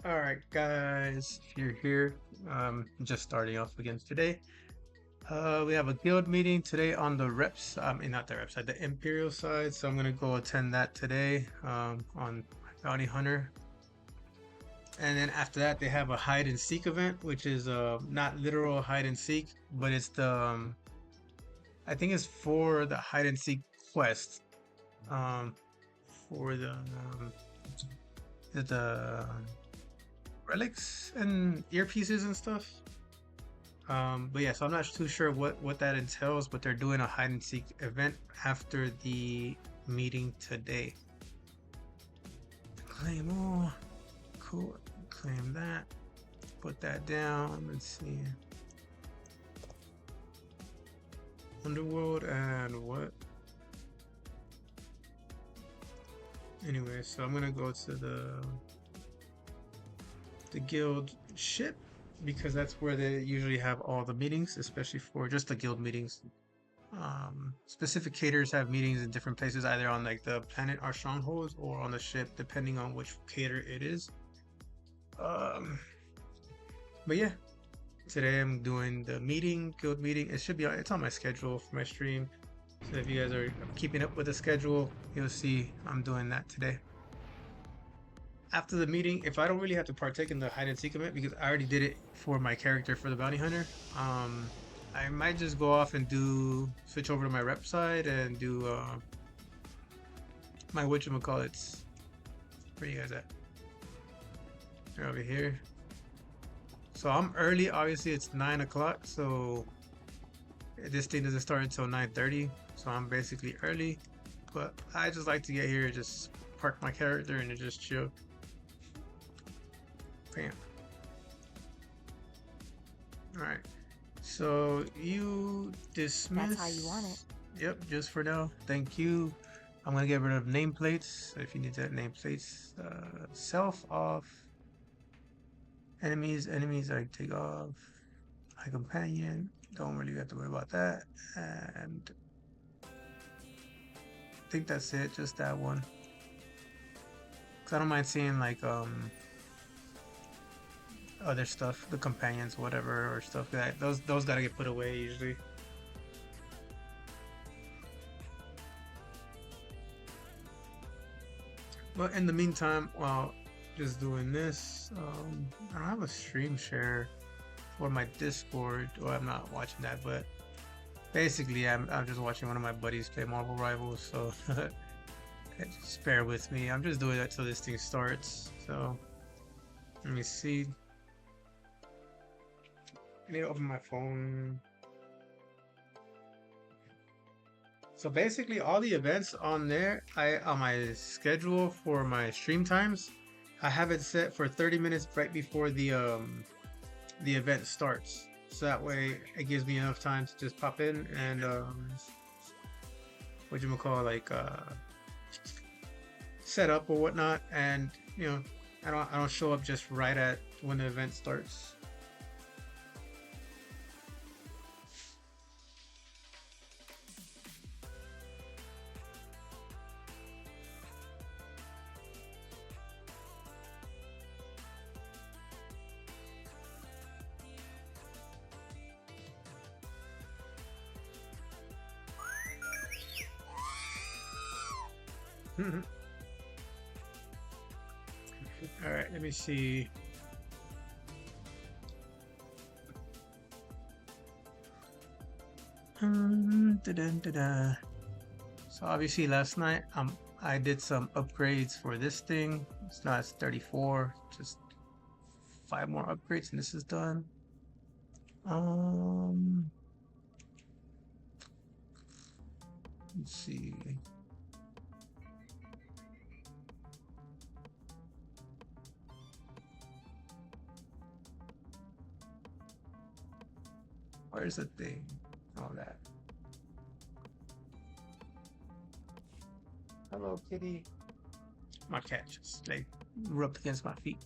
Alright guys, if you're here, just starting off again today. We have a guild meeting today on the reps, not the reps side, the Imperial side, so I'm gonna go attend that today, on Bounty Hunter. And then after that they have a hide and seek event, which is not literal hide and seek, but it's the I think it's for the hide and seek quest. Um for the relics and earpieces and stuff. But yeah, so I'm not too sure what that entails, but they're doing a hide and seek event after the meeting today. Claim all, cool. Claim that. Put that down. Let's see. Underworld and what? Anyway, so I'm gonna go to the guild ship because that's where they usually have all the meetings, especially for just the guild meetings. Specific caters have meetings in different places, either on like the planet our strongholds or on the ship, depending on which cater it is. Um, but yeah, today I'm doing the meeting, guild meeting. It should be it's on my schedule for my stream. So if you guys are keeping up with the schedule, you'll see I'm doing that today. After the meeting, if I don't really have to partake in the hide and seek event because I already did it for my character for the bounty hunter, I might just go off and switch over to my rep side and do my whatchamacallits. Where you guys at? They're over here. So I'm early, obviously it's 9 o'clock, so this thing doesn't start until 9:30, so I'm basically early. But I just like to get here, just park my character and just chill. Bam. Alright. So you dismiss. That's how you want it. Yep, just for now. Thank you. I'm gonna get rid of nameplates. If you need that nameplates, self off. Enemies I take off. My companion. Don't really have to worry about that. And I think that's it. Just that one. Cause I don't mind seeing like other stuff, the companions, whatever, or stuff like that. Those gotta get put away usually. But in the meantime, while just doing this, I don't have a stream share for my Discord. Well, I'm not watching that, but basically, I'm just watching one of my buddies play Marvel Rivals. So just bear with me. I'm just doing that till this thing starts. So let me see. I need to open my phone. So basically, all the events on there, on my schedule for my stream times, I have it set for 30 minutes right before the event starts. So that way, it gives me enough time to just pop in and what you would call like set up or whatnot, and I don't show up just right at when the event starts. All right, let me see. So obviously last night I did some upgrades for this thing. It's not 34, just 5 more upgrades and this is done. Let's see. Where's the thing? All that. Hello, kitty. My cat just like rubbed against my feet.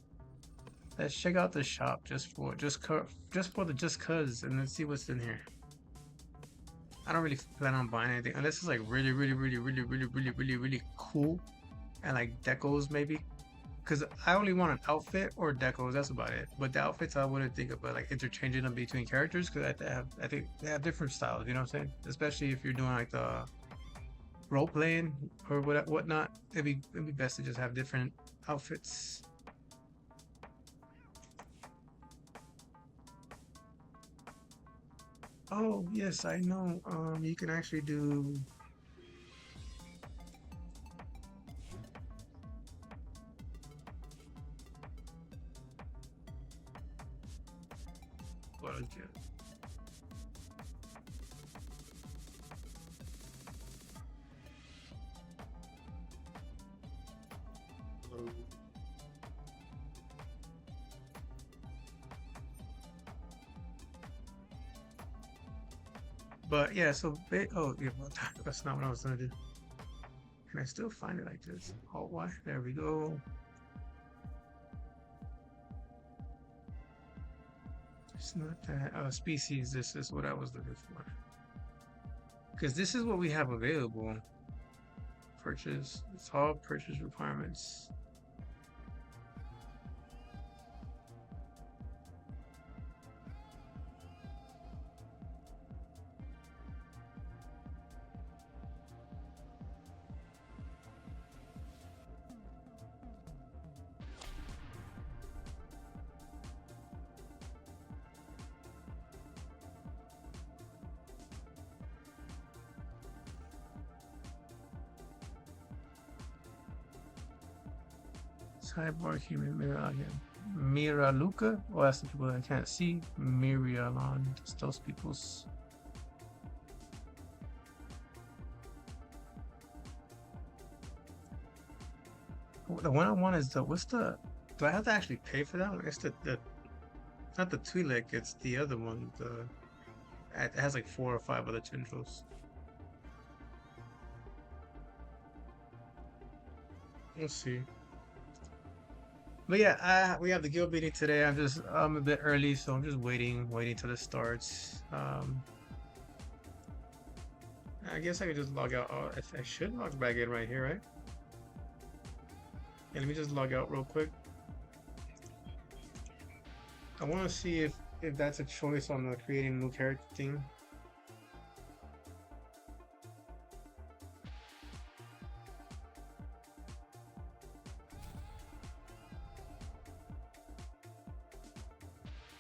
Let's check out the shop just for just cause, and let's see what's in here. I don't really plan on buying anything unless it's like really cool and like decos maybe. because I only want an outfit or decos. That's about it. But the outfits, I wouldn't think about like interchanging them between characters because I think they have different styles. You know what I'm saying? Especially if you're doing like the role playing or whatnot. It'd be best to just have different outfits. Oh yes, I know. You can actually do. Well, but yeah, so oh yeah, well, that's not what I was gonna do. Can I still find it like this? Oh, why? There we go. It's not that species. This is what I was looking for. Because this is what we have available. Purchase. It's all purchase requirements. Cyborg human Mira Luca. Well, that's the people I can't see. Mirialon. It's those people's. The one I want is the. What's the. Do I have to actually pay for that one? It's the not the Twi'lek, it's the other one. The it has like 4 or 5 other tendrils. We'll see. But yeah, we have the guild meeting today. I'm a bit early, so I'm just waiting till it starts. I guess I could just log out. Oh, I should log back in right here, right? Yeah, let me just log out real quick. I want to see if that's a choice on the creating a new character thing.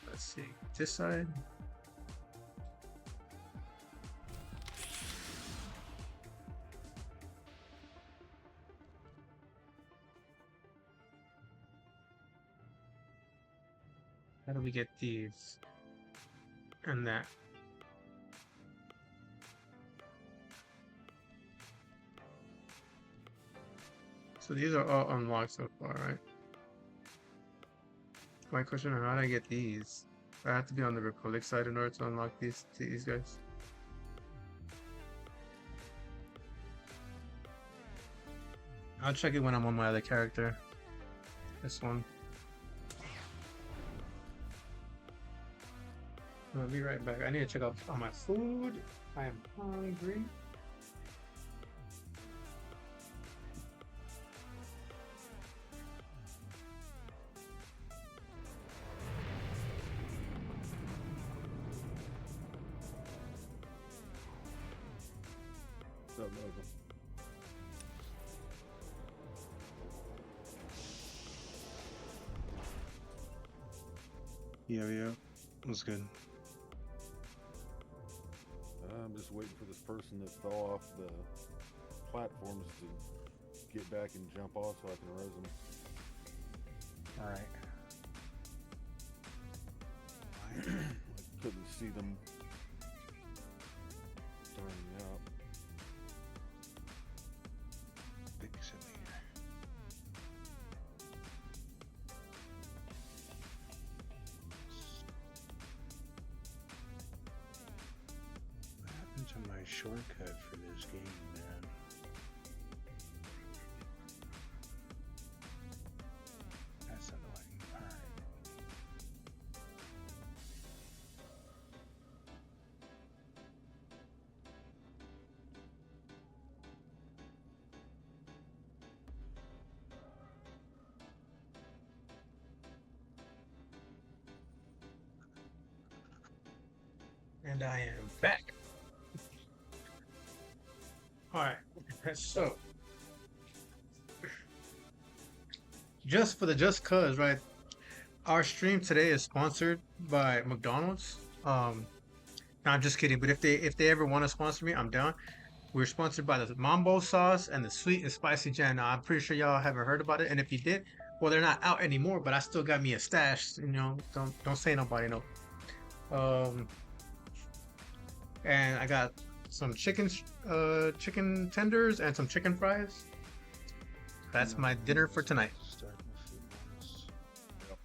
Let's see this side. How do we get these and that? So these are all unlocked so far, right? My question is how do I get these? I have to be on the Republic side in order to unlock these guys. I'll check it when I'm on my other character. This one. I'll be right back. I need to check out on my food. I am hungry. What's up, Logan? Yeah. What's good? I'm just waiting for this person that fell off the platforms to get back and jump off so I can res them. Alright. I couldn't see them throwing me out. Fix it later. What happened to my shortcut for this game, man? That's annoying. Alright. And I am back. Alright, so just cause, right? Our stream today is sponsored by McDonald's. No, I'm just kidding, but if they ever want to sponsor me, I'm down. We're sponsored by the Mambo sauce and the sweet and spicy jam. Now, I'm pretty sure y'all haven't heard about it, and if you did, well, they're not out anymore. But I still got me a stash. You know, don't say nobody no. Um, and I got some chicken tenders and some chicken fries. That's my dinner for tonight. Yep.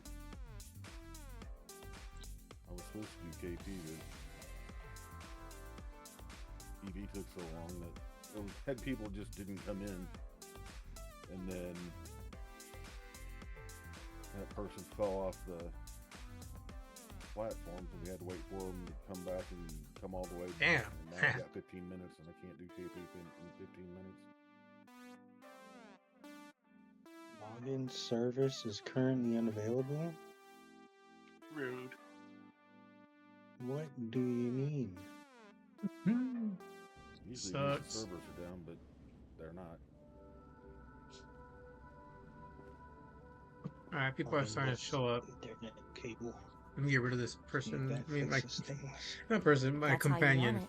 I was supposed to do KP, but EV took so long that had people just didn't come in, and then that person fell off the platform, so we had to wait for them to come back and come all the way. Damn. And now I got 15 minutes, and I can't do KP in 15 minutes. Login service is currently unavailable? Rude. What do you mean? Usually Sucks. the servers are down, but they're not. All right, people are starting to show up. Internet cable. Let me get rid of this person. That I mean, my fixes things. not person, my That's how you want companion. it.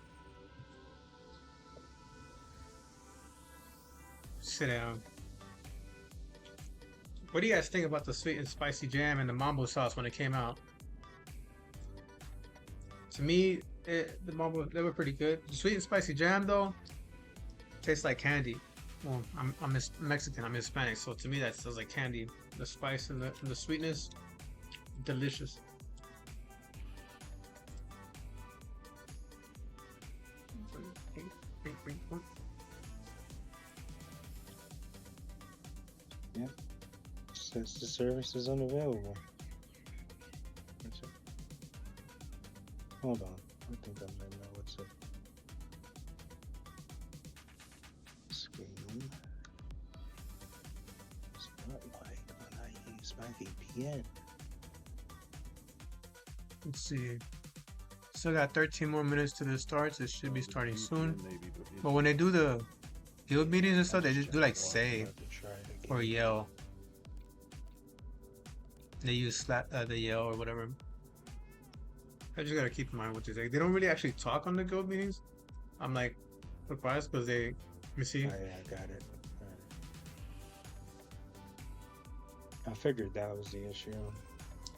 Sit down. What do you guys think about the sweet and spicy jam and the mambo sauce when it came out? To me, the mambo, they were pretty good. The sweet and spicy jam though tastes like candy. Well, I'm Mexican, I'm Hispanic, so to me that smells like candy. The spice and the sweetness, delicious. Since the service is unavailable. What's it? Hold on. I think I might know what's it. Screen. Spotlight when I use my VPN. Let's see. Still got 13 more minutes to the starts. It should be The starting VPN soon. maybe, But when they do the guild meetings and stuff, they just do like Well, say I'll have to try it again. or yell. They use the yell or whatever. I just gotta keep in mind what they say. They don't really actually talk on the guild meetings. I'm like surprised because they, you see, Oh, yeah, I got it. Alright. I figured that was the issue.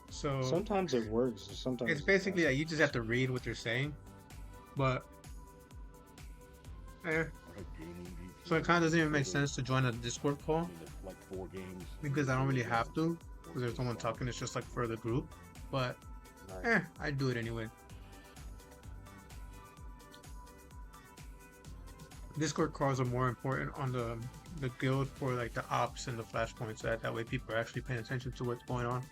so Sometimes it works, and sometimes it's basically like you just have to read what they're saying. But a gaming VPN. so it kind of doesn't even make sense to join a Discord call I mean, it's like 4 games. because I don't really have to because there's someone talking. It's just like for the group. But I do it anyway. Discord calls are more important on the guild for like the ops and the flashpoints. That way people are actually paying attention to what's going on.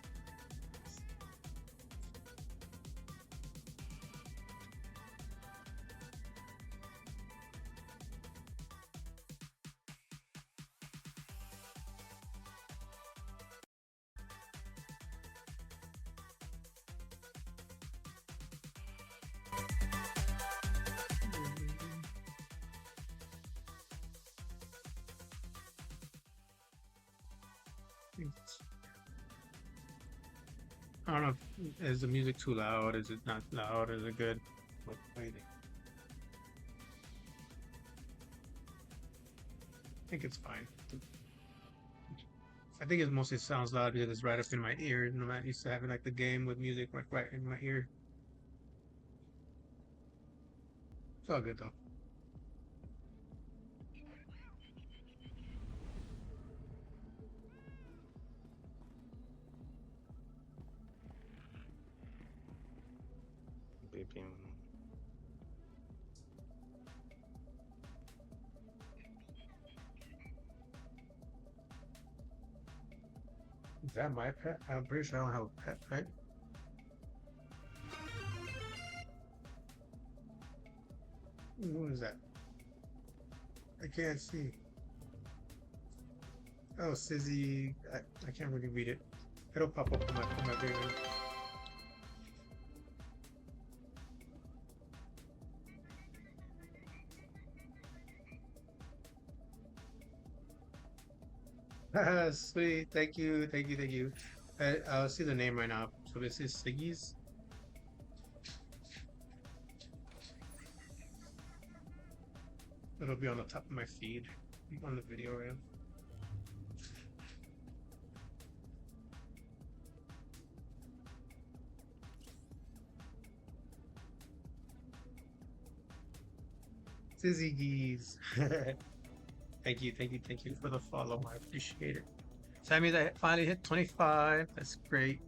I don't know. Is the music too loud? Is it not loud? Is it good? What do you think? I think it's fine. I think it mostly sounds loud because it's right up in my ear. And I'm not used to having like the game with music like right in my ear. It's all good though. VPN. Is that my pet? I'm pretty sure I don't have a pet, right? What is that? I can't see. Oh, Sizzy. I can't really read it. It'll pop up on my video. Sweet. Thank you. Thank you. Thank you. I'll see the name right now. So this is Siggy's. It'll be on the top of my feed on the video right. Siggy's. Thank you. Thank you. Thank you for the follow. I appreciate it. So that means I finally hit 25. That's great.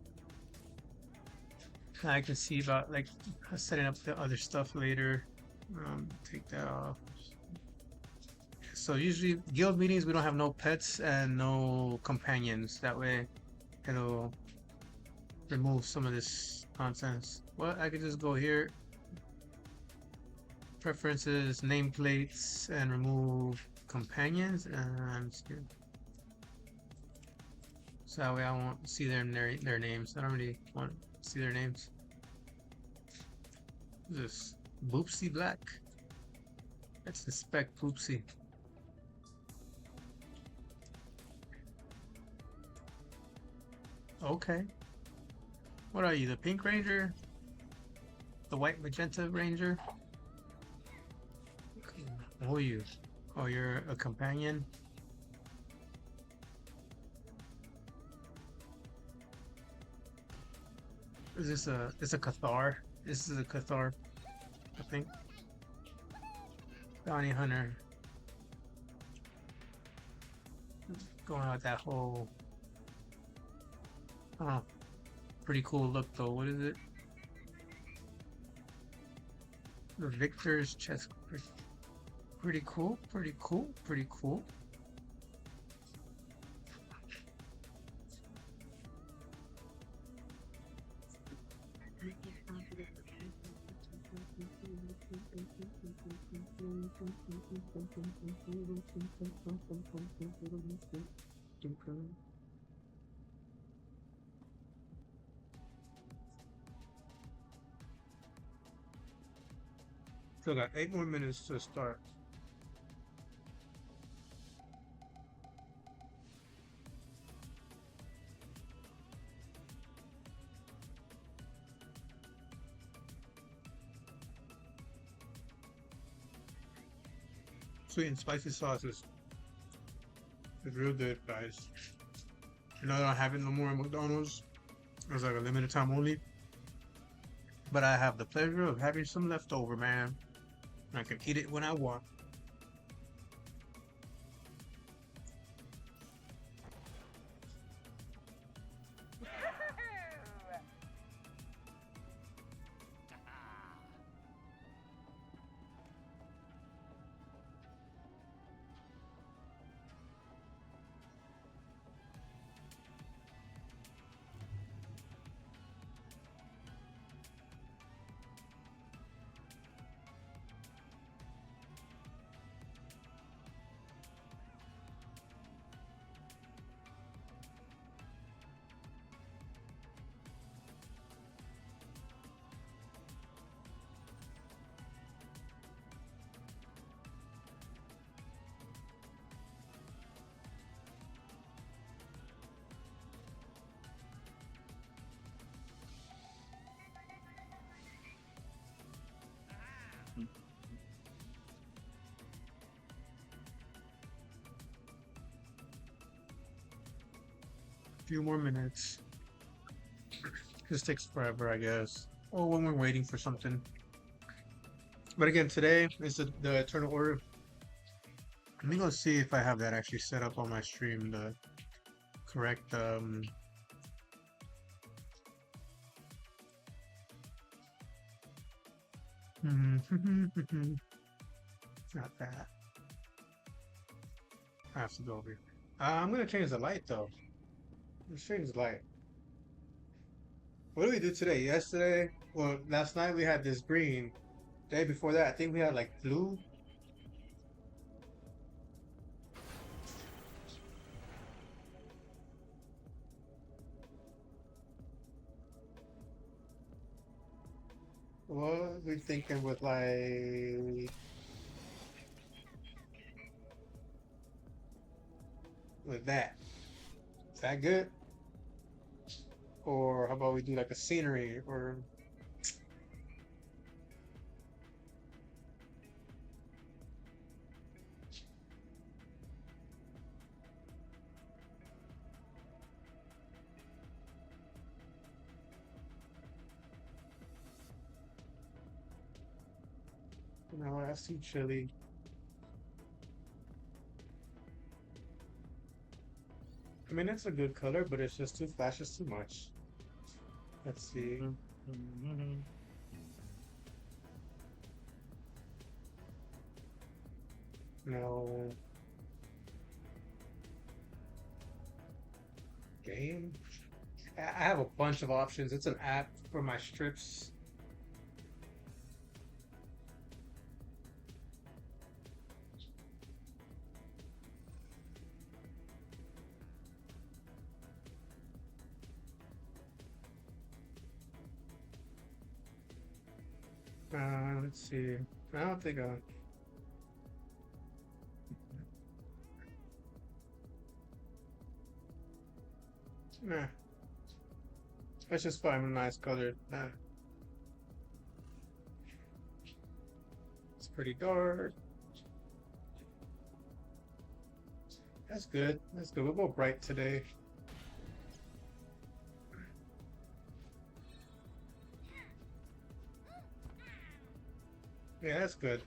Now I can see about like setting up the other stuff later. Take that off. So usually guild meetings we don't have no pets and no companions. That way it'll remove some of this nonsense. Well, I could just go here, preferences, nameplates, and remove companions, and so that way I won't see their names. I don't really want to see their names. This Boopsy Black. Let's inspect Boopsy. Okay. What are you, the Pink Ranger? The White Magenta Ranger? Who are you? Oh, you're a companion? Is this it's a Cathar? This is a Cathar, I think. Bounty Hunter. Going out that whole... Oh, pretty cool look though. What is it? The Victor's chest. Pretty cool, pretty cool, pretty cool. Still got 8 more minutes to start. Sweet and spicy sauces. It's real good, guys. You know, I don't have it no more at McDonald's. It was like a limited time only. But I have the pleasure of having some leftover, man. I can eat it when I want. Few more minutes. This takes forever, I guess. Or when we're waiting for something. But again, today is the Eternal Order. Let me go see if I have that actually set up on my stream. The correct not that. I have to go over here. I'm gonna change the light though. Let's change the light. What did we do today? Yesterday, well, last night we had this green. Day before that, I think we had like blue. What we thinking with that? that good? Or how about we do like a scenery? Or no, I see chili. I mean, it's a good color, but it's just too flashes too much. Let's see. No game. I have a bunch of options. It's an app for my strips. Let's see. I don't think nah. Let's just find a nice color. It's pretty dark. That's good. That's good. We'll go bright today. Yeah, that's good.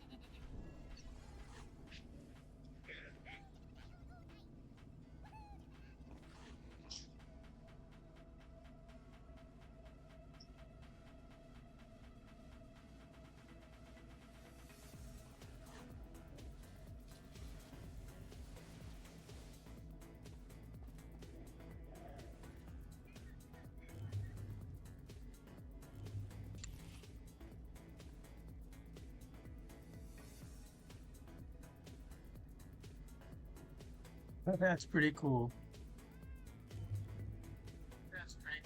That's pretty cool. That's pretty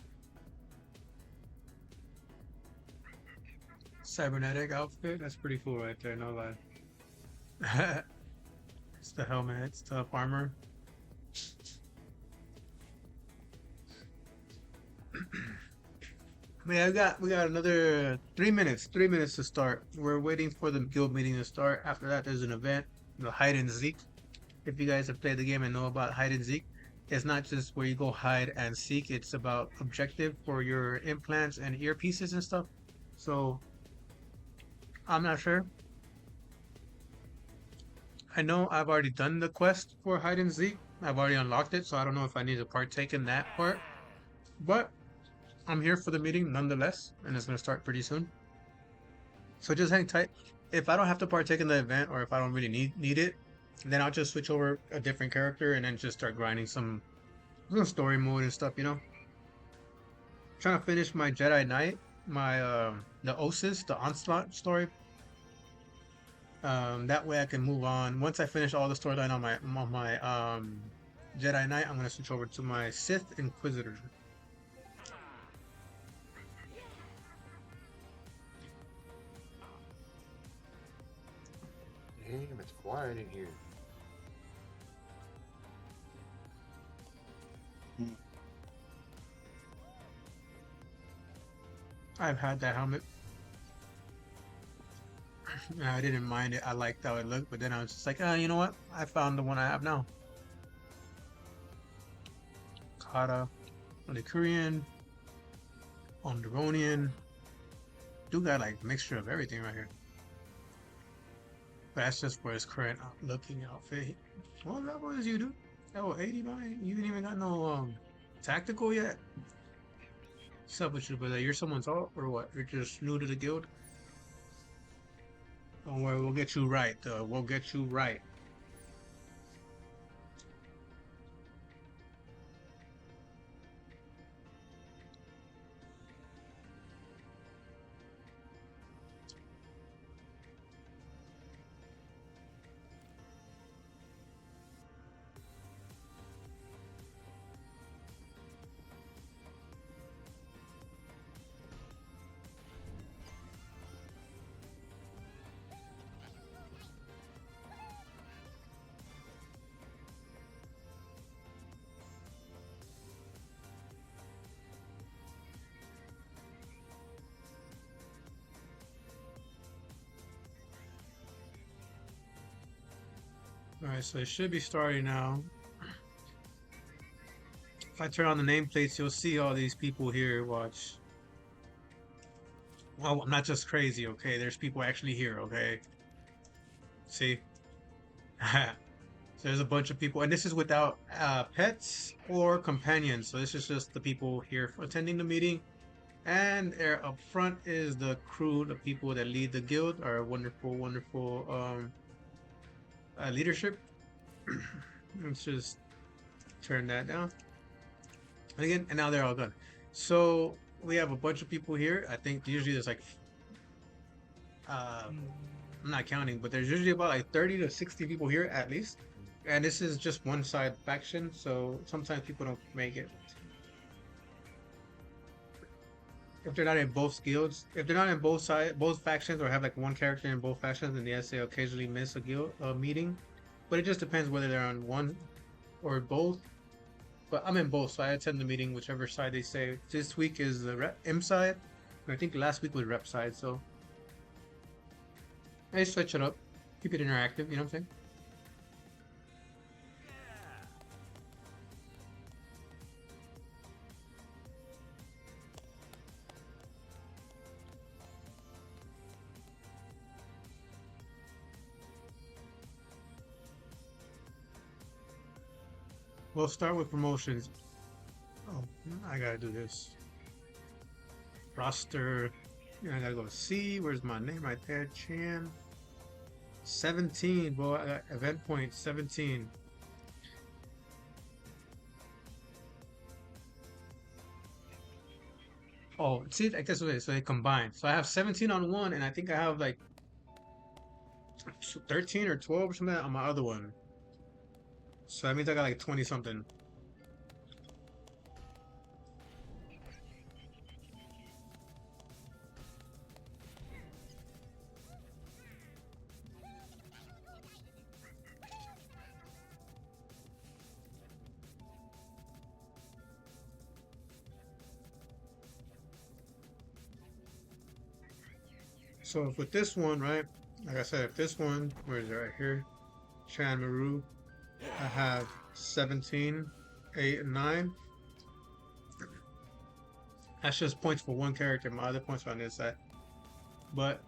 cybernetic outfit. That's pretty cool right there. No lie. It's the helmet. It's the armor. Yeah, we got another 3 minutes. 3 minutes to start. We're waiting for the guild meeting to start. After that, there's an event, the hide and seek. If you guys have played the game and know about hide and seek, it's not just where you go hide and seek. It's about objective for your implants and earpieces and stuff. So I'm not sure. I know I've already done the quest for hide and seek. I've already unlocked it, so I don't know if I need to partake in that part. But I'm here for the meeting nonetheless, and it's gonna start pretty soon. So just hang tight. If I don't have to partake in the event, or if I don't really need it, then I'll just switch over a different character and then just start grinding some story mode and stuff. Trying to finish my Jedi Knight, my the Osis, the Onslaught story. That way I can move on. Once I finish all the storyline on my Jedi Knight, I'm gonna switch over to my Sith Inquisitor. Damn, it's quiet in here. I've had that helmet. I didn't mind it. I liked how it looked, but then I was just like, you know what? I found the one I have now. Kata, Lycurian, Onderonian. Do got like mixture of everything right here. But that's just for his current looking outfit. What level is you, dude? Level 89? You ain't even got no tactical yet? What's up with you, brother? You're someone's alt or what? You're just new to the guild? Don't worry, we'll get you right. We'll get you right. Alright, so it should be starting now. If I turn on the nameplates, you'll see all these people here. Watch. Well, I'm not just crazy, okay? There's people actually here, okay? See? So there's a bunch of people, and this is without pets or companions. So this is just the people here for attending the meeting. And there up front is the crew, the people that lead the guild, our wonderful, wonderful leadership. Let's just turn that down. And again, and now they're all done. So we have a bunch of people here. I think usually there's like, I'm not counting, but there's usually about like 30 to 60 people here at least. And this is just one side faction, so sometimes people don't make it. If they're not in both guilds, if they're not in both factions, or have like one character in both factions, then yes, they occasionally miss a guild meeting. But it just depends whether they're on one or both. But I'm in both, so I attend the meeting whichever side they say. This week is the imp side, and I think last week was rep side. So I switch it up, keep it interactive. You know what I'm saying? We'll start with promotions. Oh, I gotta do this. Roster. Yeah, I gotta go C. Where's my name right there? Shan. 17. Boy, I got event point 17. Oh, see, I guess what it is. So they combine. So I have 17 on one, and I think I have like 13 or 12 or something on my other one. So that means I got like 20 something. So if with this one, right? Like I said, if this one, where is it right here? Chan Maru, I have 17, 8, and 9. That's just points for one character. My other points are on this side. But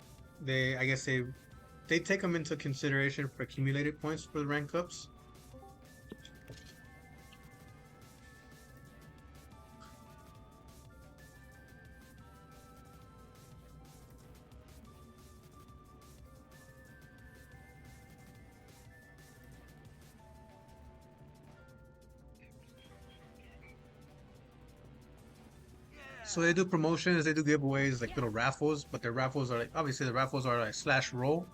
I guess they take them into consideration for accumulated points for the rank ups. So they do promotions, they do giveaways, like little raffles, but their raffles are like, obviously the raffles are like slash roll.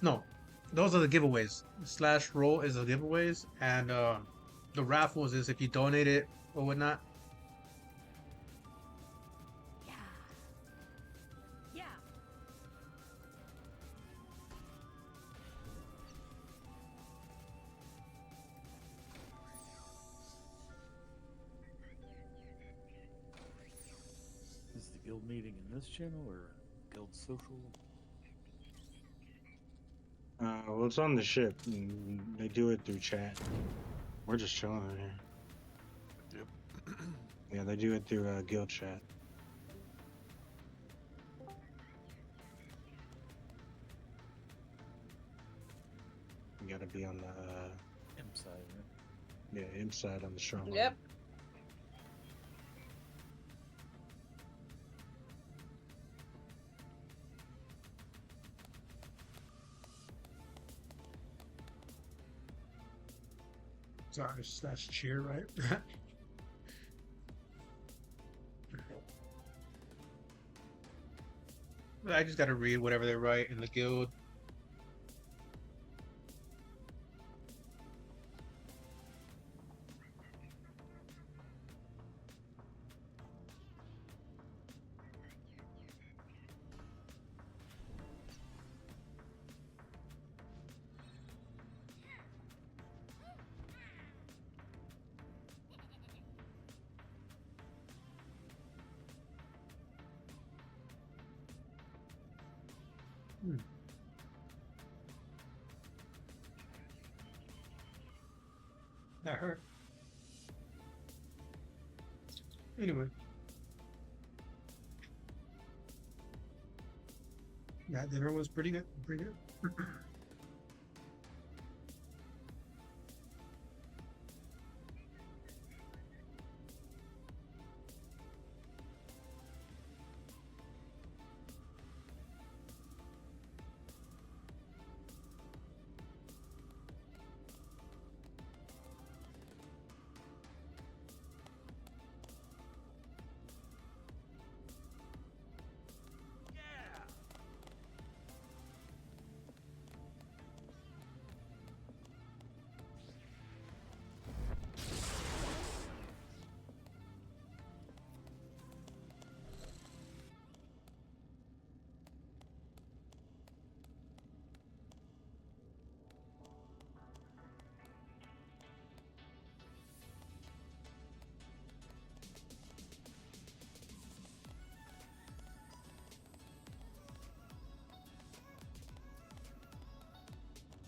No, those are the giveaways. Slash roll is the giveaways, and the raffles is if you donate it or whatnot. Yeah. Yeah. Is the guild meeting in this channel or guild social? Well, it's on the ship. And they do it through chat. We're just chilling in here. Yep. Yeah, they do it through guild chat. You gotta be on the Imp side, right? yeah, inside on the strong. Yep. Sorry, slash cheer, right? I just gotta read whatever they write in the guild. That hurt. Anyway, yeah, dinner was pretty good. Pretty good.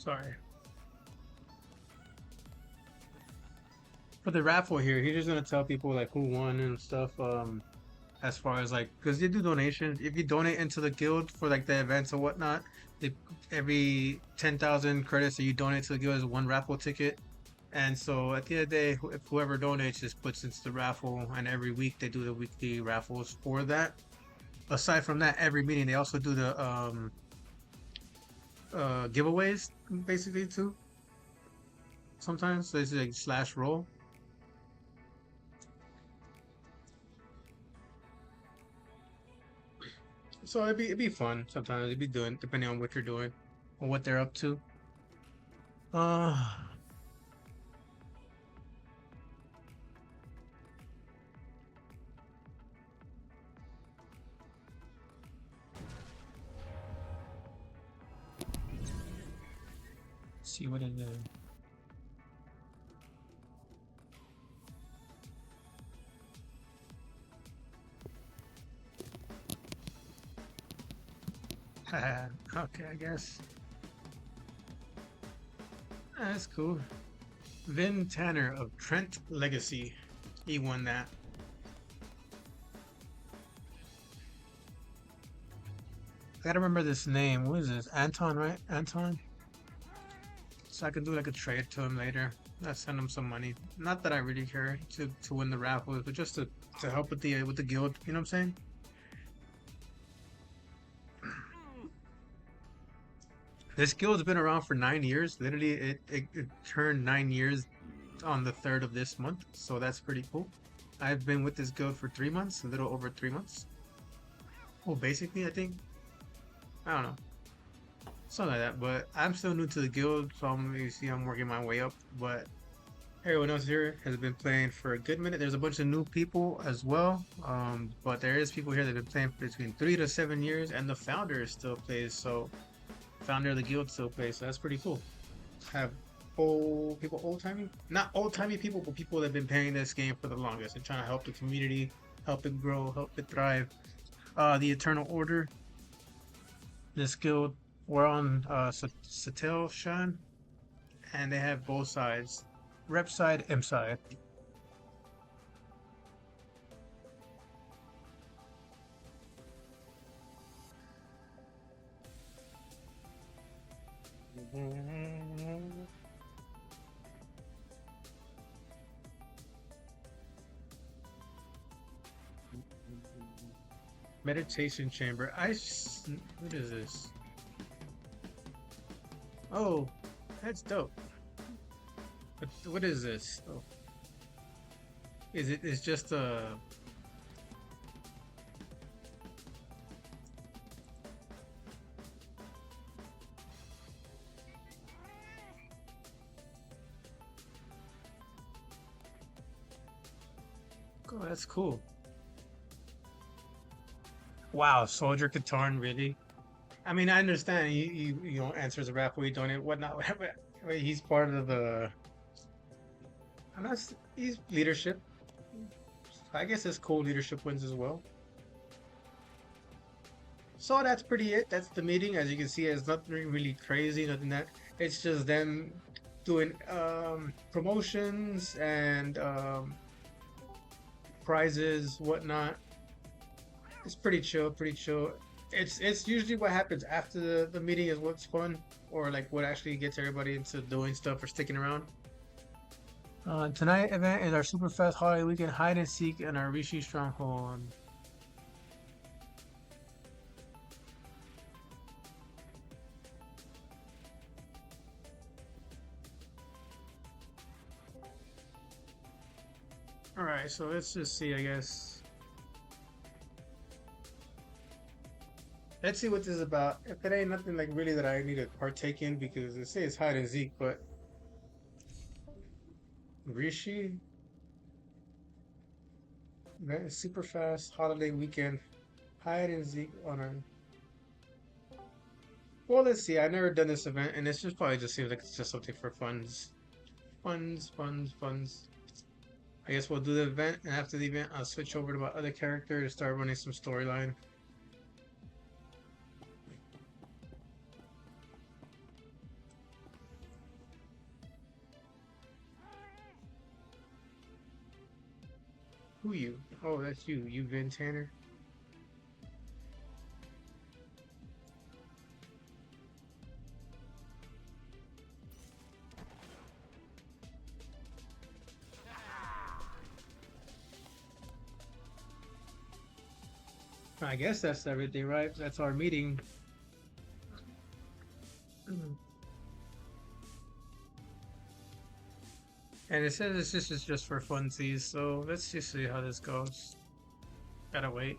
Sorry. For the raffle here, he's just gonna tell people like who won and stuff. As far as like, because they do donations. If you donate into the guild for like the events or whatnot, they, every 10,000 credits that you donate to the guild is one raffle ticket. And so at the end of the day, if whoever donates just puts into the raffle, and every week they do the weekly raffles for that. Aside from that, every meeting they also do the giveaways basically too. Sometimes so it's like slash roll. So it'd be fun sometimes. It'd be doing depending on what you're doing or what they're up to. Uh see what it is. Okay, I guess. That's cool. Vin Tanner of Trent Legacy. He won that. I gotta remember this name. What is this? Anton, right? Anton? So I can do like a trade to him later. I send him some money. Not that I really care to win the raffle, but just to help with the guild. You know what I'm saying? This guild's been around for 9 years. Literally, it turned 9 years on the 3rd of this month, so that's pretty cool. I've been with this guild for 3 months, a little over 3 months. Well, basically, I think. I don't know. Something like that, but I'm still new to the guild, so you see I'm working my way up. But everyone else here has been playing for a good minute. There's a bunch of new people as well, but there is people here that have been playing for between 3 to 7 years, and the founder still plays. So founder of the guild still plays, so that's pretty cool. Have old people, old timey, not old timey people, but people that have been playing this game for the longest and trying to help the community, help it grow, help it thrive. The Eternal Order, this guild, we're on Satele, Shan, and they have both sides, rep side, M side. Meditation chamber. What is this? Oh, that's dope. But what is this? Oh, it's just a. Oh, that's cool. Wow, Soldier Katarn, really? I mean, I understand you don't answer as a rapper, you don't whatnot, whatever. He's part of the. I'm not. He's leadership. I guess his cool leadership wins as well. So that's pretty it. That's the meeting. As you can see, it's nothing really crazy, nothing that. It's just them doing promotions and prizes, whatnot. It's pretty chill, pretty chill. It's usually what happens after the meeting is what's fun, or like what actually gets everybody into doing stuff or sticking around. Tonight event is our super fast holiday weekend hide and seek in our Rishi stronghold. All right, so let's just see. I guess let's see what this is about. If it ain't nothing like really that I need to partake in, because they say it's hide and seek, but Rishi. Very super fast holiday weekend. Hide and seek on our. Well, let's see. I've never done this event, and it's just probably just seems like it's just something for funs. Funs. I guess we'll do the event, and after the event, I'll switch over to my other character to start running some storyline. Who you? Oh, that's you. You Vin Tanner. I guess that's everything, right? That's our meeting. And it says this is just for funsies, so let's just see how this goes. Gotta wait.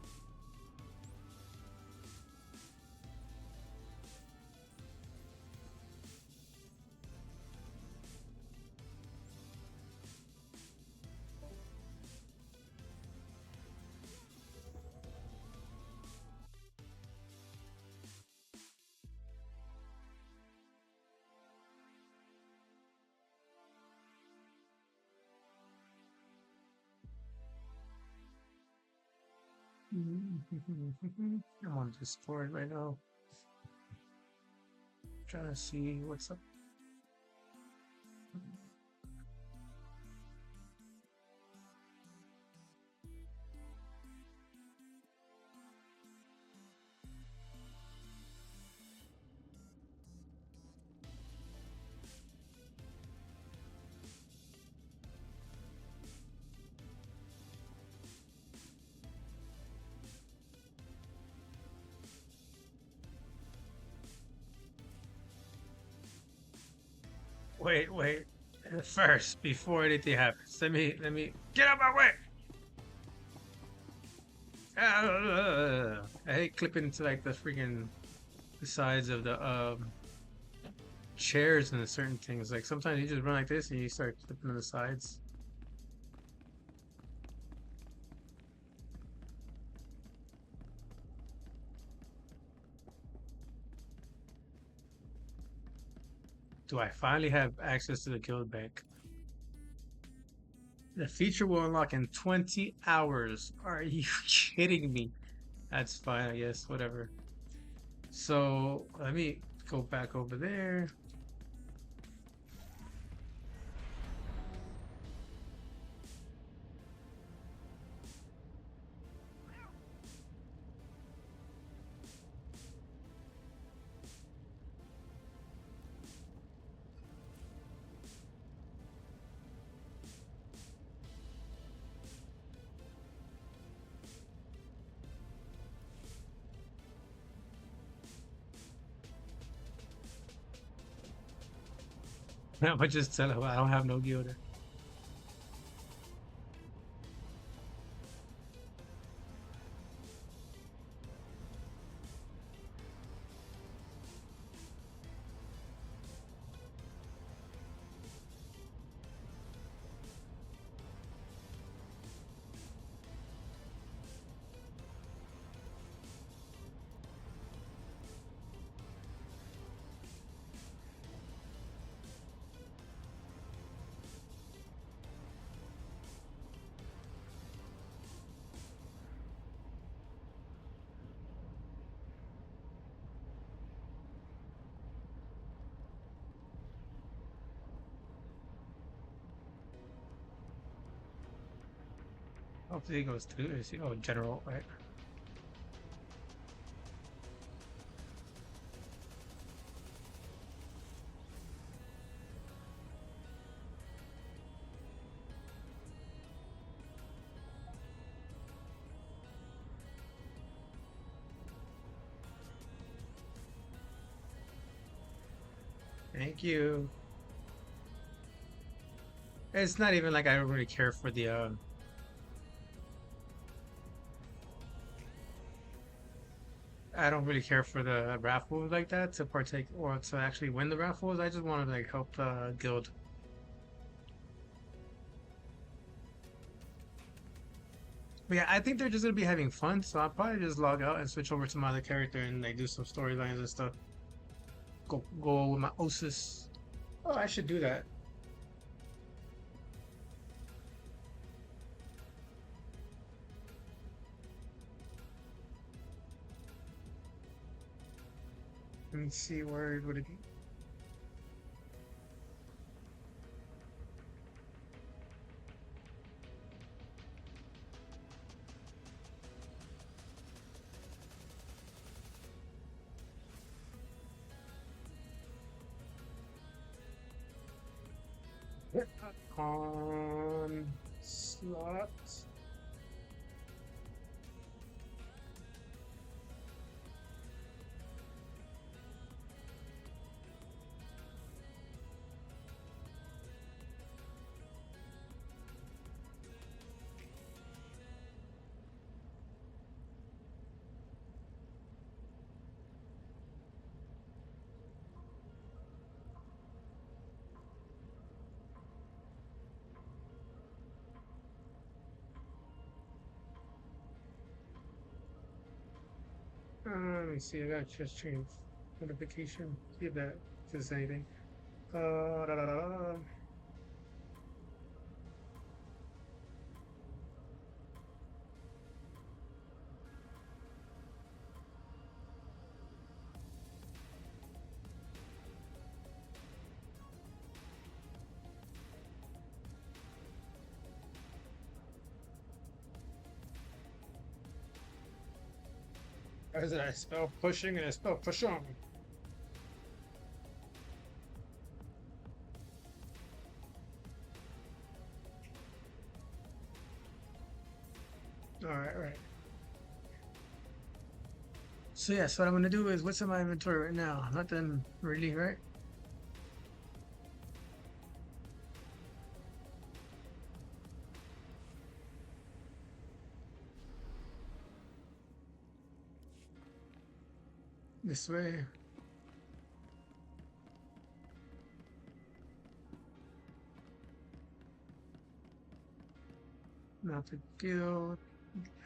I'm on Discord right now. Trying to see what's up. Wait. First, before anything happens, let me get out of my way. I hate clipping into like the freaking the sides of the chairs and certain things. Like sometimes you just run like this and you start clipping on the sides. Do I finally have access to the guild bank? The feature will unlock in 20 hours. Are you kidding me? That's fine, I guess. Whatever. So let me go back over there. I'm gonna just tell him I don't have no guild. Hopefully it goes through. Let's see. Oh, general, right? Thank you. It's not even like I don't really care for the I don't really care for the raffles like that to partake or to actually win the raffles. I just want to like help the guild. But yeah, I think they're just gonna be having fun, so I'll probably just log out and switch over to my other character and like do some storylines and stuff. Go with my Osis. Oh, I should do that. Let me see where would it be. On slot. Let me see. I gotta just change notification. See if that says anything. Da, da, da, da. Or is it I spell pushing and I spell push on? All right. So yes, what I'm gonna do is what's in my inventory right now? Nothing really, right? This way. Not the guild.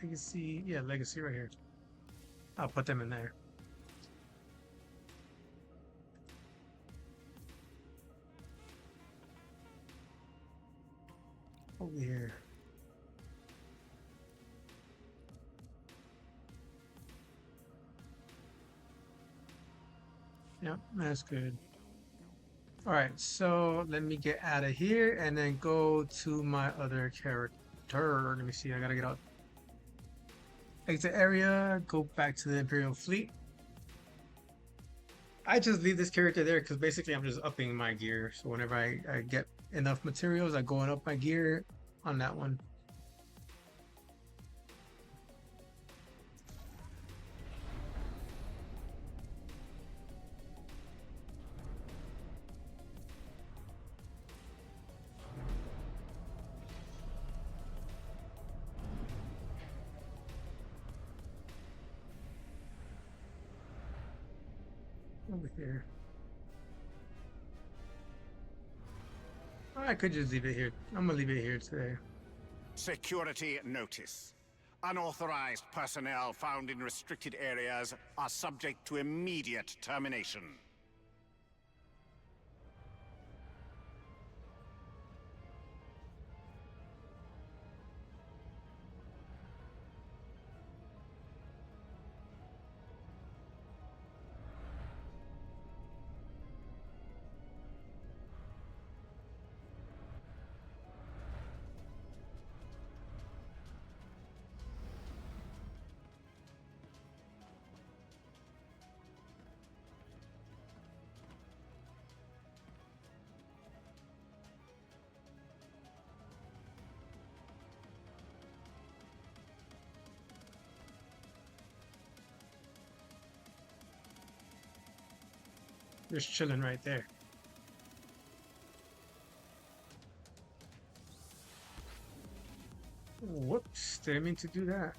Legacy. Yeah, legacy right here. I'll put them in there. Over here. Yep, that's good. All right, so let me get out of here and then go to my other character. Let me see, I gotta get out. Exit area, go back to the Imperial Fleet. I just leave this character there because basically I'm just upping my gear. So whenever I get enough materials, I go and up my gear on that one. Over here. I could just leave it here. I'm gonna leave it here today. Security notice. Unauthorized personnel found in restricted areas are subject to immediate termination. Just chilling right there. Whoops, didn't mean to do that.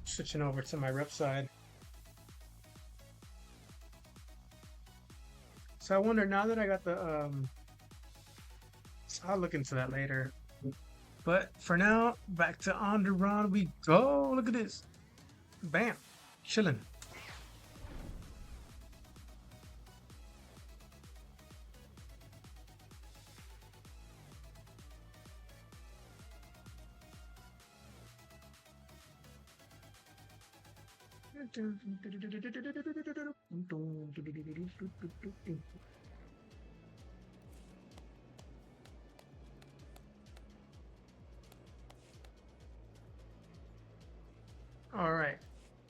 Switching over to my rep side. So I wonder, now that I got the so I'll look into that later. But for now, back to Onderon we go. Look at this. Bam. Chilling. All right.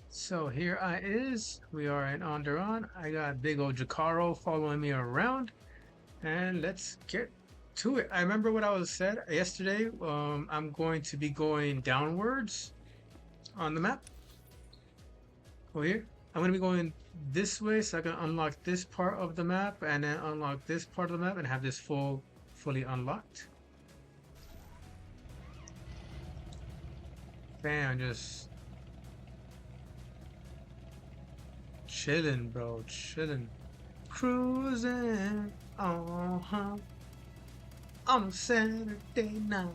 So here I is. We are in Onderon. I got big old Jakaro following me around. And let's get to it. I remember what I was said yesterday. I'm going to be going downwards on the map. Over here. I'm going to be going this way so I can unlock this part of the map and then unlock this part of the map and have this fully unlocked. Bam, just chilling, bro, chilling. Cruising on a Saturday night.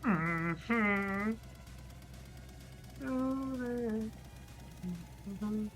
Mm-hmm. Cruising. Mm-hmm.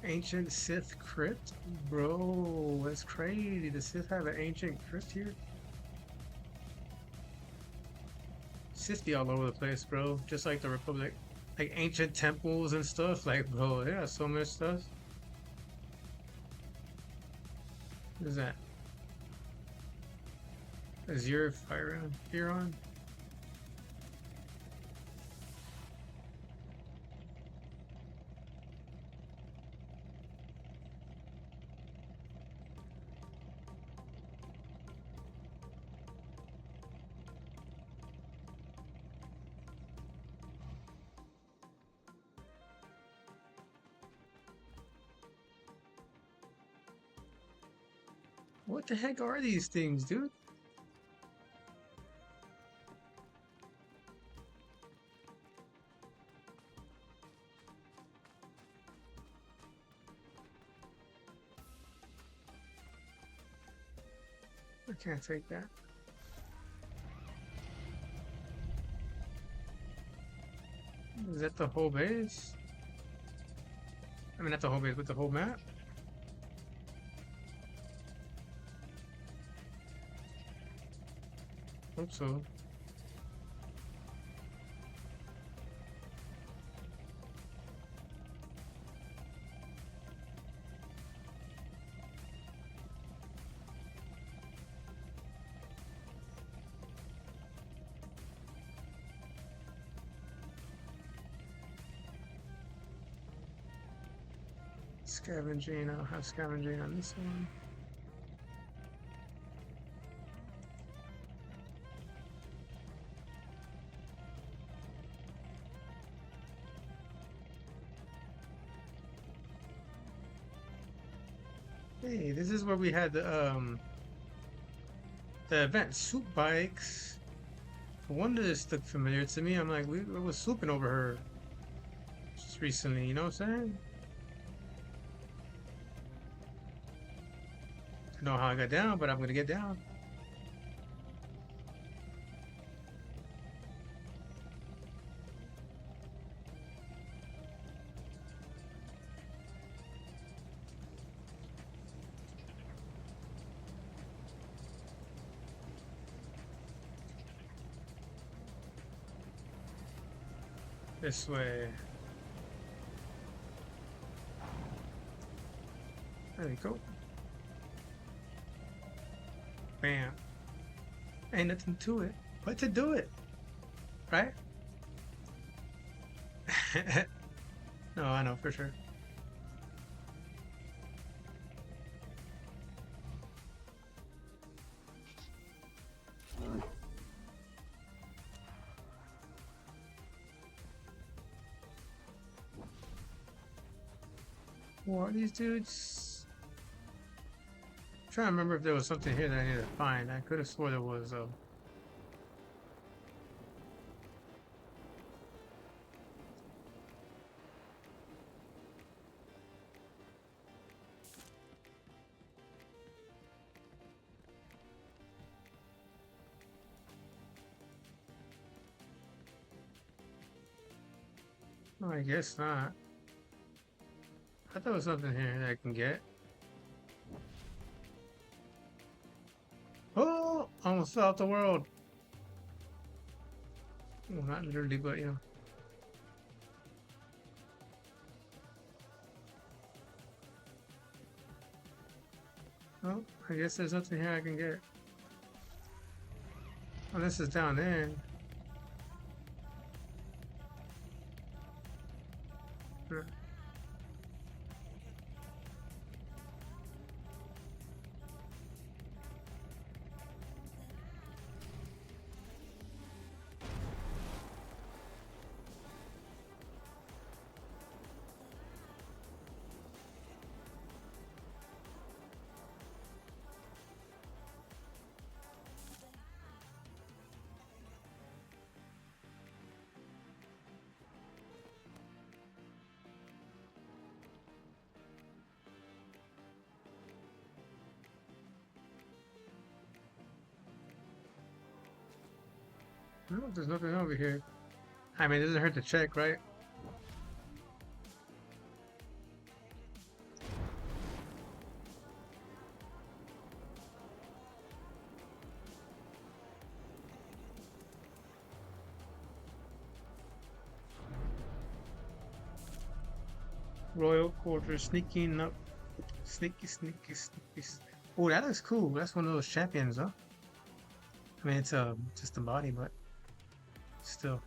Ancient Sith crypt? Bro, that's crazy. The Sith have an ancient crypt here? Sith be all over the place, bro. Just like the Republic. Like ancient temples and stuff. Like, bro, yeah, so much stuff. What is that? Azure Fire Huron? What the heck are these things, dude? I can't take that. Is that the whole base? I mean, not the whole base, but the whole map? Hope so. Scavenging, I'll have scavenging on this one. Hey, this is where we had the event soup bikes. No wonder this looked familiar to me. I'm like, we was swooping over her just recently, you know what I'm saying? I don't know how I got down, but I'm gonna get down. This way. There we go. Bam. Ain't nothing to it but to do it. Right? No, I know for sure. Who are these dudes? I'm trying to remember if there was something here that I needed to find. I could have swore there was. No, I guess not. I thought there was something here that I can get. Oh, almost fell out the world. Well, not literally, but you know. Oh, I guess there's nothing here I can get. Oh, this is down there. Sure. No, there's nothing over here. I mean, it doesn't hurt to check, right? Royal quarters, sneaking up, sneaky. Oh, that looks cool. That's one of those champions, huh? I mean, it's just a body, but still.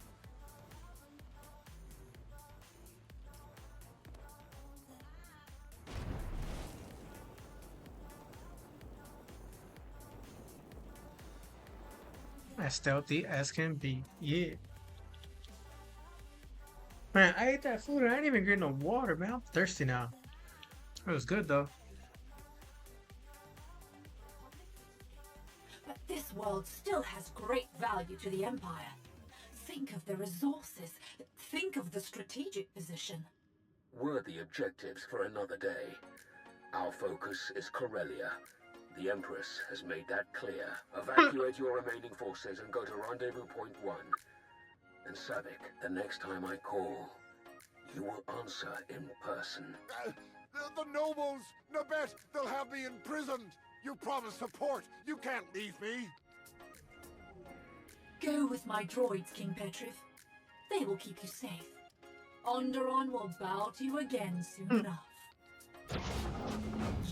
As stealthy as can be. Yeah. Man, I ate that food and I didn't even get no water, man. I'm thirsty now. It was good though. But this world still has great value to the Empire. Think of the resources. Think of the strategic position. Worthy objectives for another day. Our focus is Corellia. The Empress has made that clear. Evacuate your remaining forces and go to Rendezvous Point 1. And Savik, the next time I call, you will answer in person. The nobles! Nabet, they'll have me imprisoned! You promised support! You can't leave me! Go with my droids, King Petriv. They will keep you safe. Onderon will bow to you again soon enough.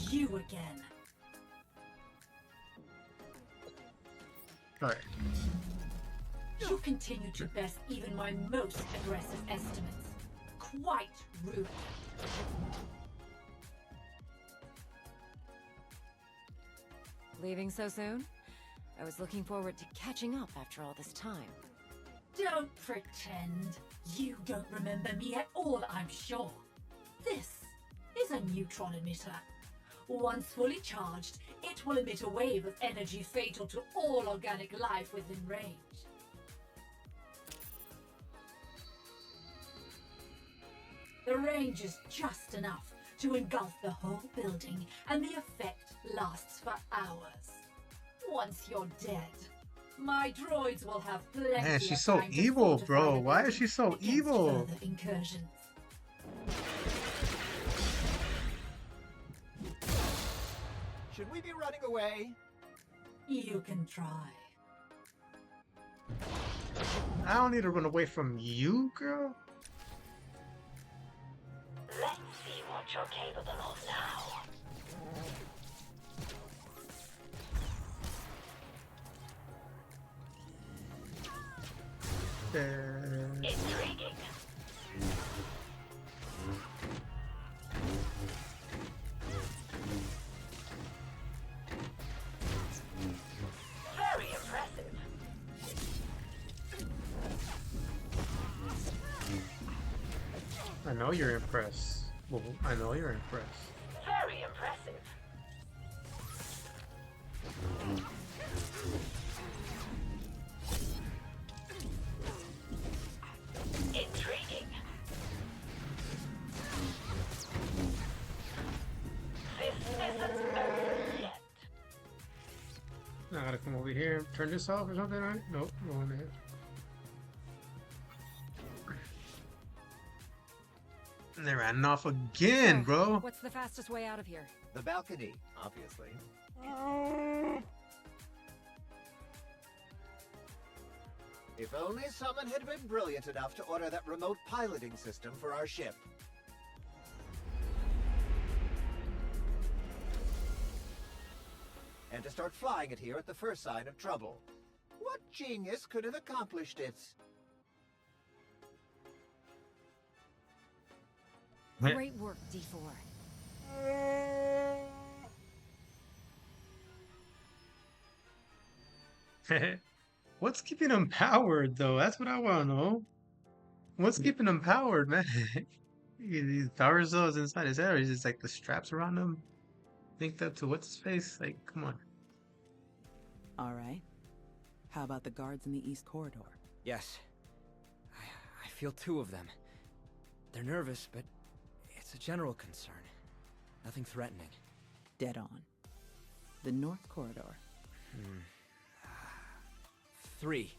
You again. Alright. You continue to best even my most aggressive estimates. Quite rude. Leaving so soon? I was looking forward to catching up after all this time. Don't pretend. You don't remember me at all, I'm sure. This is a neutron emitter. Once fully charged, it will emit a wave of energy fatal to all organic life within range. The range is just enough to engulf the whole building, and the effect lasts for hours. Once you're dead, my droids will have plenty Man, of she's so time to evil, fortify bro. the Why is building she so against evil? further incursions. Should we be running away? You can try. I don't need to run away from you, girl. Let's see what you're capable of now. Intriguing. Very impressive. I know you're impressed. Well, I know you're impressed. Very impressive. Intriguing. This isn't over yet. Now I gotta come over here, turn this off or something, right? Nope, go in there. And they ran off again, So, bro. What's the fastest way out of here? The balcony, obviously. If only someone had been brilliant enough to order that remote piloting system for our ship. And to start flying it here at the first sign of trouble. What genius could have accomplished it? Great work, D4. What's keeping them powered, though? That's what I want to know. What's keeping them powered, man? These power cells inside his head, or is just like the straps around him linked up to what's his face? Like, come on. All right. How about the guards in the East Corridor? Yes. I feel two of them. They're nervous, but it's a general concern. Nothing threatening. Dead on. The North Corridor. 3.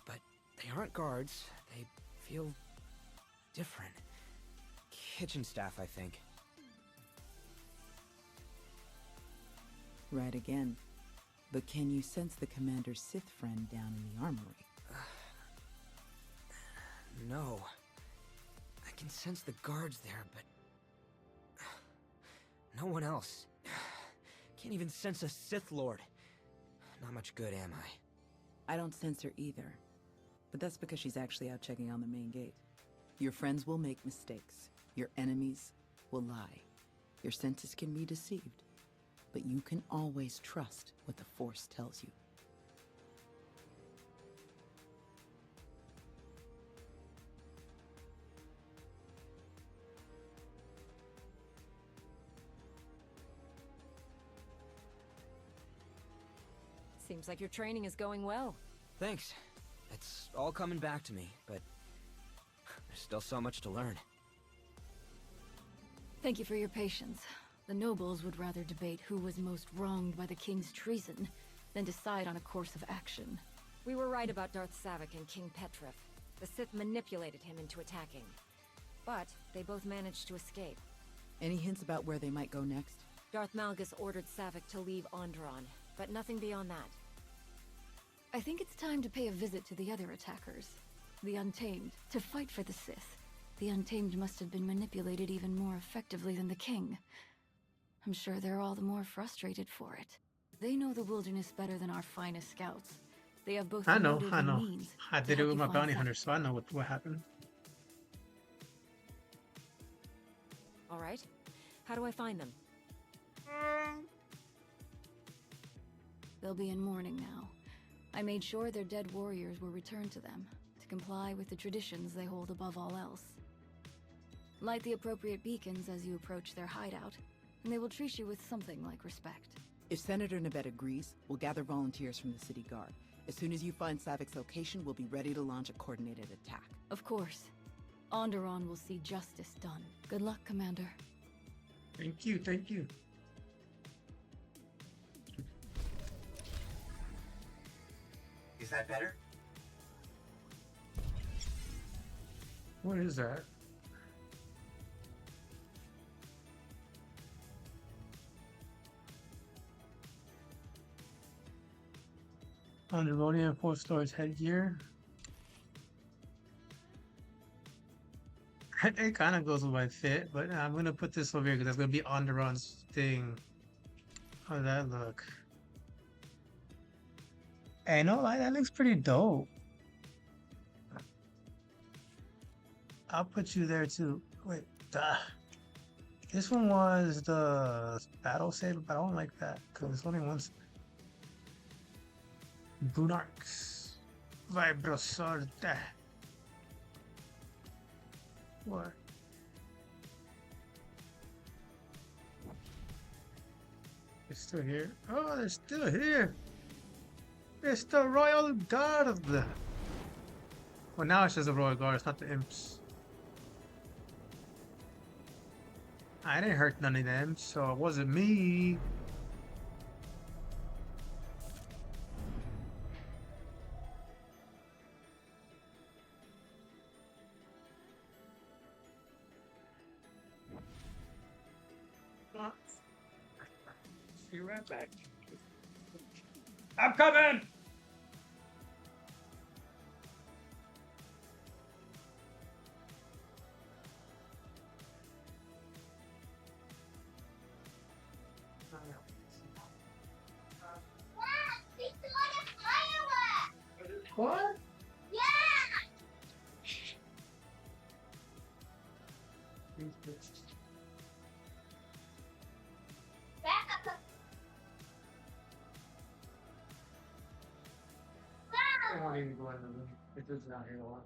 But they aren't guards. They feel different. Kitchen staff, I think. Right again. But can you sense the commander's Sith friend down in the armory? No. I can sense the guards there, but no one else. Can't even sense a Sith Lord. Not much good, am I? I don't sense her either. But that's because she's actually out checking on the main gate. Your friends will make mistakes. Your enemies will lie. Your senses can be deceived. But you can always trust what the Force tells you. Seems like your training is going well. Thanks. It's all coming back to me, but there's still so much to learn. Thank you for your patience. The nobles would rather debate who was most wronged by the king's treason than decide on a course of action. We were right about Darth Savik and King Petrif. The Sith manipulated him into attacking. But they both managed to escape. Any hints about where they might go next? Darth Malgus ordered Savik to leave Onderon, but nothing beyond that. I think it's time to pay a visit to the other attackers. The Untamed, to fight for the Sith. The Untamed must have been manipulated even more effectively than the king. I'm sure they're all the more frustrated for it. They know the wilderness better than our finest scouts. They have both I know. motive and means I to did it help with you my find bounty Savik. hunter, so I know what happened. All right. How do I find them? They'll be in mourning now. I made sure their dead warriors were returned to them, to comply with the traditions they hold above all else. Light the appropriate beacons as you approach their hideout, and they will treat you with something like respect. If Senator Nabet agrees, we'll gather volunteers from the city guard. As soon as you find Savik's location, we'll be ready to launch a coordinated attack. Of course. Onderon will see justice done. Good luck, Commander. Thank you, thank you. Is that better? What is that? Underronian 4 stars headgear. It kind of goes with my fit, but I'm gonna put this over here because that's gonna be Onderon's thing. How does that look? Hey, no lie, that looks pretty dope. I'll put you there too. Wait, this one was the battle saber, but I don't like that because it's only once. Brunarx. Vibrosor. What? They're still here. Oh, they're still here. It's the Royal Guard. Well, now it's just the Royal Guard. It's not the imps. I didn't hurt none of them, so it wasn't me. Be right back. I'm coming! What? Yeah! I don't even go in the room. It does not here a lot.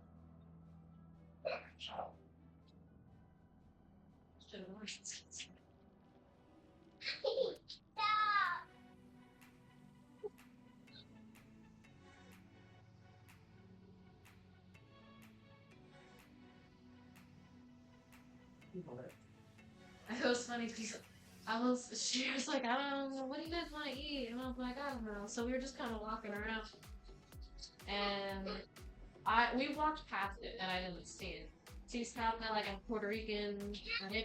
It was funny because she was like, I don't know, what do you guys want to eat? And I was like, I don't know. So we were just kind of walking around, and we walked past it, and I didn't see it. She stopped at like a Puerto Rican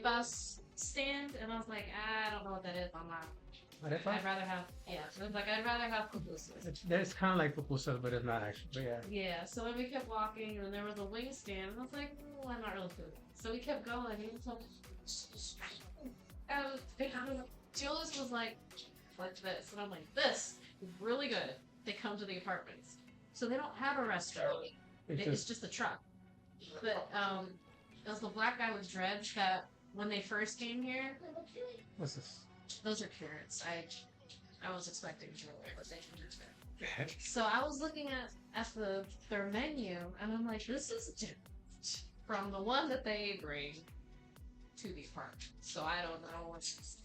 bus stand, and I was like, I don't know what that is. I'm not. I'd rather have, so it's like, I'd rather have pupusas. It's kind of like pupusas, but it's not actually, but yeah. Yeah, so then we kept walking, and there was a wing stand, and I was like, I'm not really food. So we kept going, and Julius was like this, and I'm like, this is really good. They come to the apartments. So they don't have a restaurant. It's just a truck. But, it was the black guy with dreads that, when they first came here... What's this? Those are carrots. I was expecting Joel, but they didn't. So I was looking at their menu, and I'm like, this is different from the one that they bring to the apartment. So I don't know what's.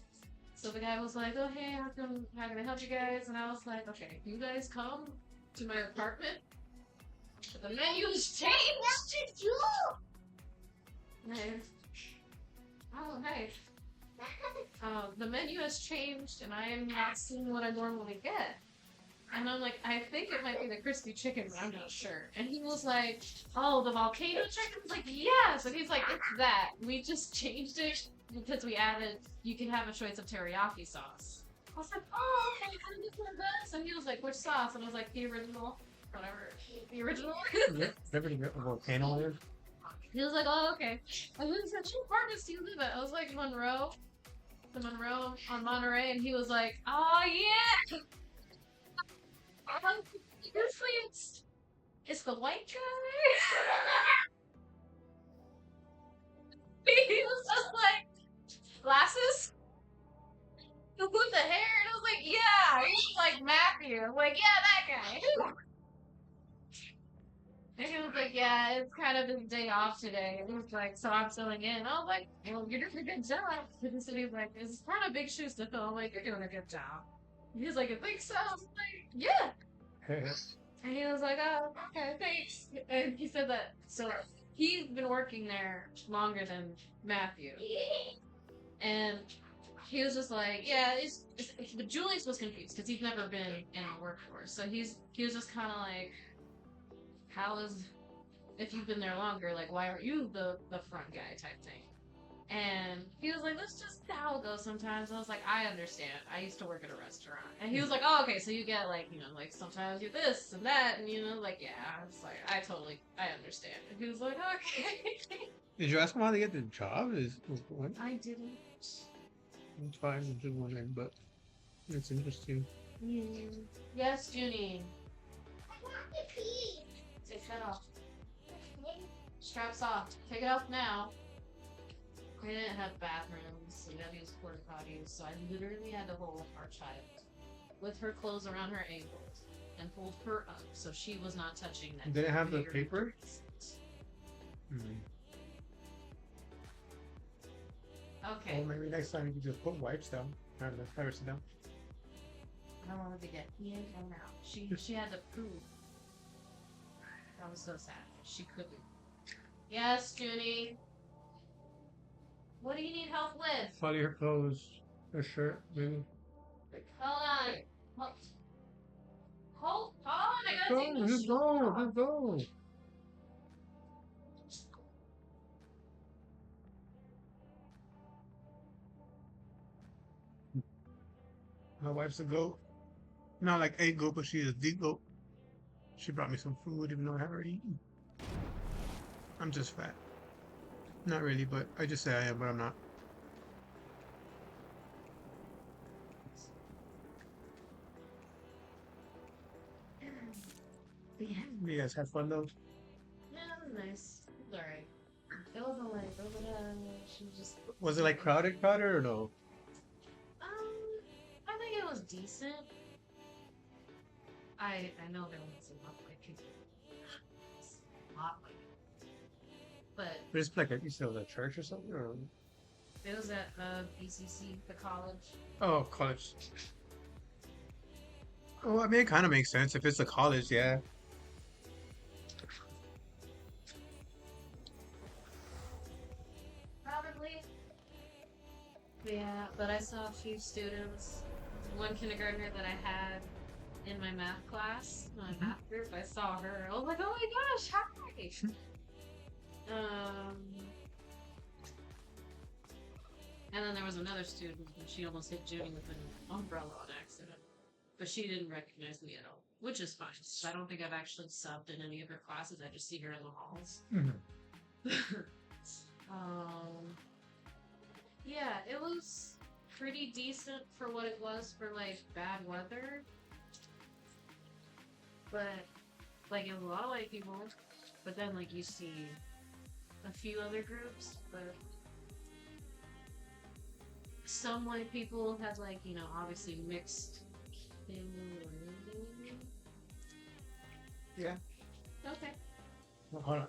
So the guy was like, oh hey, how can I help you guys? And I was like, okay, you guys come to my apartment. The menu has changed. Nice. Oh, nice. The menu has changed, and I am not seeing what I normally get. And I'm like, I think it might be the crispy chicken, but I'm not sure. And he was like, oh, the volcano chicken? I was like, yes! And he's like, it's that. We just changed it because we added, you can have a choice of teriyaki sauce. I was like, oh, okay, I'm just like this. And he was like, which sauce? And I was like, the original, whatever. The original? Volcano is? He was like, oh, okay. And then he said, which apartments do you live at? I was like, Monroe. The Monroe on Monterey. And he was like, oh, yeah! It's the white guy. He was just like, glasses? With the hair? And I was like, yeah! He was like Matthew. I'm like, yeah, that guy. And he was like, yeah, it's kind of his day off today. And he was like, so I'm filling in. I was like, well, you're doing a good job. And he was like, it's kind of big shoes to fill. I'm like, you're doing a good job. And he was like, I think so. I was like, yeah. And he was like, oh, okay, thanks. And he said that, so he's been working there longer than Matthew. And he was just like, yeah, but Julius was confused because he's never been in the workforce. So he was just kind of like, if you've been there longer, like, why aren't you the front guy type thing? And he was like, that's just how it goes sometimes. I was like, I understand. I used to work at a restaurant. And he was like, oh, okay, so you get, like, you know, like, sometimes you this and that, and, you know, like, yeah. I was like, I understand. And he was like, okay. Did you ask him how to get the job? I didn't. It's fine, I'm just wondering, but... That's interesting. Yes, Junie. Take that off. Straps off. Take it off now. We didn't have bathrooms, so we had to use porta potties, so I literally had to hold our child with her clothes around her ankles and hold her up so she was not touching that. Did it have the paper? Okay. Well, maybe next time you can just put wipes down. Have her sit down. I wanted to get in and out. She had to prove. That was so sad. She couldn't. Yes, Junie. What do you need help with? Probably her clothes, her shirt, maybe. Hold on. Hold on. I gotta take the Just shoes go, off. just go. My wife's a goat. Not like a goat, but she is the goat. She brought me some food, even though I haven't already eaten. I'm just fat. Not really, but I just say I am, but I'm not. You guys had fun though? Yeah, it was nice. It was alright. It wasn't like, she just... Was it like crowded or no? I think it was decent. I know there was a lot of like people. A lot like but It's like you said it was a church or something, or it was at BCC, the college. oh, college. Oh, I mean, it kind of makes sense if it's a college, yeah. Probably. Yeah, but I saw a few students. One kindergartner that I had in my math class, my math group, I saw her. I was like, oh my gosh, hi! And then there was another student, and she almost hit Junie with an umbrella on accident. But she didn't recognize me at all, which is fine. I don't think I've actually subbed in any of her classes. I just see her in the halls. Yeah, it was pretty decent for what it was for, like, bad weather. But, like, it was a lot of white people. But then, like, you see a few other groups, but some white people had, like, you know, obviously mixed. Yeah. Okay. Well, hold on.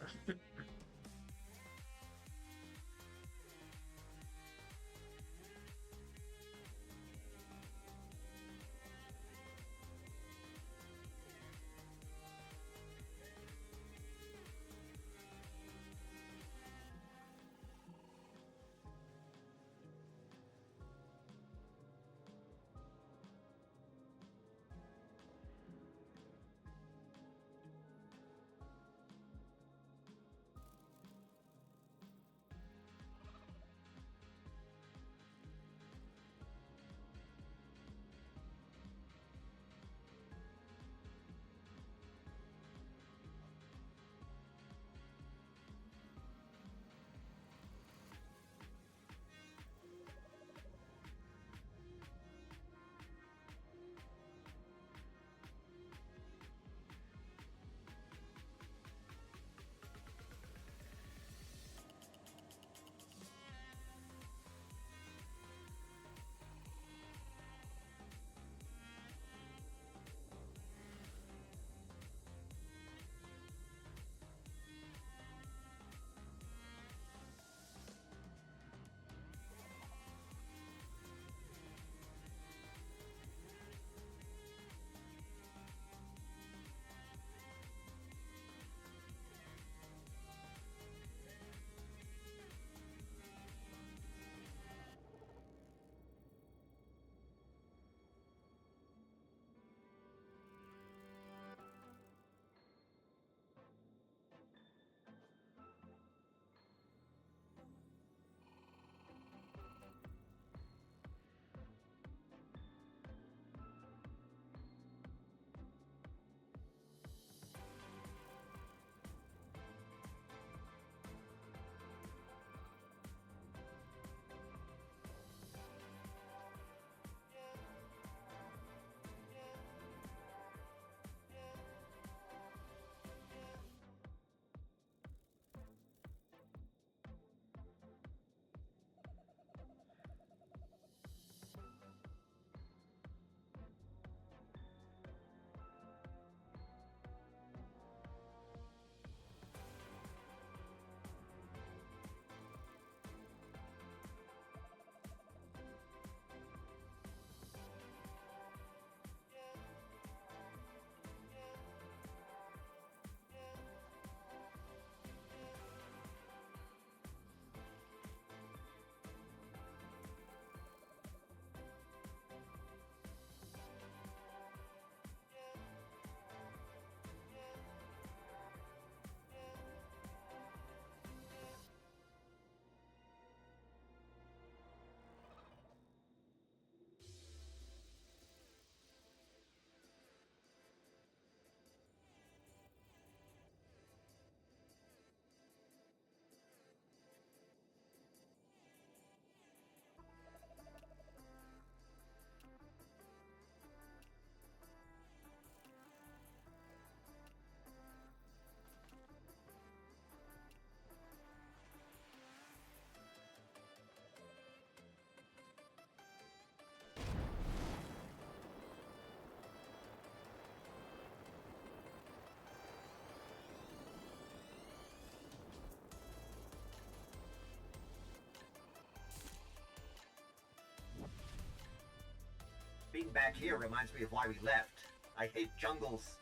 back here reminds me of why we left. I hate jungles.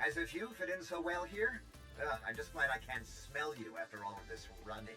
As if you fit in so well here. Ugh, I'm just glad I can't smell you after all of this running.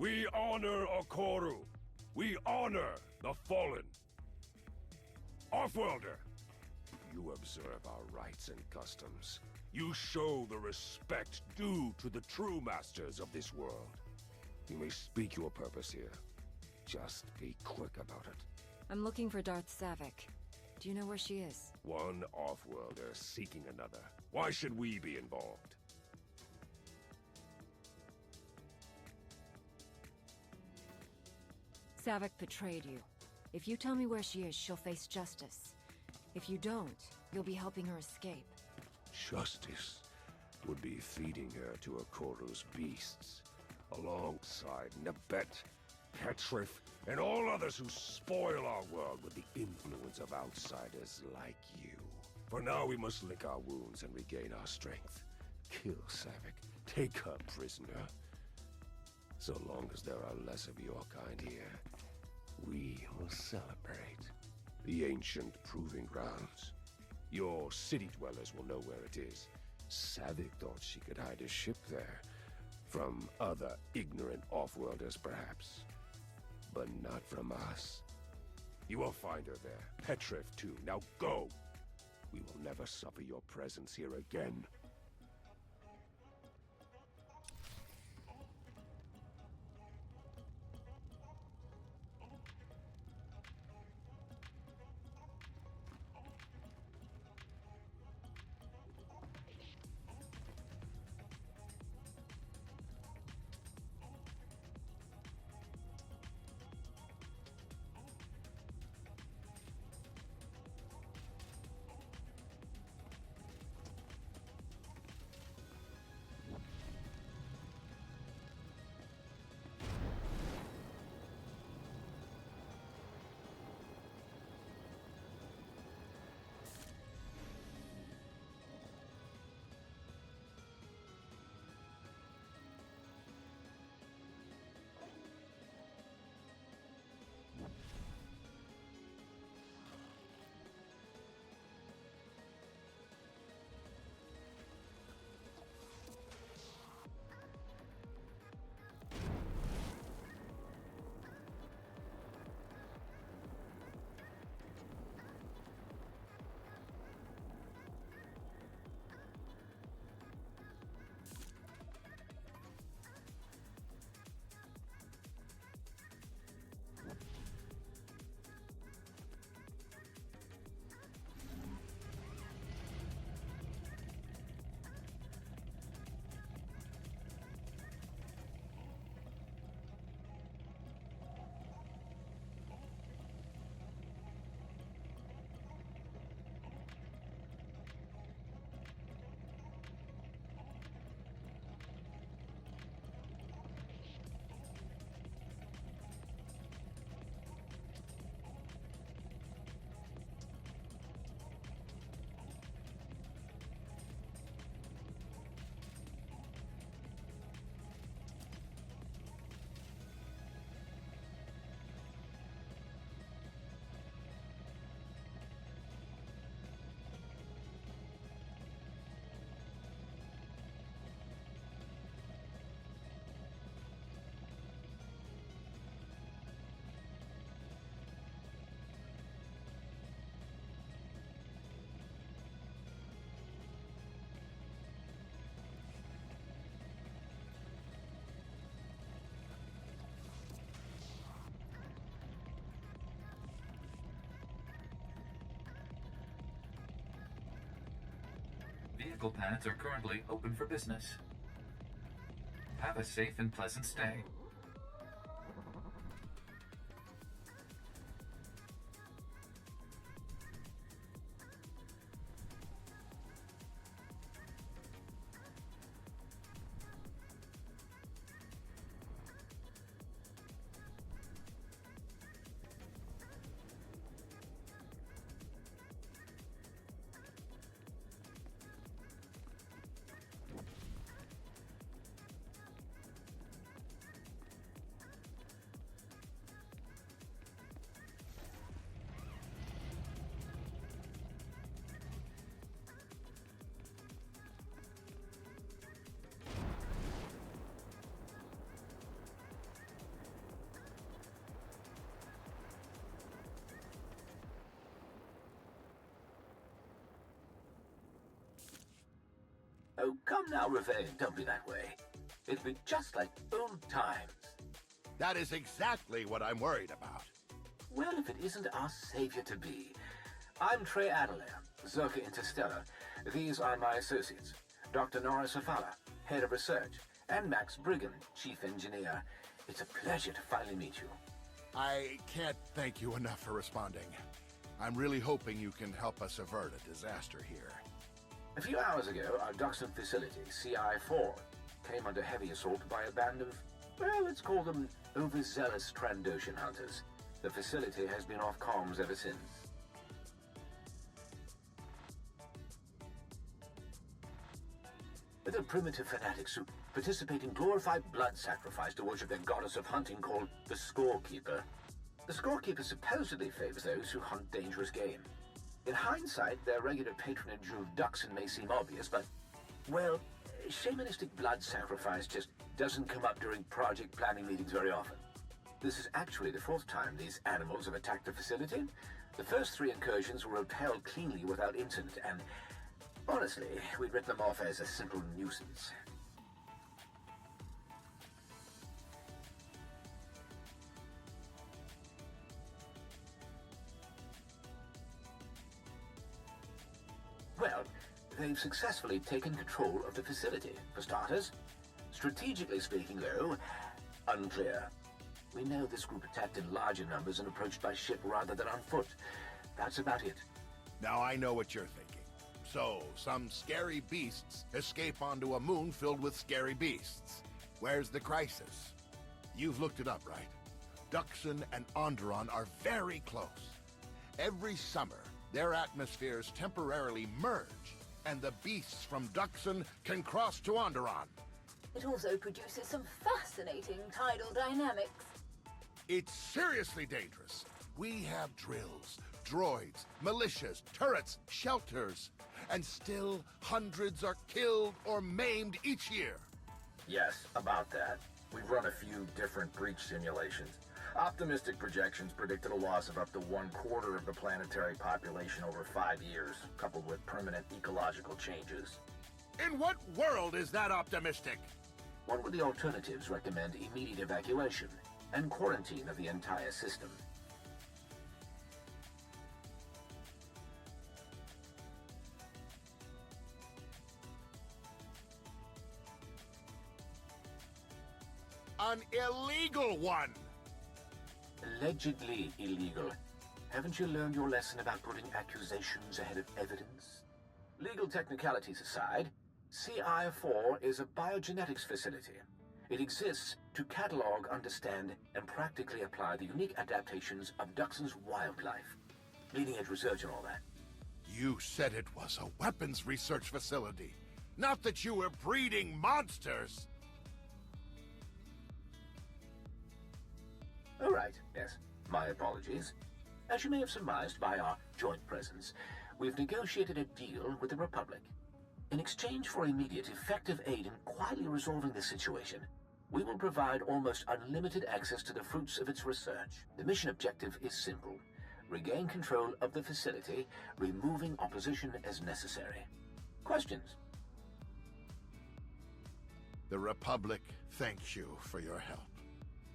We honor Okoru. We honor the fallen. Offworlder, you observe our rights and customs. You show the respect due to the true masters of this world. You may speak your purpose here. Just be quick about it. I'm looking for Darth Savik. Do you know where she is? One off-worlder seeking another. Why should we be involved? Savik betrayed you. If you tell me where she is, she'll face justice. If you don't, you'll be helping her escape. Justice would be feeding her to Okoru's beasts, alongside Nebet, Petrif, and all others who spoil our world with the influence of outsiders like you. For now, we must lick our wounds and regain our strength. Kill Savik. Take her prisoner. So long as there are less of your kind here, we will celebrate. The ancient proving grounds. Your city dwellers will know where it is. Savik thought she could hide a ship there. From other ignorant off-worlders, perhaps. But not from us. You will find her there. Petrif, too. Now go! We will never suffer your presence here again. Vehicle pads are currently open for business. Have a safe and pleasant stay. Oh, come now, Ravane, don't be that way. It'll be just like old times. That is exactly what I'm worried about. Well, if it isn't our savior-to-be. I'm Trey Adelaire, Zerka Interstellar. These are my associates, Dr. Nora Safala, Head of Research, and Max Brigham, Chief Engineer. It's a pleasure to finally meet you. I can't thank you enough for responding. I'm really hoping you can help us avert a disaster here. A few hours ago, our Duxton facility, CI-4, came under heavy assault by a band of, well, let's call them overzealous Trandoshan hunters. The facility has been off comms ever since. The primitive fanatics who participate in glorified blood sacrifice to worship their goddess of hunting called the Scorekeeper. The Scorekeeper supposedly favors those who hunt dangerous game. In hindsight, their regular patronage of Duxton may seem obvious, but, well, shamanistic blood sacrifice just doesn't come up during project planning meetings very often. This is actually the fourth time these animals have attacked the facility. The first 3 incursions were repelled cleanly without incident, and honestly, we'd written them off as a simple nuisance. Well, they've successfully taken control of the facility, for starters. Strategically speaking, though, unclear. We know this group attacked in larger numbers and approached by ship rather than on foot. That's about it. Now I know what you're thinking. So, some scary beasts escape onto a moon filled with scary beasts. Where's the crisis? You've looked it up, right? Duxton and Onderon are very close. Every summer, their atmospheres temporarily merge, and the beasts from Duxton can cross to Onderon. It also produces some fascinating tidal dynamics. It's seriously dangerous. We have drills, droids, militias, turrets, shelters, and still hundreds are killed or maimed each year. Yes, about that. We've run a few different breach simulations. Optimistic projections predicted a loss of up to 1/4 of the planetary population over 5 years, coupled with permanent ecological changes. In what world is that optimistic? What would the alternatives recommend immediate evacuation and quarantine of the entire system? An illegal one! Allegedly illegal. Haven't you learned your lesson about putting accusations ahead of evidence? Legal technicalities aside, CI-4 is a biogenetics facility. It exists to catalog, understand, and practically apply the unique adaptations of Duxton's wildlife. Leading-edge research and all that. You said it was a weapons research facility, not that you were breeding monsters! All right, yes. My apologies. As you may have surmised by our joint presence, we've negotiated a deal with the Republic. In exchange for immediate, effective aid in quietly resolving the situation, we will provide almost unlimited access to the fruits of its research. The mission objective is simple. Regain control of the facility, removing opposition as necessary. Questions? The Republic thanks you for your help.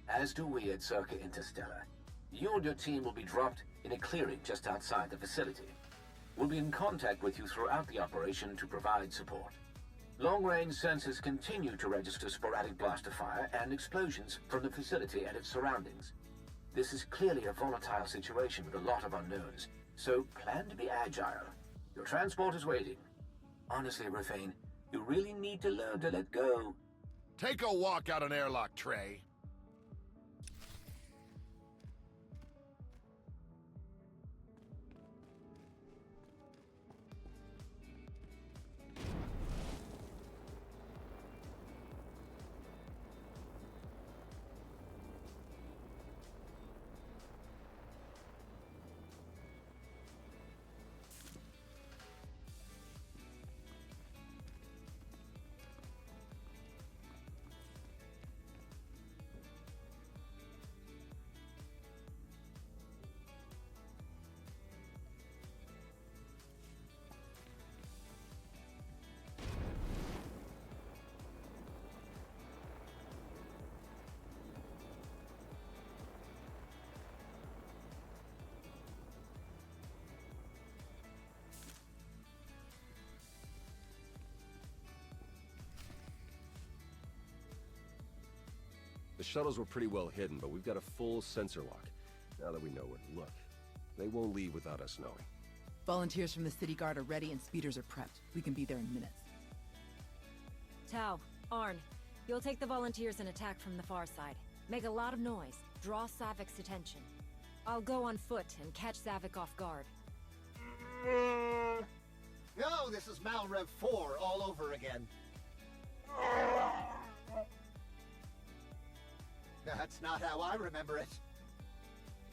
As do we at Zerka Interstellar. You and your team will be dropped in a clearing just outside the facility. We'll be in contact with you throughout the operation to provide support. Long-range sensors continue to register sporadic blaster fire and explosions from the facility and its surroundings. This is clearly a volatile situation with a lot of unknowns, so plan to be agile. Your transport is waiting. Honestly, Ravane, you really need to learn to let go. Take a walk out an airlock, Trey. The shuttles were pretty well hidden, but we've got a full sensor lock. Now that we know where to look, they won't leave without us knowing. Volunteers from the city guard are ready and speeders are prepped. We can be there in minutes. Tau, Arn, you'll take the volunteers and attack from the far side. Make a lot of noise. Draw Savik's attention. I'll go on foot and catch Savik off guard. No, this is Malrev 4 all over again. That's not how I remember it.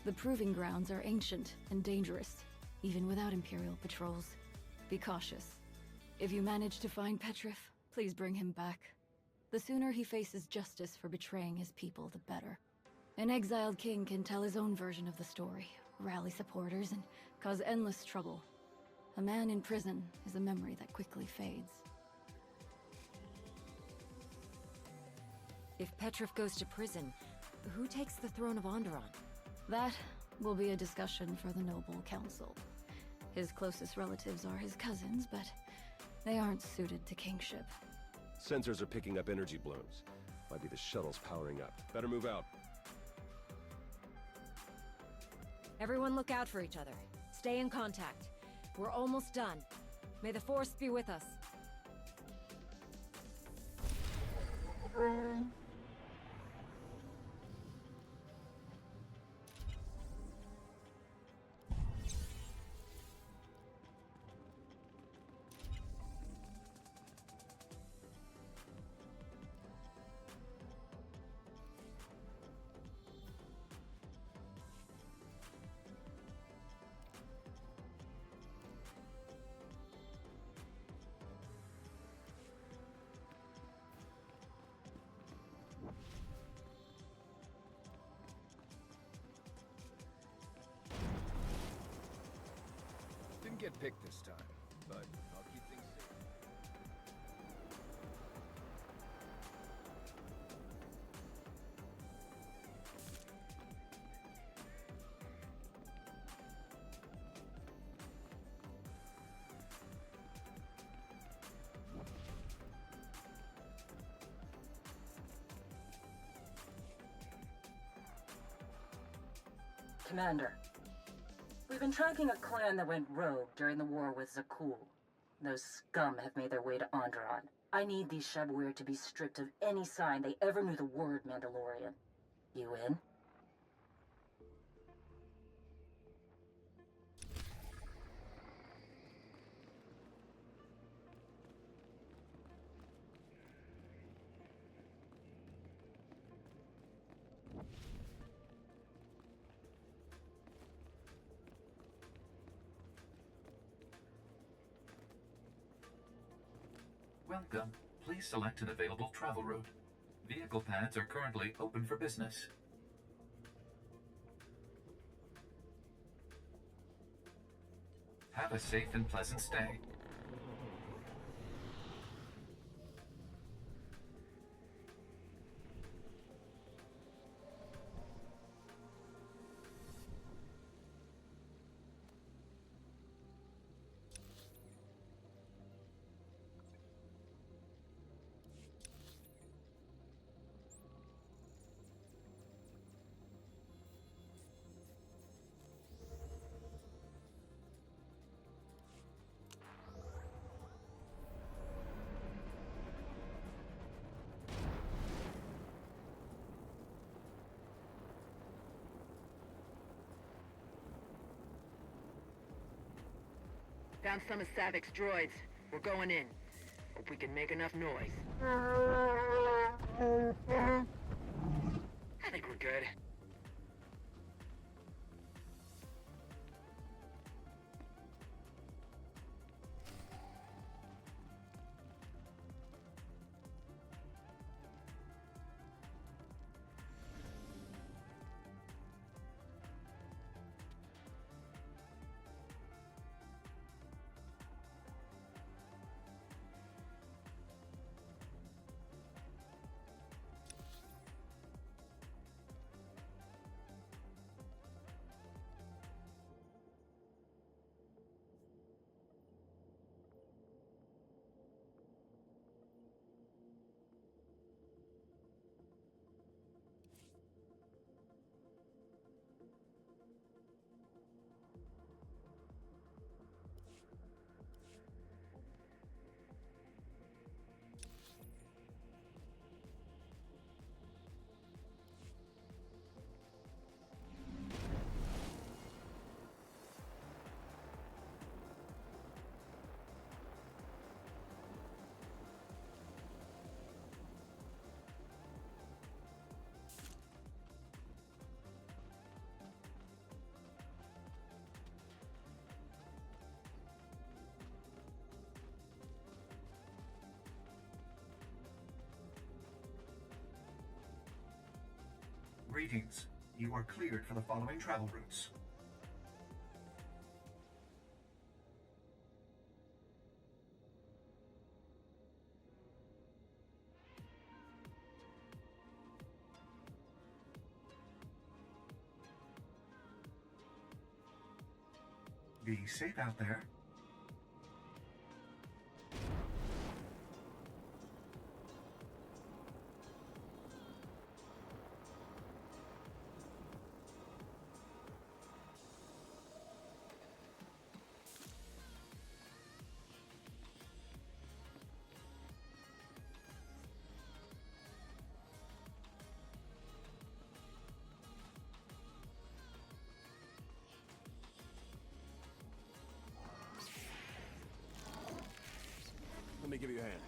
The proving grounds are ancient and dangerous, even without Imperial patrols. Be cautious. If you manage to find Petrif, please bring him back. The sooner he faces justice for betraying his people, the better. An exiled king can tell his own version of the story, rally supporters, and cause endless trouble. A man in prison is a memory that quickly fades. If Petrif goes to prison, who takes the throne of Onderon? That will be a discussion for the Noble Council. His closest relatives are his cousins, but they aren't suited to kingship. Sensors are picking up energy blooms. Might be the shuttles powering up. Better move out. Everyone look out for each other. Stay in contact. We're almost done. May the Force be with us. Didn't get picked this time, but I'll keep things safe. Commander, we've been tracking a clan that went rogue during the war with Zakul. Those scum have made their way to Onderon. I need these Shabwir to be stripped of any sign they ever knew the word Mandalorian. You in? Welcome. Please select an available travel route. Vehicle pads are currently open for business. Have a safe and pleasant stay. Found some of Savik's droids. We're going in. Hope we can make enough noise. I think we're good. Greetings. You are cleared for the following travel routes. Be safe out there. Let me give you a hand.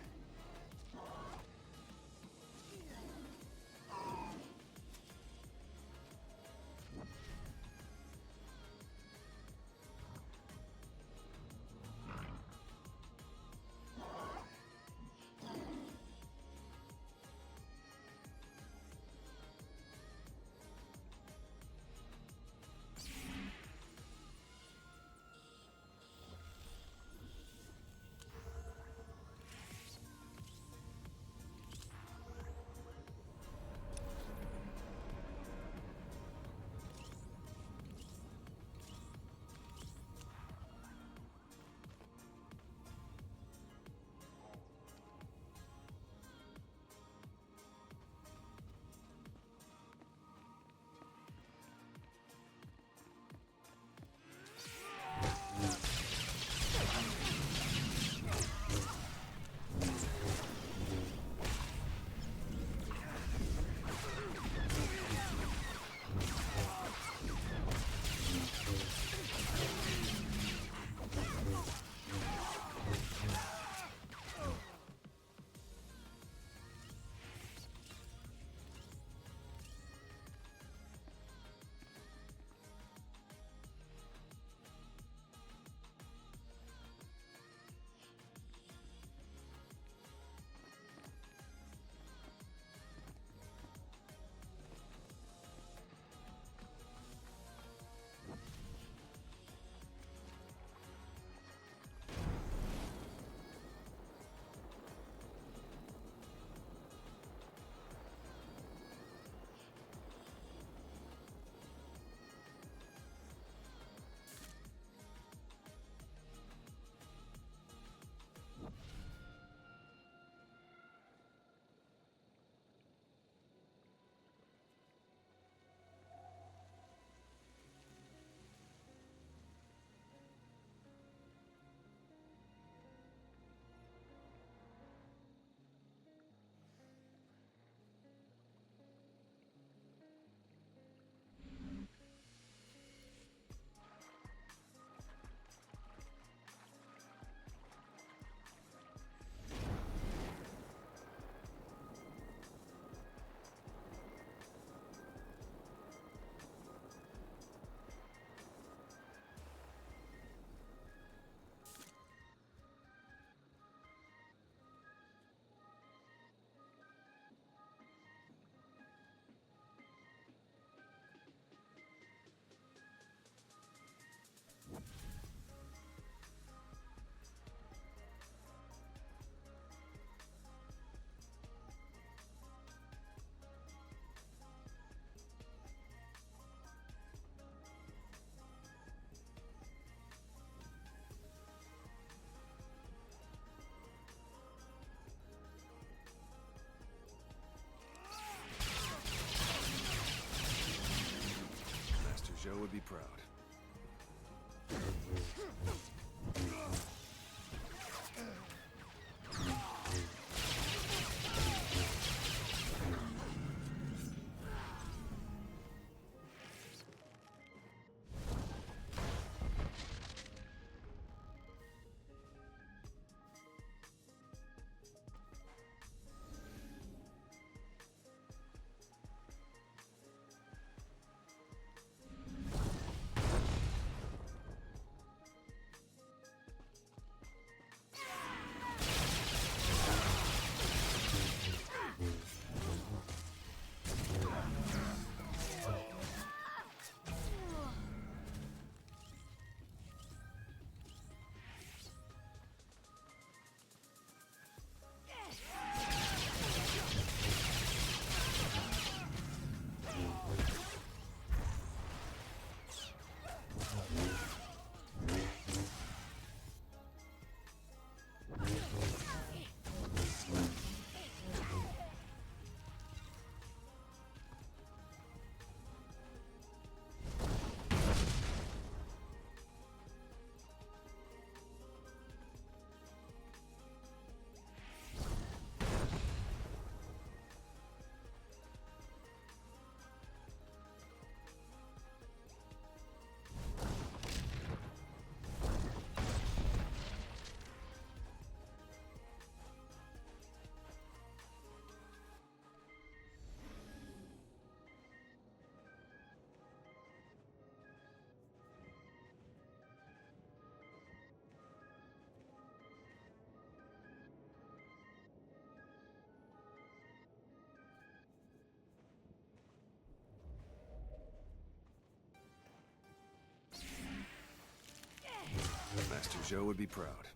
Joe would be proud. Joe would be proud.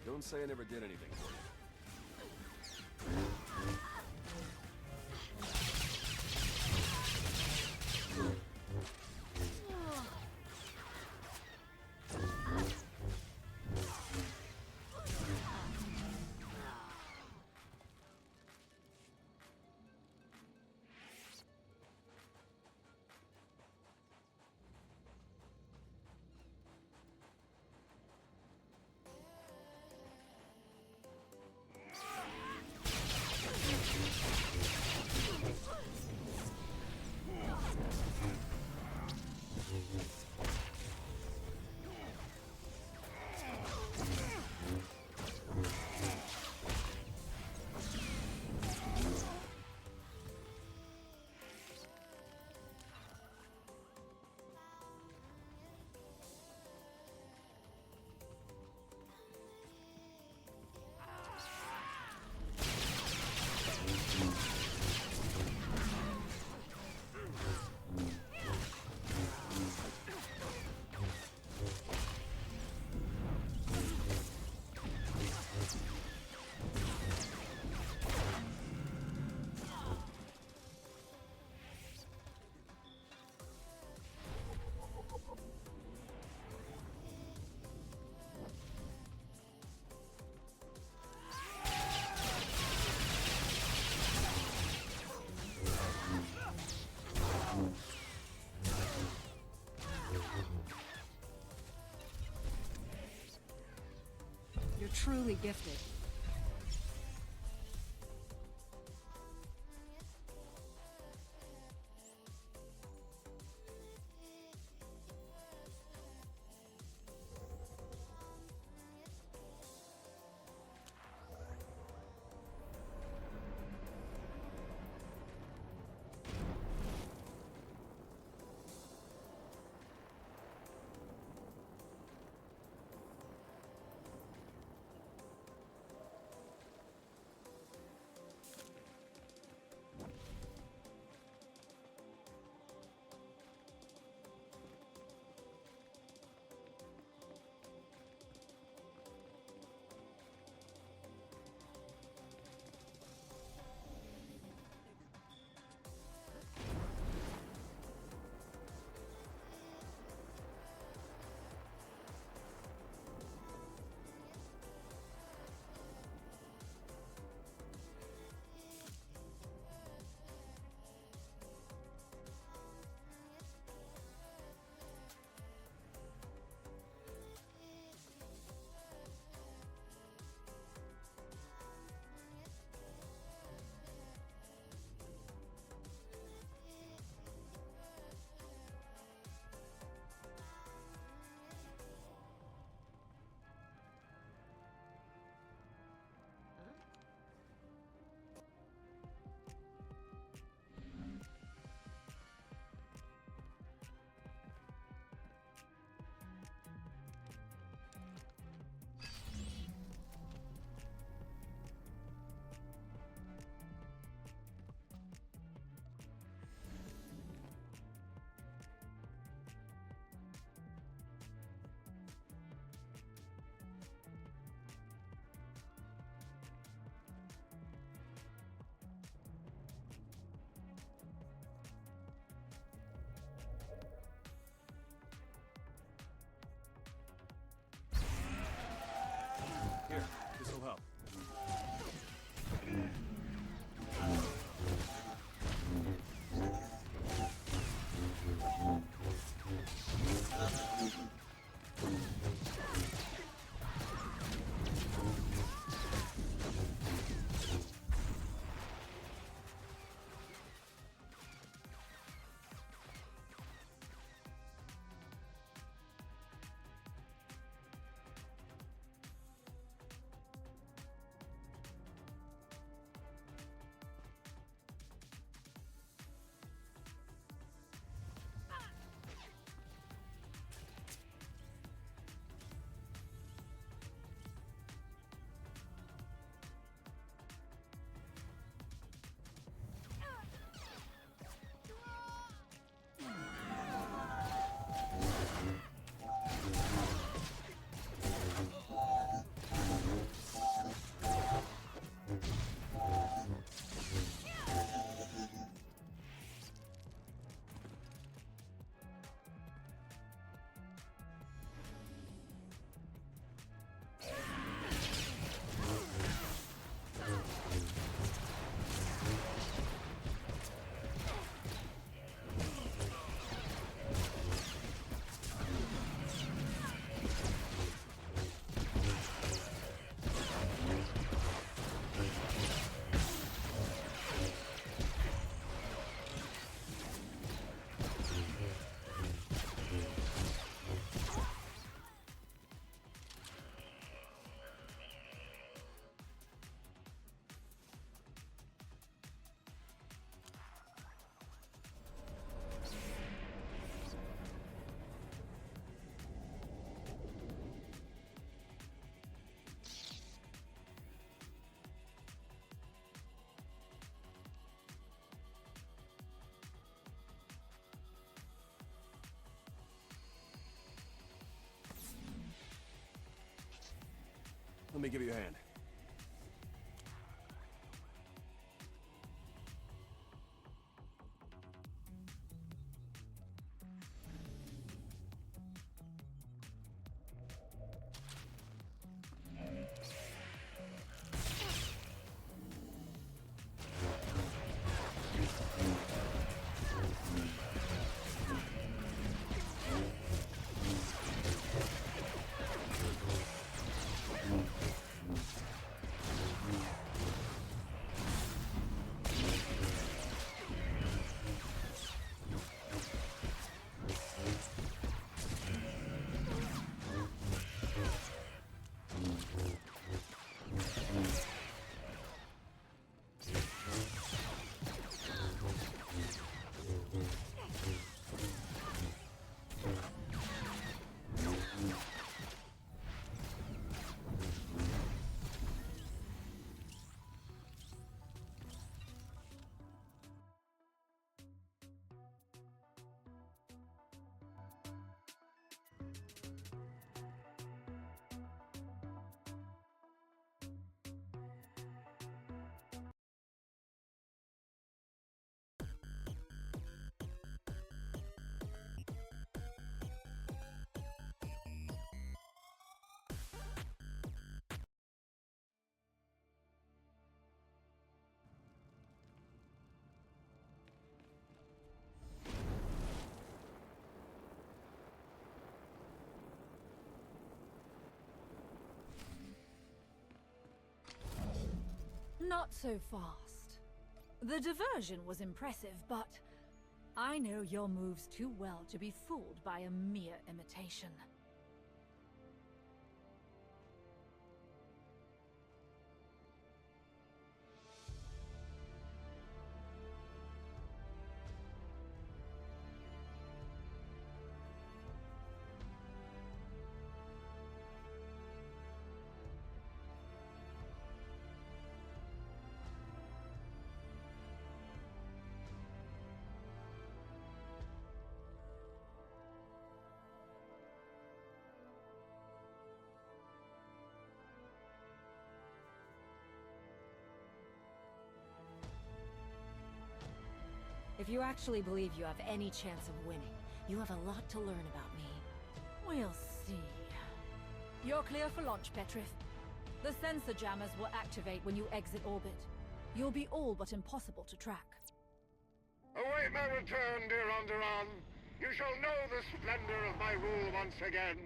Don't say I never did anything for you. You're truly gifted. Let me give you a hand. Not so fast. The diversion was impressive, but I know your moves too well to be fooled by a mere imitation. If you actually believe you have any chance of winning, you have a lot to learn about me. We'll see. You're clear for launch, Petrif. The sensor jammers will activate when you exit orbit. You'll be all but impossible to track. Await my return, dear Onderon. You shall know the splendor of my rule once again.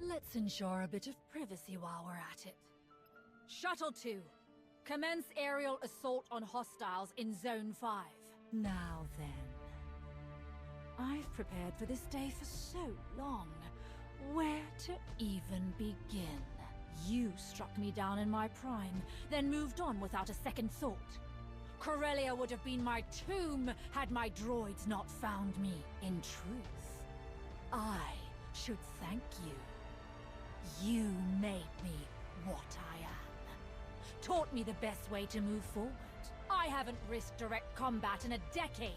Let's ensure a bit of privacy while we're at it. Shuttle 2. Commence aerial assault on hostiles in Zone 5. Now then. I've prepared for this day for so long. Where to even begin? You struck me down in my prime, then moved on without a second thought. Corellia would have been my tomb had my droids not found me. In truth, I should thank you. You made me what I am. Taught me the best way to move forward. I haven't risked direct combat in a decade.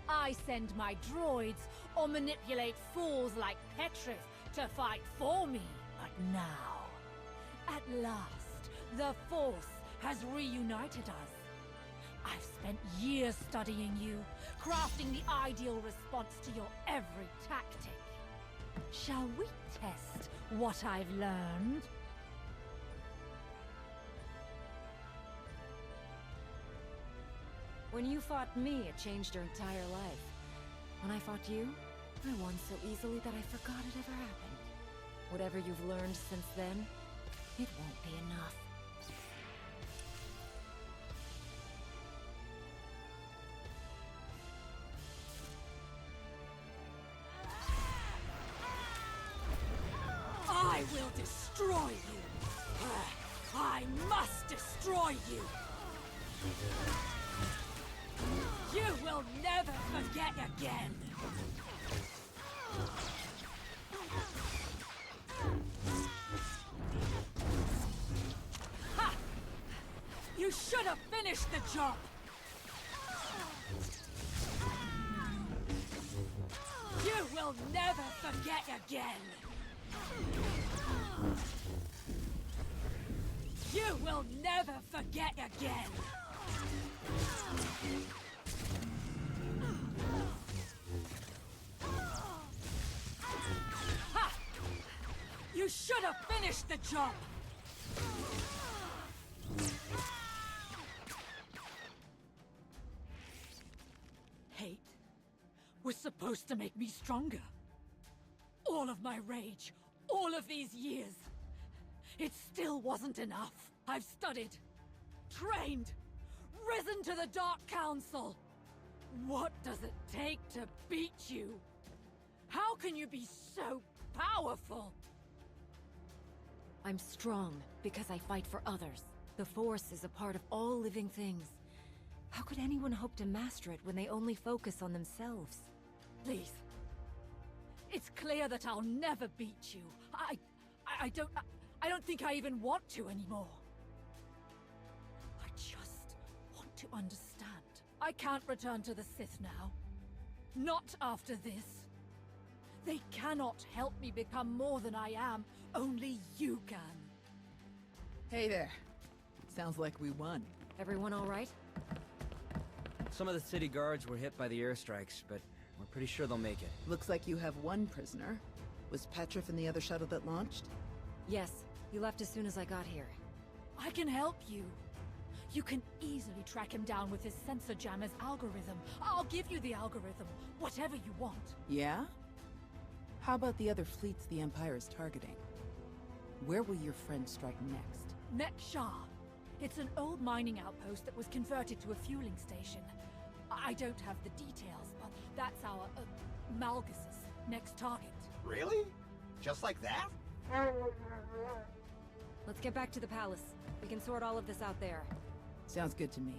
I send my droids or manipulate fools like Petrif to fight for me. But now, at last, the Force has reunited us. I've spent years studying you, crafting the ideal response to your every tactic. Shall we test what I've learned? When you fought me, it changed your entire life. When I fought you, I won so easily that I forgot it ever happened. Whatever you've learned since then, it won't be enough. I will destroy you! I must destroy you! You will never forget again! Ha! You should have finished the job! You will never forget again! You will never forget again! Ha! You should have finished the job! Hate was supposed to make me stronger. All of my rage, all of these years. It still wasn't enough. I've studied, trained, risen to the Dark Council. What does it take to beat you? How can you be so powerful? I'm strong because I fight for others. The Force is a part of all living things. How could anyone hope to master it when they only focus on themselves? Please. It's clear that I'll never beat you. I don't think I even want to anymore. I just want to understand. I can't return to the Sith now. Not after this. They cannot help me become more than I am. Only you can. Hey there. Sounds like we won. Everyone all right? Some of the city guards were hit by the airstrikes, but we're pretty sure they'll make it. Looks like you have one prisoner. Was Petrif in the other shuttle that launched? Yes, he left as soon as I got here. I can help you. You can easily track him down with his sensor jammer's algorithm. I'll give you the algorithm, whatever you want. Yeah? How about the other fleets the Empire is targeting? Where will your friend strike next? Nek-Shah. It's an old mining outpost that was converted to a fueling station. I don't have the details, but that's our, Malgus's next target. Really? Just like that? Let's get back to the palace. We can sort all of this out there. Sounds good to me.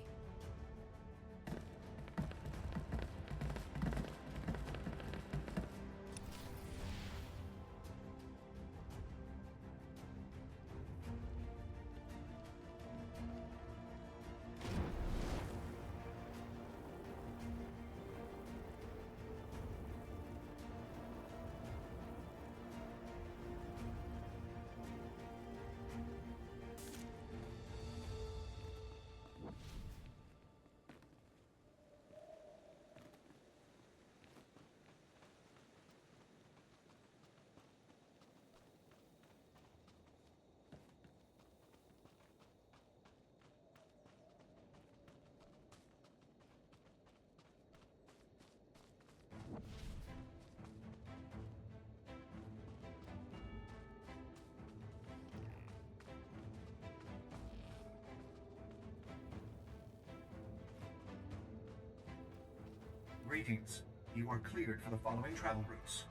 Greetings. You are cleared for the following travel routes.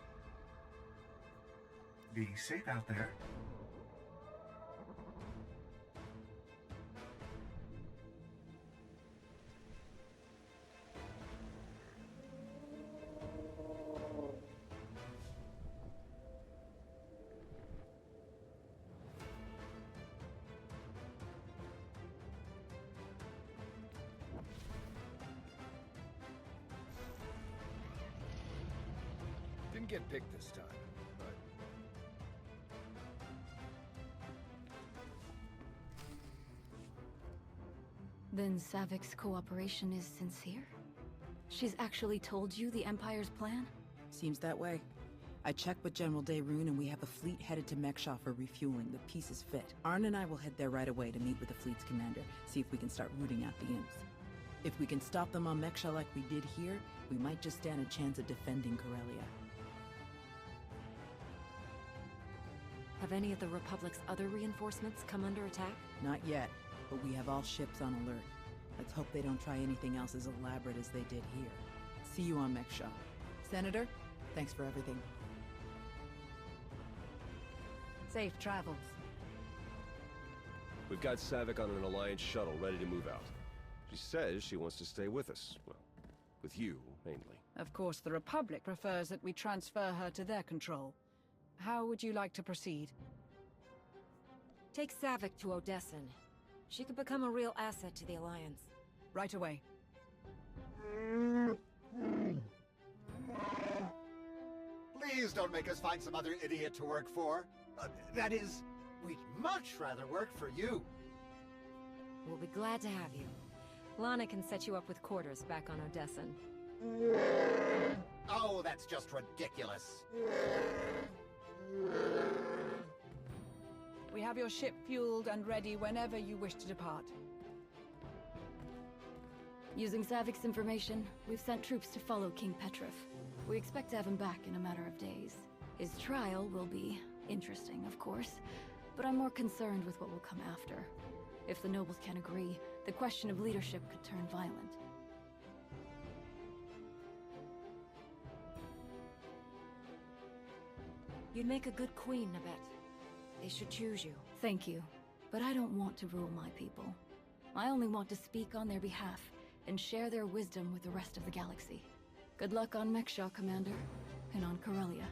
Be safe out there. Didn't get picked this time, but... Then Savik's cooperation is sincere? She's actually told you the Empire's plan? Seems that way. I checked with General Daerun and we have a fleet headed to Mekshah for refueling. The pieces fit. Arn and I will head there right away to meet with the fleet's commander, see if we can start rooting out the imps. If we can stop them on Mekshah like we did here, we might just stand a chance at defending Corellia. Have any of the Republic's other reinforcements come under attack? Not yet, but we have all ships on alert. Let's hope they don't try anything else as elaborate as they did here. See you on Mekshah. Senator, thanks for everything. Safe travels. We've got Savik on an Alliance shuttle ready to move out. She says she wants to stay with us. Well, with you, mainly. Of course, the Republic prefers that we transfer her to their control. How would you like to proceed? Take Savik to Odessen. She could become a real asset to the Alliance. Right away. Please don't make us find some other idiot to work for. That is, we'd much rather work for you. We'll be glad to have you. Lana can set you up with quarters back on Odessen. Oh, that's just ridiculous. We have your ship fueled and ready whenever you wish to depart. Using Savik's information, we've sent troops to follow King Petrif. We expect to have him back in a matter of days. His trial will be interesting, of course, but I'm more concerned with what will come after. If the nobles can't agree, the question of leadership could turn violent. You'd make a good queen, Nabet. They should choose you. Thank you, but I don't want to rule my people. I only want to speak on their behalf and share their wisdom with the rest of the galaxy. Good luck on Mekshah, Commander, and on Corellia.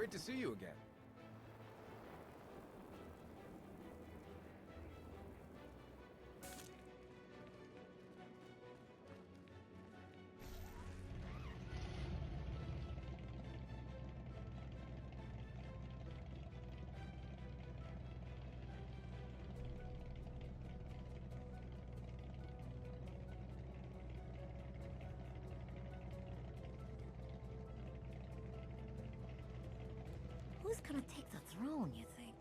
Great to see you again. Who's gonna take the throne, you think?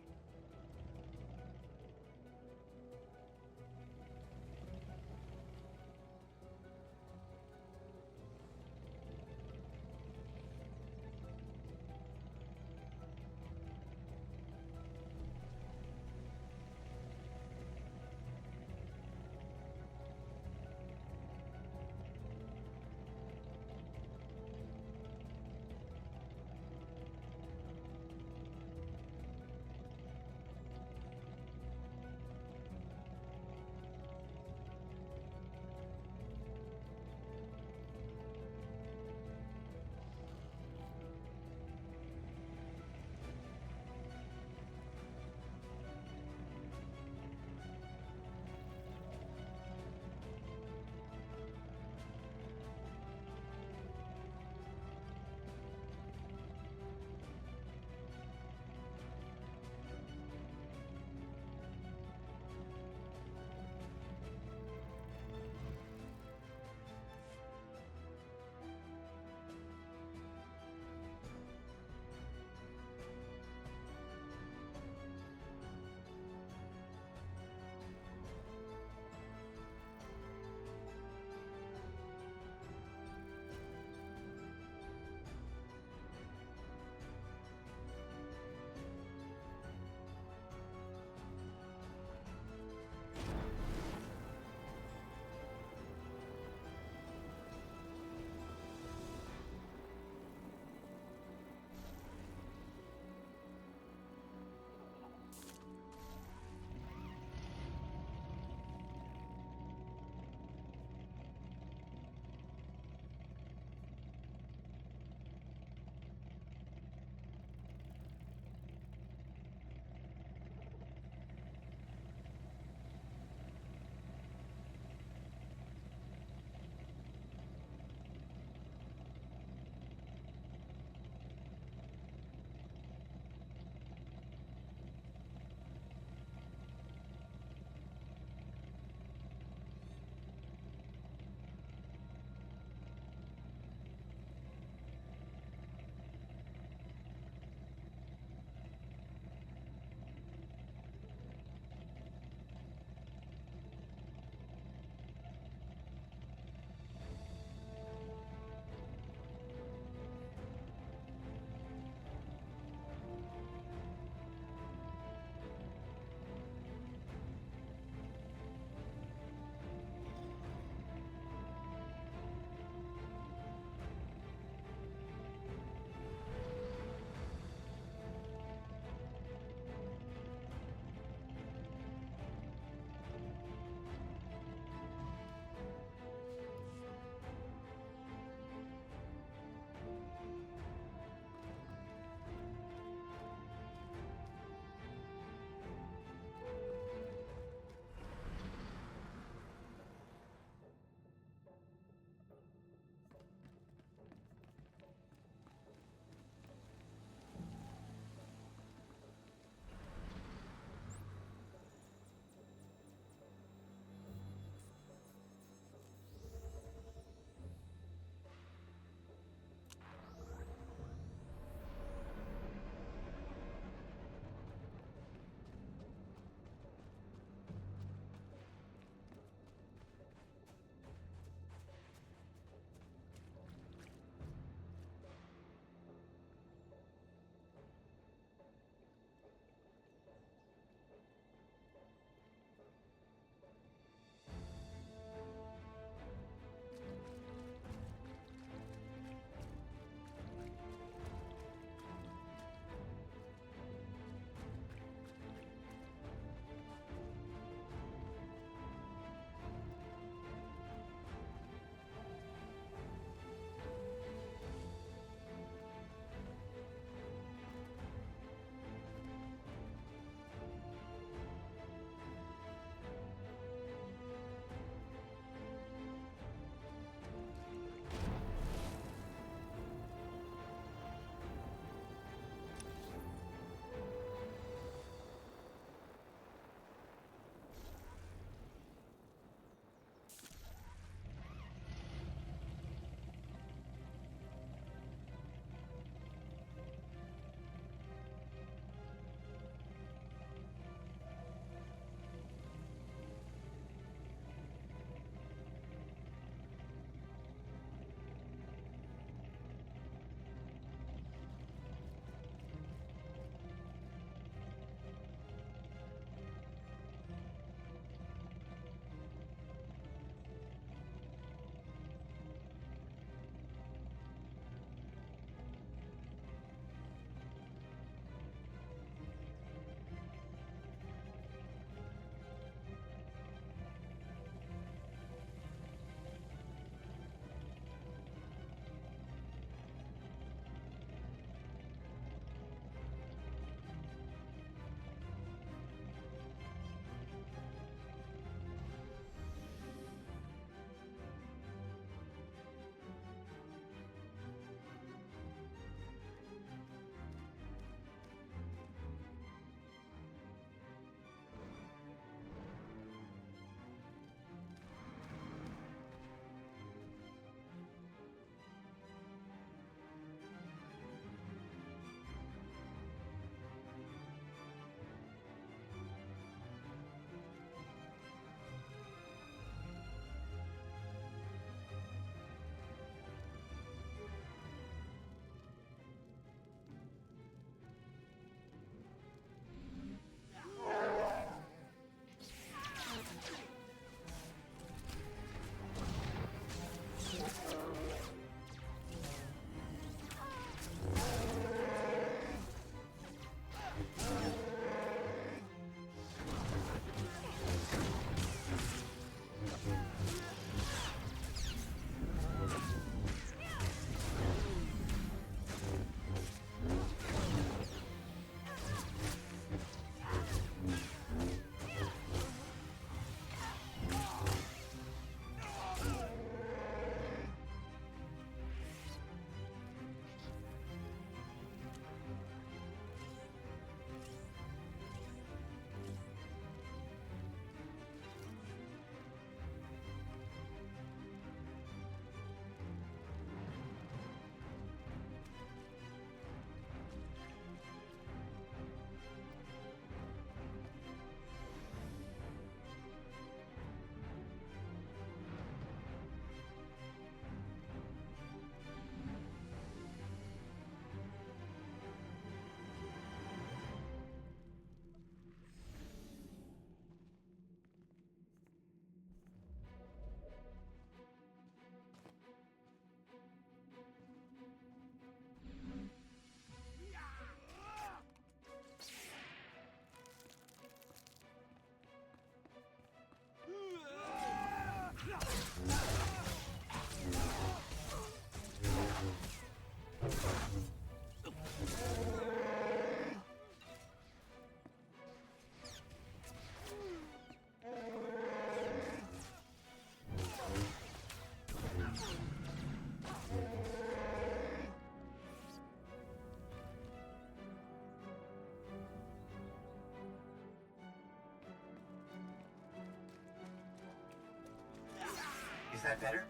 that better?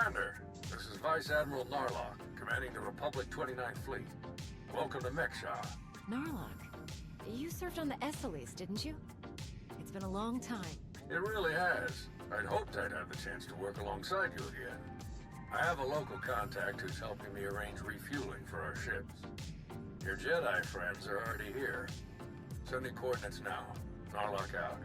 Commander, this is Vice Admiral Narlock, commanding the Republic 29th Fleet. Welcome to Mekshar. Narlock, you served on the Esseles, didn't you? It's been a long time. It really has. I'd hoped I'd have the chance to work alongside you again. I have a local contact who's helping me arrange refueling for our ships. Your Jedi friends are already here. Send me coordinates now. Narlock out.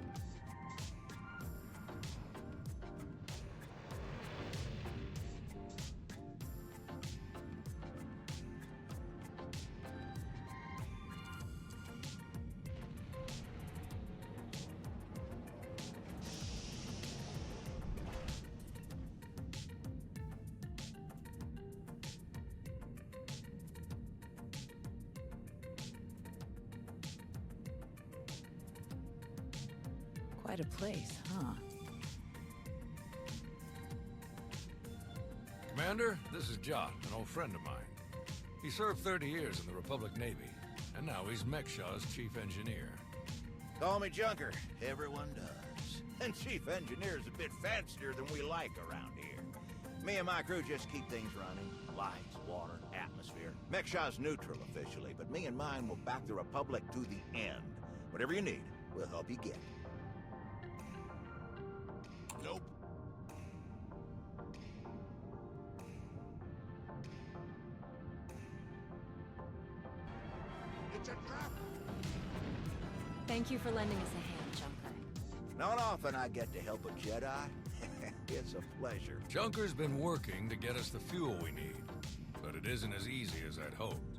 Quite a place, huh? Commander, this is John, an old friend of mine. He served 30 years in the Republic Navy, and now he's Mekshar's chief engineer. Call me Junker. Everyone does. And chief engineer's a bit fancier than we like around here. Me and my crew just keep things running. Lights, water, atmosphere. Mekshar's neutral officially, but me and mine will back the Republic to the end. Whatever you need, we'll help you get. Nope. It's a trap. Thank you for lending us a hand, Junker. Not often I get to help a Jedi. It's a pleasure. Junker's been working to get us the fuel we need, but it isn't as easy as I'd hoped.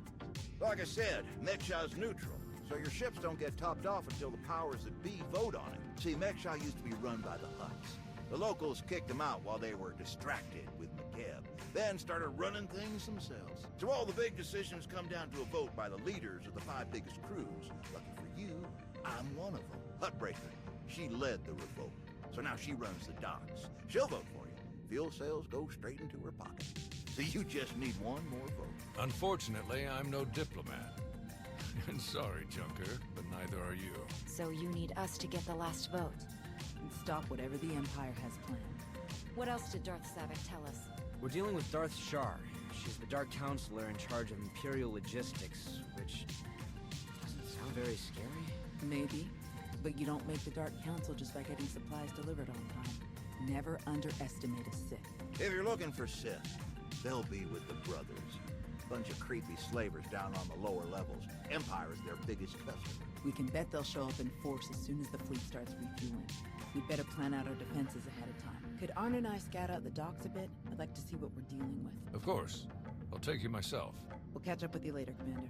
Like I said, Mekshar's neutral, so your ships don't get topped off until the powers that be vote on it. See, Mekshar used to be run by the Hutts. The locals kicked them out while they were distracted with McKeb, then started running things themselves. So all the big decisions come down to a vote by the leaders of the 5 biggest crews. Lucky for you, I'm one of them. Huttbreaker. She led the revolt, so now she runs the docks. She'll vote for you. Fuel sales go straight into her pocket. So you just need one more vote. Unfortunately, I'm no diplomat. And sorry, Junker, but neither are you. So you need us to get the last vote. And stop whatever the Empire has planned. What else did Darth Savick tell us? We're dealing with Darth Shar. She's the Dark Counselor in charge of Imperial Logistics, which doesn't sound very scary. Maybe, but you don't make the Dark Council just by getting supplies delivered on time. Never underestimate a Sith. If you're looking for Sith, they'll be with the Brothers. Bunch of creepy slavers down on the lower levels. Empire's their biggest customer. We can bet they'll show up in force as soon as the fleet starts refueling. We'd better plan out our defenses ahead of time. Could Arn and I scout out the docks a bit? I'd like to see what we're dealing with. Of course. I'll take you myself. We'll catch up with you later, Commander.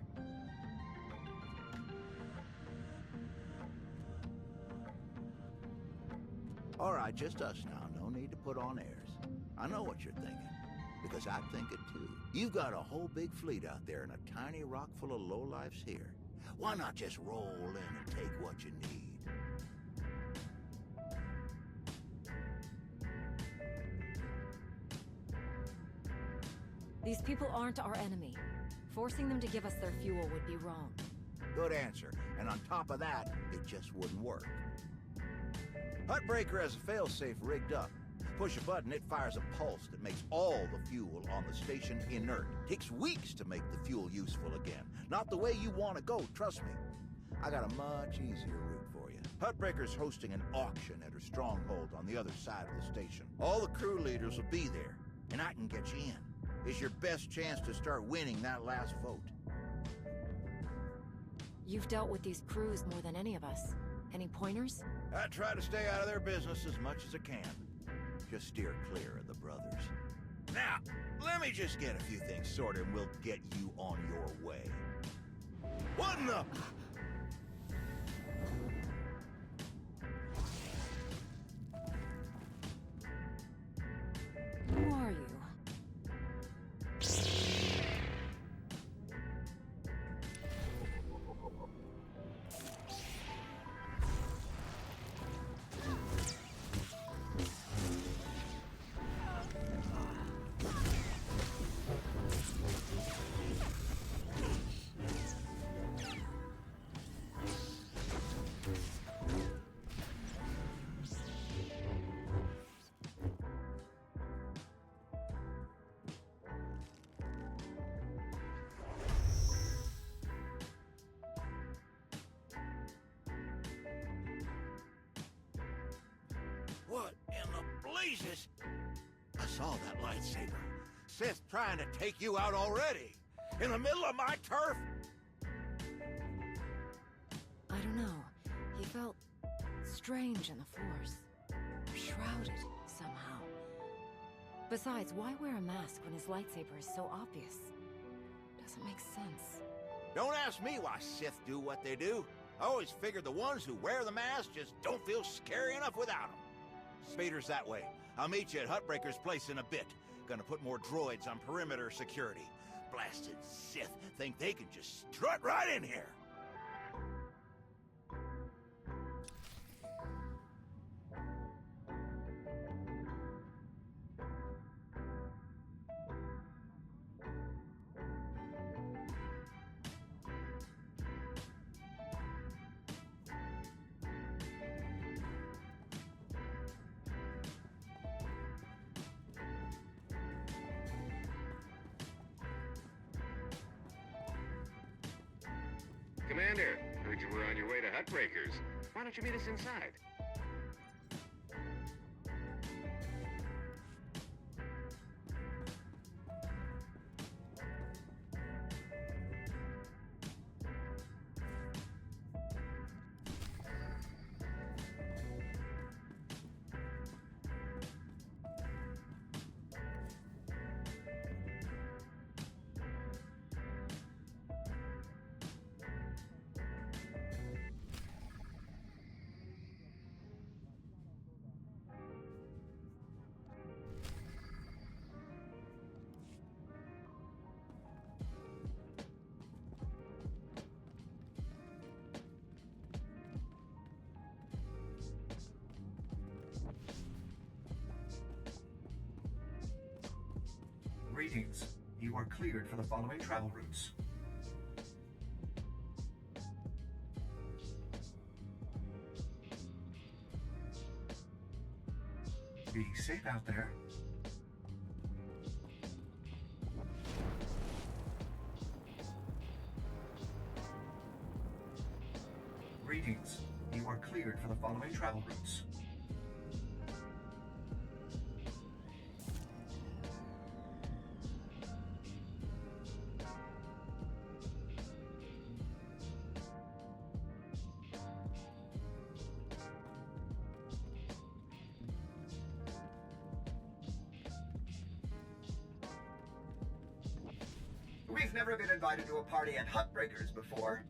All right, just us now. No need to put on airs. I know what you're thinking, because I think it too. You've got a whole big fleet out there and a tiny rock full of lowlifes here. Why not just roll in and take what you need? These people aren't our enemy. Forcing them to give us their fuel would be wrong. Good answer. And on top of that, it just wouldn't work. Huttbreaker has a failsafe rigged up. Push a button, it fires a pulse that makes all the fuel on the station inert. Takes weeks to make the fuel useful again. Not the way you want to go, trust me. I got a much easier route for you. Huttbreaker's hosting an auction at her stronghold on the other side of the station. All the crew leaders will be there, and I can get you in. It's your best chance to start winning that last vote. You've dealt with these crews more than any of us. Any pointers? I try to stay out of their business as much as I can. Just steer clear of the Brothers. Now, let me just get a few things sorted and we'll get you on your way. What in the... Who are you? blazes! I saw that lightsaber. Sith trying to take you out already. In the middle of my turf? I don't know. He felt strange in the Force. Shrouded, somehow. Besides, why wear a mask when his lightsaber is so obvious? Doesn't make sense. Don't ask me why Sith do what they do. I always figured the ones who wear the mask just don't feel scary enough without them. Spader's that way. I'll meet you at Huttbreaker's place in a bit. Gonna put more droids on perimeter security. Blasted Sith think they can just strut right in here. Commander, heard you were on your way to Huttbreakers. Why don't you meet us inside? Greetings. You are cleared for the following travel routes. Be safe out there. Greetings. You are cleared for the following travel routes. We've never been invited to a party at Huttbreakers before.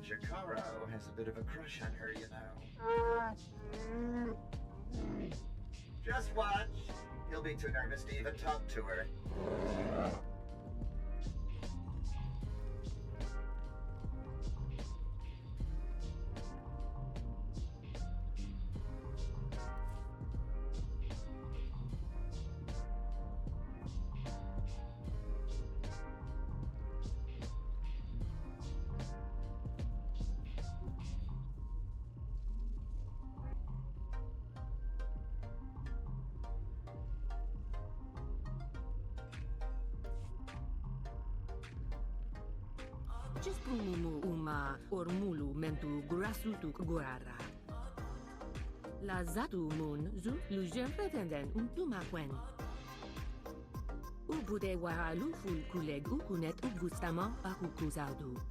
Jakaro has a bit of a crush on her, you know. Just watch. He'll be too nervous to even talk to her. Just uma ormulu mentu grasutu gorara. La zatu mun zu lujen pretenden tumakwen. Ubude waralu ful kuleg ukunet ugustama akukuzaudu.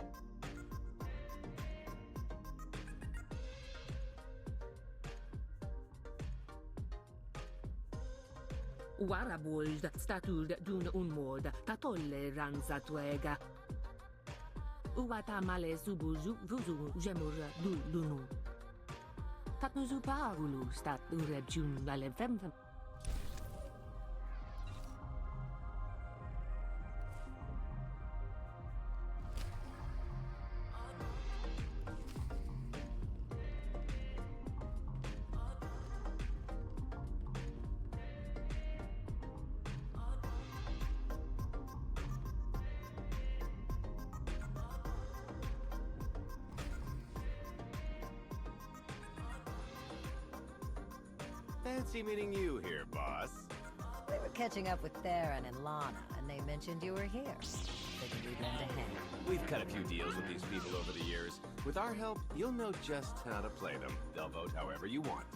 Warabold statud dun unmod tatolle ranzatuega. Uwata male subuzu vuzu jemur du lunu. Tatnuzu paagulu stat urebjun alevemvem. Fancy meeting you here, boss. We were catching up with Theron and Lana, and they mentioned you were here. Figured we'd lend a hand. We've cut a few deals with these people over the years. With our help, you'll know just how to play them. They'll vote however you want.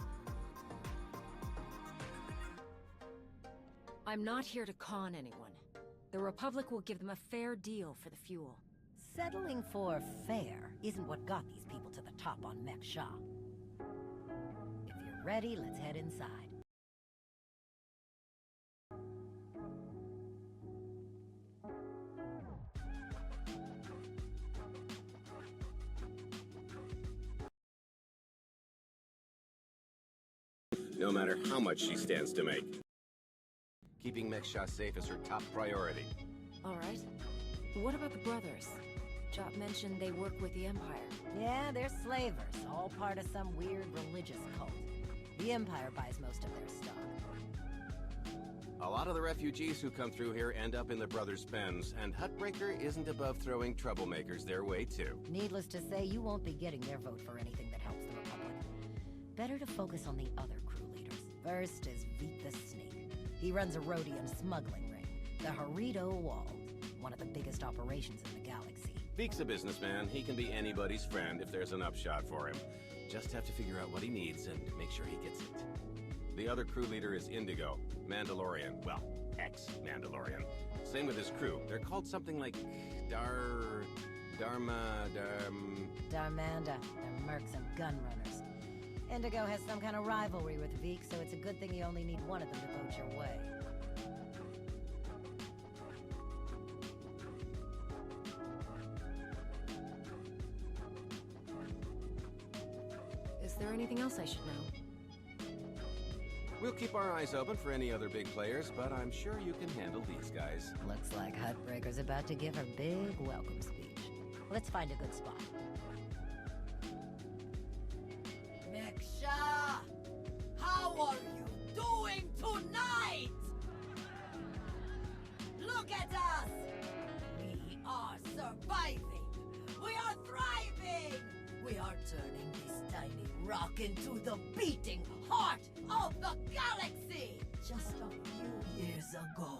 I'm not here to con anyone. The Republic will give them a fair deal for the fuel. Settling for fair isn't what got these people to the top on Mek Sha. If you're ready, let's head inside. No matter how much she stands to make. Keeping Mek Sha safe is her top priority. All right. What about the brothers? Jot mentioned they work with the Empire. Yeah, they're slavers, all part of some weird religious cult. The Empire buys most of their stock. A lot of the refugees who come through here end up in the brothers' pens, and Huttbreaker isn't above throwing troublemakers their way, too. Needless to say, you won't be getting their vote for anything that helps the Republic. Better to focus on the other crew leaders. First is Veet the Snake. He runs a rhodium smuggling ring, the Harito Wald, one of the biggest operations in the galaxy. Veek's a businessman. He can be anybody's friend if there's an upshot for him. Just have to figure out what he needs and make sure he gets it. The other crew leader is Indigo, Mandalorian. Well, ex-Mandalorian. Same with his crew. They're called something like Darmanda. They're mercs and gun runners. Indigo has some kind of rivalry with Veek, so it's a good thing you only need one of them to vote your way. Is there anything else I should know? We'll keep our eyes open for any other big players, but I'm sure you can handle these guys. Looks like Huttbreaker's about to give her big welcome speech. Let's find a good spot. Mek Sha! How are you doing tonight? Look at us! We are surviving! We are thriving! We are turning this tiny rock into the beating heart of the galaxy! Just a few years ago,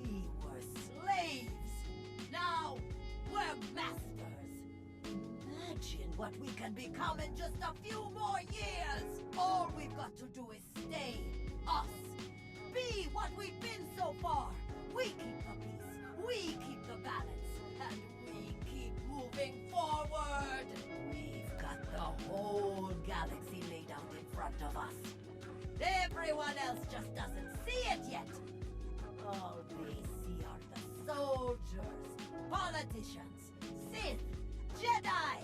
we were slaves. Now, we're masters. Imagine what we can become in just a few more years. All we've got to do is stay us. Be what we've been so far. We keep the peace. We keep the balance. And we keep moving forward. We've got the whole galaxy laid out in front of us. Everyone else just doesn't see it yet. All they see are the soldiers, politicians, Sith, Jedi.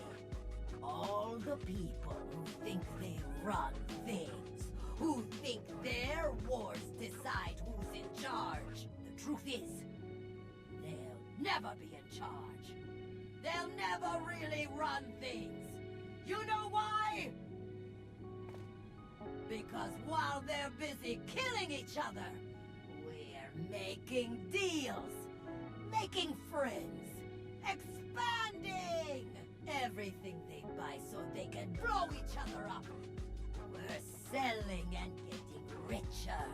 All the people who think they run things, who think their wars decide who's in charge. The truth is, they'll never be in charge. They'll never really run things. You know why? Because while they're busy killing each other, we're making deals, making friends, expanding everything they buy so they can blow each other up. We're selling and getting richer,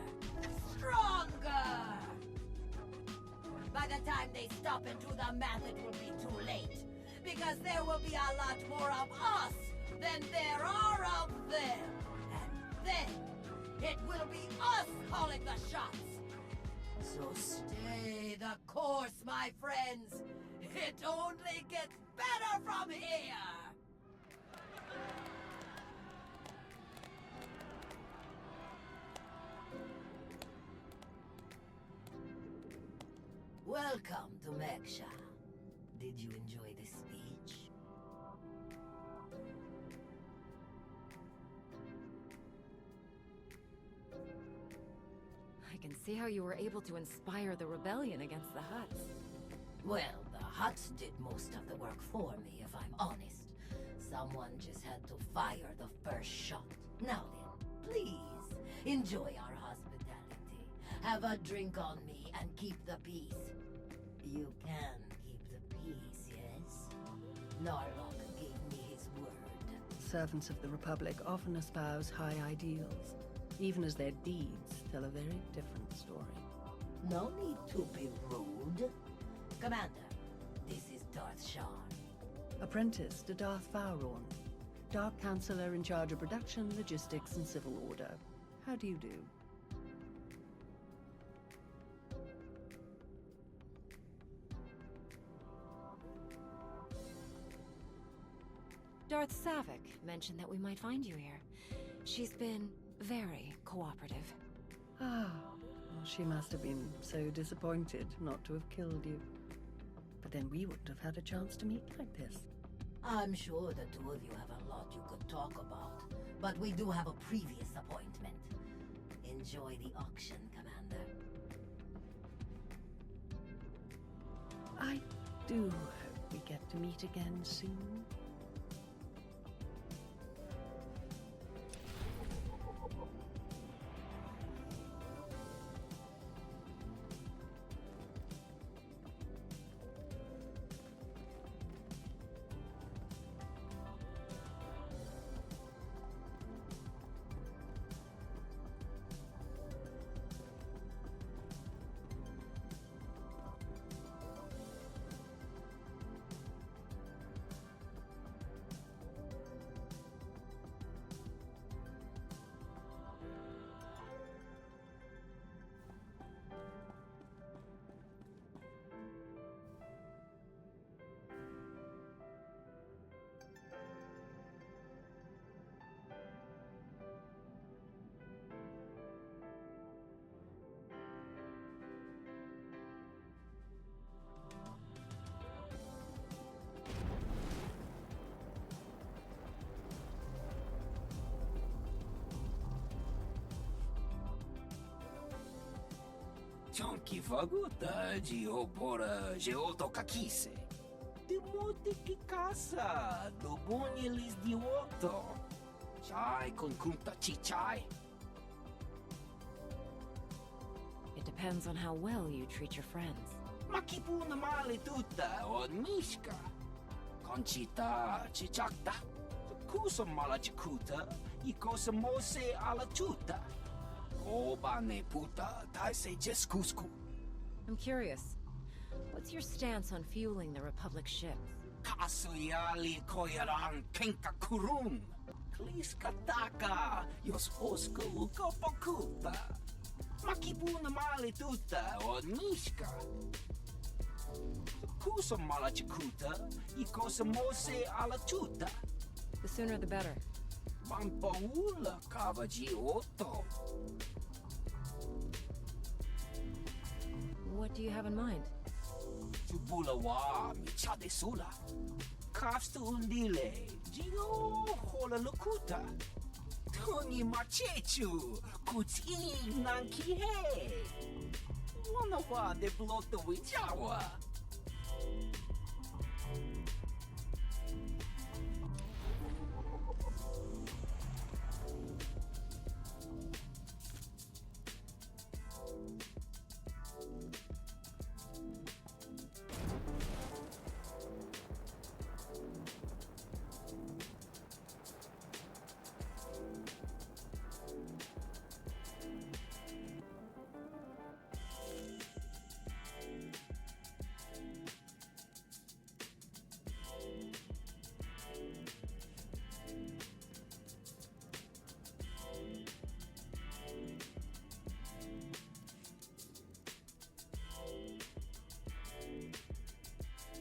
stronger. By the time they stop and do the math, it will be too late. Because there will be a lot more of us than there are of them. And then, it will be us calling the shots. So stay the course, my friends. It only gets better from here. Welcome to Mek Sha. Did you enjoy the speech? I can see how you were able to inspire the rebellion against the Hutts. Well, the Hutts did most of the work for me, if I'm honest. Someone just had to fire the first shot. Now then, please, enjoy our hospitality. Have a drink on me and keep the peace. You can keep the peace, yes? Narlock gave me his word. Servants of the Republic often espouse high ideals, even as their deeds tell a very different story. No need to be rude. Commander, this is Darth Shan. Apprentice to Darth Vowrawn, Dark Counselor in charge of production, logistics, and civil order. How do you do? Darth Savick mentioned that we might find you here. She's been very cooperative. Ah, well, she must have been so disappointed not to have killed you. But then we wouldn't have had a chance to meet like this. I'm sure the two of you have a lot you could talk about, but we do have a previous appointment. Enjoy the auction, Commander. I do hope we get to meet again soon. Chonki vaguta geopora geotokakise. Demote que caça, do bom eles de otto. Chai con kunta chichai. It depends on how well you treat your friends. Makipuna male tutta od mishka. Conchita chichakta. Kusa mala chikuta, y cosa mose ala chuta. Obane puta, taise jeskusku. I'm curious. What's your stance on fueling the Republic ships? Kasuyali koyaran kenka kurun. Kliskataka, yos oska uka pakuta. Makipuna male tuta od mishka. Kusa mala chikuta, y cosa mose ala chuta. The sooner the better. Mampaula kavaji otto. What do you have in mind? Chubulawa michade sula. Kafstu undile, jino hola lokuta. Tuni machechu, kuti nanki he. Wanawa de bloto wijawa.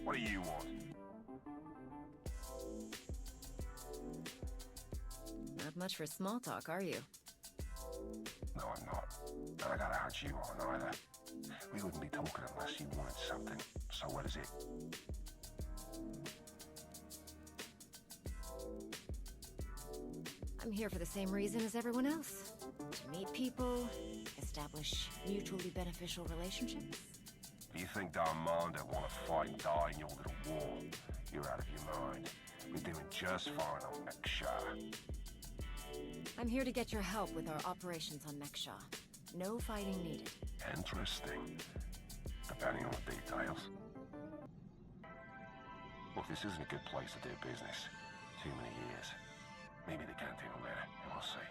What do you want? Not much for small talk, are you? No, I'm not. And I gotta hunch you on either. We wouldn't be talking unless you wanted something. So what is it? I'm here for the same reason as everyone else. To meet people, establish mutually beneficial relationships. Do you think Darmanda want to fight and die in your little war? You're out of your mind. We're doing just fine on Meksha. I'm here to get your help with our operations on Meksha. No fighting needed. Interesting. Depending on the details. Look, this isn't a good place to do business. Too many years. Maybe the canteen will let it, and we'll see.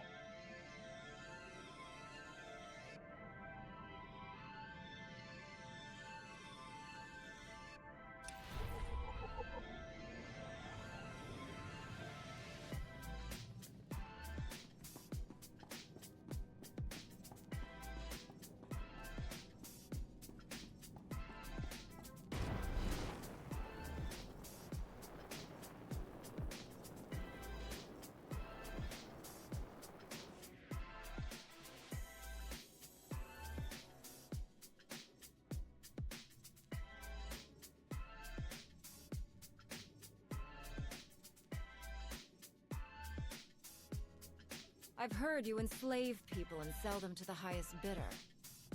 I've heard you enslave people and sell them to the highest bidder.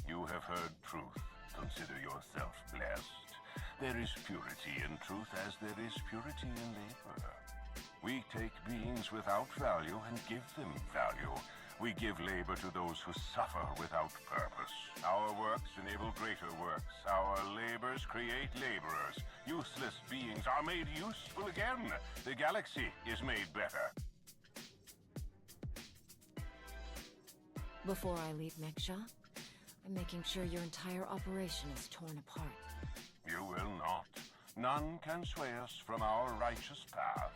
You have heard truth. Consider yourself blessed. There is purity in truth as there is purity in labor. We take beings without value and give them value. We give labor to those who suffer without purpose. Our works enable greater works. Our labors create laborers. Useless beings are made useful again. The galaxy is made better. Before I leave Meksha, I'm making sure your entire operation is torn apart. You will not. None can sway us from our righteous path.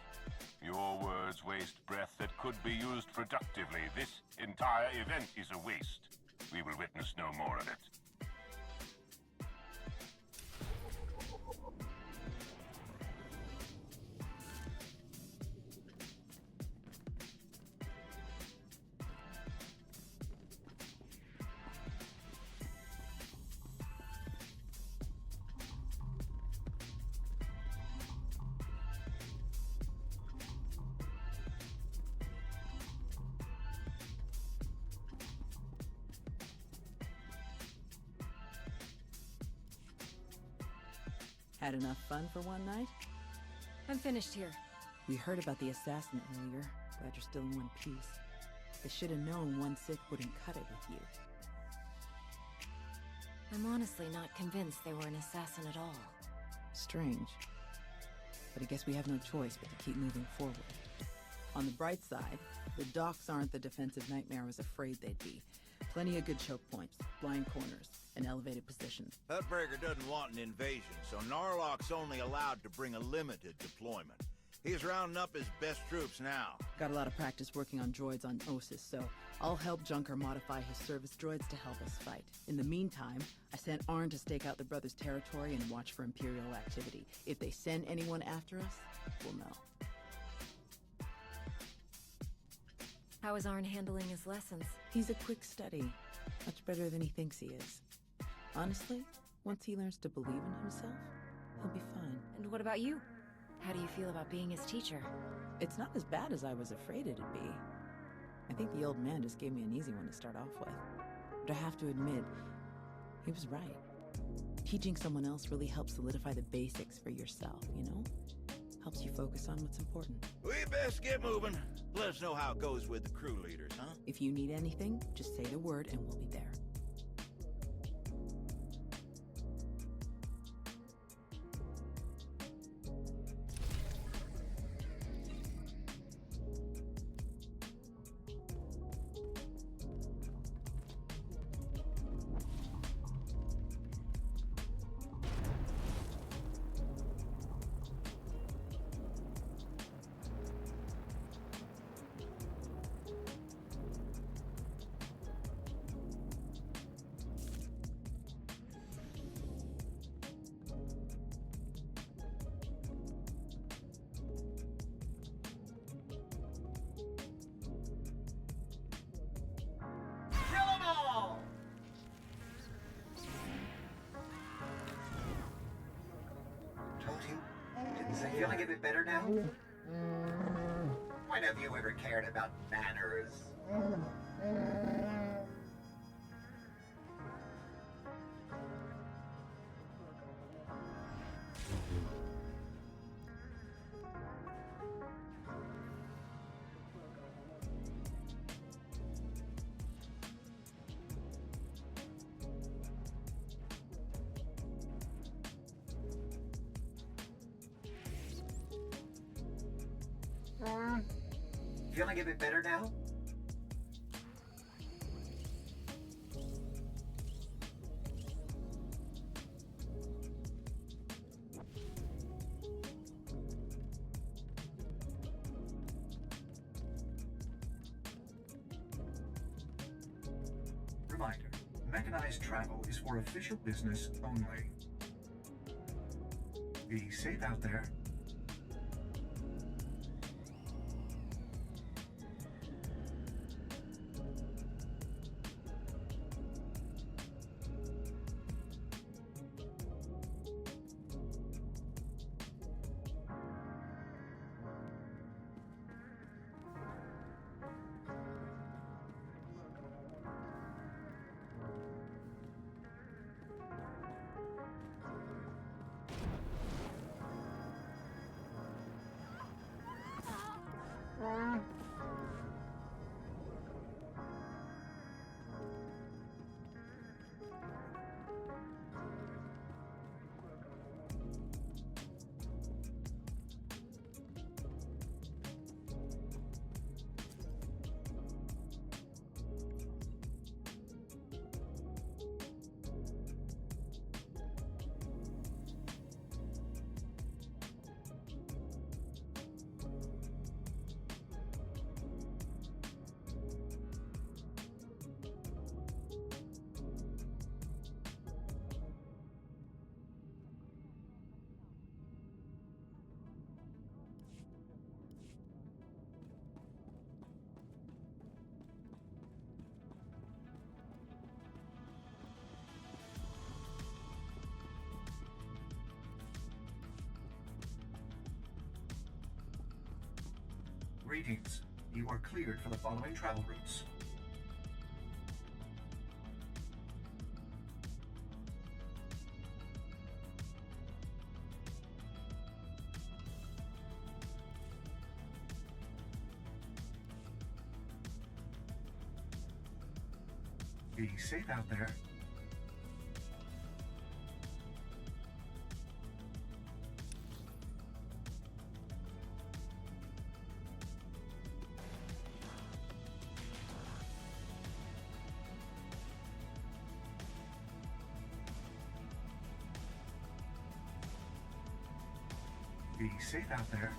Your words waste breath that could be used productively. This entire event is a waste. We will witness no more of it. Had enough fun for one night? I'm finished here. We heard about the assassin earlier. Glad you're still in one piece. They should have known one Sith wouldn't cut it with you. I'm honestly not convinced they were an assassin at all. Strange. But I guess we have no choice but to keep moving forward. On the bright side, the docks aren't the defensive nightmare I was afraid they'd be. Plenty of good choke points, blind corners, and elevated positions. Hutbreaker doesn't want an invasion, so Narlock's only allowed to bring a limited deployment. He's rounding up his best troops now. Got a lot of practice working on droids on Osis, so I'll help Junker modify his service droids to help us fight. In the meantime, I sent Arn to stake out the brothers' territory and watch for Imperial activity. If they send anyone after us, we'll know. How is Arn handling his lessons? He's a quick study. Much better than he thinks he is. Honestly, once he learns to believe in himself, he'll be fine. And what about you? How do you feel about being his teacher? It's not as bad as I was afraid it'd be. I think the old man just gave me an easy one to start off with. But I have to admit, he was right. Teaching someone else really helps solidify the basics for yourself, you know? Helps you focus on what's important. We best get moving. Let us know how it goes with the crew leaders, huh? If you need anything, just say the word and we'll be there. Feeling a bit better now? When have you ever cared about manners? Feeling a bit better now? Reminder, mechanized travel is for official business only. Be safe out there. Greetings. You are cleared for the following travel routes. Be safe out there. Be safe out there.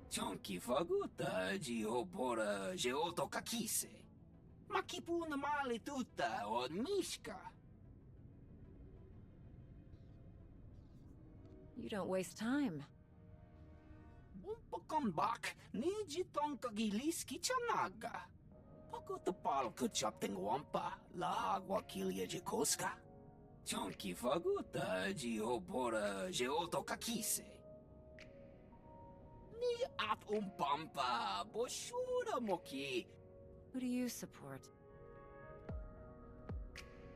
Chonki faguta giopora geoto kakise. Makipuna mali tutta od mishka. You don't waste time. Umpakombak niji tonka giliski chanaga. Pakuta palku chapting wampa la agua kilia jikoska. Chonki faguta giopora geoto kakise. Ni at umpampa boshura moki. Who do you support?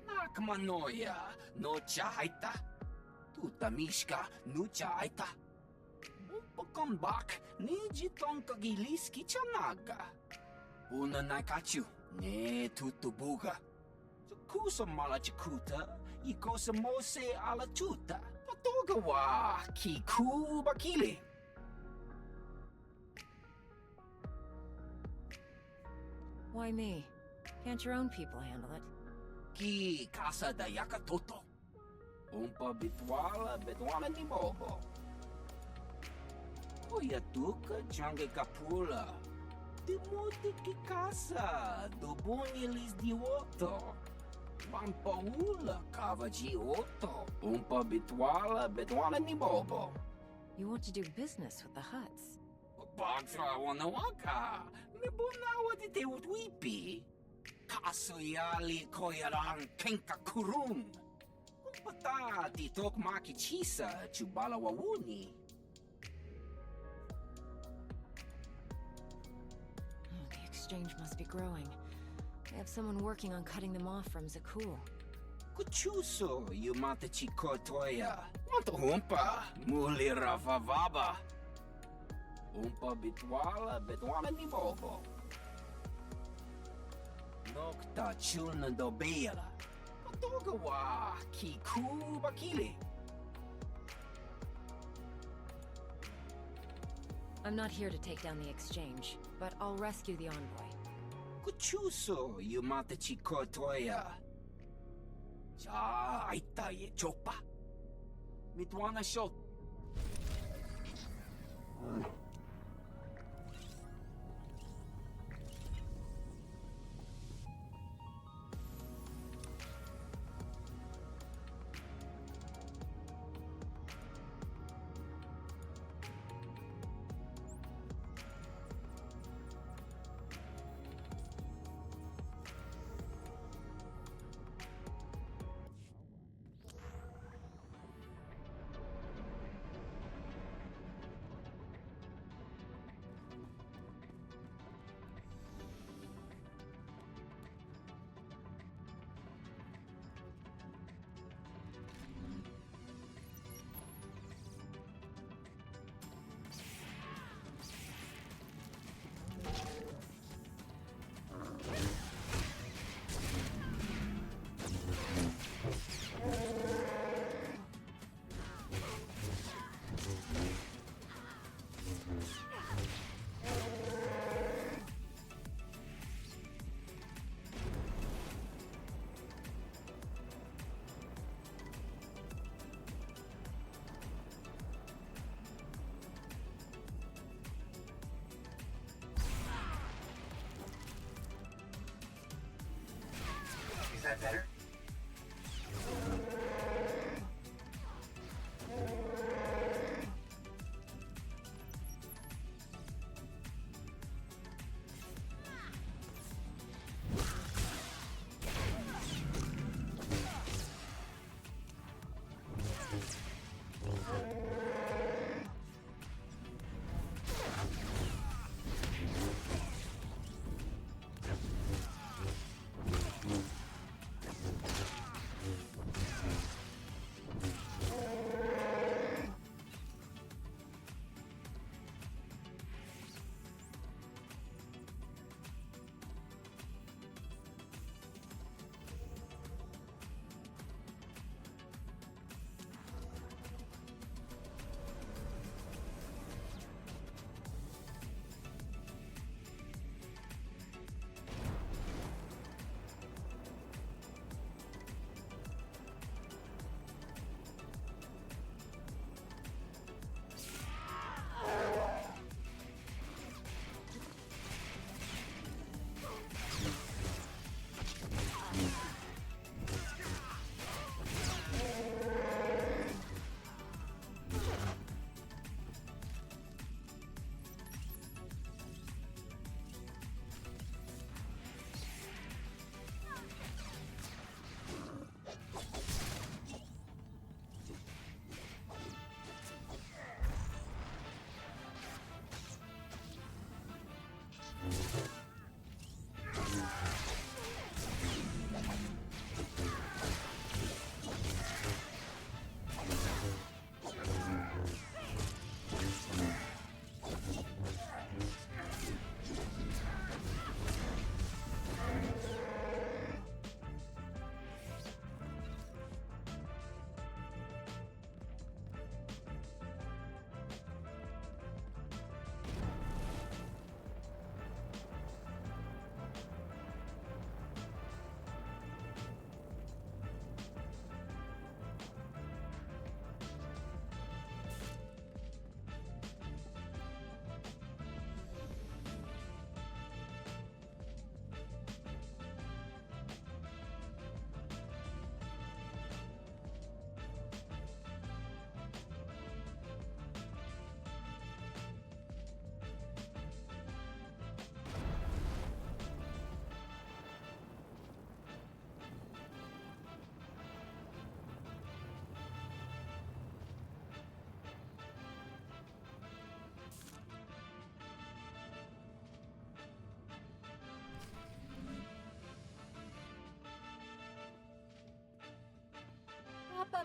Nakmanoya no chaita. Tuta mishka no chaita. Umpakombak niji tonka giliski chanaga. Una naikachu ne tutubuga. Kusa malachikuta ikosa mose ala tuta. Patoga wa kiku bakili. Why me? Can't your own people handle it? Ki casa da yakatoto. Umpa bitwala ni bobo. Oya tuka jange kapula. Timuti ki casa, dobuni lis dioto. Pampaula kava gioto. Umpa bitwala ni bobo. You want to do business with the Hutts? Bagtra wanawaka. Mibunawa di te utwipi. Kaso yali koyaran kenka kurun. Umpata di tok maki chisa chubala wawuni. exchange must be growing. They have someone working on cutting them off from Zakul. Kuchuso, you mata chikotoya. Mata humpa, muli ravavaba. Umpa bitwala ni bobo. Nokta chulna dobela. Patogawa, kiku bakili. I'm not here to take down the exchange, but I'll rescue the envoy. Kuchuso, you mata chikotoya. Ja, aita ye chopa. Mitwana shot. Is that better?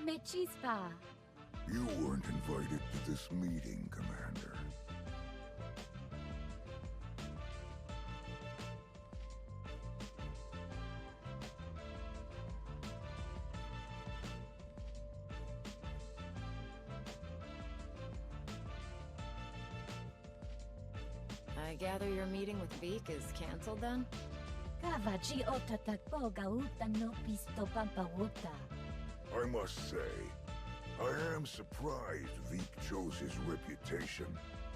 Me chispa. You weren't invited to this meeting, Commander. I gather your meeting with Veek is canceled then? Kavachi otatakpo gauta no pisto pampawuta. I must say, I am surprised Veek chose his reputation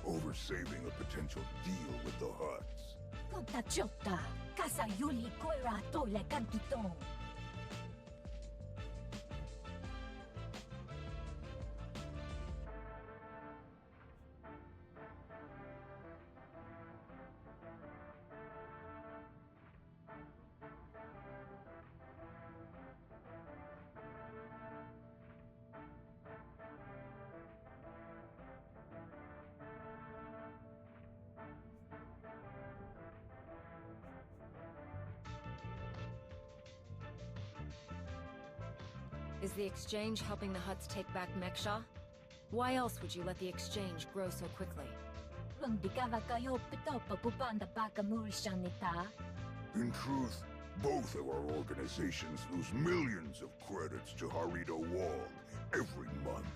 over saving a potential deal with the Hutts. Kontachota, kasayuli koira tole kankiton. Is the exchange helping the Hutts take back Meksha? Why else would you let the exchange grow so quickly? In truth, both of our organizations lose millions of credits to Harito Wall every month.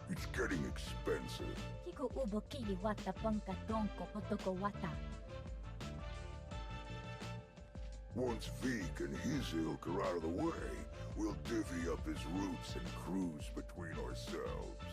It's getting expensive. Once Veek and his ilk are out of the way, we'll divvy up his roots and cruise between ourselves.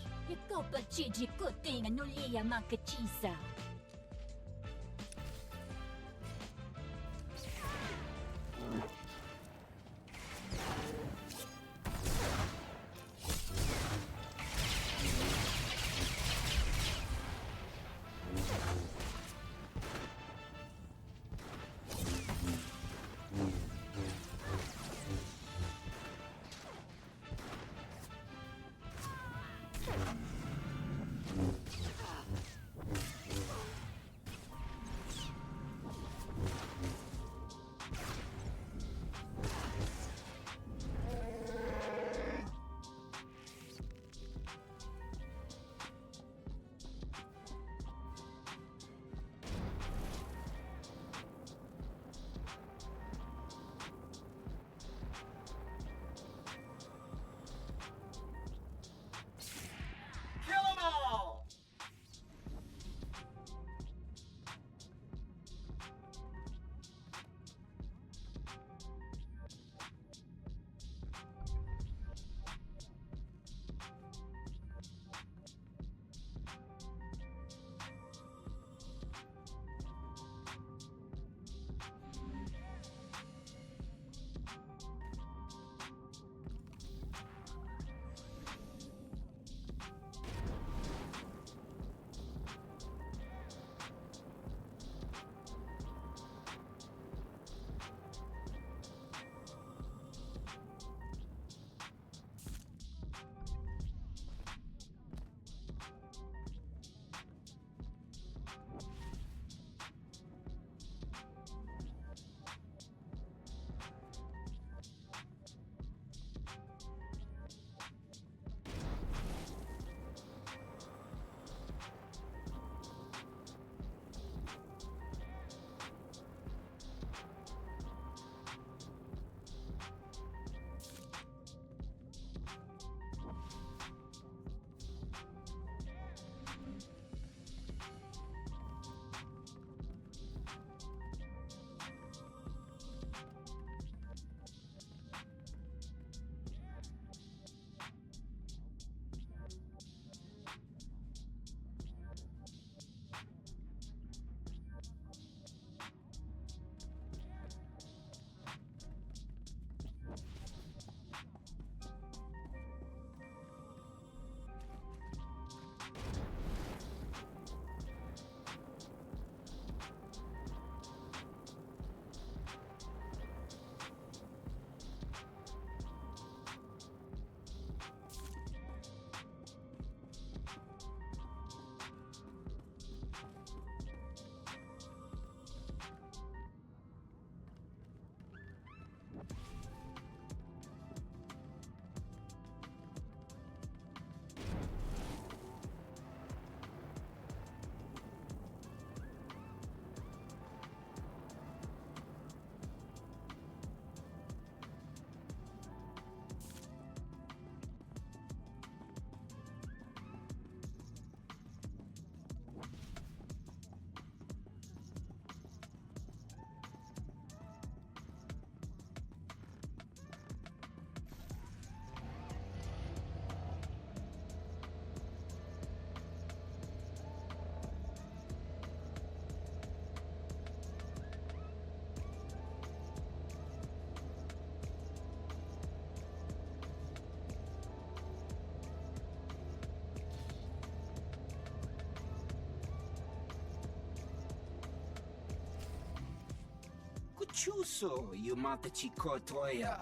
chuso, yumata chikotoya.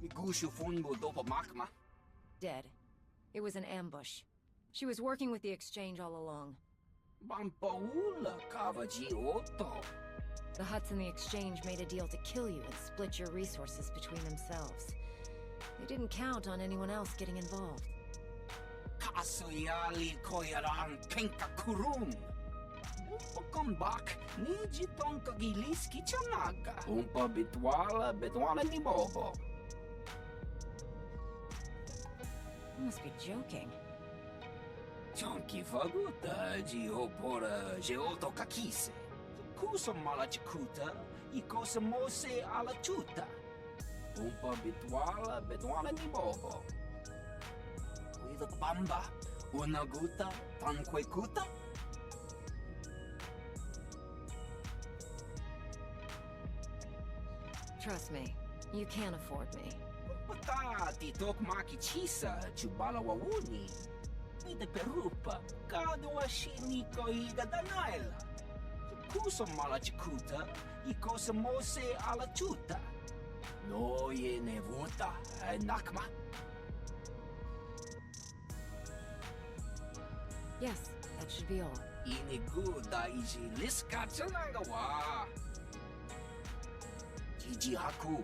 Migushu funbo dopo makma. Dead. It was an ambush. She was working with the exchange all along. Bampaula kavaji oto. The Hutts in the exchange made a deal to kill you and split your resources between themselves. They didn't count on anyone else getting involved. Kasuyali koyaran kenka kurum. Come back, niji tonka giliski chanaga. Umpa bitwala ni bobo. You must be joking. Chonki faguta giopora geoto kakise. Kusa malachikuta, ikosa mose ala chuta. Umpa bitwala ni bobo. Uida bamba, unaguta, tanquekuta. Trust me, you can't afford me. Patati tok maki chisa chubala wawuni. Ite perupa, kadwa shini ko iga danaila. Kusa malachikuta, ikosa mose ala chuta. No ye nevuta, nakma. Yes, that should be all. Inigu daiji liska tsananga wa. Jiji haku.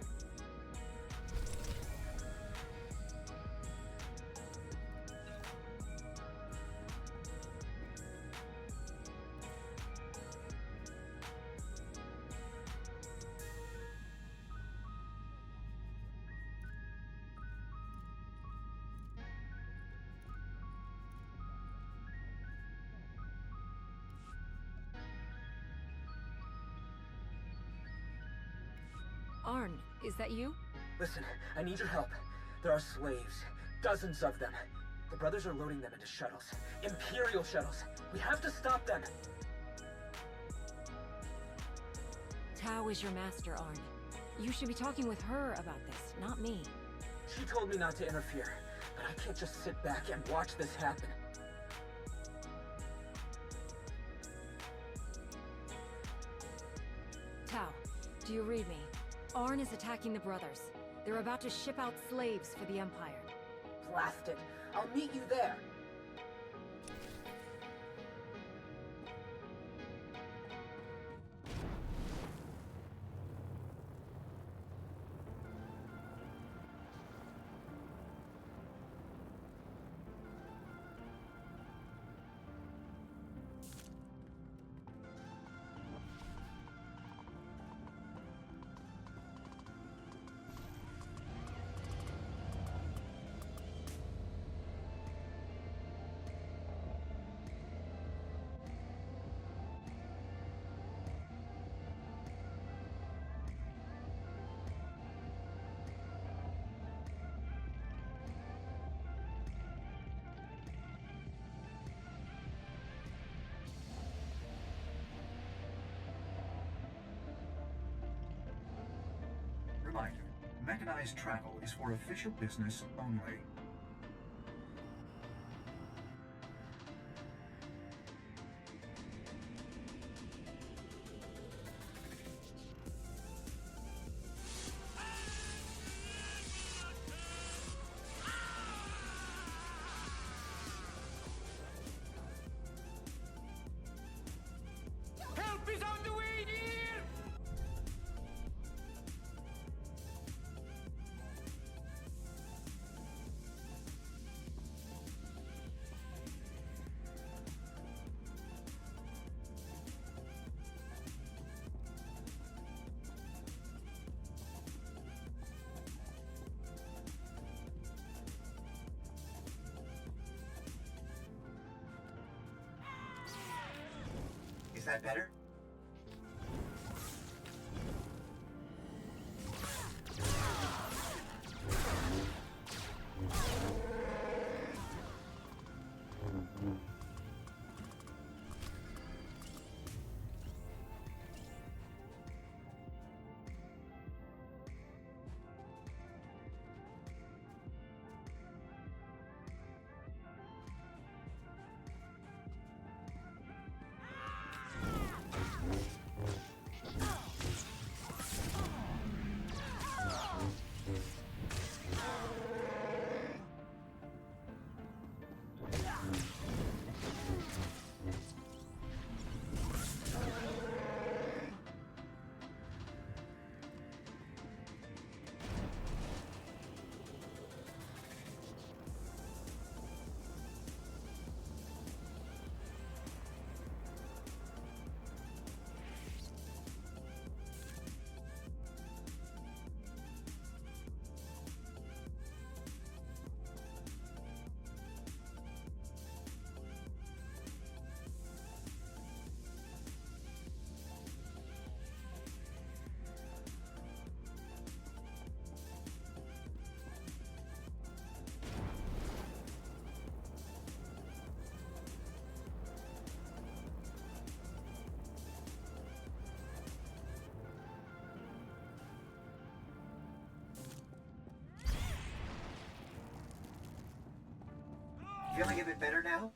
Arn, is that you? Listen, I need your help. There are slaves. Dozens of them. The brothers are loading them into shuttles. Imperial shuttles. We have to stop them. Tao is your master, Arn. You should be talking with her about this, not me. She told me not to interfere, but I can't just sit back and watch this happen. Tao, do you read me? Arn is attacking the brothers. They're about to ship out slaves for the Empire. Blast it. I'll meet you there. Reminder, mechanized travel is for official business only. Help is on the way, dear! Is that better? Feeling a bit better now?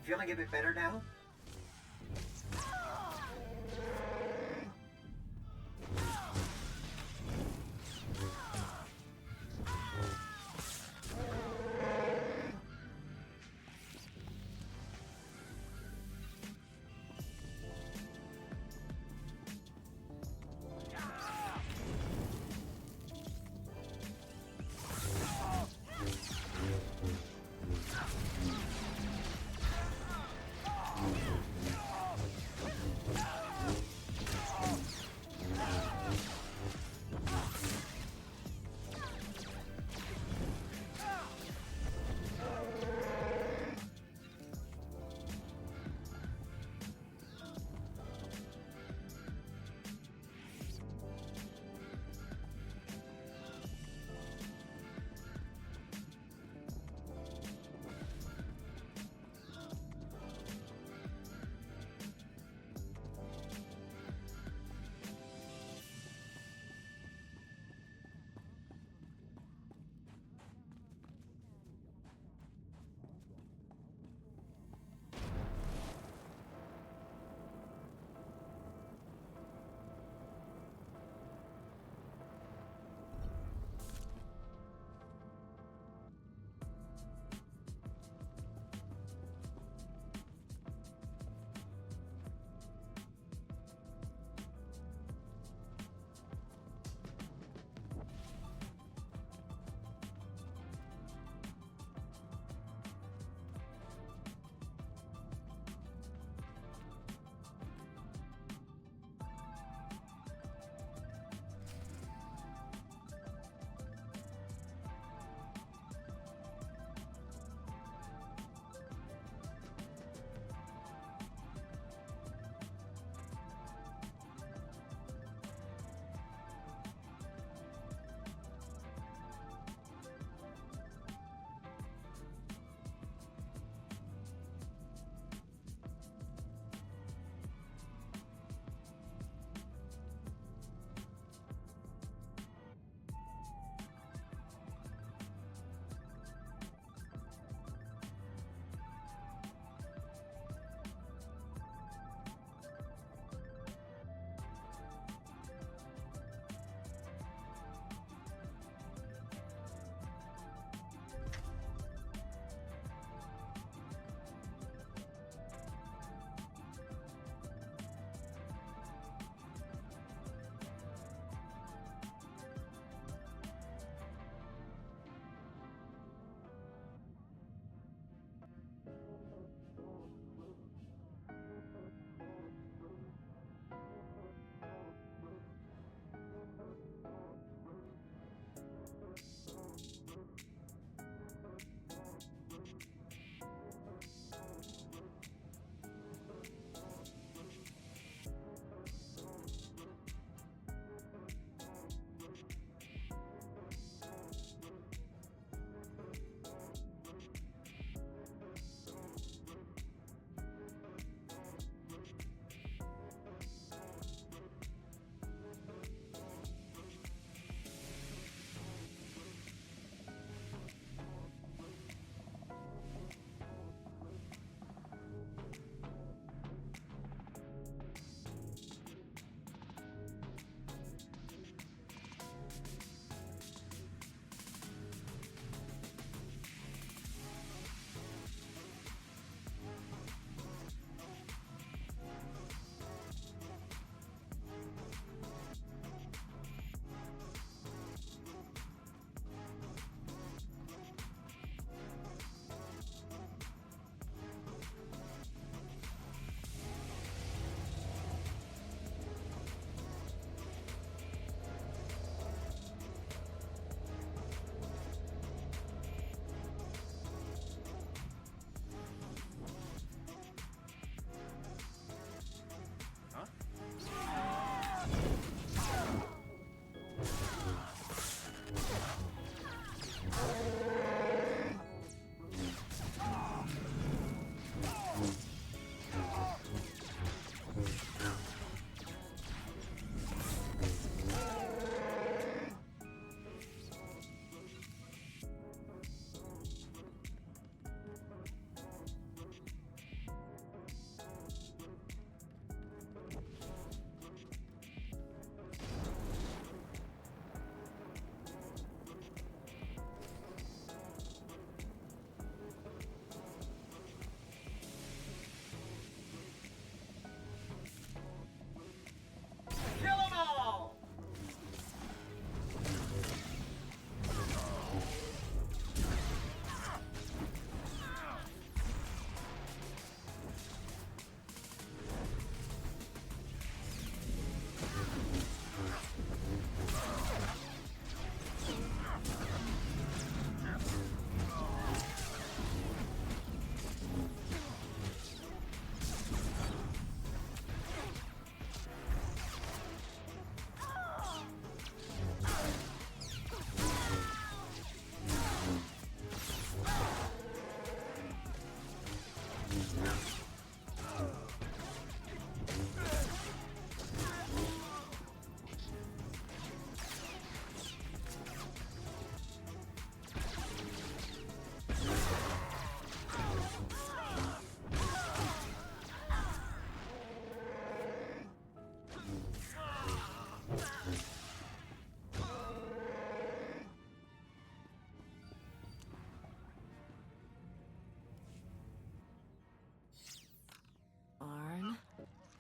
Feeling a bit better now?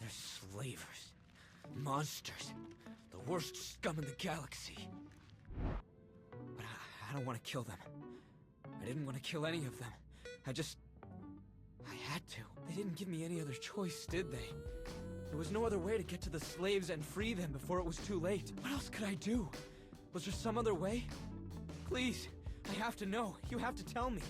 They're slavers. Monsters. The worst scum in the galaxy. But I don't want to kill them. I didn't want to kill any of them. I had to. They didn't give me any other choice, did they? There was no other way to get to the slaves and free them before it was too late. What else could I do? Was there some other way? Please, I have to know. You have to tell me.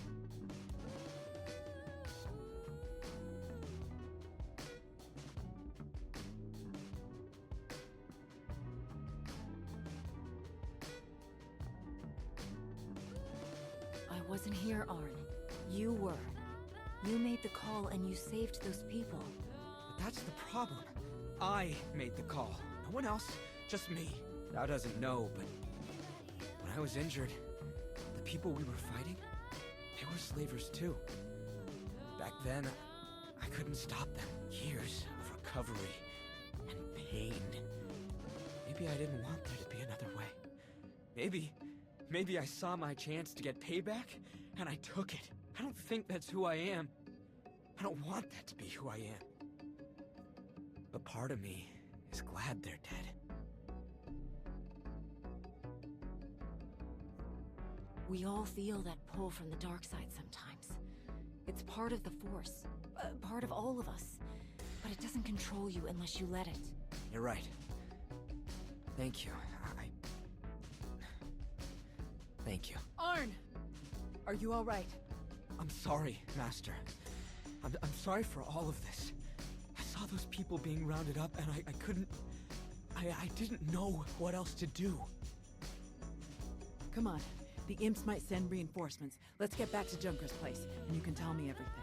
I wasn't here, Arn. You were. You made the call and you saved those people. But that's the problem. I made the call. No one else, just me. Thou doesn't know, but when I was injured, the people we were fighting, they were slavers too. Back then, I couldn't stop them. Years of recovery and pain. Maybe I didn't want there to be another way. Maybe I saw my chance to get payback, and I took it. I don't think that's who I am. I don't want that to be who I am. But part of me is glad they're dead. We all feel that pull from the dark side sometimes. It's part of the Force, part of all of us. But it doesn't control you unless you let it. You're right. Thank you. Thank you. Arn! Are you all right? I'm sorry, Master. I'm sorry for all of this. I saw those people being rounded up, and I couldn't... I didn't know what else to do. Come on. The imps might send reinforcements. Let's get back to Junker's place, and you can tell me everything.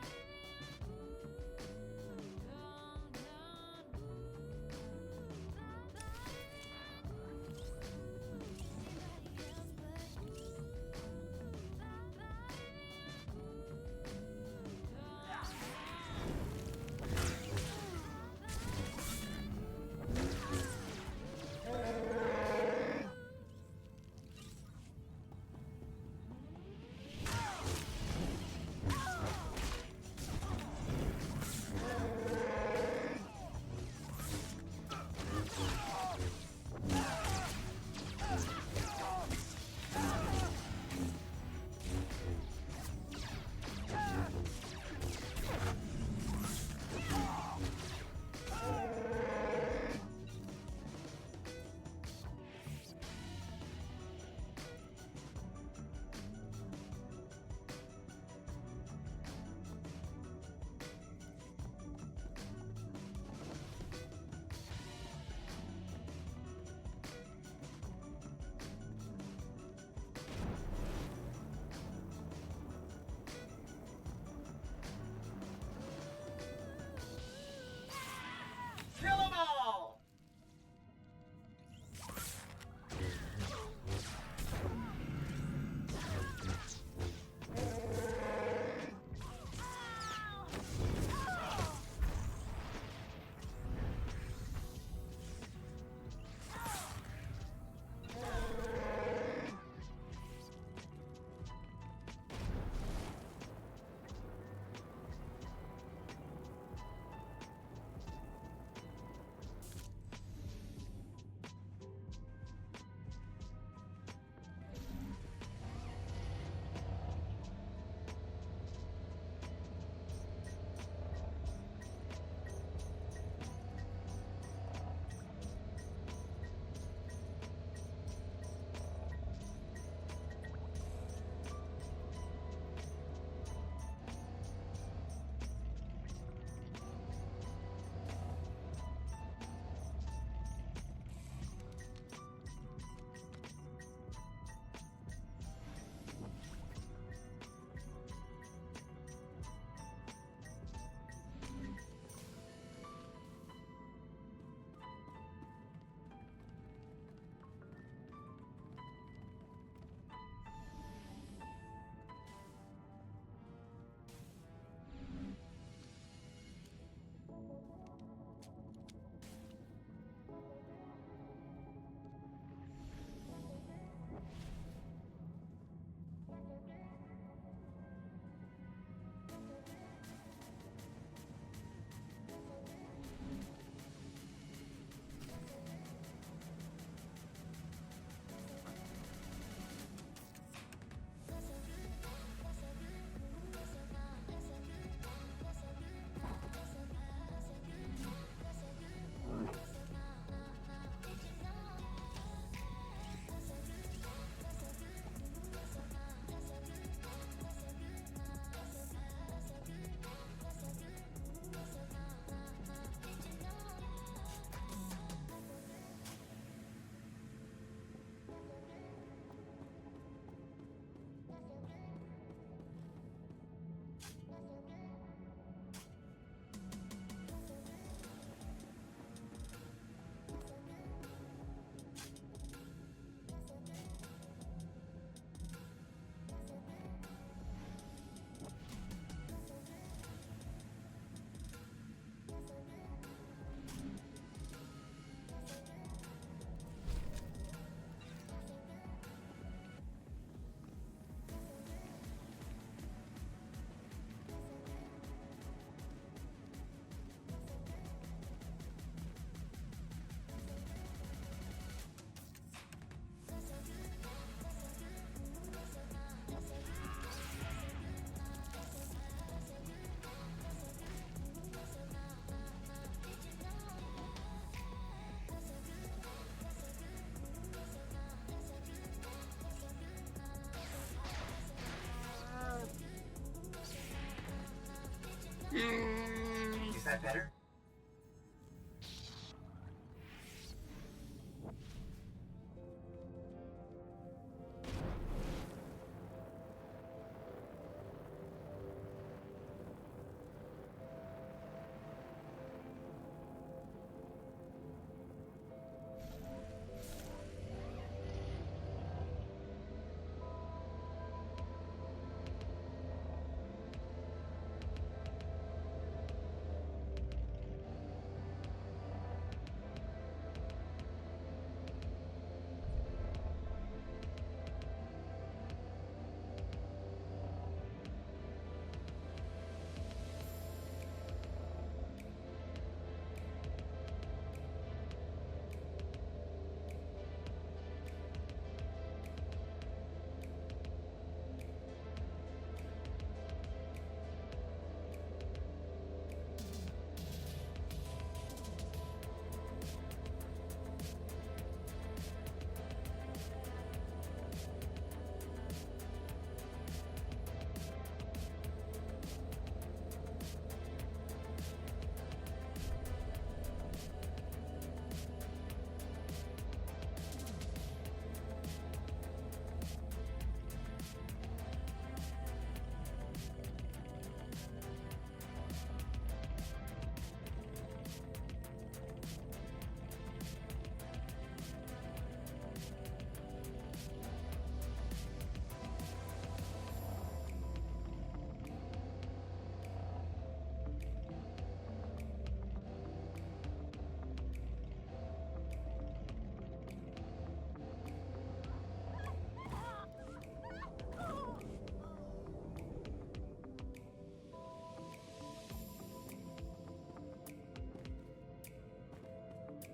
Is that better?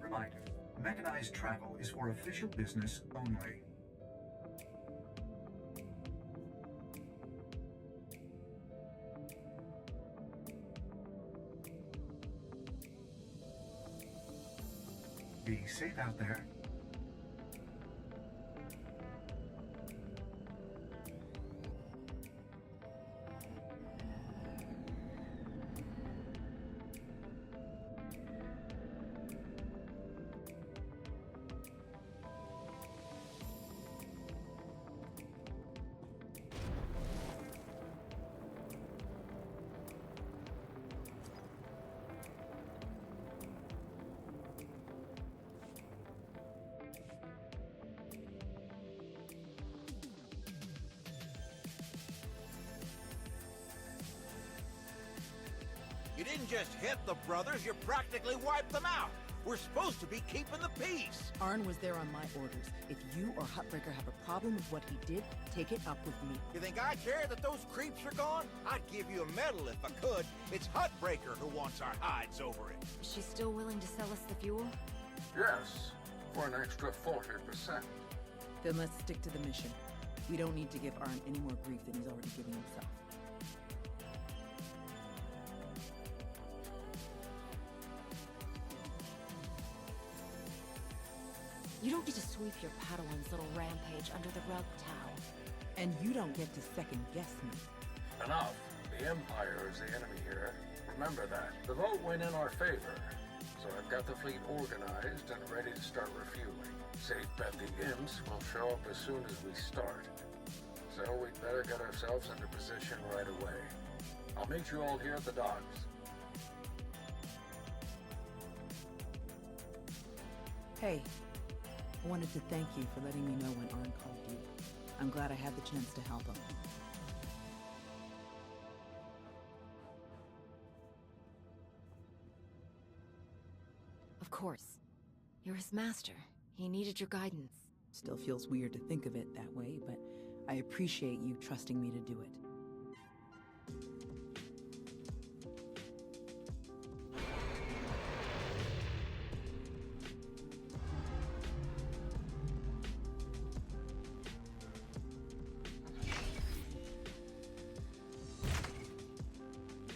Reminder, mechanized travel is for official business only. Be safe out there. You didn't just hit the brothers, you practically wiped them out. We're supposed to be keeping the peace. Arn was there on my orders. If you or Huttbreaker have a problem with what he did, take it up with me. You think I care that those creeps are gone? I'd give you a medal if I could. It's Huttbreaker who wants our hides over it. Is she still willing to sell us the fuel? Yes, for an extra 40%. Then let's stick to the mission. We don't need to give Arn any more grief than he's already giving himself. You don't get to sweep your Padawan's little rampage under the rug, Tau. And you don't get to second-guess me. Enough. The Empire is the enemy here. Remember that. The vote went in our favor, so I've got the fleet organized and ready to start refueling. Safe bet the imps will show up as soon as we start. So we'd better get ourselves into position right away. I'll meet you all here at the docks. Hey, I wanted to thank you for letting me know when Arn called you. I'm glad I had the chance to help him. Of course. You're his master. He needed your guidance. Still feels weird to think of it that way, but I appreciate you trusting me to do it.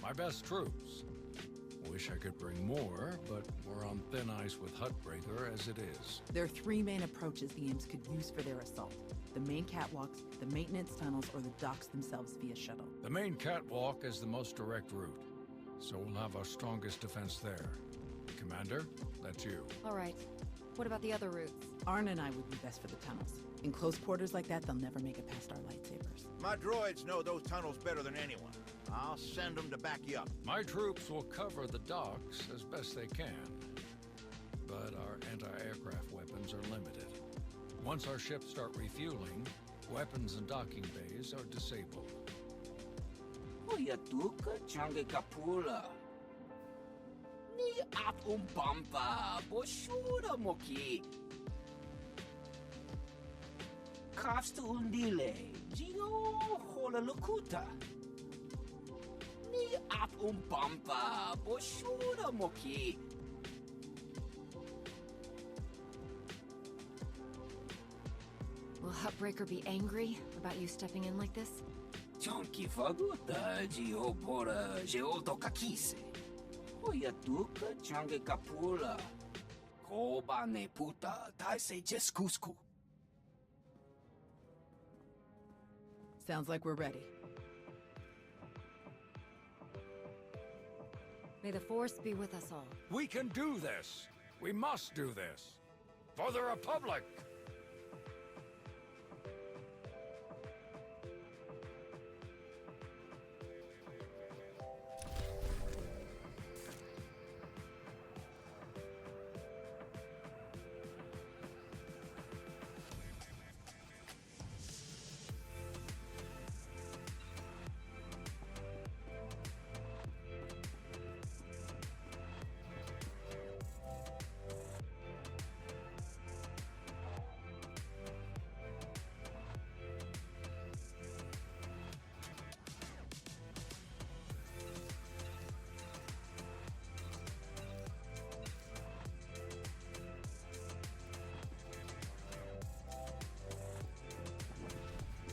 My best troops. Wish I could bring more, but we're on thin ice with Huttbreaker as it is. There are three main approaches the imps could use for their assault. The main catwalks, the maintenance tunnels, or the docks themselves via shuttle. The main catwalk is the most direct route. so we'll have our strongest defense there. Commander, that's you. All right. What about the other routes? Arn and I would be best for the tunnels. In close quarters like that, they'll never make it past our lightsabers. My droids know those tunnels better than anyone. I'll send them to back you up. My troops will cover the docks as best they can, but our anti-aircraft weapons are limited. Once our ships start refueling, weapons and docking bays are disabled. Hoya tuka change kapula. Ni at umpampa boshura moki. Kafsta undile, Gio hola lukuta. Ni at umpampa boshura moki. Will Huttbreaker be angry about you stepping in like this? Chonki faguta Gio pora geoto kakise. Hoya tuka change kapula. Koba ne puta taise jeskusku. Sounds like we're ready. May the Force be with us all. We can do this! We must do this! For the Republic!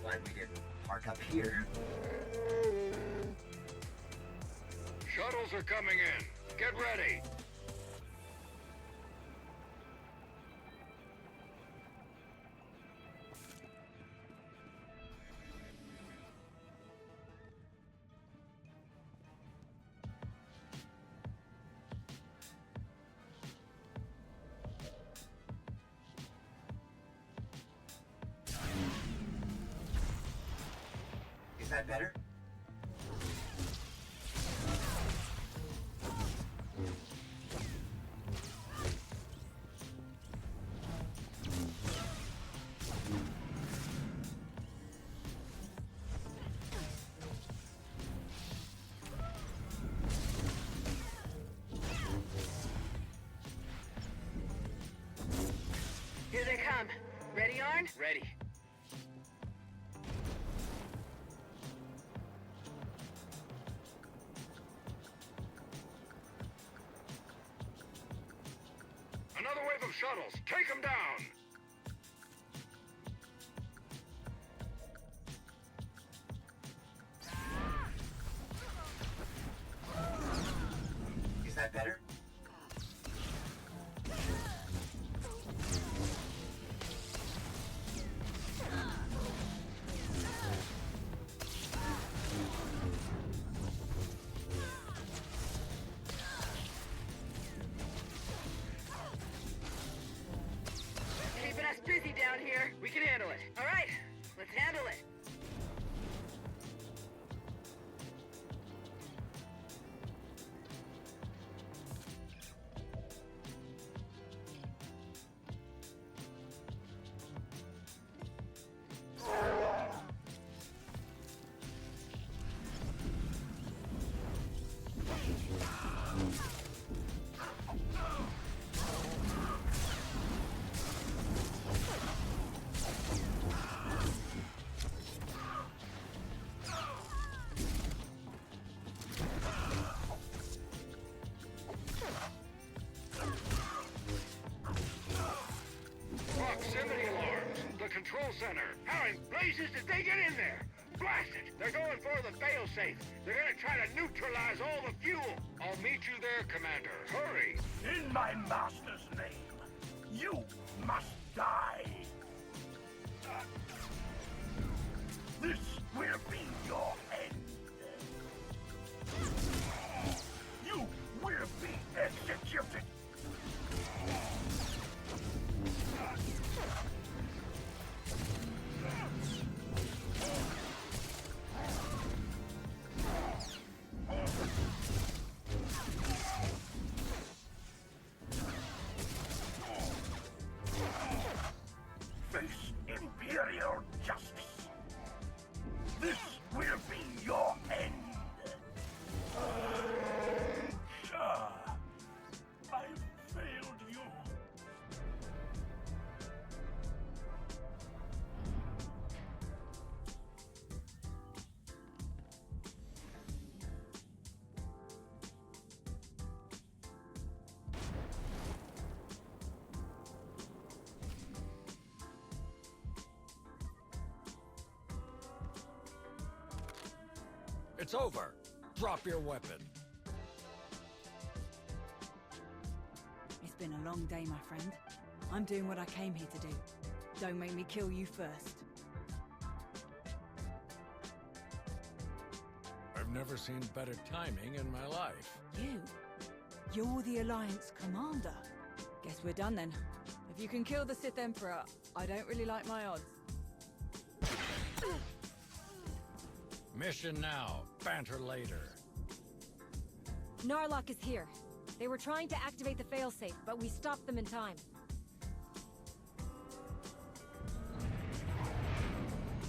Glad we didn't park up here. Shuttles are coming in. Get ready. Is that better? Here they come. Ready, Arn? Ready. Another wave of shuttles. Take them down. Is that better? Keeping us busy down here. We can handle it. All right, let's handle it. Proximity alarms. The control center. How in blazes did they get in there? Blast it! They're going for the failsafe. They're gonna try to neutralize all the fuel. I'll meet you there, Commander. Hurry! In my master's name, you must die. This will be your end. It's over. Drop your weapon. It's been a long day, my friend. I'm doing what I came here to do. Don't make me kill you first. I've never seen better timing in my life. You're the Alliance commander. Guess we're done then. If you can kill the Sith Emperor, I don't really like my odds. Mission now, banter later. Narlock is here. They were trying to activate the failsafe, but we stopped them in time.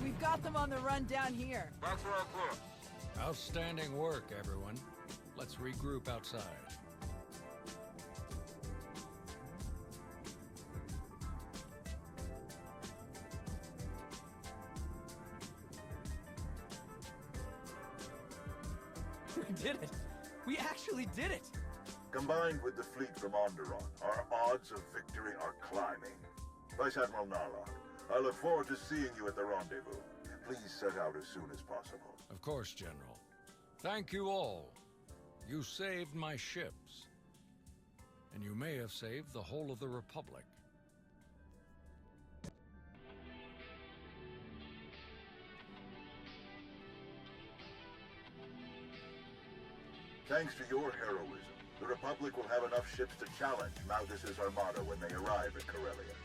We've got them on the run down here. That's right there. Outstanding work, everyone. Let's regroup outside. We did it! We actually did it! Combined with the fleet from Onderon, our odds of victory are climbing. Vice Admiral Narlock, I look forward to seeing you at the rendezvous. Please set out as soon as possible. Of course, General. Thank you all. You saved my ships. And you may have saved the whole of the Republic. Thanks to your heroism, the Republic will have enough ships to challenge Malthus's armada when they arrive at Corellia.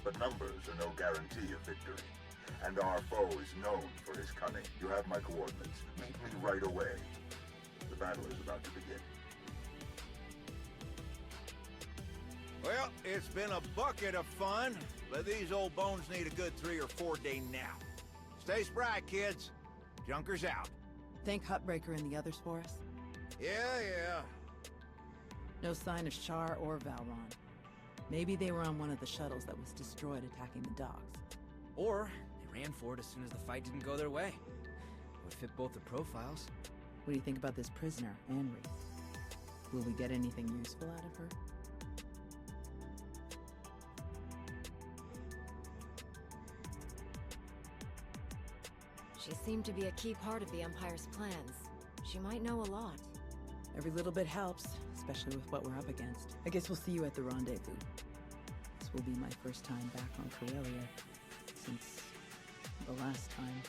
But numbers are no guarantee of victory, and our foe is known for his cunning. You have my coordinates. Meet me right away. The battle is about to begin. Well, it's been a bucket of fun, but these old bones need a good 3 or 4 day nap. Stay spry, kids. Junker's out. Think Huttbreaker and the others for us? Yeah. No sign of Shar or Valron. Maybe they were on one of the shuttles that was destroyed attacking the docks. Or they ran for it as soon as the fight didn't go their way. It would fit both the profiles. What do you think about this prisoner, Anri? Will we get anything useful out of her? She seemed to be a key part of the Empire's plans. She might know a lot. Every little bit helps, especially with what we're up against. I guess we'll see you at the rendezvous. This will be my first time back on Corellia since the last time.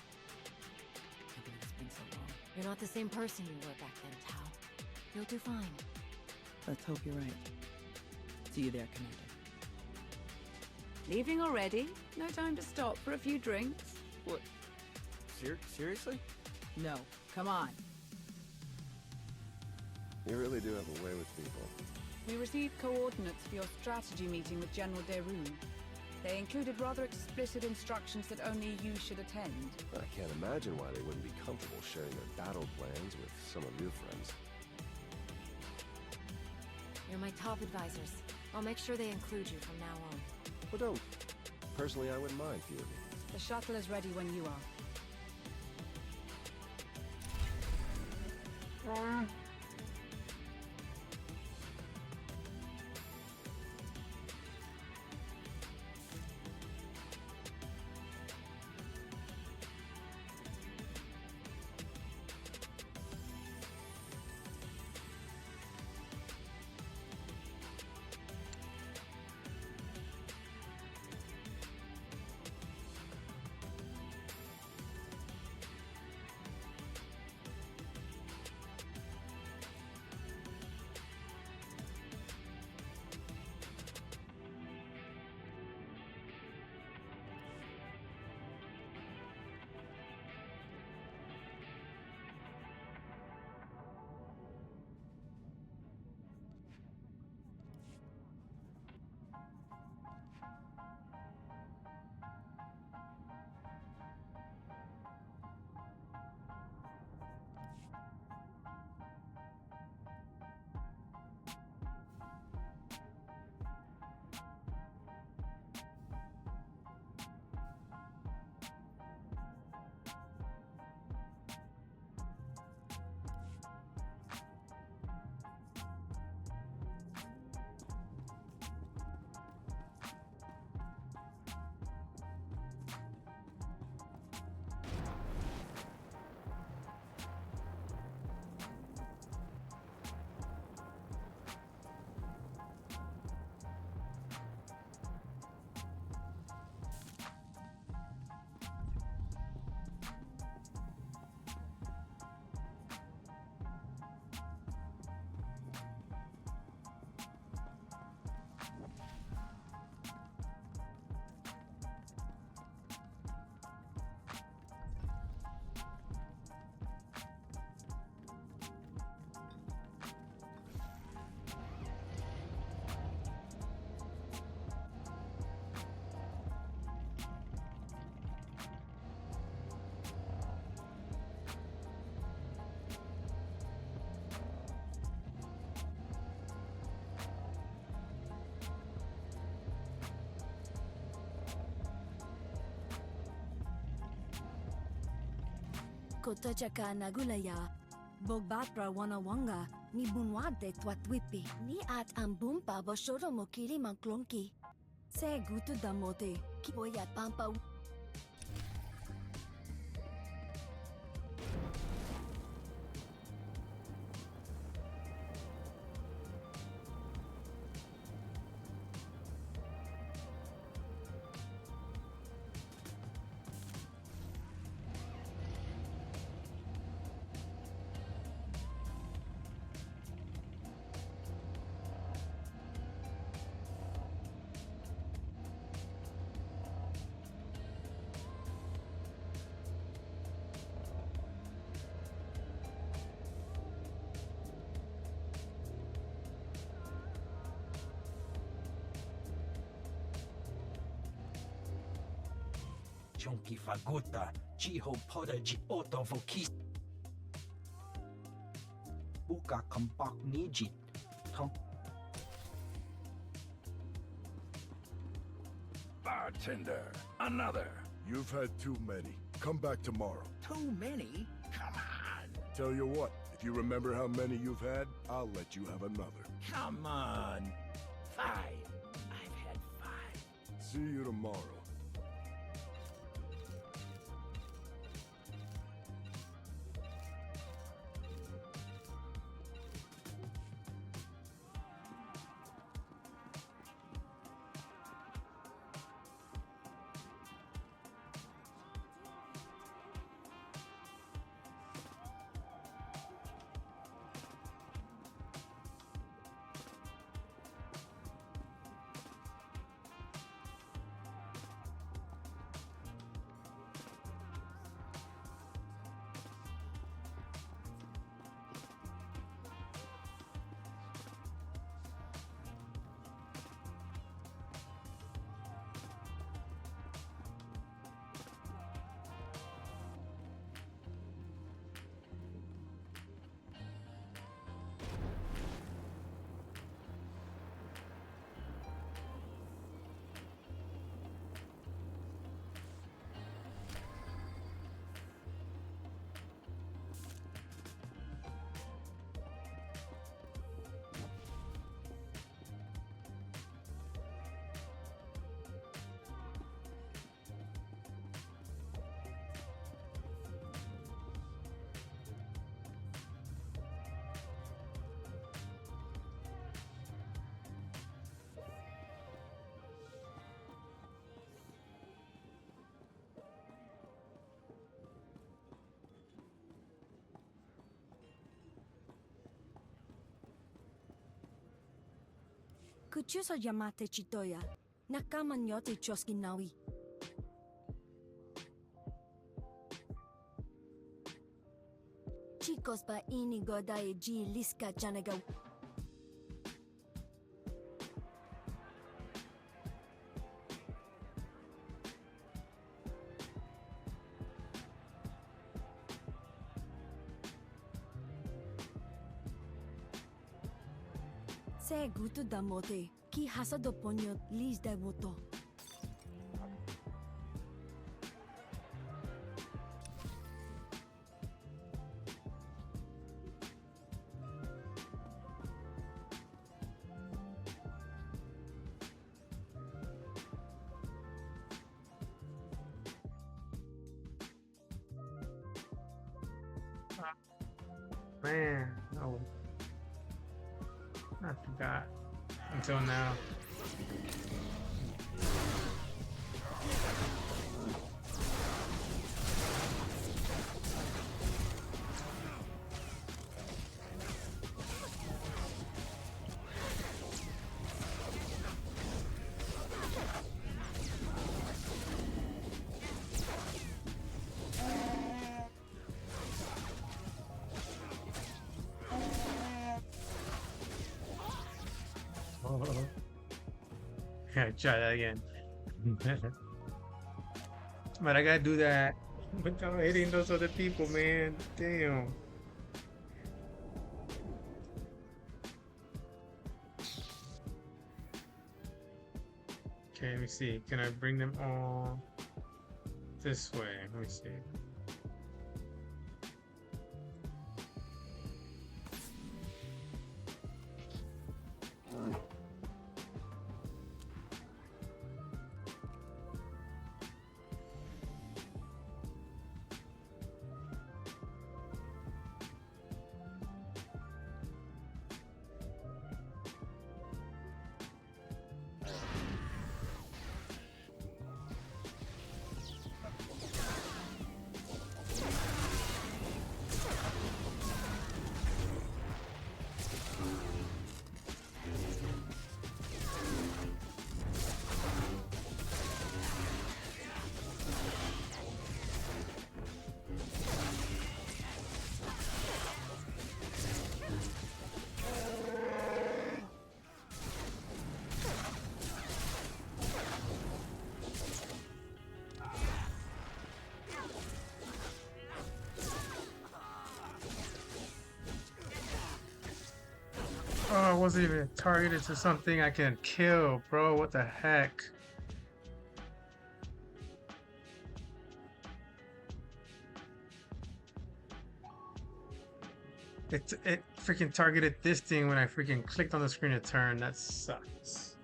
I think it's been so long. You're not the same person you were back then, Tau. You'll do fine. Let's hope you're right. See you there, Commander. Leaving already? No time to stop for a few drinks? What? Seriously? No. Come on. You really do have a way with people. We received coordinates for your strategy meeting with General Derun. They included rather explicit instructions that only you should attend. I can't imagine why they wouldn't be comfortable sharing their battle plans with some of your friends. You're my top advisors. I'll make sure they include you from now on. Well, don't. Personally, I wouldn't mind few of you. The shuttle is ready when you are. kota chaka nagulaya. Bogbatra wanawanga ni bunwade twatwipi. Ni at ambumpa boshoro mokiri manklonki. Se gutu damote kiboya pampa. Chonki faguta, chiho poda ji oto fokis. Buka kampak nijit. Bartender, another. You've had too many. Come back tomorrow. Too many? Come on. Tell you what, if you remember how many you've had, I'll let you have another. Come on. 5. I've had 5. See you tomorrow. Kuchusa yamate chitoya. Nakama nyote choski nawi. Chicos ba ini goda e ji liska janaga. Se gutu damote, ki hasa do ponyo lis de voto. Man, oh. I forgot until now. Yeah, try that again. But I gotta do that without hitting those other people, man. Damn. Okay, let me see. Can I bring them all this way? Let me see. Oh, I wasn't even targeted to something I can kill, bro. What the heck? It freaking targeted this thing when I freaking clicked on the screen to turn. That sucks.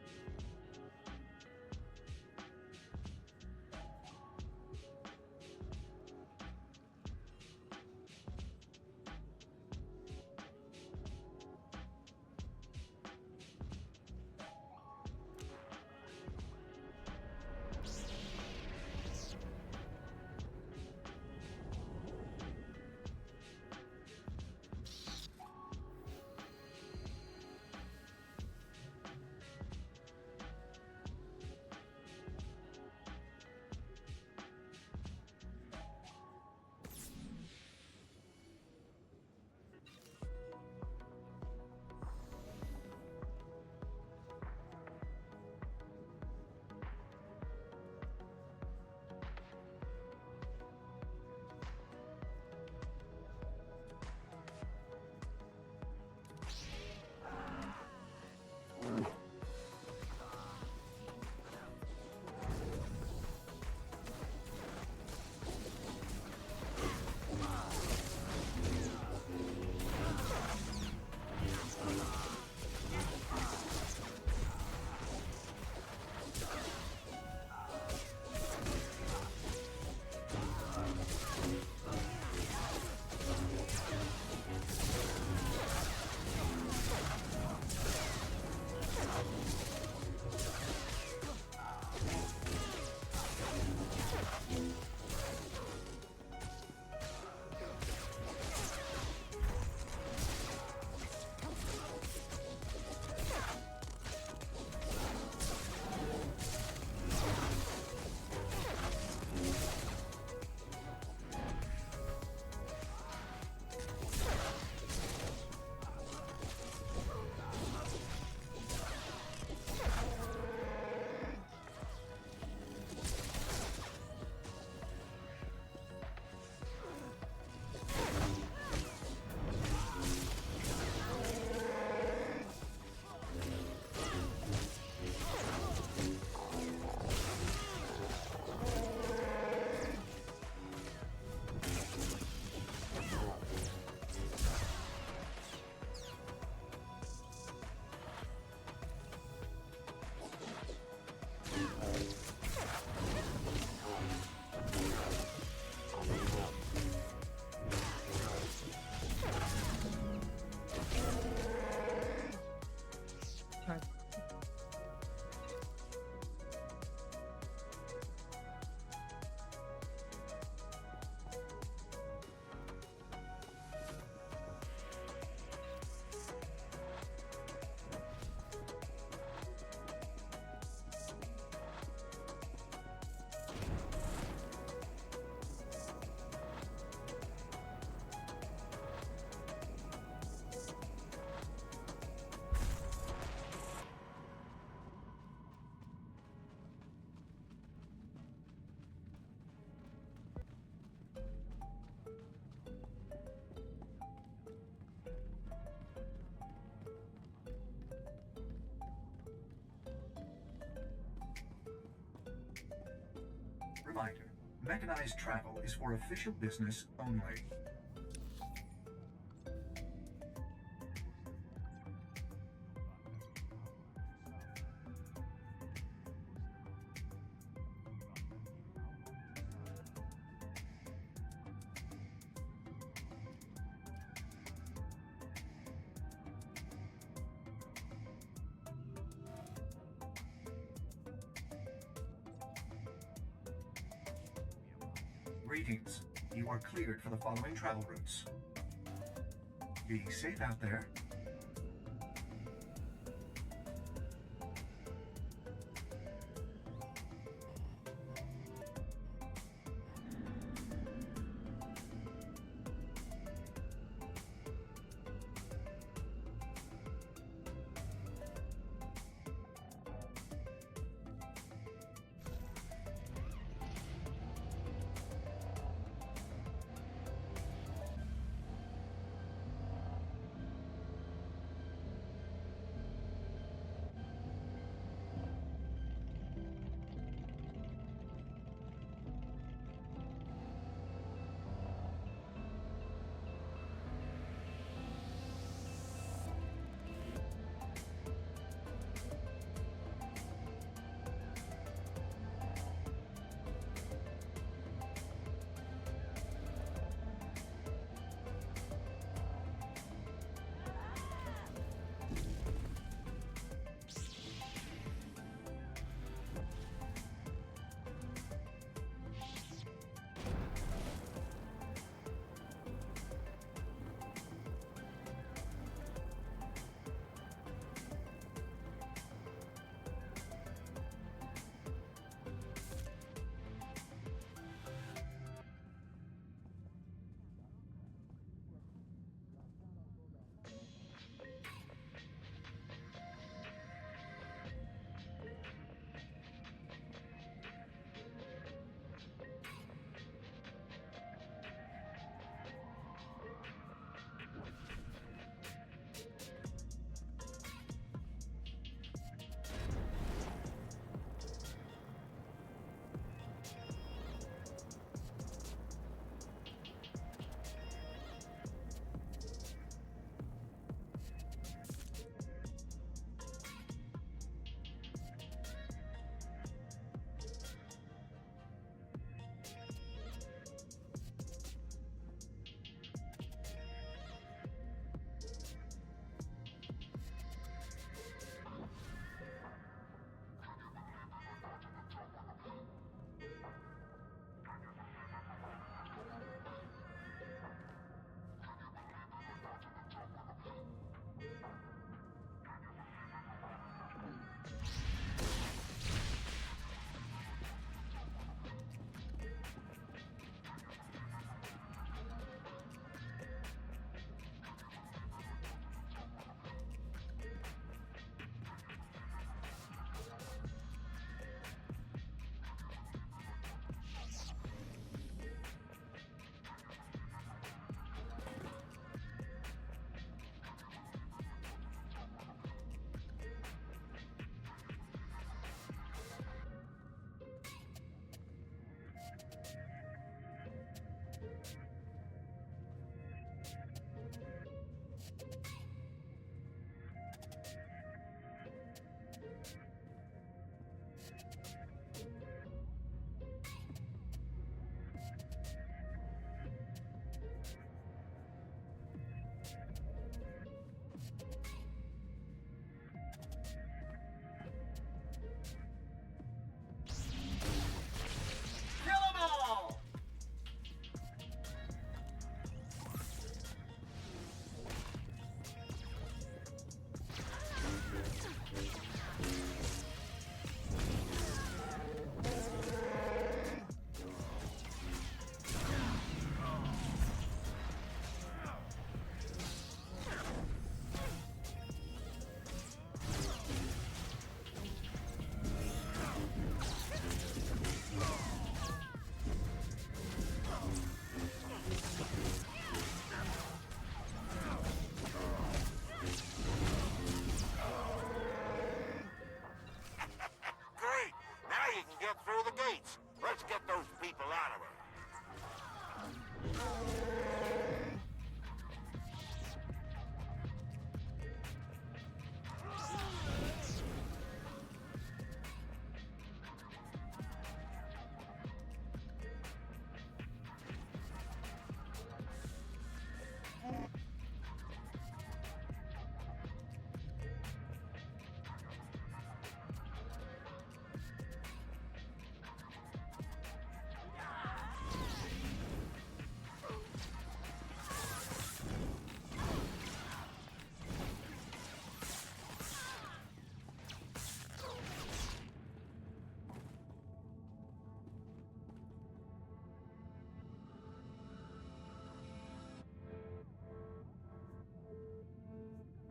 Reminder, mechanized travel is for official business only. Greetings. You are cleared for the following travel routes. Be safe out there.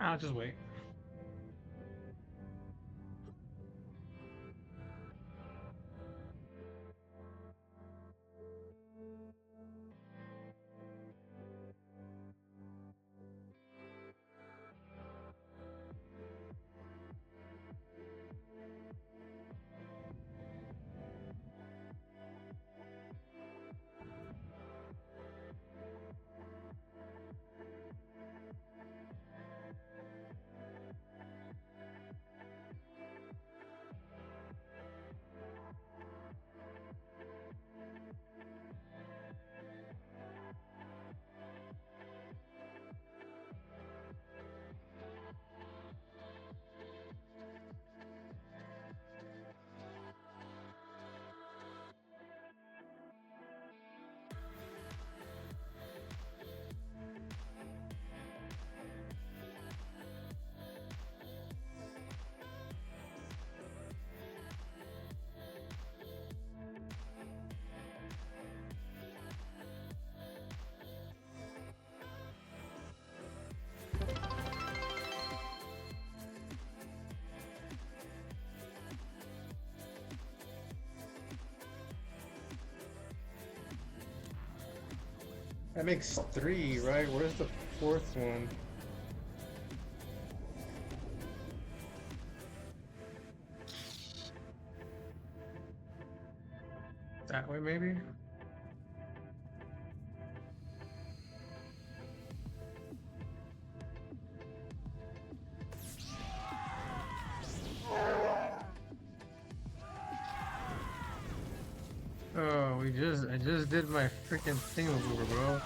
I'll just wait. That makes 3, right? Where's the 4th one? That way, maybe? Oh, I just did my freaking thingamaboobers, bro.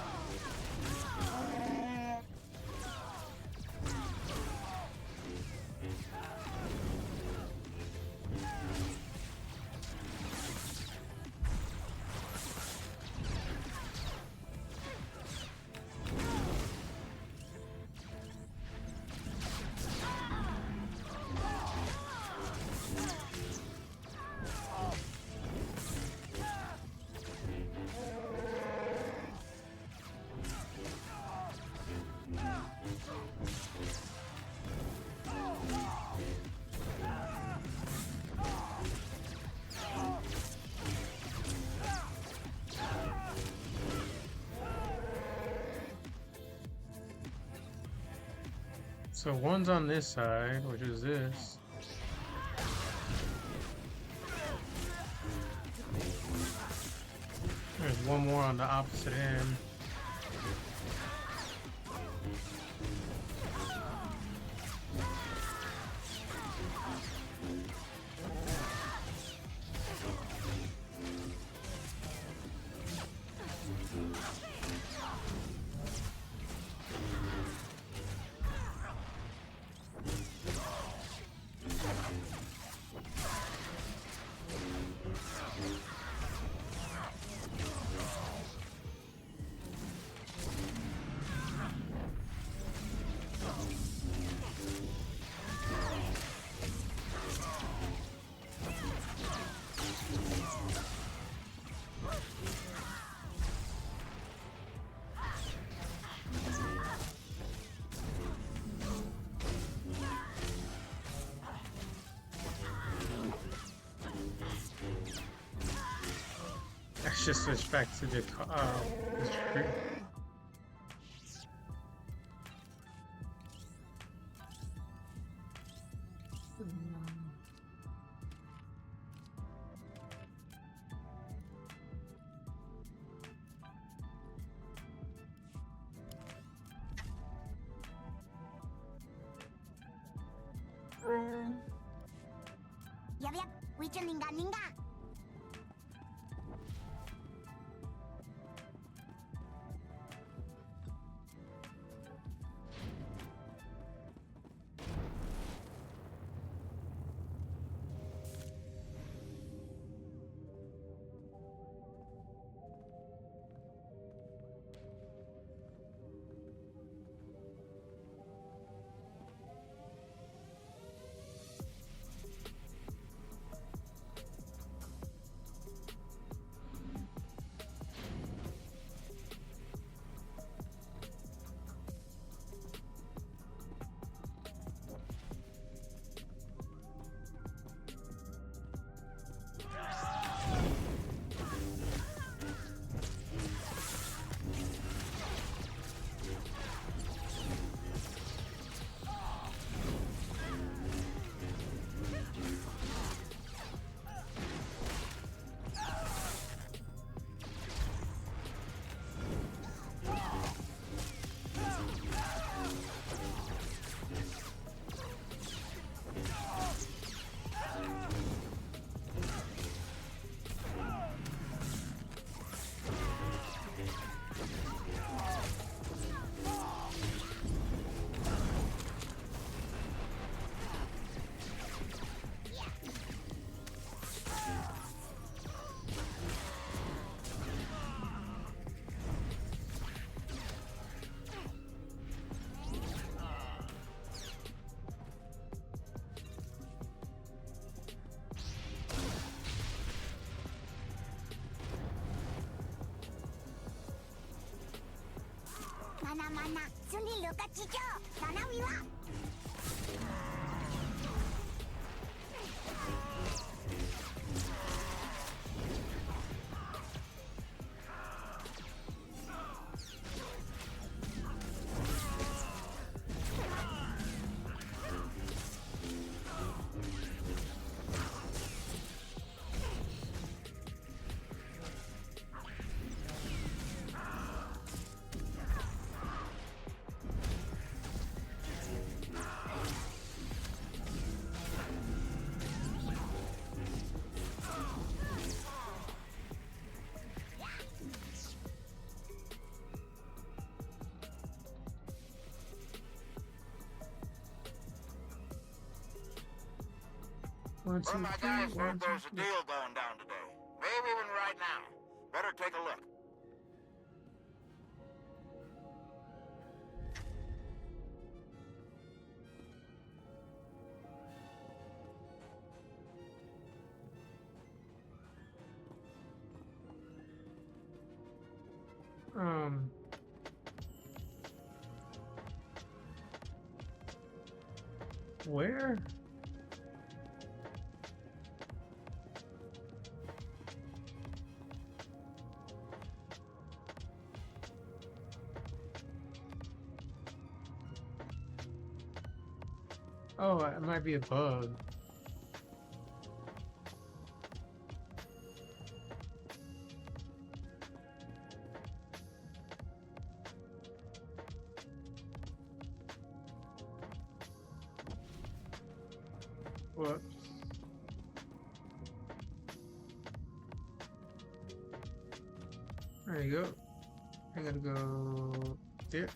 So one's on this side, which is this. There's one more on the opposite end. Let's just switch back to the tree. Yep, yep. Wicha ninga ninga. Mana, Sunni Luka Chicho, Nanawiwa. One, two, Well, my three, guys one, heard two, there's a three. deal going down today. Maybe even right now. Better take a look. Where? Oh, it might be a bug. Whoops. There you go. I'm gonna go there.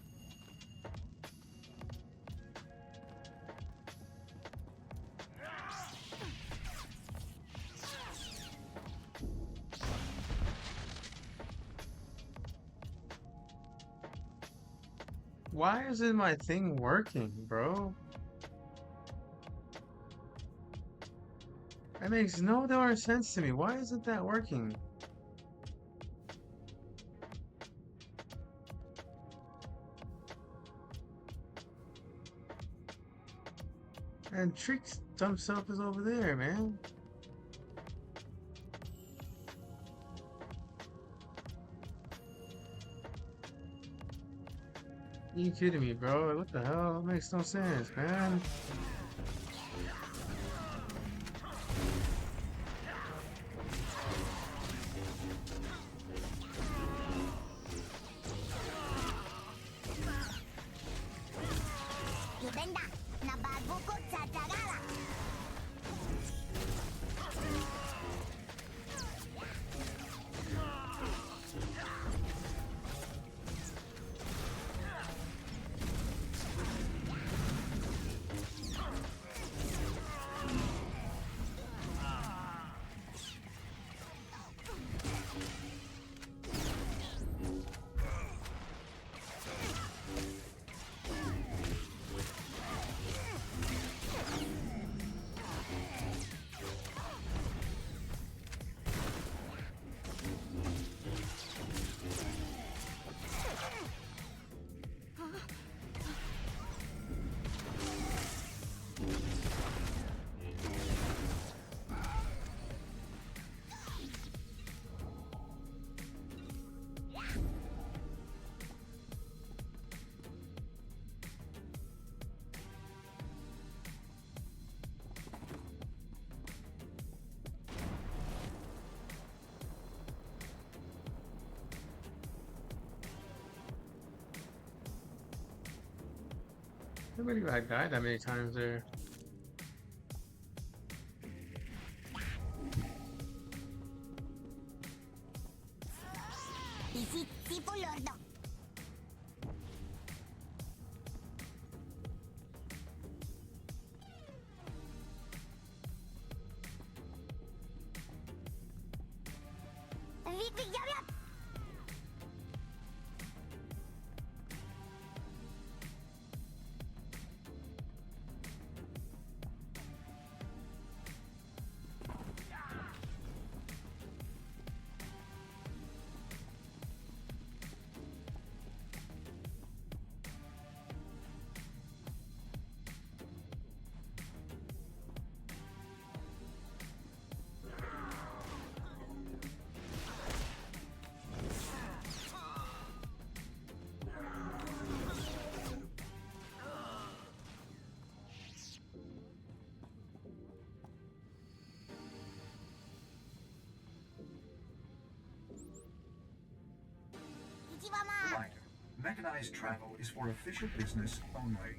Why isn't my thing working, bro? That makes no darn sense to me. Why isn't that working? And Trick's dumb self is over there, man. You kidding me, bro? What the hell? That makes no sense, man. Libenda, na bago ko sa Tagala. I can't believe I died that many times there. Isi, tipo lordo. Vik, vik, jap, jap. Mechanized travel is for official business only.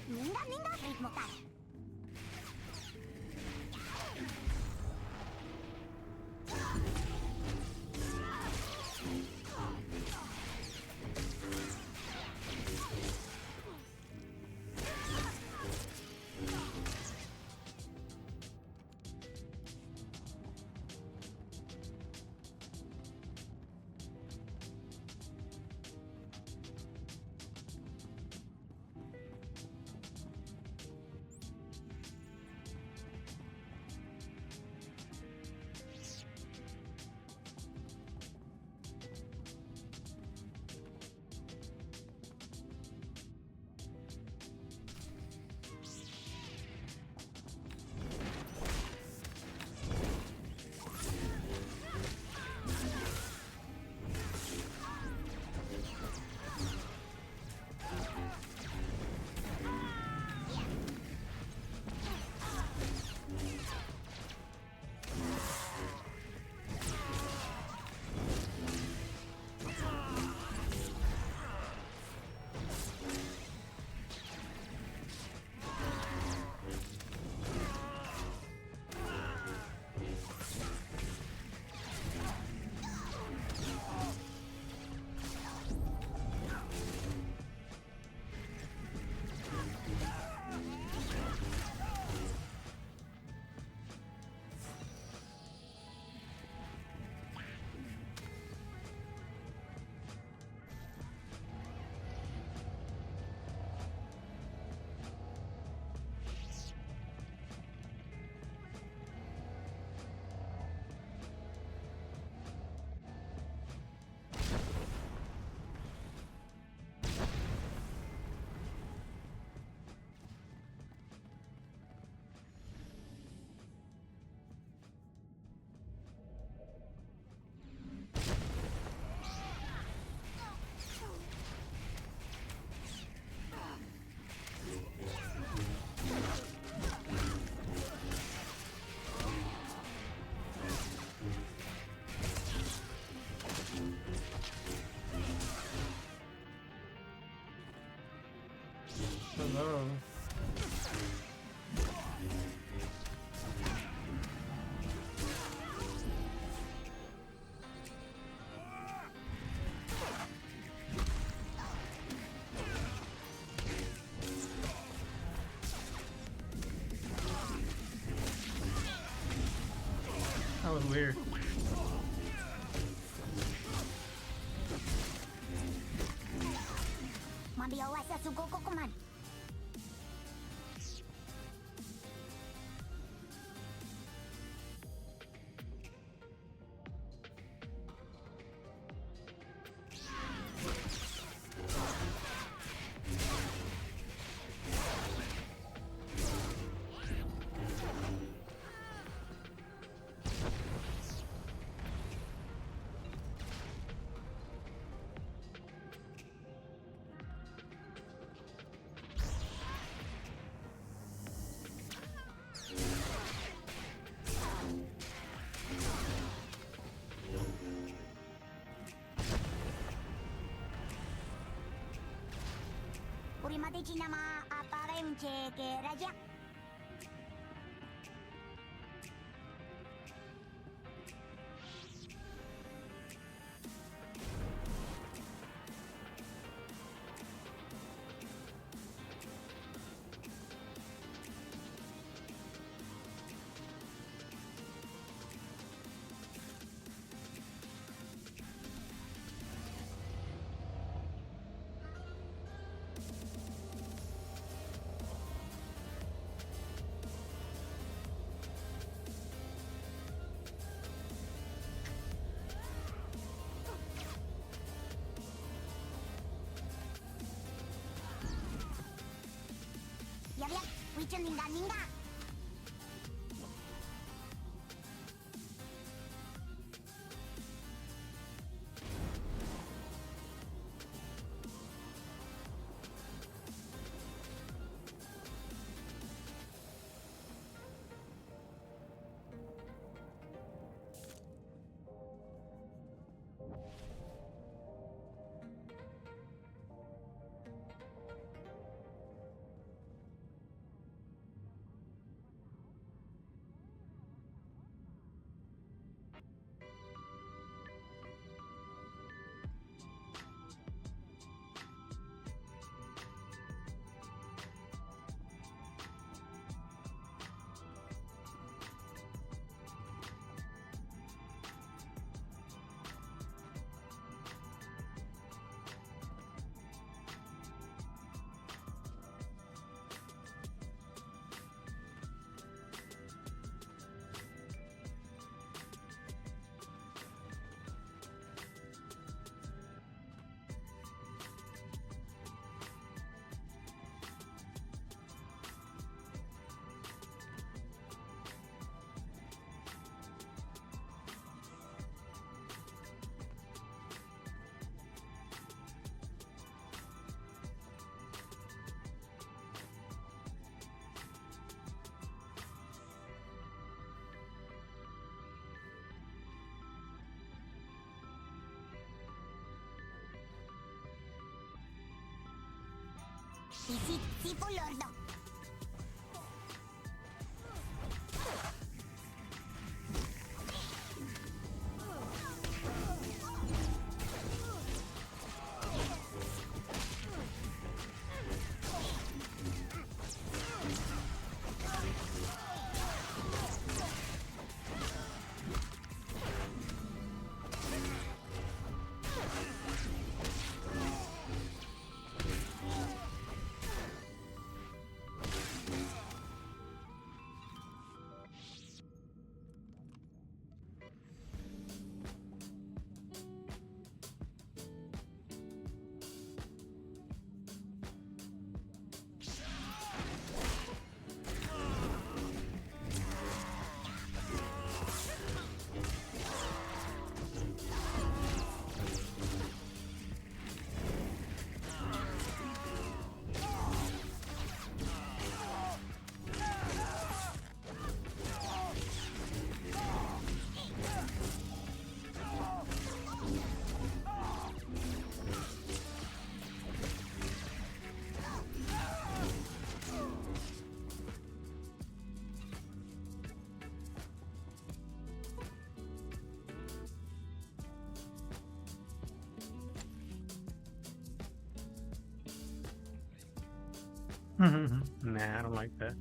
민감민감 못 가네. Hello. That was weird. Mabiawas sa sugo ko kuman. 우리마대 지나마 아빠를 제게라자. 야야, 위쪽 닌가. Si lordo. Nah, I don't like that.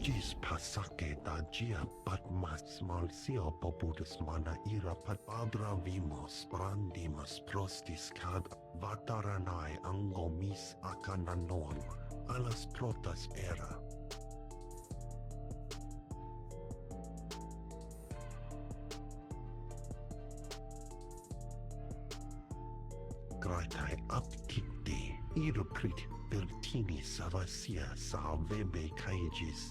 Jis pasake tajia pat mas malsio popudus mana ira pat adra vimos brandimus prostis cad vataranai angomis akananon alas protas era. Gratai aptikte iruprit vertini savasia salvebe caegis.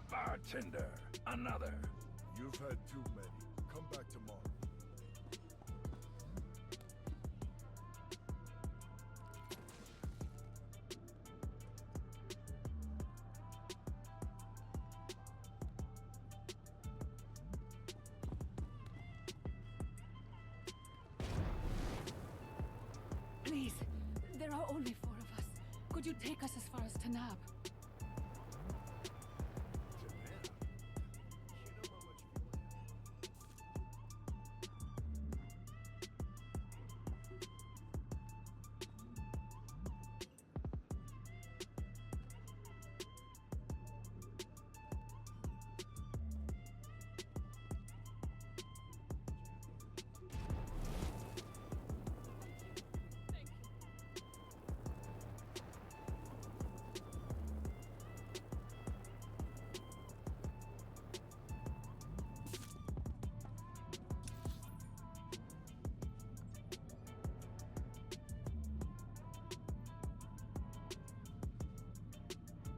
Bartender, another. You've had too many. Come back tomorrow. Please, there are only 4 of us. Could you take us as far as Tanab?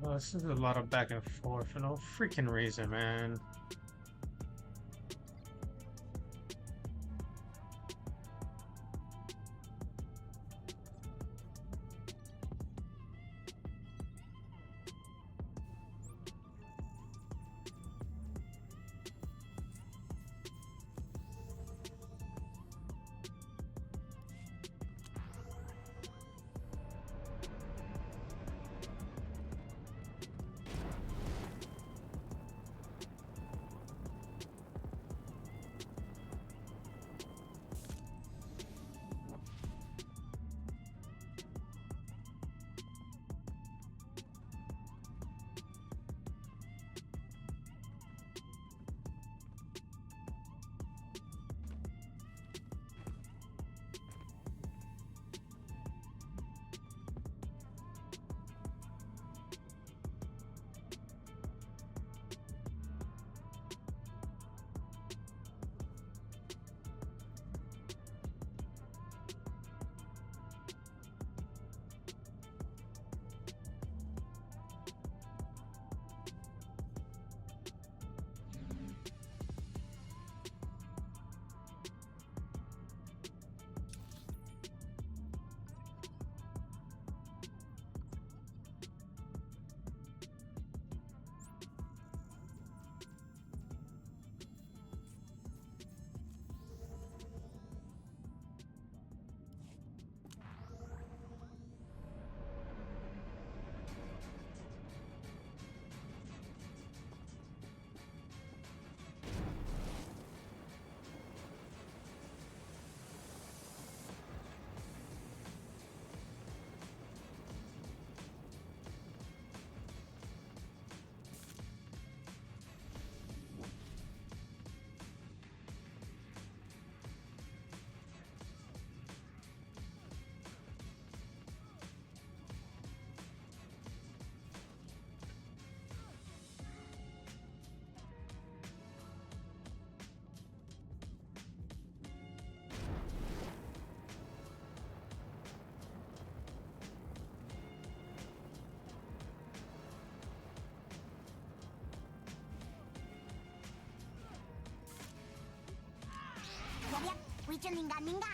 Oh, this is a lot of back and forth for no freaking reason, man. Wiccan ninga.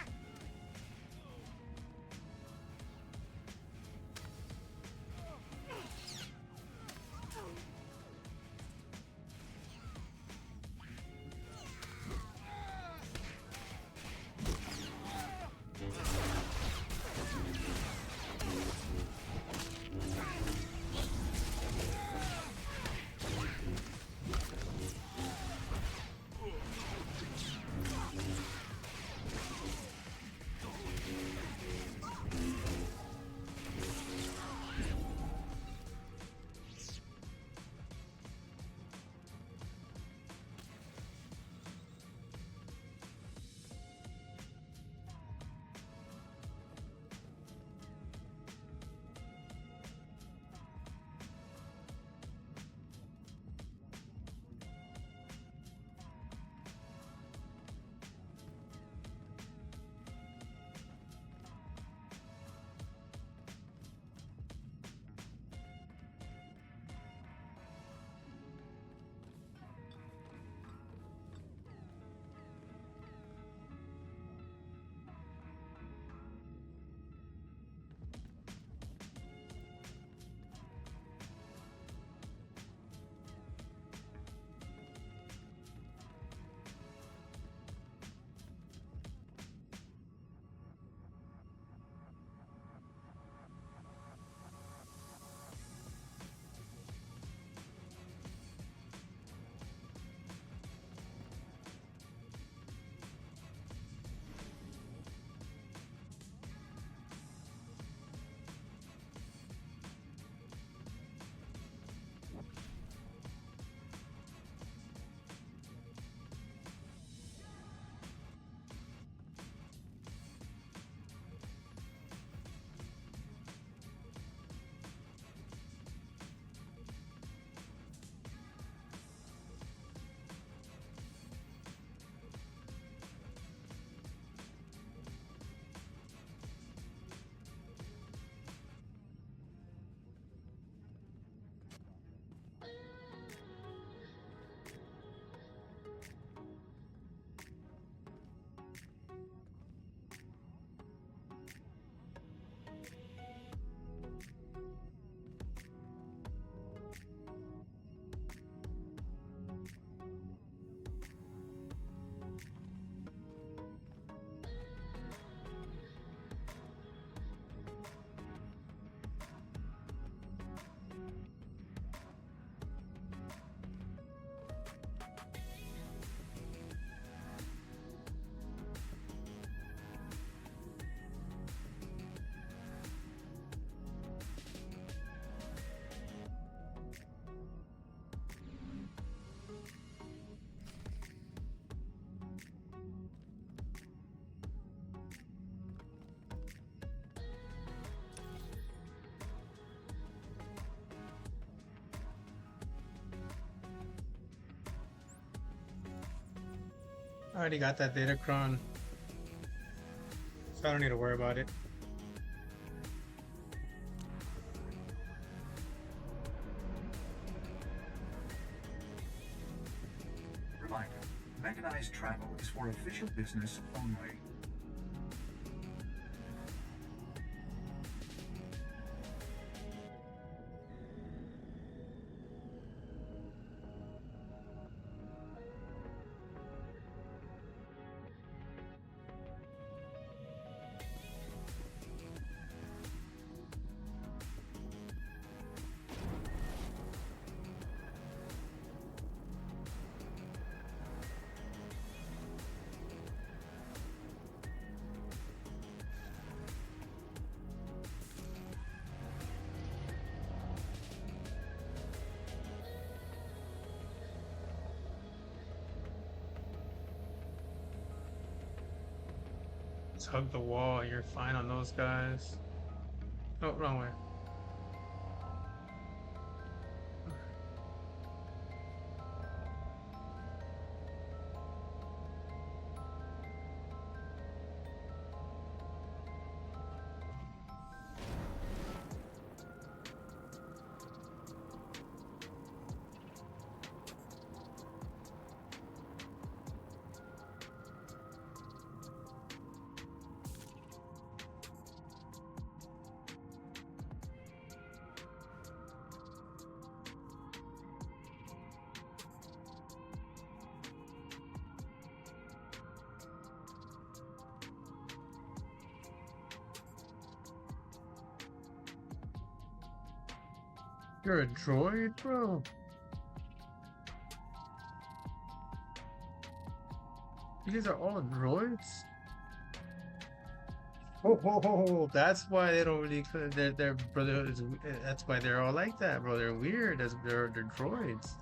I already got that Datacron, so I don't need to worry about it. Reminder, mechanized travel is for official business only. Just hug the wall. You're fine on those guys. Oh, wrong way. You're a droid, bro? These are all droids? Oh, that's why they don't really. Their brotherhood is. That's why they're all like that, bro. They're weird. They're droids.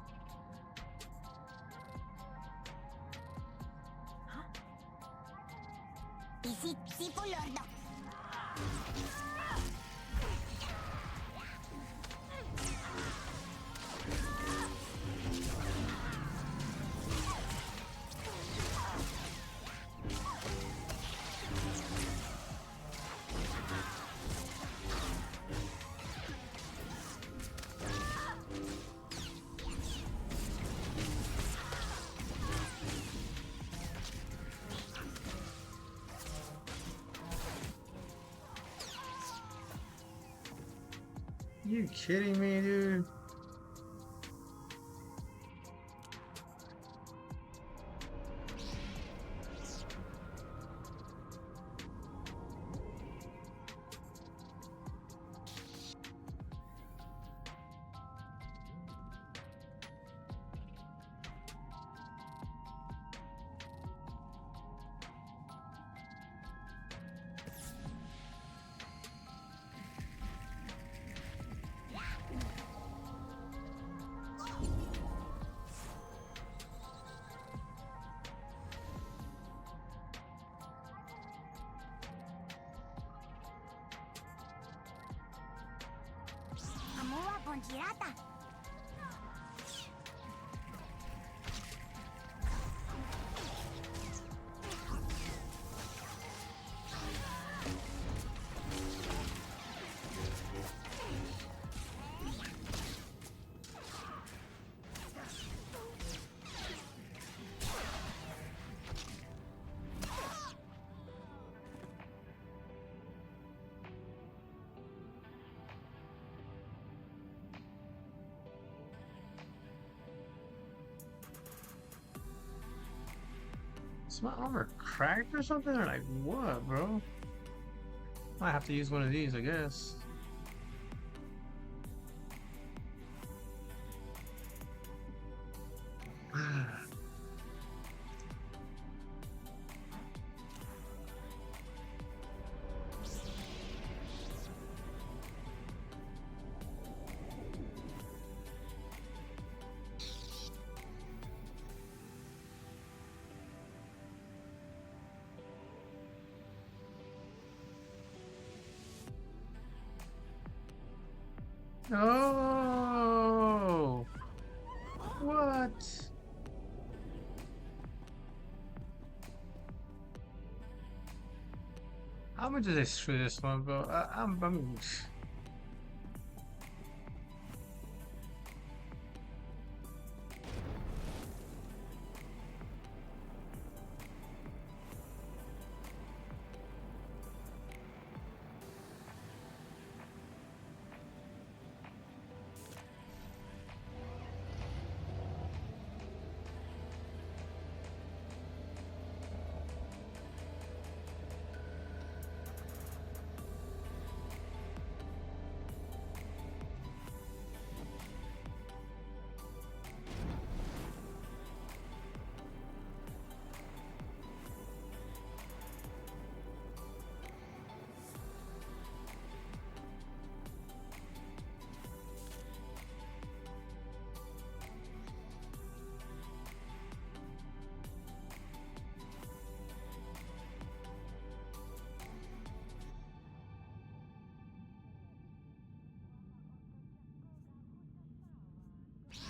You kidding me, dude? Amua con girata. Is my armor cracked or something? Or like what, bro? Might have to use one of these, I guess. Oh, what? I'm gonna just screw this one, bro. I'm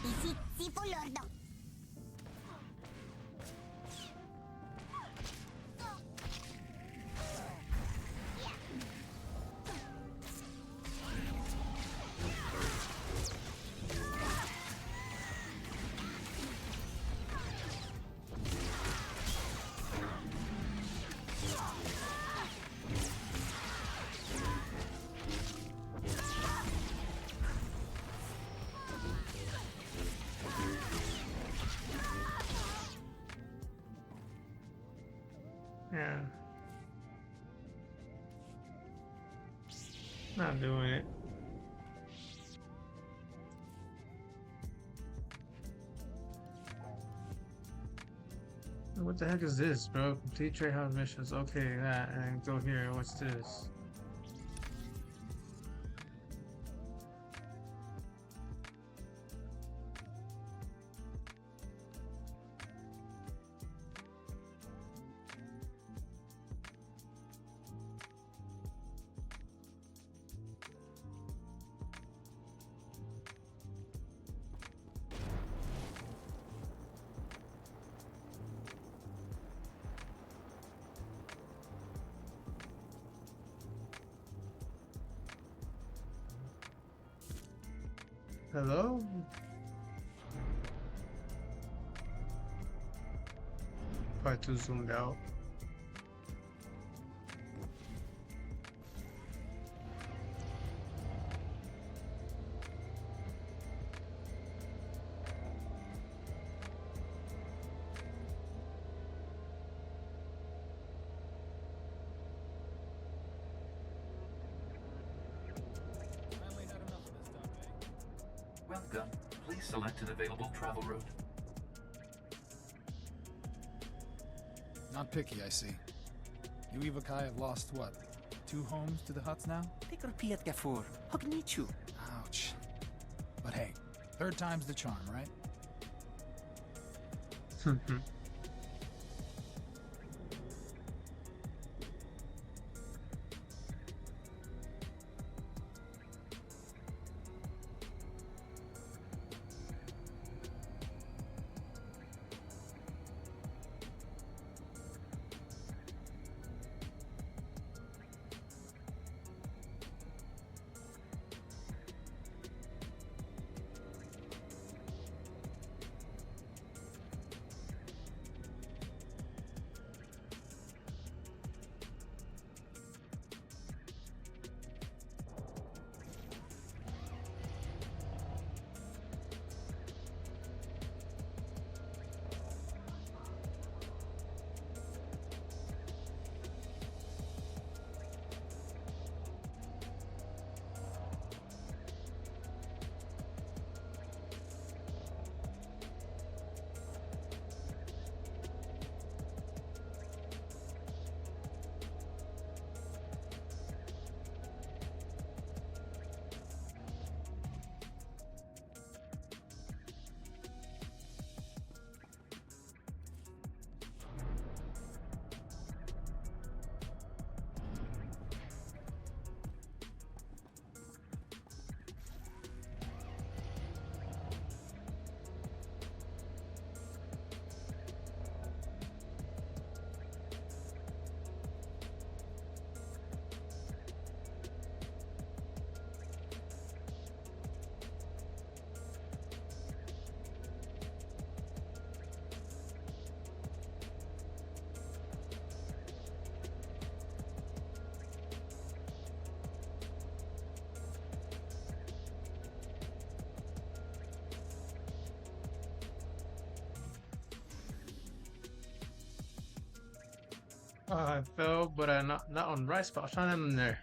Ici, Sifu Lordo. yeah. Not doing it. What the heck is this, bro? Complete trade house missions. Okay, that and go here. What's this? Hello? Probably too zoomed out. Welcome. Please select an available travel route. Not picky, I see. You Ivakai have lost what? 2 homes to the Huts now? Ouch. But hey, 3rd time's the charm, right? I fell, but I not on the right spot. I was trying to in there.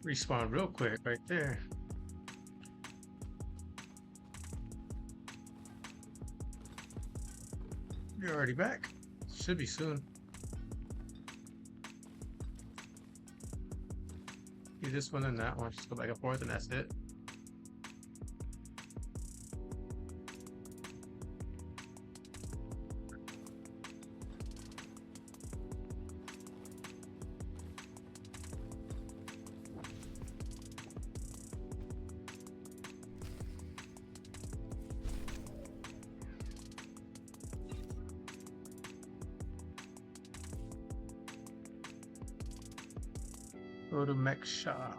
Respawn real quick right there. You're already back. Should be soon. Do this one and that one. Just go back and forth and that's it. Go to Mech Shop.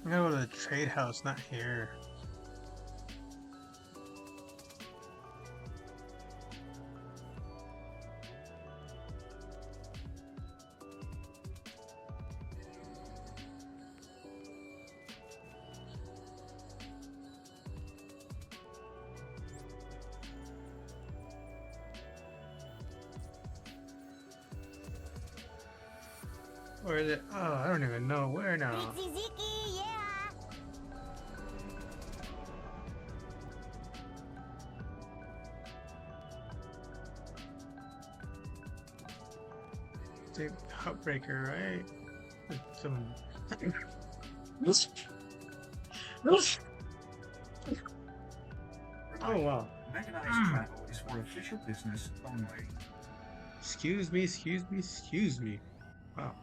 I'm gonna go to the trade house, not here. Where is it? Oh, I don't even know where now. Ziki, yeah. Take Heartbreaker, right? With some. Oh wow. Mechanized travel is for official business only. Excuse me, excuse me, excuse me. Wow.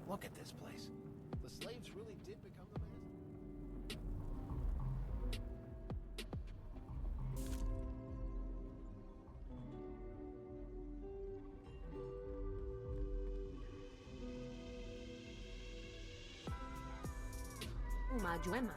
Look at this place. The slaves really did become the masters. Umajuema.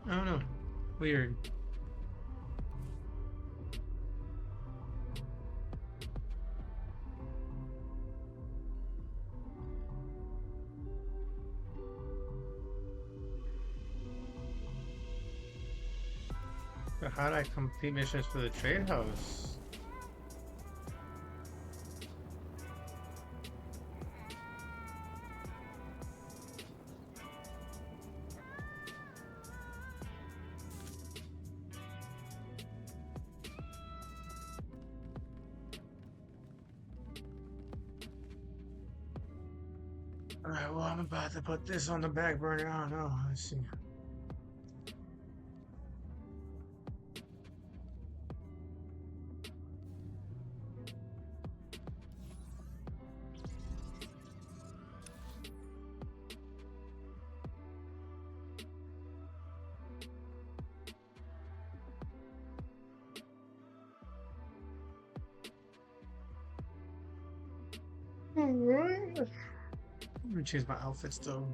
I don't know. Weird. But how do I complete missions for the trade house? Alright, well, I'm about to put this on the back burner. I don't know. Let's see. Alright. I'm gonna choose my outfits though.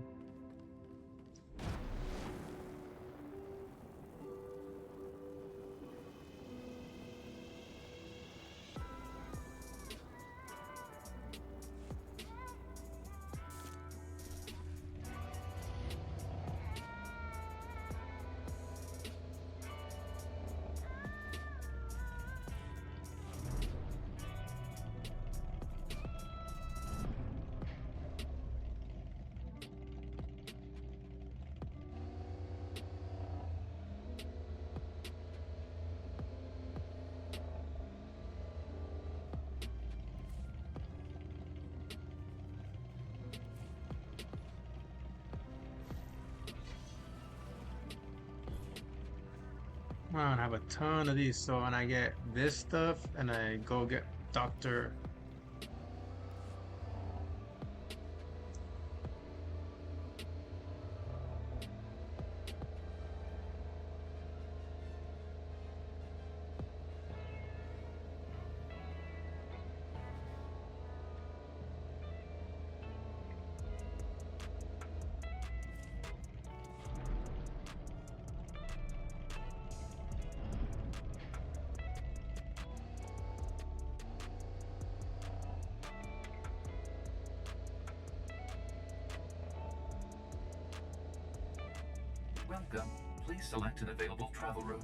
I don't have a ton of these, so when I get this stuff and I go get Dr. Welcome. Please select an available travel route.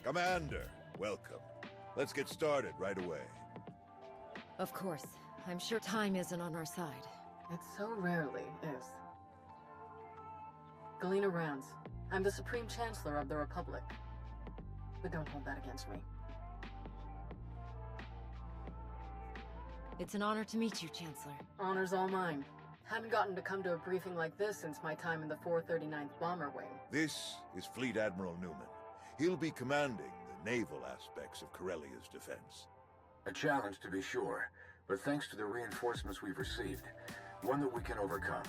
Commander, welcome. Let's get started right away. Of course. I'm sure time isn't on our side. It so rarely is. Galena Rands. I'm the Supreme Chancellor of the Republic. But don't hold that against me. It's an honor to meet you, Chancellor. Honor's all mine. Haven't gotten to come to a briefing like this since my time in the 439th Bomber Wing. This is Fleet Admiral Newman. He'll be commanding the naval aspects of Corellia's defense. A challenge, to be sure, but thanks to the reinforcements we've received, one that we can overcome.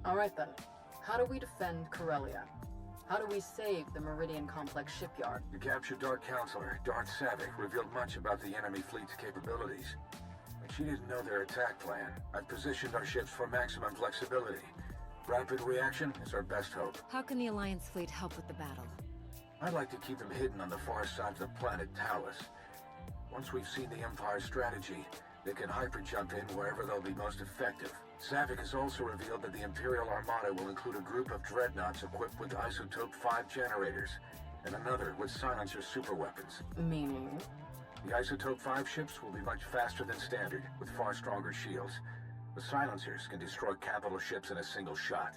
All right then. How do we defend Corellia? How do we save the Meridian Complex shipyard? The captured Dark Counselor, Darth Savik, revealed much about the enemy fleet's capabilities. But she didn't know their attack plan. I've positioned our ships for maximum flexibility. Rapid reaction is our best hope. How can the Alliance fleet help with the battle? I'd like to keep them hidden on the far side of the planet Talos. Once we've seen the Empire's strategy, they can hyper-jump in wherever they'll be most effective. Savik has also revealed that the Imperial Armada will include a group of dreadnoughts equipped with Isotope 5 generators, and another with silencer superweapons. Meaning? The Isotope 5 ships will be much faster than standard, with far stronger shields. The silencers can destroy capital ships in a single shot.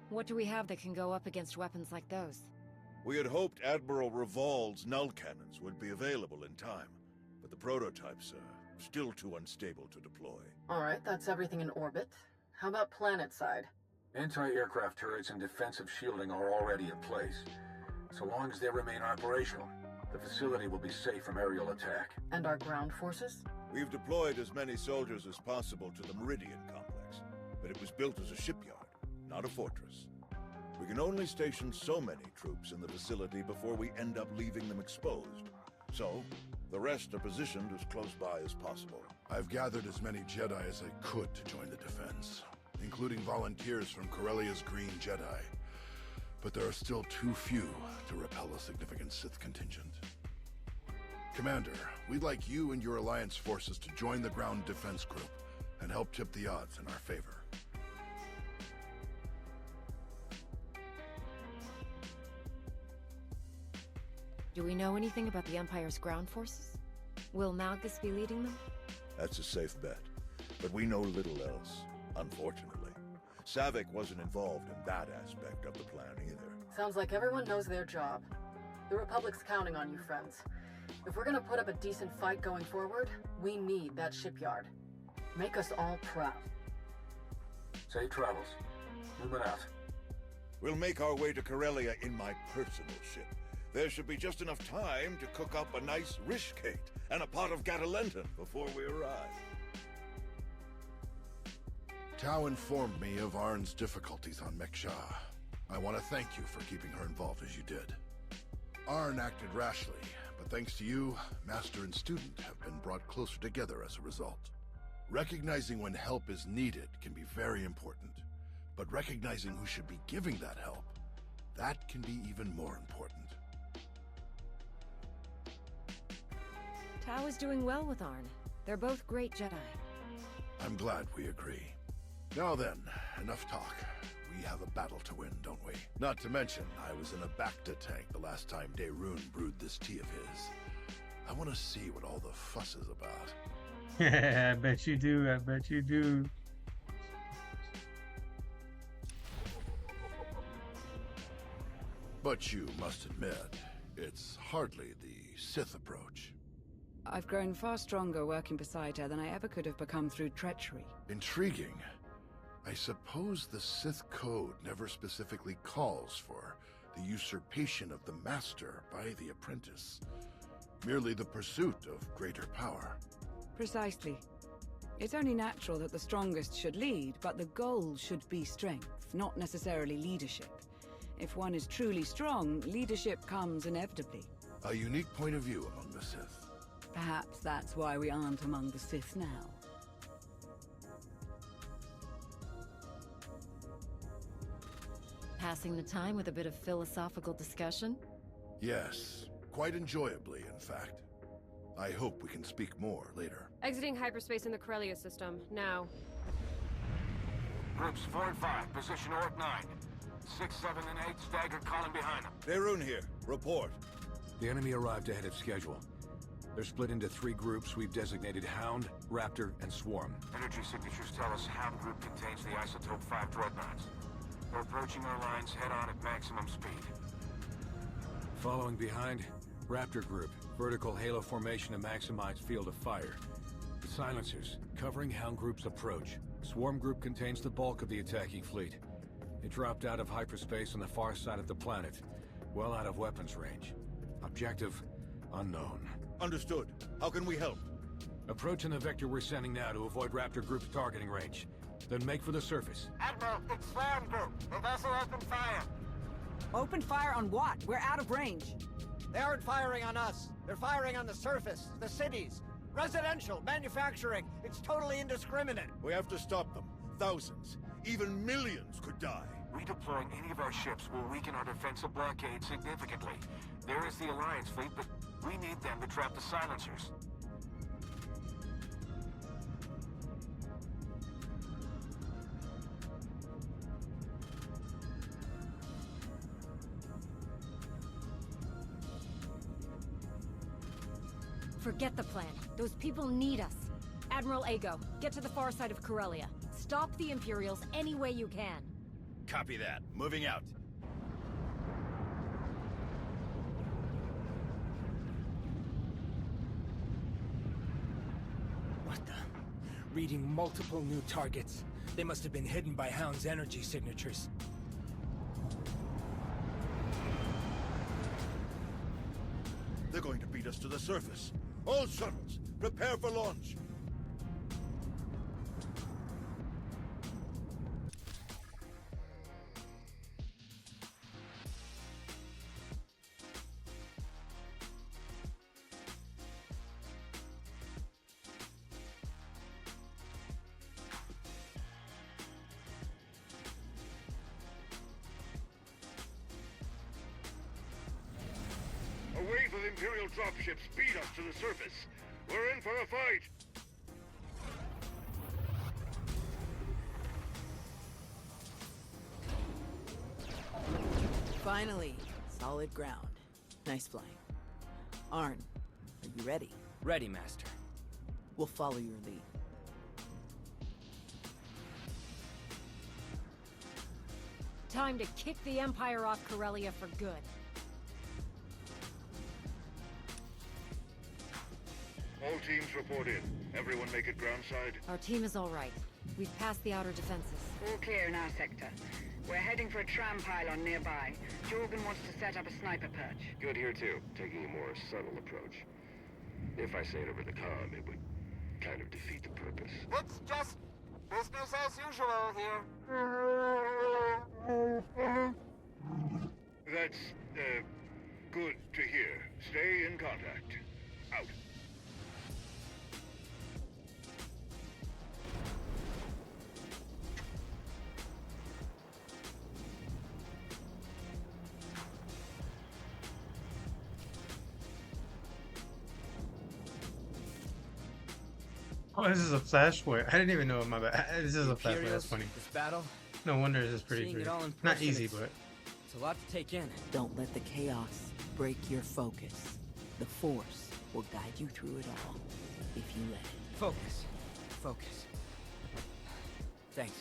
What do we have that can go up against weapons like those? We had hoped Admiral Revol's null cannons would be available in time, but the prototypes are still too unstable to deploy. All right, that's everything in orbit. How about planet side? Anti-aircraft turrets and defensive shielding are already in place. So long as they remain operational, the facility will be safe from aerial attack. And our ground forces? We've deployed as many soldiers as possible to the Meridian complex, but it was built as a shipyard, not a fortress. We can only station so many troops in the facility before we end up leaving them exposed. So, The rest are positioned as close by as possible. I've gathered as many Jedi as I could to join the defense, including volunteers from Corellia's Green Jedi. But there are still too few to repel a significant Sith contingent. Commander, we'd like you and your Alliance forces to join the ground defense group and help tip the odds in our favor. Do we know anything about the Empire's ground forces? Will Malgus be leading them? That's a safe bet. But we know little else, unfortunately. Savik wasn't involved in that aspect of the plan either. Sounds like everyone knows their job. The Republic's counting on you, friends. If we're gonna put up a decent fight going forward, we need that shipyard. Make us all proud. Safe travels. Moving out. We'll make our way to Corellia in my personal ship. There should be just enough time to cook up a nice rishcake and a pot of Gatalenton before we arrive. Tau informed me of Arn's difficulties on Meksha. I want to thank you for keeping her involved as you did. Arn acted rashly, but thanks to you, Master and student have been brought closer together as a result. Recognizing when help is needed can be very important, but recognizing who should be giving that help, that can be even more important. Tau is doing well with Arn. They're both great Jedi. I'm glad we agree. Now then, enough talk. We have a battle to win, don't we? Not to mention, I was in a Bacta tank the last time Daerun brewed this tea of his. I want to see what all the fuss is about. I bet you do. I bet you do. But you must admit, it's hardly the Sith approach. I've grown far stronger working beside her than I ever could have become through treachery. Intriguing. I suppose the Sith code never specifically calls for the usurpation of the master by the apprentice. Merely the pursuit of greater power. Precisely. It's only natural that the strongest should lead, but the goal should be strength, not necessarily leadership. If one is truly strong, leadership comes inevitably. A unique point of view among the Sith. Perhaps that's why we aren't among the Sith now. Passing the time with a bit of philosophical discussion? Yes, quite enjoyably, in fact. I hope we can speak more later. Exiting hyperspace in the Corellia system, now. Groups 4 and 5, position Orc 9. 6, 7, and 8 staggered calling behind them. Daerun here. Report. The enemy arrived ahead of schedule. They're split into 3 groups we've designated Hound, Raptor, and Swarm. Energy signatures tell us Hound Group contains the Isotope 5 dreadnoughts. They're approaching our lines head-on at maximum speed. Following behind, Raptor Group, vertical halo formation to maximize field of fire. The silencers, covering Hound Group's approach. Swarm Group contains the bulk of the attacking fleet. They dropped out of hyperspace on the far side of the planet, well out of weapons range. Objective, unknown. Understood. How can we help? Approaching the vector we're sending now to avoid Raptor Group's targeting range. Then make for the surface. Admiral, it's Swarm Group. The vessel opened fire. Open fire on what? We're out of range. They aren't firing on us. They're firing on the surface, the cities. Residential, manufacturing. It's totally indiscriminate. We have to stop them. Thousands, even millions could die. Redeploying any of our ships will weaken our defensive blockade significantly. There is the Alliance fleet, but we need them to trap the silencers. Forget the plan. Those people need us. Admiral Ago, get to the far side of Corellia. Stop the Imperials any way you can. Copy that. Moving out. What the? Reading multiple new targets. They must have been hidden by Hound's energy signatures. They're going to beat us to the surface. All shuttles, prepare for launch. Imperial dropships beat us to the surface. We're in for a fight. Finally, solid ground. Nice flying. Arn, are you ready? Ready, Master. We'll follow your lead. Time to kick the Empire off Corellia for good. All teams report in. Everyone make it groundside. Our team is all right. We've passed the outer defenses. All clear in our sector. We're heading for a tram pylon nearby. Jorgen wants to set up a sniper perch. Good here too, taking a more subtle approach. If I say it over the comm, it would kind of defeat the purpose. It's just business as usual here. That's, good to hear. Stay in contact. Out. Oh, this is a flashpoint. I didn't even know. My bad. This is a flashpoint. That's funny. This battle. No wonder this is pretty Seeing great. it all in Not person, easy, but it's a lot to take in. Don't let the chaos break your focus. The Force will guide you through it all, if you let it. Focus. Focus. Thanks.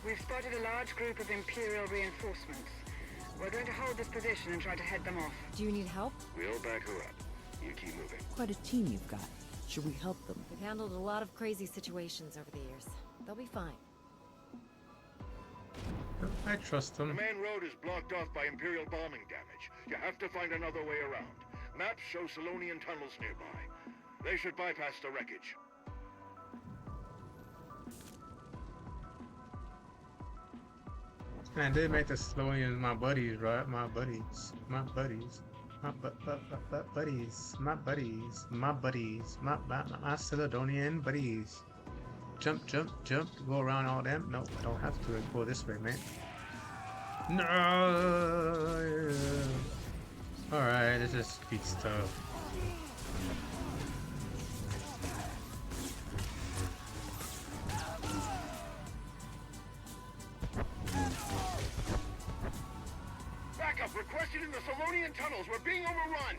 We've spotted a large group of Imperial reinforcements. We're going to hold this position and try to head them off. Do you need help? We'll back her up. You keep moving. Quite a team you've got. Should we help them? We've handled a lot of crazy situations over the years. They'll be fine. I trust The them. main road is blocked off by Imperial bombing damage. You have to find another way around. Maps show Solonian tunnels nearby. They should bypass the wreckage. Man, they make the Slovenians my buddies, right? My buddies. My buddies. My buddies. My buddies. My buddies. My Caledonian buddies. Jump, jump, jump. Go around all them. No, I don't have to. Go this way, man. No. Alright, this is speed stuff. Backup requested in the Solonian tunnels. We're being overrun.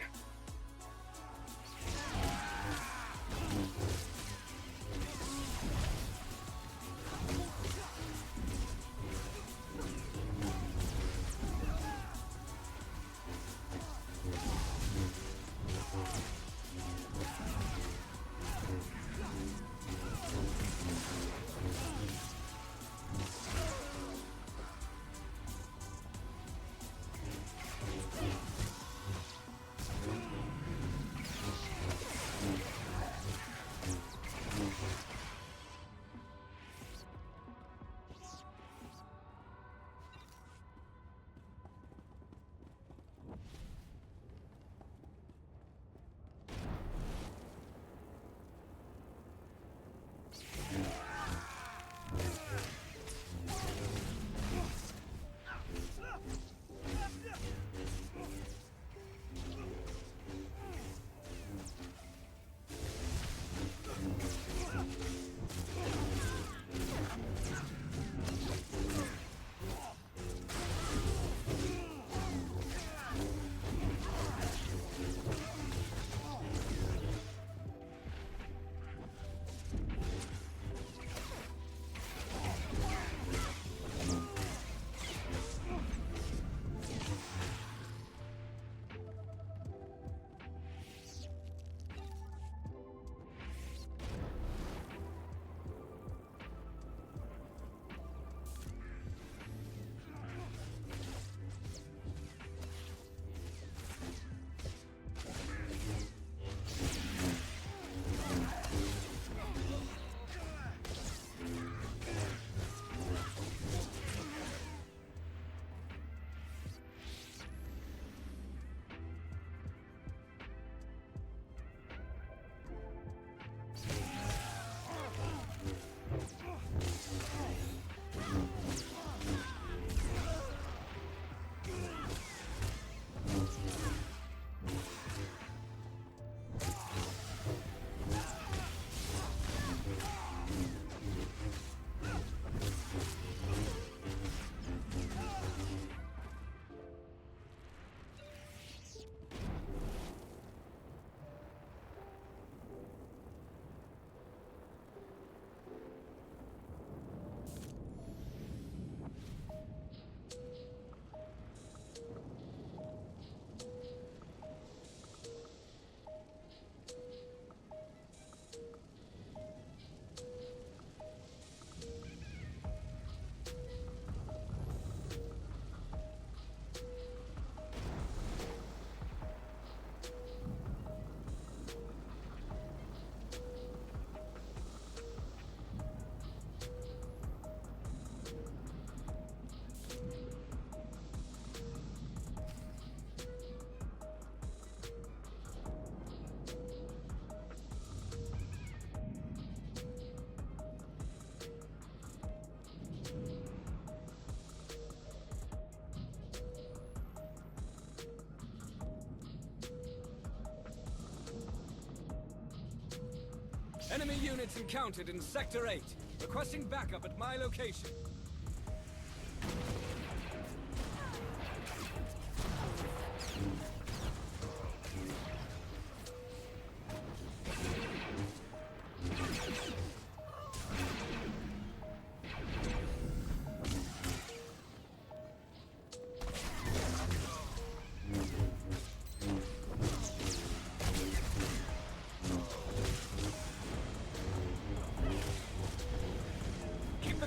Enemy units encountered in Sector 8. Requesting backup at my location.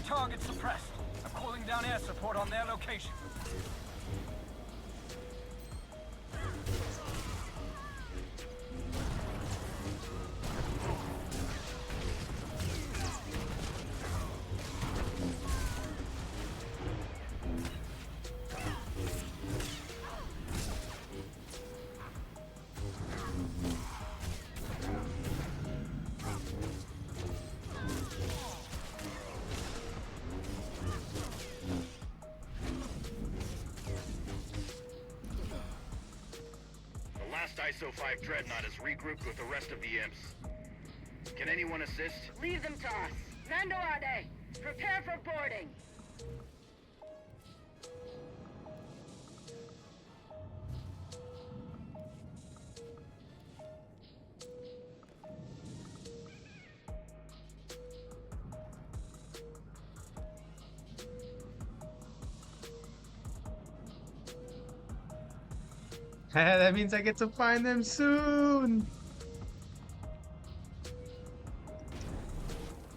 Target suppressed. I'm calling down air support on their location. ISO 5 Dreadnought is regrouped with the rest of the imps. Can anyone assist? Leave them to us. Nando Ade, prepare for boarding. That means I get to find them soon.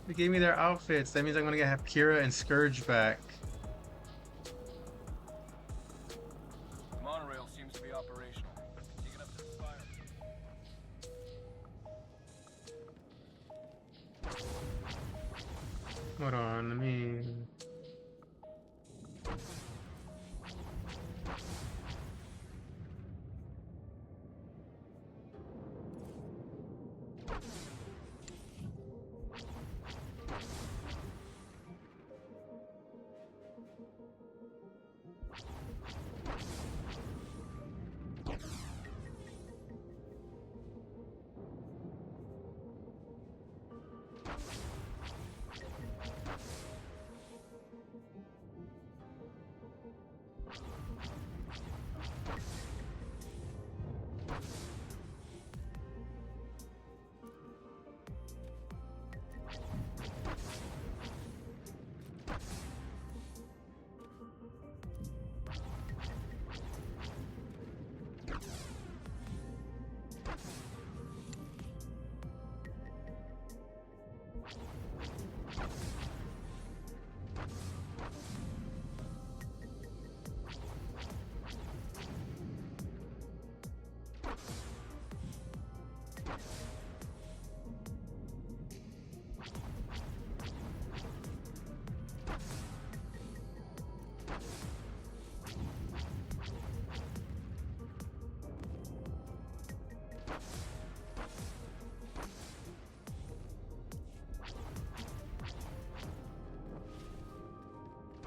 They gave me their outfits. That means I'm gonna have Kira and Scourge back. The monorail seems to be operational. Take it up to the spire. Hold on, let me...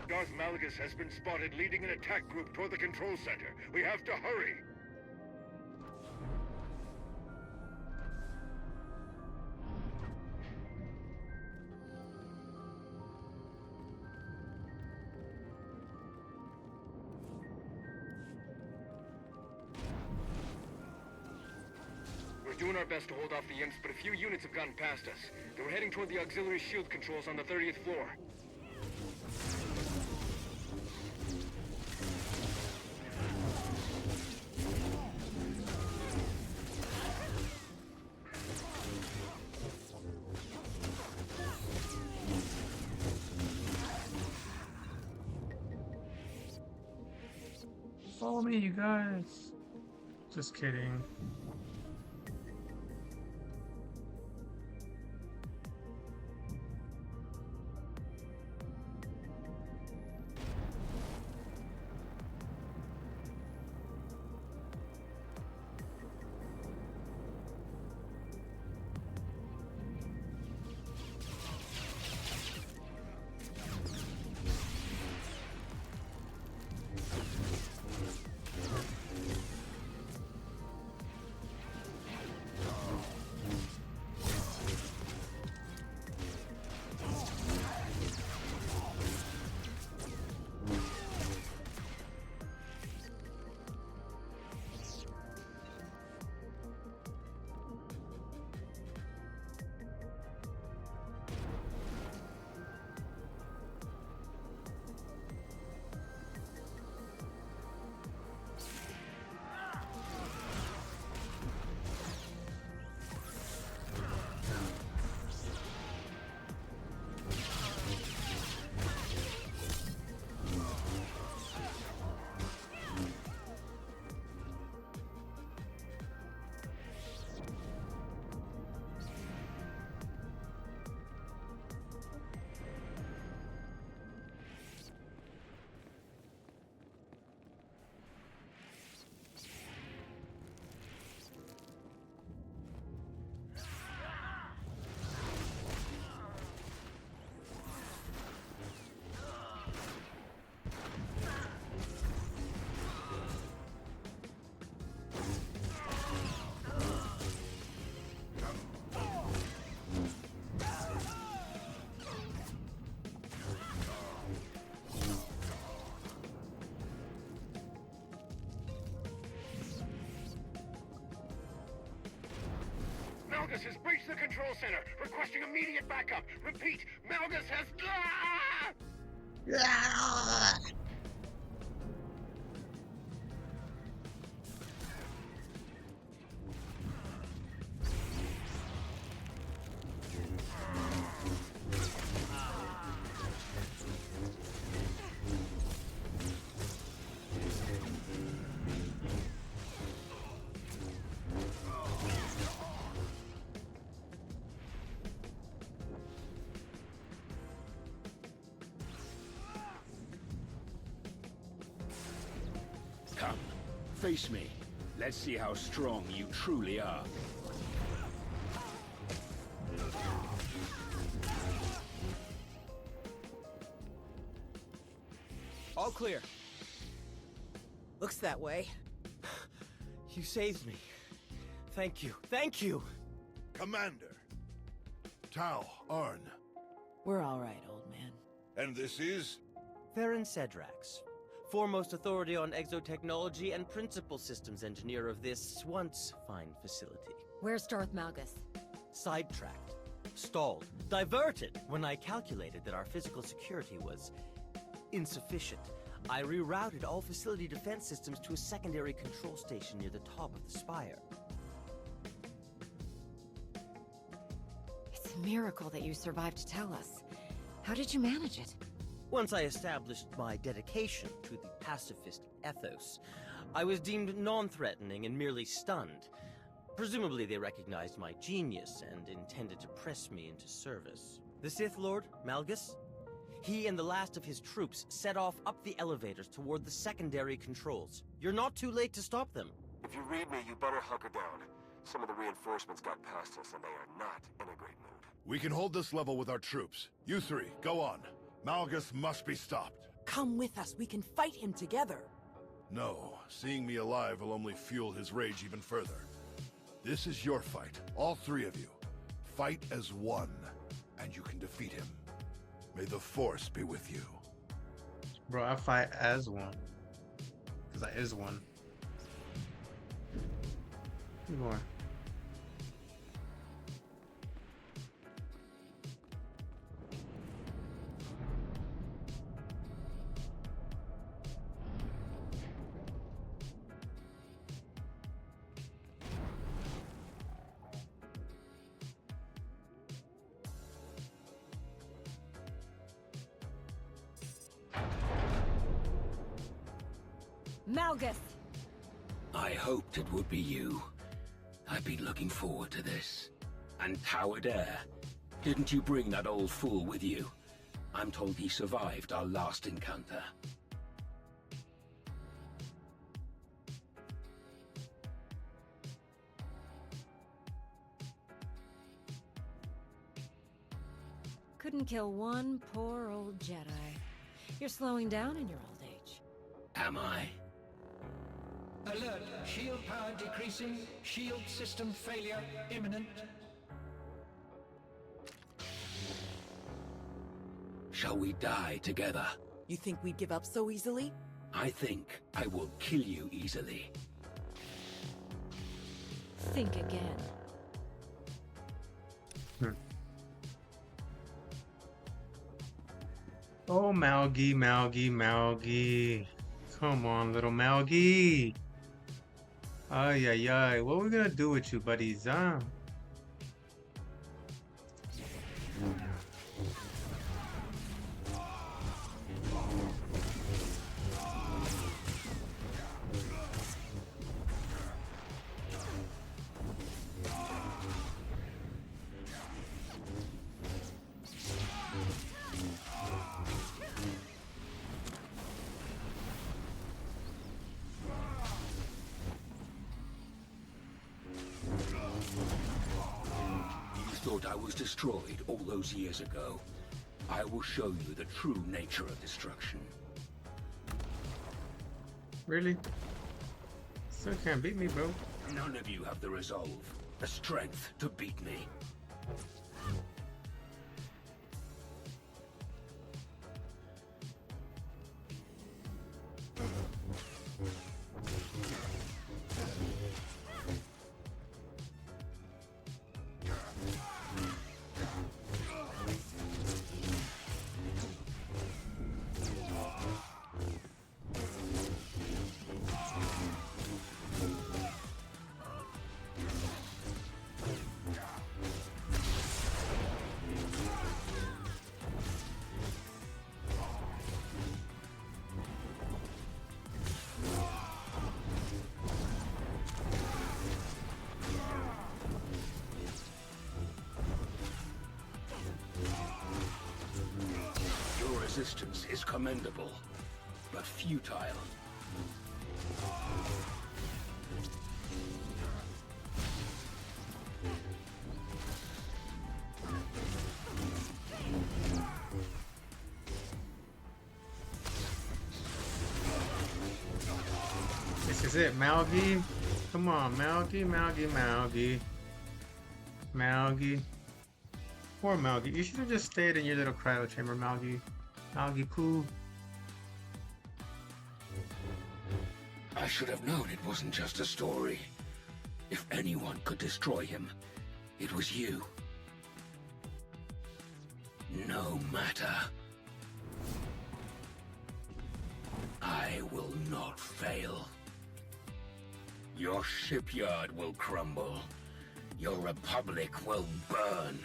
Darth Malgus has been spotted leading an attack group toward the control center. We have to hurry. We're doing our best to hold off the imps, but a few units have gotten past us. They were heading toward the auxiliary shield controls on the 30th floor. Follow me, you guys. Just kidding. Malgus has breached the control center, requesting immediate backup. Repeat, Malgus has... Come, face me. Let's see how strong you truly are. All clear. Looks that way. You saved me. Thank you. Thank you! Commander. Tau, Arn. We're all right, old man. And this is? Theron Cedrax, foremost authority on exotechnology and principal systems engineer of this once fine facility. Where's Darth Malgus? Sidetracked, stalled, diverted when I calculated that our physical security was insufficient. I rerouted all facility defense systems to a secondary control station near the top of the spire. It's a miracle that you survived to tell us. How did you manage it? Once I established my dedication to the pacifist ethos, I was deemed non-threatening and merely stunned. Presumably they recognized my genius and intended to press me into service. The Sith Lord, Malgus? He and the last of his troops set off up the elevators toward the secondary controls. You're not too late to stop them. If you read me, you better hunker down. Some of the reinforcements got past us and they are not in a great mood. We can hold this level with our troops. You three, go on. Malgus must be stopped. Come with us. We can fight him together. No, seeing me alive will only fuel his rage even further. This is your fight, all three of you. Fight as one, and you can defeat him. May the Force be with you. Bro, I fight as one. Because I is one. Keep going. Malgus! I hoped it would be you. I've been looking forward to this. And Tau Adair. Didn't you bring that old fool with you? I'm told he survived our last encounter. Couldn't kill one poor old Jedi. You're slowing down in your old age. Am I? Alert! Shield power decreasing. Shield system failure imminent. Shall we die together? You think we'd give up so easily? I think I will kill you easily. Think again. Oh, Malgi, Malgi, Malgi. Come on, little Malgi. Ay, ay, ay. What are we gonna do with you, buddies, huh? I was destroyed all those years ago. I will show you the true nature of destruction. Really? Still can't beat me, bro. None of you have the resolve, the strength to beat me. resistance is commendable, but futile. This is it, Malgi. Come on, Malgi, Malgi, Malgi. Malgi. Poor Malgi. You should have just stayed in your little cryo chamber, Malgi. Malgi poo. I should have known it wasn't just a story. If anyone could destroy him, it was you. No matter. I will not fail. Your shipyard will crumble. Your republic will burn.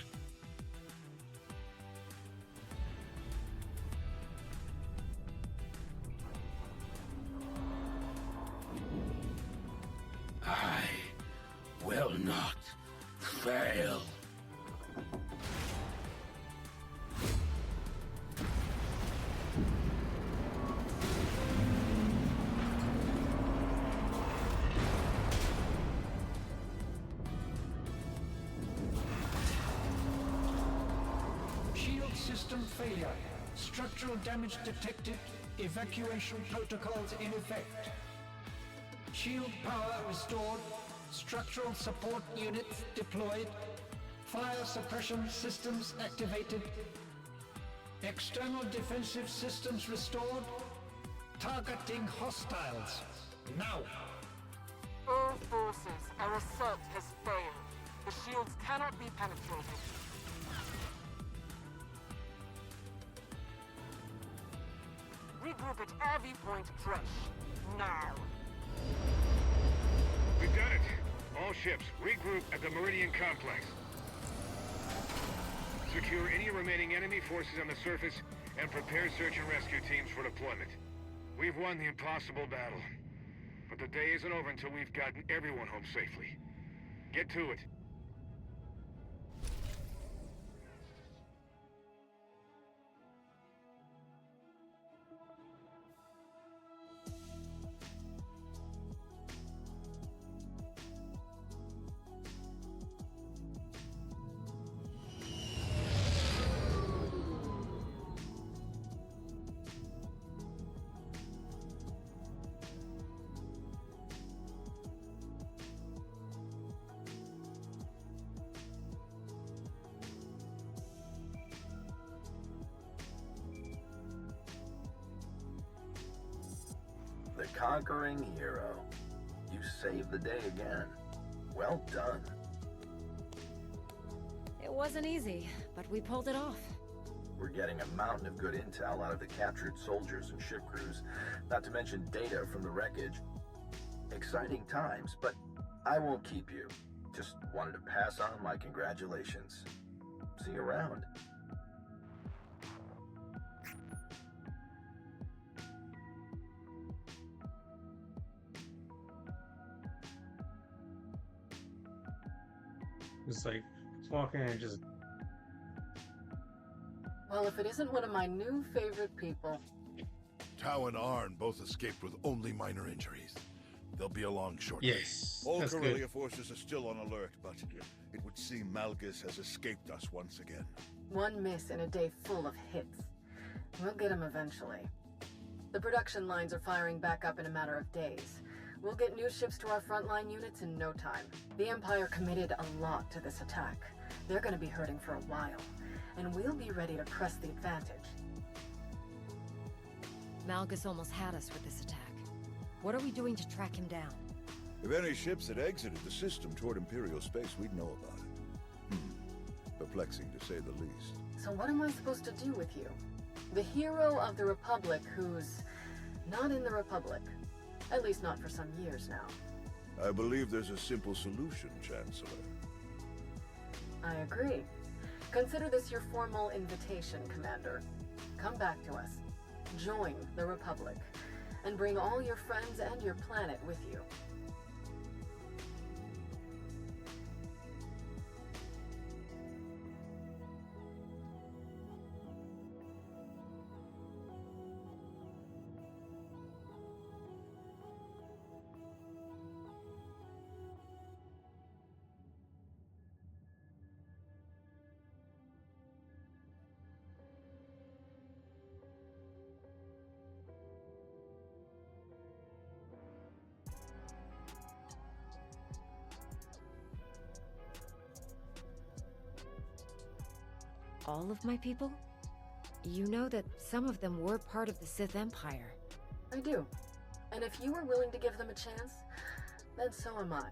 I will not fail. Shield system failure. Structural damage detected. Evacuation protocols in effect. Shield power restored. Structural support units deployed. Fire suppression systems activated. External defensive systems restored. Targeting hostiles. Now. All forces, our assault has failed. The shields cannot be penetrated. Regroup at RV point fresh. Now. We've done it. All ships, regroup at the Meridian Complex. Secure any remaining enemy forces on the surface and prepare search and rescue teams for deployment. We've won the impossible battle. But the day isn't over until we've gotten everyone home safely. Get to it. The conquering hero. You saved the day again. Well done. It wasn't easy, but we pulled it off. We're getting a mountain of good intel out of the captured soldiers and ship crews, not to mention data from the wreckage. Exciting times, but I won't keep you. Just wanted to pass on my congratulations. See you around. Just like walk in and just. Well, if it isn't one of my new favorite people. Tau and Arn both escaped with only minor injuries. They'll be along shortly. Yes. All that's Corellia good. forces are still on alert, but it would seem Malgus has escaped us once again. One miss in a day full of hits. We'll get him eventually. The production lines are firing back up in a matter of days. We'll get new ships to our frontline units in no time. The Empire committed a lot to this attack. They're going to be hurting for a while, and we'll be ready to press the advantage. Malgus almost had us with this attack. What are we doing to track him down? If any ships had exited the system toward Imperial space, we'd know about it. Perplexing to say the least. So what am I supposed to do with you? The hero of the Republic who's not in the Republic. At least not for some years now. I believe there's a simple solution, Chancellor. I agree. Consider this your formal invitation, Commander. Come back to us. Join the Republic. And bring all your friends and your planet with you. All of my people? You know that some of them were part of the Sith Empire. I do. And if you are willing to give them a chance, then so am I.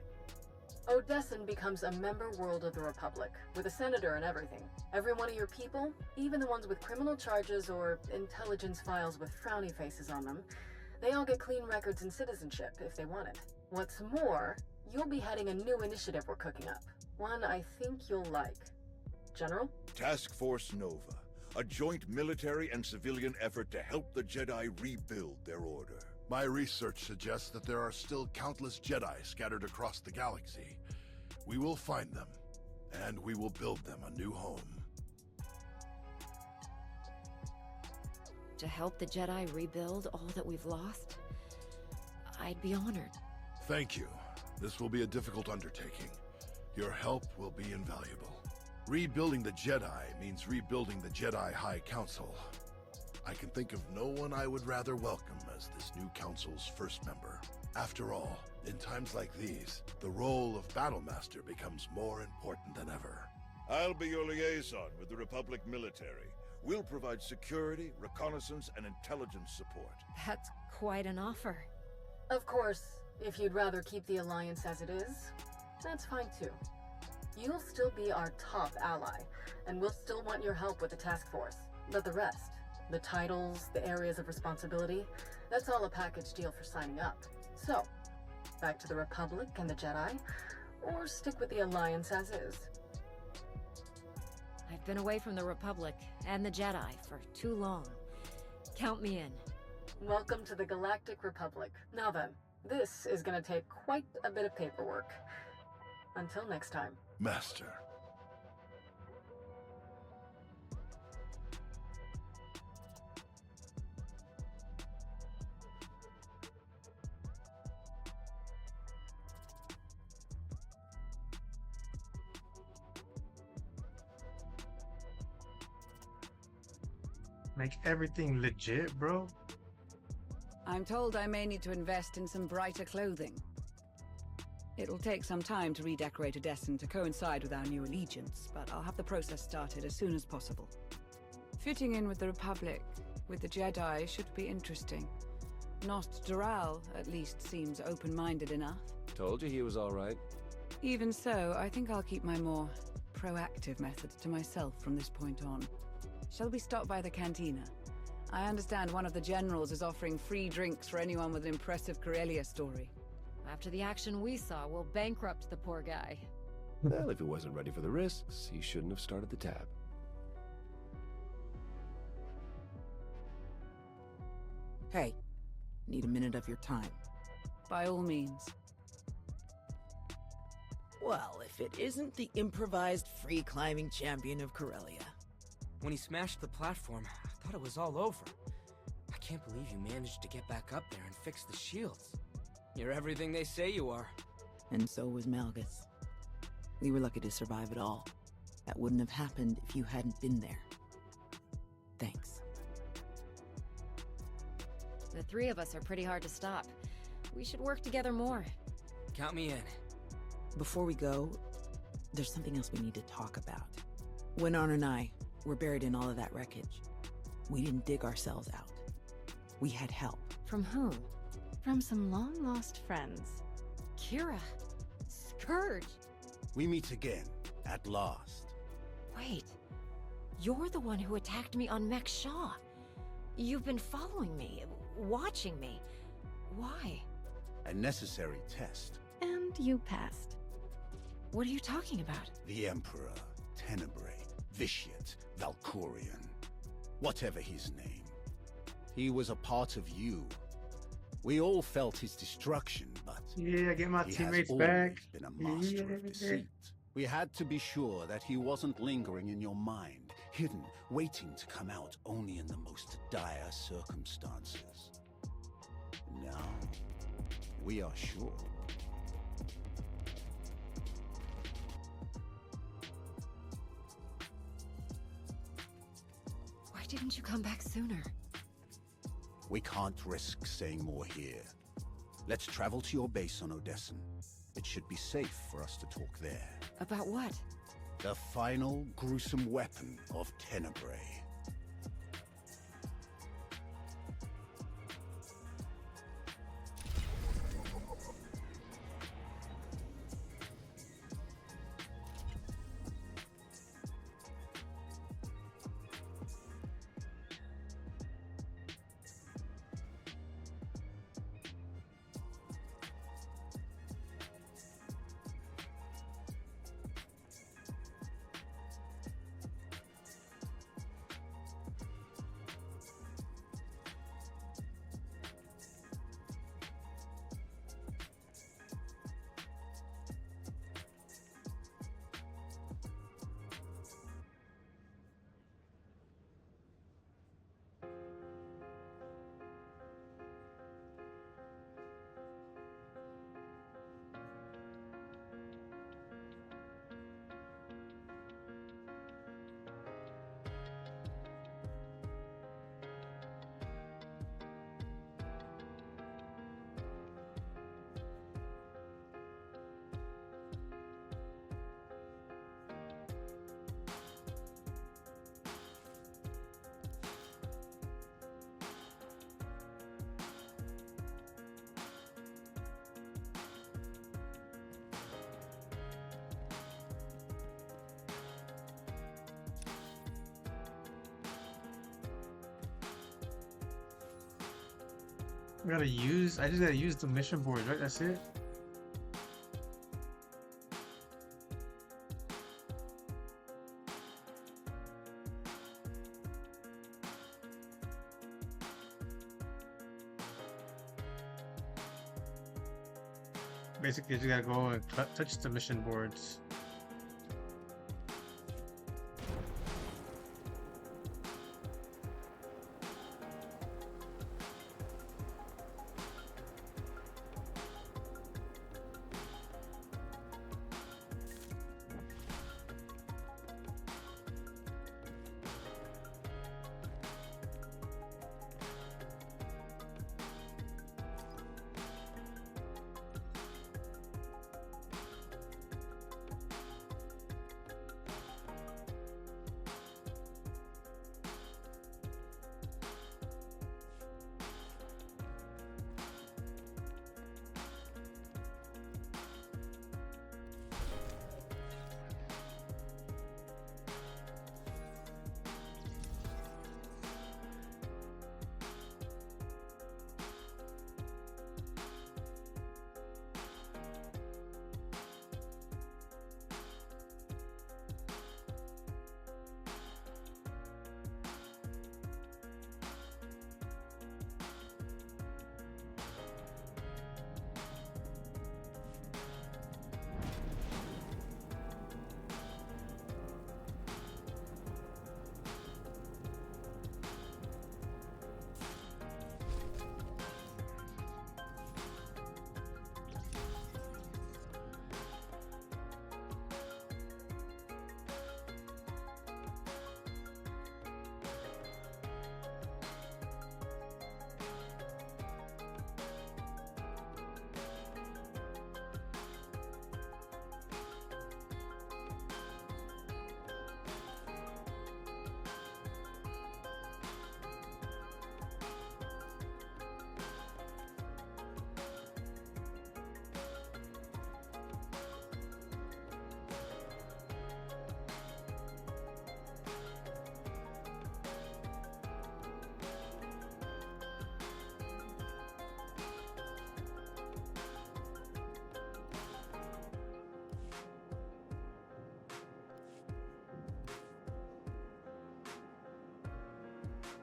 Odessan becomes a member world of the Republic, with a senator and everything. Every one of your people, even the ones with criminal charges or intelligence files with frowny faces on them, they all get clean records and citizenship if they want it. What's more, you'll be heading a new initiative we're cooking up. One I think you'll like. General? Task Force Nova. A joint military and civilian effort to help the Jedi rebuild their order. My research suggests that there are still countless Jedi scattered across the galaxy. We will find them, and we will build them a new home. To help the Jedi rebuild all that we've lost? I'd be honored. Thank you. This will be a difficult undertaking. Your help will be invaluable. Rebuilding the Jedi means rebuilding the Jedi High Council. I can think of no one I would rather welcome as this new council's first member. After all, in times like these, the role of Battlemaster becomes more important than ever. I'll be your liaison with the Republic military. We'll provide security, reconnaissance, and intelligence support. That's quite an offer. Of course, if you'd rather keep the Alliance as it is, that's fine too. You'll still be our top ally, and we'll still want your help with the task force. But the rest, the titles, the areas of responsibility, that's all a package deal for signing up. So, back to the Republic and the Jedi, or stick with the Alliance as is. I've been away from the Republic and the Jedi for too long. Count me in. Welcome to the Galactic Republic. Now then, this is gonna take quite a bit of paperwork. Until next time. Master. Make everything legit, bro. I'm told I may need to invest in some brighter clothing. It'll take some time to redecorate Odessan to coincide with our new allegiance, but I'll have the process started as soon as possible. Fitting in with the Republic, with the Jedi, should be interesting. Nost Doral, at least, seems open-minded enough. Told you he was all right. Even so, I think I'll keep my more proactive methods to myself from this point on. Shall we stop by the cantina? I understand one of the generals is offering free drinks for anyone with an impressive Corellia story. After the action we saw, we'll bankrupt the poor guy. Well, if he wasn't ready for the risks, he shouldn't have started the tab. Hey, need a minute of your time. By all means. Well, if it isn't the improvised free-climbing champion of Corellia. When he smashed the platform, I thought it was all over. I can't believe you managed to get back up there and fix the shields. You're everything they say you are. And so was Malgus. We were lucky to survive it all. That wouldn't have happened if you hadn't been there. Thanks. The three of us are pretty hard to stop. We should work together more. Count me in. Before we go, there's something else we need to talk about. When Arn and I were buried in all of that wreckage, we didn't dig ourselves out. We had help. From whom? From some long-lost friends. Kira. Scourge. We meet again, at last. Wait. You're the one who attacked me on Mek Shaw. You've been following me, watching me. Why? A necessary test. And you passed. What are you talking about? The Emperor, Tenebrae, Vitiate, Valkorion. Whatever his name. He was a part of you. We all felt his destruction, but yeah, get my he teammates has back. always been a master of deceit. We had to be sure that he wasn't lingering in your mind, hidden, waiting to come out only in the most dire circumstances. Now, we are sure. Why didn't you come back sooner? We can't risk saying more here. Let's travel to your base on Odessan. It should be safe for us to talk there. About what? The final gruesome weapon of Tenebrae. I just gotta use the mission board, right? That's it? Basically, you just gotta go and touch the mission boards.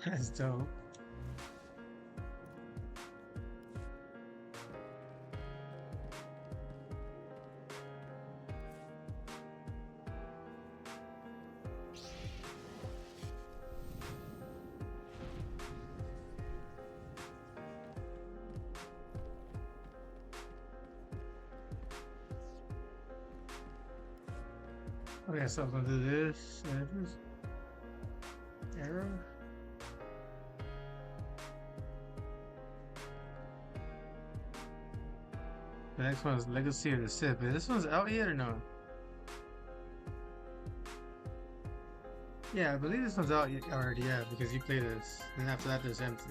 That's dope. Okay, so I'm gonna do this. Arrow. The next one is Legacy of the Sith. This one's out yet or no? Yeah, I believe this one's out already, yeah, because you play this. And after that, there's empty.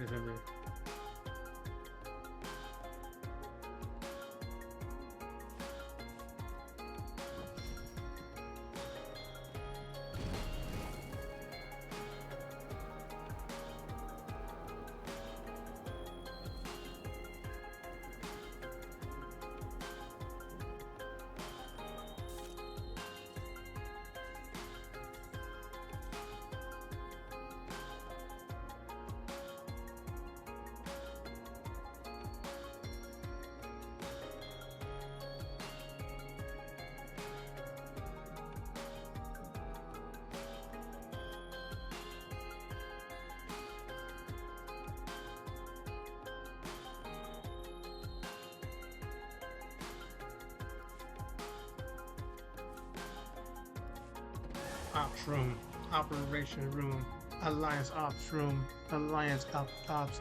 Ops room, operation room, alliance ops room, alliance ops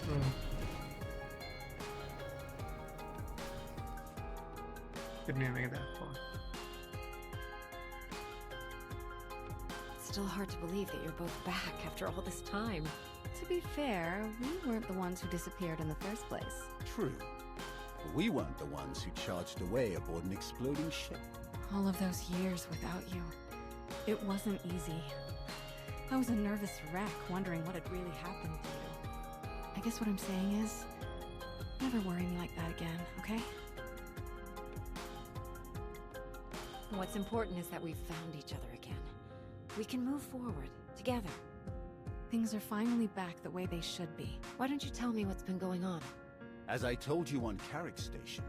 room. Didn't even make it that far. It's still hard to believe that you're both back after all this time. To be fair, we weren't the ones who disappeared in the first place. True. But we weren't the ones who charged away aboard an exploding ship. All of those years without you. It wasn't easy. I was a nervous wreck, wondering what had really happened to you. I guess what I'm saying is, never worry me like that again, okay? What's important is that we've found each other again. We can move forward, together. Things are finally back the way they should be. Why don't you tell me what's been going on? As I told you on Carrick Station,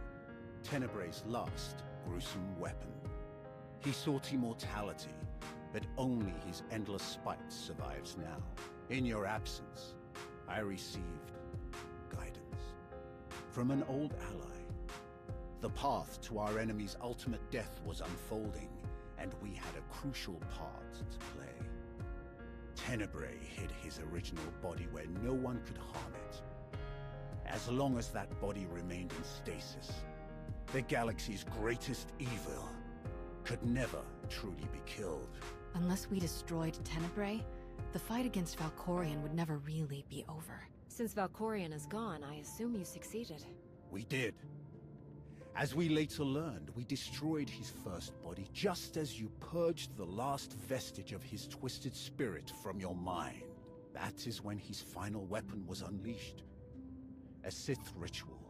Tenebrae's last gruesome weapon. He sought immortality, but only his endless spite survives now. In your absence, I received guidance from an old ally. The path to our enemy's ultimate death was unfolding, and we had a crucial part to play. Tenebrae hid his original body where no one could harm it. As long as that body remained in stasis, the galaxy's greatest evil could never truly be killed. Unless we destroyed Tenebrae, the fight against Valkorion would never really be over. Since Valkorion is gone, I assume you succeeded. We did. As we later learned, we destroyed his first body just as you purged the last vestige of his twisted spirit from your mind. That is when his final weapon was unleashed. A Sith ritual,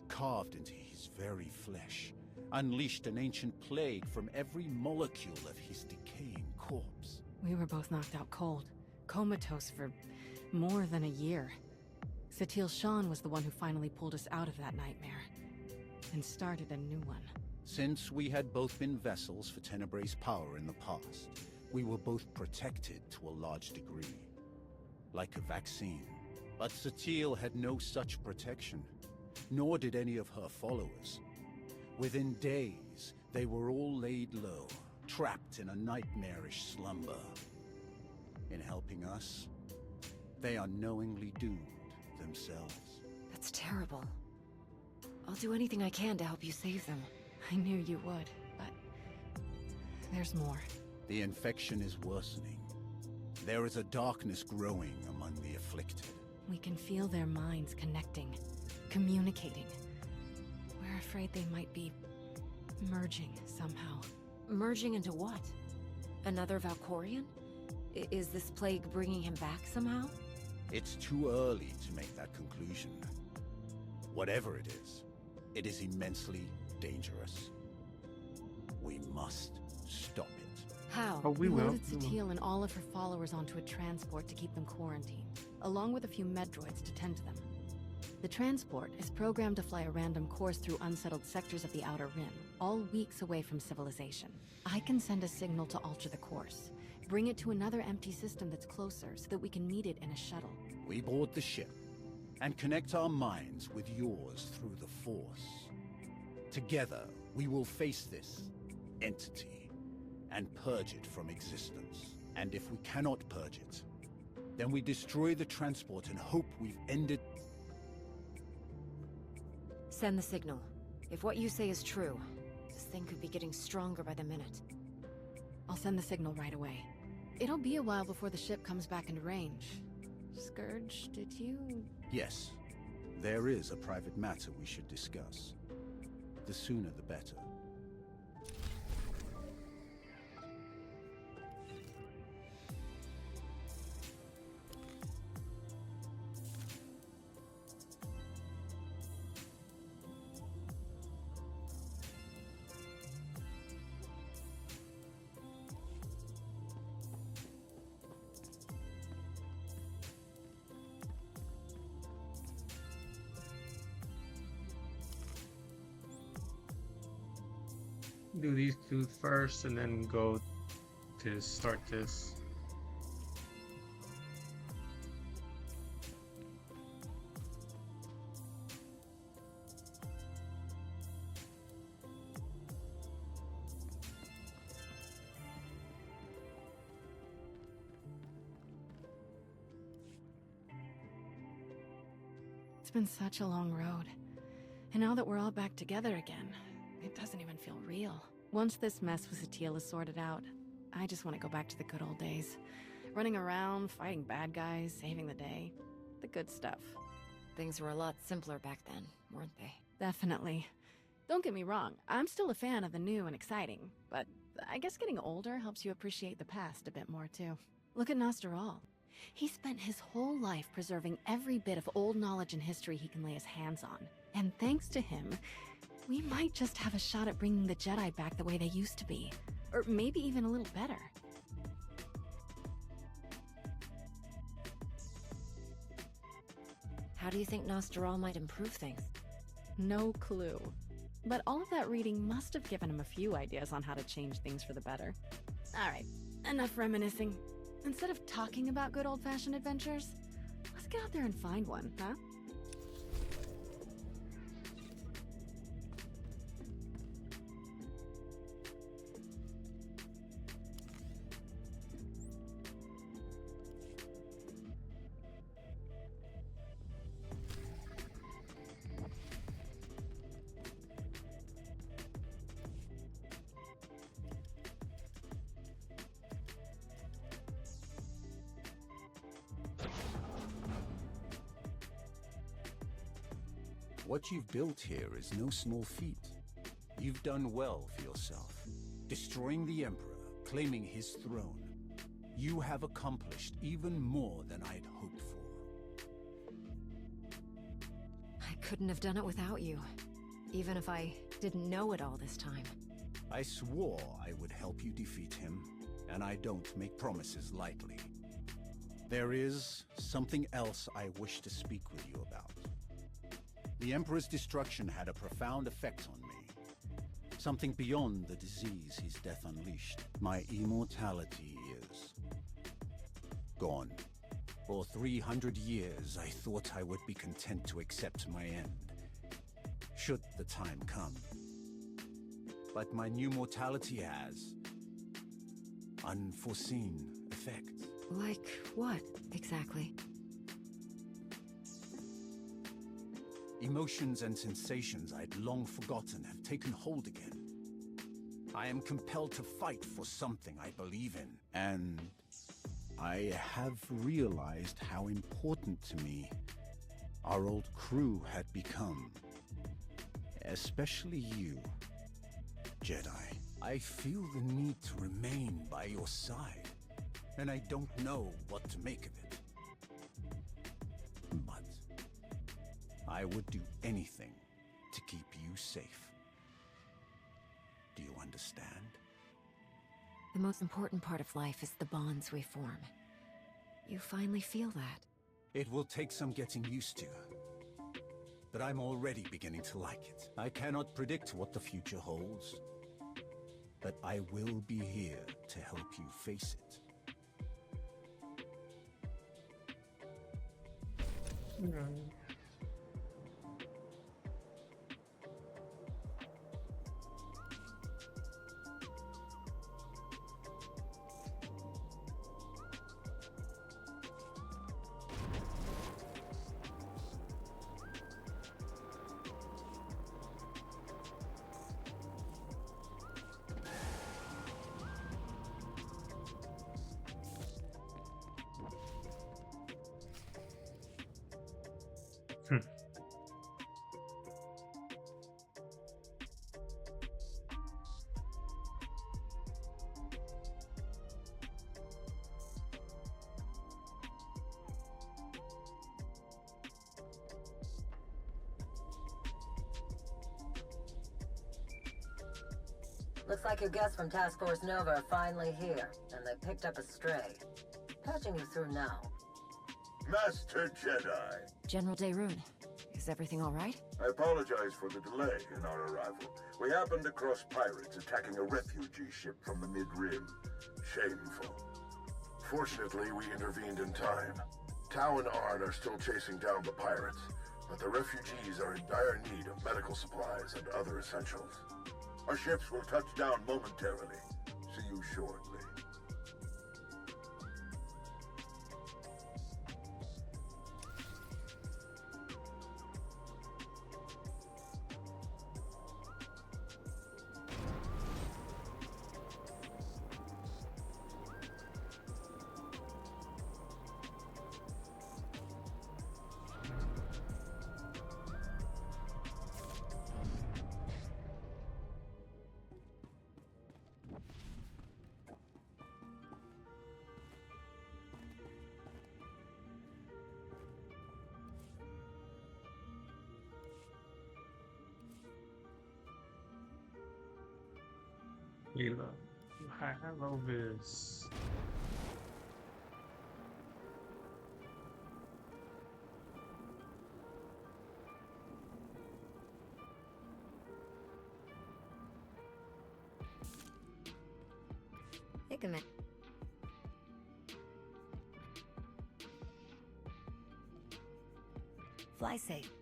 carved into his very flesh, unleashed an ancient plague from every molecule of his decaying corpse. We were both knocked out cold, comatose for more than a year. Shan was the one who finally pulled us out of that nightmare, and started a new one. Since we had both been vessels for Tenebrae's power in the past, we were both protected to a large degree. Like a vaccine. But Satele had no such protection, nor did any of her followers. Within days, they were all laid low, trapped in a nightmarish slumber. In helping us, they unknowingly doomed themselves. That's terrible. I'll do anything I can to help you save them. I knew you would, but there's more. The infection is worsening. There is a darkness growing among the afflicted. We can feel their minds connecting, communicating. We're afraid they might be merging somehow. Merging into what? Another Valkorion? Is this plague bringing him back somehow? It's too early to make that conclusion. Whatever it is immensely dangerous. We must stop it. How? Oh, we will. Loaded Satele and all of her followers onto a transport to keep them quarantined, along with a few med droids to tend to them. The transport is programmed to fly a random course through unsettled sectors of the Outer Rim, all weeks away from civilization. I can send a signal to alter the course, bring it to another empty system that's closer so that we can meet it in a shuttle. We board the ship and connect our minds with yours through the Force. Together, we will face this entity and purge it from existence. And if we cannot purge it, then we destroy the transport and hope we've ended... Send the signal. If what you say is true, this thing could be getting stronger by the minute. I'll send the signal right away. It'll be a while before the ship comes back into range. Scourge, did you... Yes. There is a private matter we should discuss. The sooner the better. Do these two first and then go to start this. It's been such a long road. And now that we're all back together again, it doesn't even feel real. Once this mess with Satele is sorted out, I just want to go back to the good old days. Running around, fighting bad guys, saving the day. The good stuff. Things were a lot simpler back then, weren't they? Definitely. Don't get me wrong, I'm still a fan of the new and exciting, but I guess getting older helps you appreciate the past a bit more too. Look at Nostral. He spent his whole life preserving every bit of old knowledge and history he can lay his hands on. And thanks to him, we might just have a shot at bringing the Jedi back the way they used to be. Or maybe even a little better. How do you think Nostral might improve things? No clue. But all of that reading must have given him a few ideas on how to change things for the better. Alright, enough reminiscing. Instead of talking about good old-fashioned adventures, let's get out there and find one, huh? What you've built here is no small feat. You've done well for yourself. Destroying the Emperor, claiming his throne. You have accomplished even more than I'd hoped for. I couldn't have done it without you. Even if I didn't know it all this time. I swore I would help you defeat him, and I don't make promises lightly. There is something else I wish to speak with you about. The Emperor's destruction had a profound effect on me. Something beyond the disease his death unleashed. My immortality is gone. For 300 years, I thought I would be content to accept my end, should the time come. But my new mortality has unforeseen effects. Like what, exactly? Emotions and sensations I'd long forgotten have taken hold again. I am compelled to fight for something I believe in, and I have realized how important to me our old crew had become. Especially you, Jedi. I feel the need to remain by your side, and I don't know what to make of it. But I would do anything to keep you safe. Do you understand? The most important part of life is the bonds we form. You finally feel that. It will take some getting used to. But I'm already beginning to like it. I cannot predict what the future holds. But I will be here to help you face it. Looks like your guests from Task Force Nova are finally here, and they picked up a stray. Patching you through now. Master Jedi. General Daerun, is everything all right? I apologize for the delay in our arrival. We happened across pirates attacking a refugee ship from the Mid-Rim. Shameful. Fortunately, we intervened in time. Tau and Arn are still chasing down the pirates, but the refugees are in dire need of medical supplies and other essentials. Our ships will touch down momentarily. See you shortly. Leela. Hello, Viz. Hey, come in. Fly safe.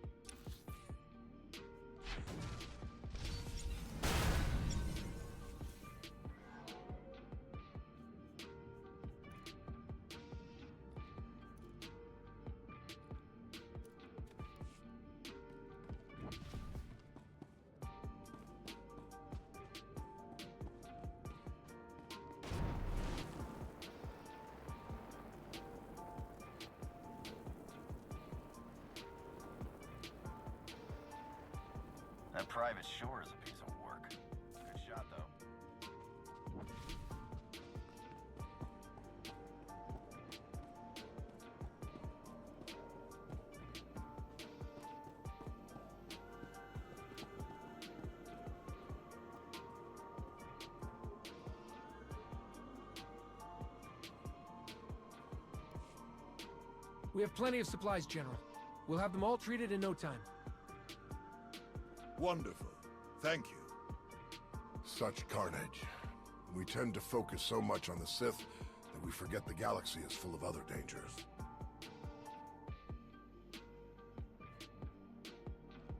That private shore is a piece of work. Good shot, though. We have plenty of supplies, General. We'll have them all treated in no time. Wonderful. Thank you. Such carnage. We tend to focus so much on the Sith that we forget the galaxy is full of other dangers.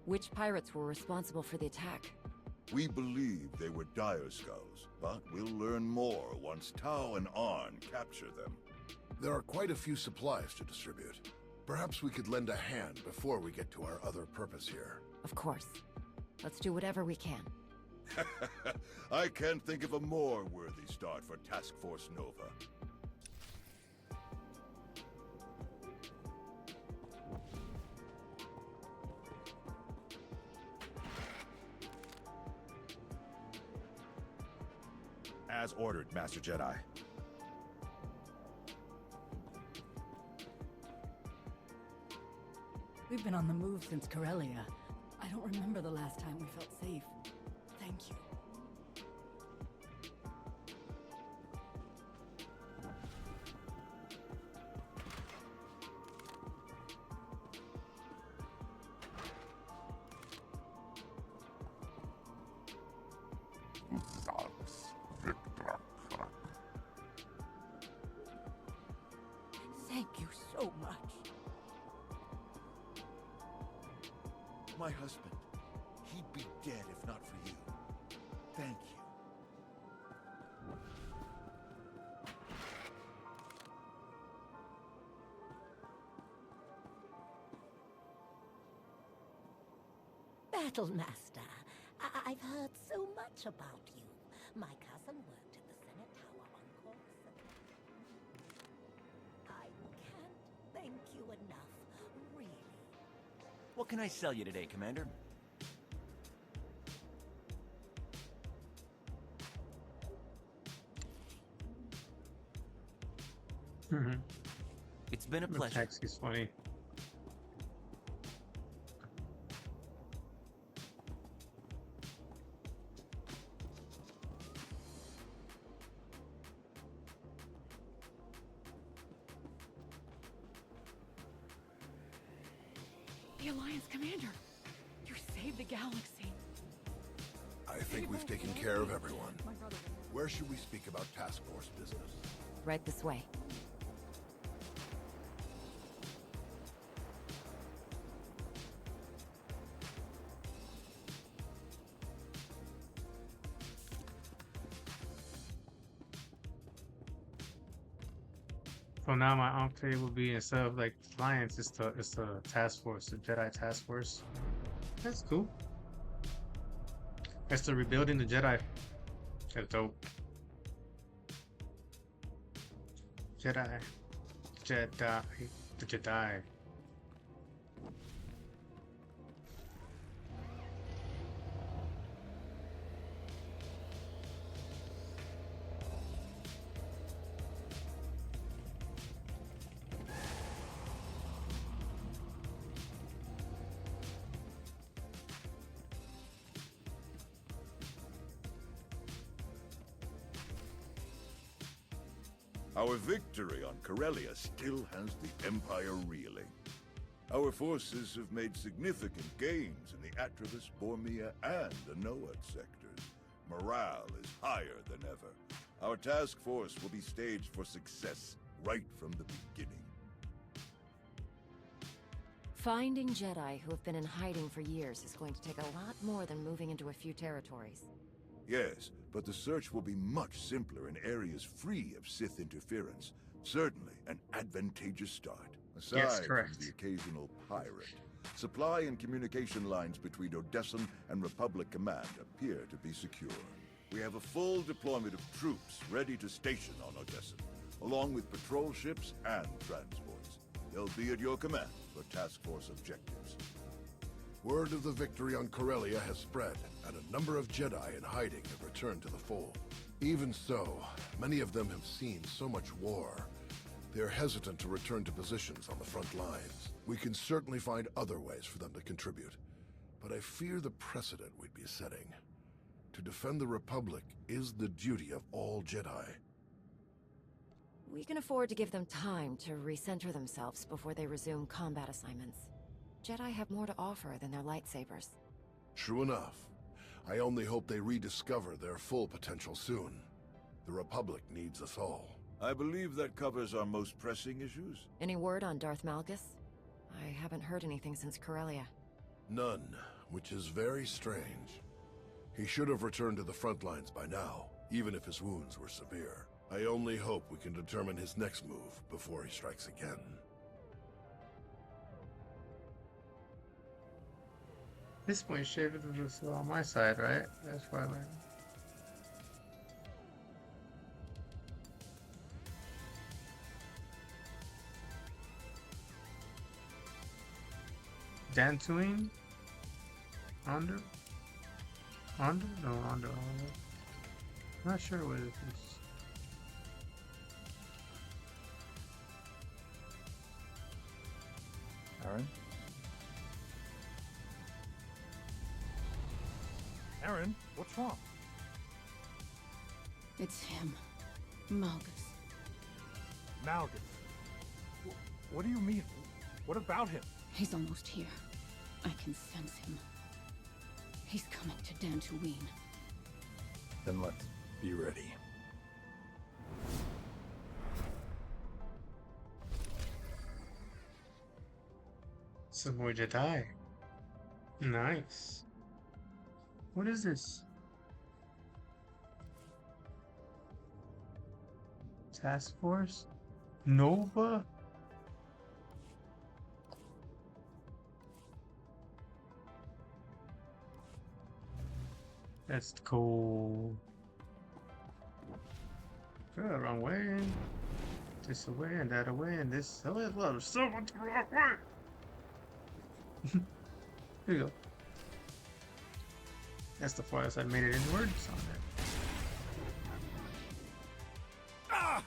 Which pirates were responsible for the attack? We believe they were Dire Skulls, but we'll learn more once Tau and Arn capture them. There are quite a few supplies to distribute. Perhaps we could lend a hand before we get to our other purpose here. Of course. Let's do whatever we can. I can't think of a more worthy start for Task Force Nova. As ordered, Master Jedi. We've been on the move since Corellia. I don't remember the last time we felt safe. Thank you. Thank you so much. My husband. He'd be dead if not for you. Thank you. Battlemaster, I've heard so much about you. My cousin worked at the Senate Tower on Coruscant. I can't thank you enough, really. What can I sell you today, Commander? It's been a pleasure. Taxi's funny. The Alliance Commander! You saved the galaxy. I think we've taken care of everyone. Where should we speak about task force business? Right this way. So now my enclave will be, instead of like Alliance, it's the task force, the Jedi task force. That's cool. That's the rebuilding the Jedi. That's dope. Jedi. The Jedi. Our victory on Corellia still has the Empire reeling. Our forces have made significant gains in the Atravus, Bormia, and Anoat sectors. Morale is higher than ever. Our task force will be staged for success right from the beginning. Finding Jedi who have been in hiding for years is going to take a lot more than moving into a few territories. Yes, but the search will be much simpler in areas free of Sith interference. Certainly an advantageous start. Aside from the occasional pirate, supply and communication lines between Odessan and Republic Command appear to be secure. We have a full deployment of troops ready to station on Odessan, along with patrol ships and transports. They'll be at your command for task force objectives. Word of the victory on Corellia has spread, and a number of Jedi in hiding have returned to the fold. Even so, many of them have seen so much war. They're hesitant to return to positions on the front lines. We can certainly find other ways for them to contribute, but I fear the precedent we'd be setting. To defend the Republic is the duty of all Jedi. We can afford to give them time to recenter themselves before they resume combat assignments. Jedi have more to offer than their lightsabers. True enough. I only hope they rediscover their full potential soon. The Republic needs us all. I believe that covers our most pressing issues. Any word on Darth Malgus? I haven't heard anything since Corellia. None, which is very strange. He should have returned to the front lines by now, even if his wounds were severe. I only hope we can determine his next move before he strikes again. This point, Shave is on my side, right? That's why I'm... Dantooine? Under? Under? No, under. Not sure what it is. Aaron? Aaron, what's wrong? It's him. Malgus. Malgus? What do you mean? What about him? He's almost here. I can sense him. He's coming to Dantooine. Then let's be ready. Some more Jedi. Nice. What is this? Task Force? Nova? That's cool. Oh, wrong way. This away and that away and this. Oh, there's so much the wrong way. Here you go. That's the farthest I made it inwards on that. Ah!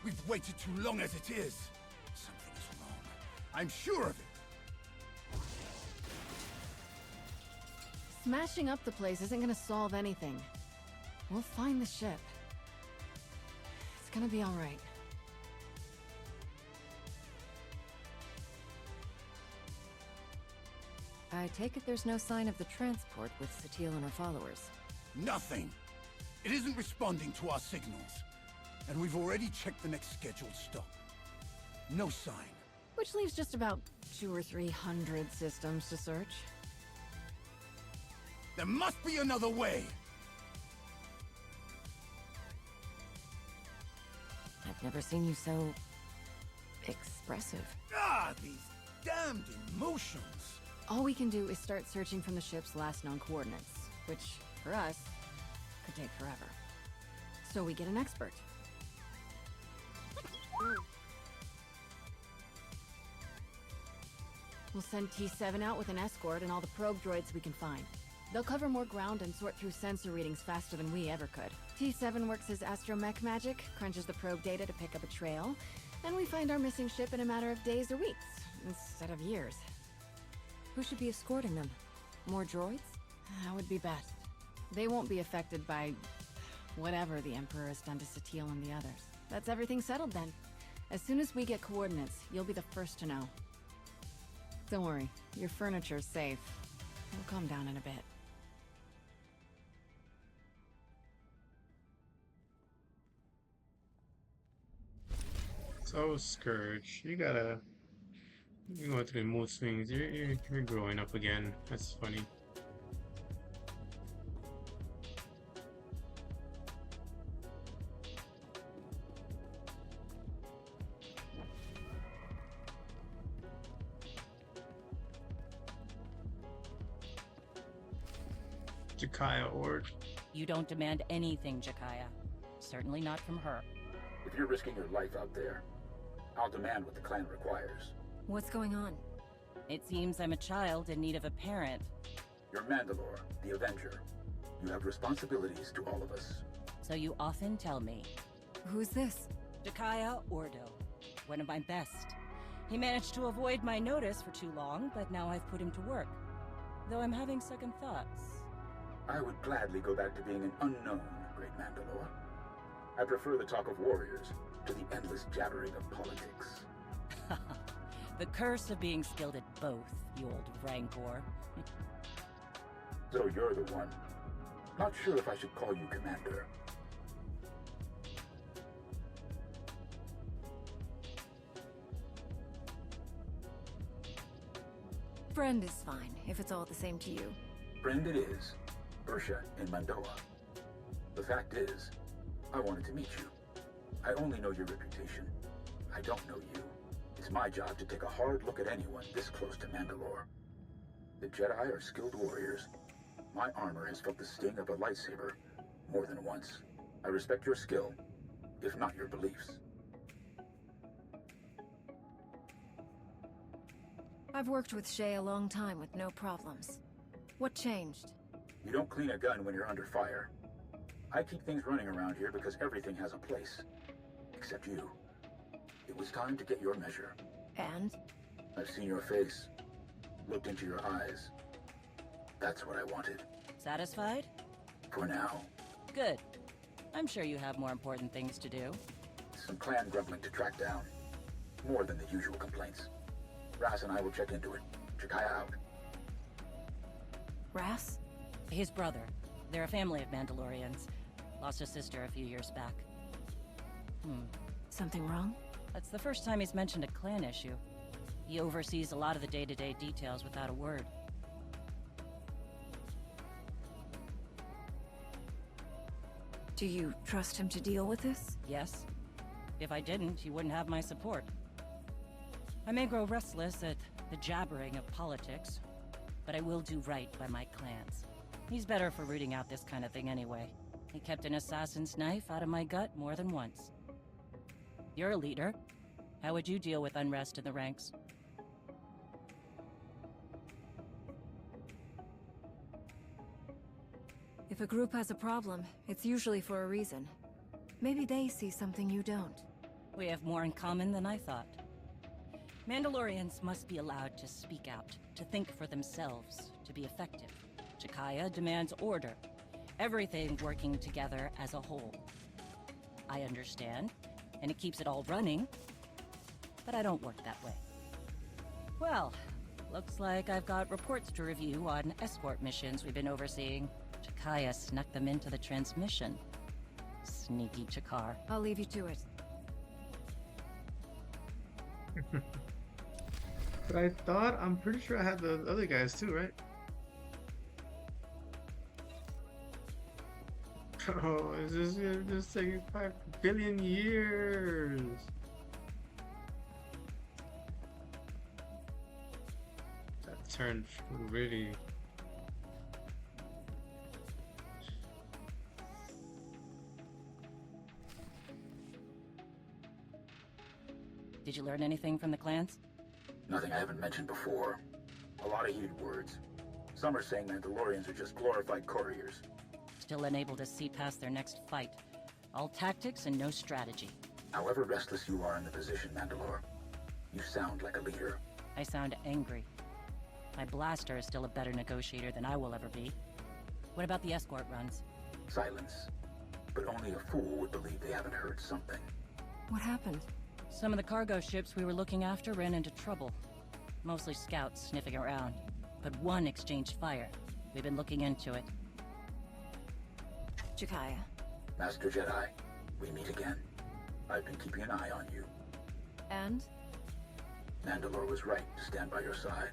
We've waited too long as it is. Something is wrong. I'm sure of it. Smashing up the place isn't gonna solve anything. We'll find the ship. It's gonna be all right. I take it there's no sign of the transport with Satele and her followers. Nothing! It isn't responding to our signals. And we've already checked the next scheduled stop. No sign. Which leaves just about 200 or 300 systems to search. There must be another way! I've never seen you so... expressive. Ah, these damned emotions! All we can do is start searching from the ship's last known coordinates, which, for us, could take forever. So we get an expert. We'll send T7 out with an escort and all the probe droids we can find. They'll cover more ground and sort through sensor readings faster than we ever could. T7 works as astromech magic, crunches the probe data to pick up a trail, and we find our missing ship in a matter of days or weeks, instead of years. Who should be escorting them? More droids? That would be best. They won't be affected by... whatever the Emperor has done to Satele and the others. That's everything settled then. As soon as we get coordinates, you'll be the first to know. Don't worry, your furniture's safe. It'll calm down in a bit. So, Scourge, you're going through the mood swings. You're growing up again. That's funny. Jakaya Ord. You don't demand anything, Jakaya. Certainly not from her. If you're risking your life out there, I'll demand what the clan requires. What's going on? It seems I'm a child in need of a parent. You're Mandalore, the Avenger. You have responsibilities to all of us. So you often tell me. Who's this? Jakaya Ordo. One of my best. He managed to avoid my notice for too long, but now I've put him to work. Though I'm having second thoughts. I would gladly go back to being an unknown, Great Mandalore. I prefer the talk of warriors to the endless jabbering of politics. The curse of being skilled at both, you old rancor. So you're the one. Not sure if I should call you Commander. Friend is fine, if it's all the same to you. Friend it is. Ursha in Mandoa. The fact is, I wanted to meet you. I only know your reputation. I don't know you. It's my job to take a hard look at anyone this close to Mandalore. The Jedi are skilled warriors. My armor has felt the sting of a lightsaber more than once. I respect your skill, if not your beliefs. I've worked with Shay a long time with no problems. What changed? You don't clean a gun when you're under fire. I keep things running around here because everything has a place. Except you. It was time to get your measure. And? I've seen your face. Looked into your eyes. That's what I wanted. Satisfied? For now. Good. I'm sure you have more important things to do. Some clan grumbling to track down. More than the usual complaints. Ras and I will check into it. Jakaya out. Ras? His brother. They're a family of Mandalorians. Lost a sister a few years back. Something wrong? That's the first time he's mentioned a clan issue. He oversees a lot of the day-to-day details without a word. Do you trust him to deal with this? Yes. If I didn't, he wouldn't have my support. I may grow restless at the jabbering of politics, but I will do right by my clans. He's better for rooting out this kind of thing anyway. He kept an assassin's knife out of my gut more than once. You're a leader. How would you deal with unrest in the ranks? If a group has a problem, it's usually for a reason. Maybe they see something you don't. We have more in common than I thought. Mandalorians must be allowed to speak out, to think for themselves, to be effective. Jakaya demands order. Everything working together as a whole. I understand, and it keeps it all running, but I don't work that way. Well, Looks like I've got reports to review on escort missions we've been overseeing. Chikaya snuck them into the transmission. Sneaky Chikar. I'll leave you to it. But I'm pretty sure I had the other guys too, right? Oh, it's just taking 5 billion years. That turned really. Did you learn anything from the clans? Nothing I haven't mentioned before. A lot of heated words. Some are saying Mandalorians are just glorified couriers. Still unable to see past their next fight. All tactics and no strategy. However restless you are in the position, Mandalore, you sound like a leader. I sound angry. My blaster is still a better negotiator than I will ever be. What about the escort runs? Silence. But only a fool would believe they haven't heard something. What happened? Some of the cargo ships we were looking after ran into trouble. Mostly scouts sniffing around. But one exchanged fire. We've been looking into it. Chikaya. Master Jedi, we meet again. I've been keeping an eye on you. And? Mandalore was right to stand by your side.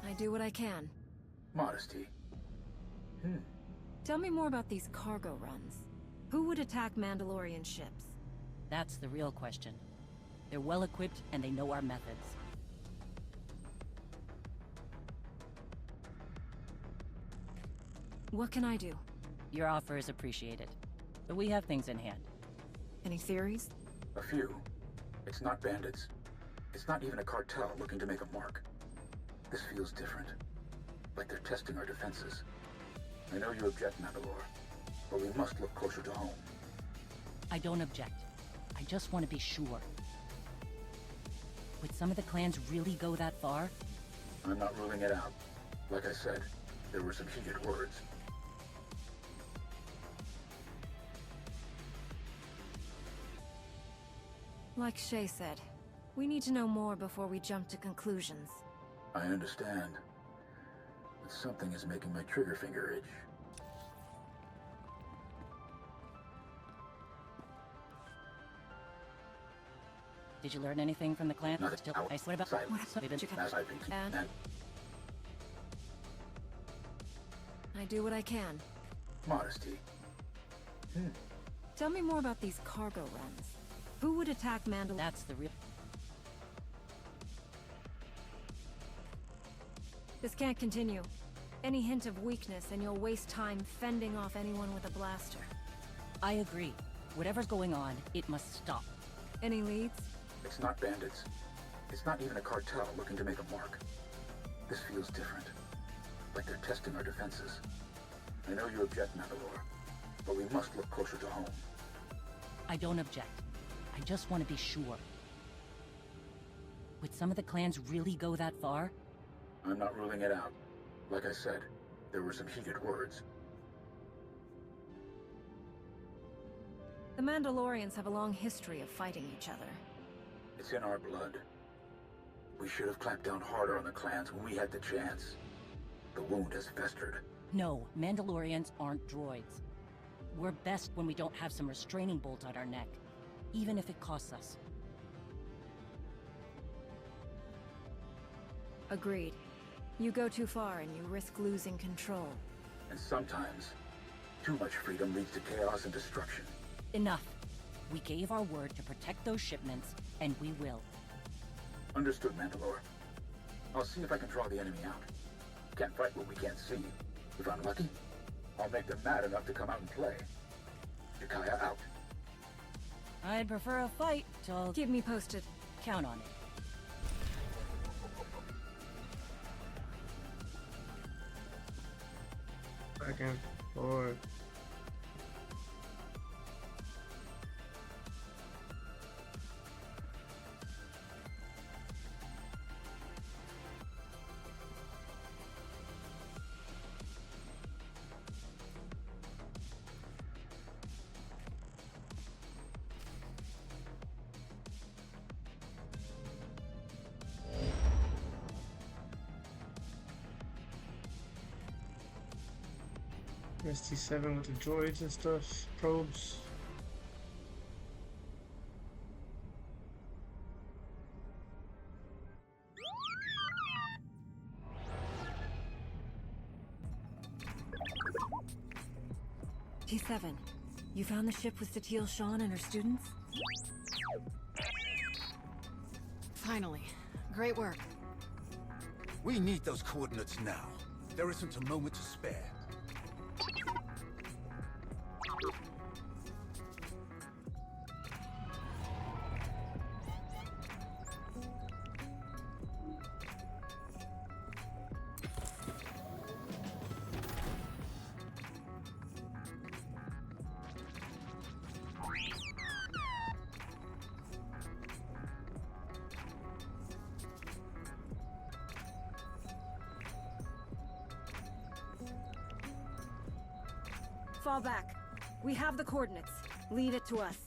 I do what I can. Modesty. Tell me more about these cargo runs. Who would attack Mandalorian ships? That's the real question. They're well equipped and they know our methods. What can I do? Your offer is appreciated, but we have things in hand. Any theories? A few. It's not bandits. It's not even a cartel looking to make a mark. This feels different. Like they're testing our defenses. I know you object, Mandalore, but we must look closer to home. I don't object. I just want to be sure. Would some of the clans really go that far? I'm not ruling it out. Like I said, there were some heated words. Like Shay said, we need to know more before we jump to conclusions. I understand. But something is making my trigger finger itch. Did you learn anything from the clan? Nothing. Still, I swear about I do what I can. Modesty. Tell me more about these cargo runs. Who would attack Mandalore? That's the real... This can't continue. Any hint of weakness and you'll waste time fending off anyone with a blaster. I agree. Whatever's going on, it must stop. Any leads? It's not bandits. It's not even a cartel looking to make a mark. This feels different. Like they're testing our defenses. I know you object, Mandalore, but we must look closer to home. I don't object. I just want to be sure. Would some of the clans really go that far? I'm not ruling it out. Like I said, there were some heated words. The Mandalorians have a long history of fighting each other. It's in our blood. We should have clamped down harder on the clans when we had the chance. The wound has festered. No, Mandalorians aren't droids. We're best when we don't have some restraining bolt on our neck, even if it costs us. Agreed. You go too far and you risk losing control. And sometimes, too much freedom leads to chaos and destruction. Enough. We gave our word to protect those shipments, and we will. Understood, Mandalore. I'll see if I can draw the enemy out. Can't fight what we can't see. If I'm lucky, I'll make them mad enough to come out and play. Chikaya out. I'd prefer a fight, so... Keep me posted. Count on it. Back and forth. ST7 with the droids and stuff, probes. T7, you found the ship with Satele, Shan, and her students? Finally. Great work. We need those coordinates now. There isn't a moment to spare. Fall back. We have the coordinates. Leave it to us.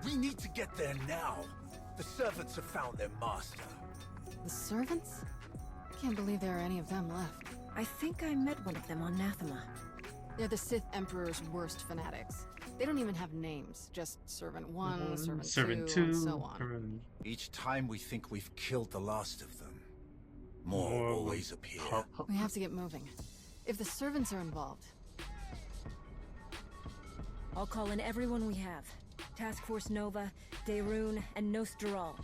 We need to get there now. The servants have found their master. The servants? Can't believe there are any of them left. I think I met one of them on Nathema. They're the Sith Emperor's worst fanatics. They don't even have names, just Servant 1, Servant 2, and so on. Each time we think we've killed the last of them, more always appear. We have to get moving. If the servants are involved... I'll call in everyone we have. Task Force Nova, Daerun, and Nosteral.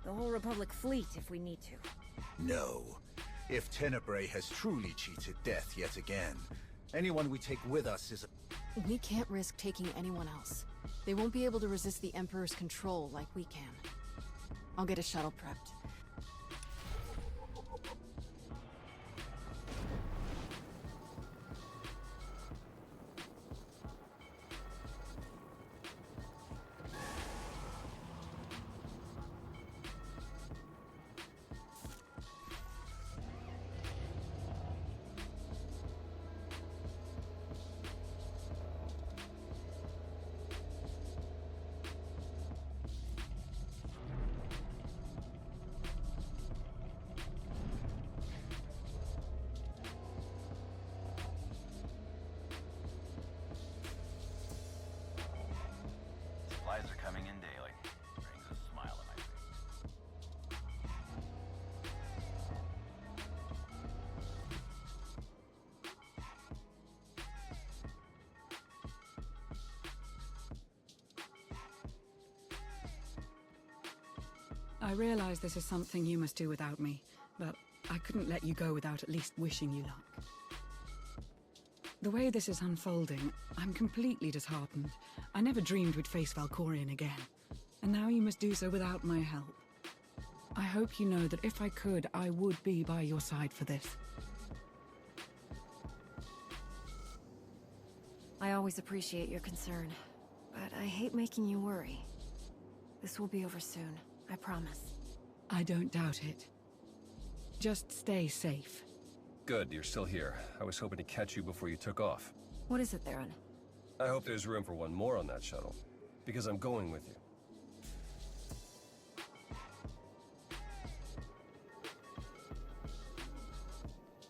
The whole Republic fleet if we need to. No. If Tenebrae has truly cheated death yet again, anyone we take with us is a... We can't risk taking anyone else. They won't be able to resist the Emperor's control like we can. I'll get a shuttle prepped. Supplies are coming in daily. Brings a smile on my face. I realize this is something you must do without me, but I couldn't let you go without at least wishing you luck. The way this is unfolding, I'm completely disheartened. I never dreamed we'd face Valkorion again. And now you must do so without my help. I hope you know that if I could, I would be by your side for this. I always appreciate your concern, but I hate making you worry. This will be over soon, I promise. I don't doubt it. Just stay safe. Good, you're still here. I was hoping to catch you before you took off. What is it, Theron? I hope there's room for one more on that shuttle, because I'm going with you.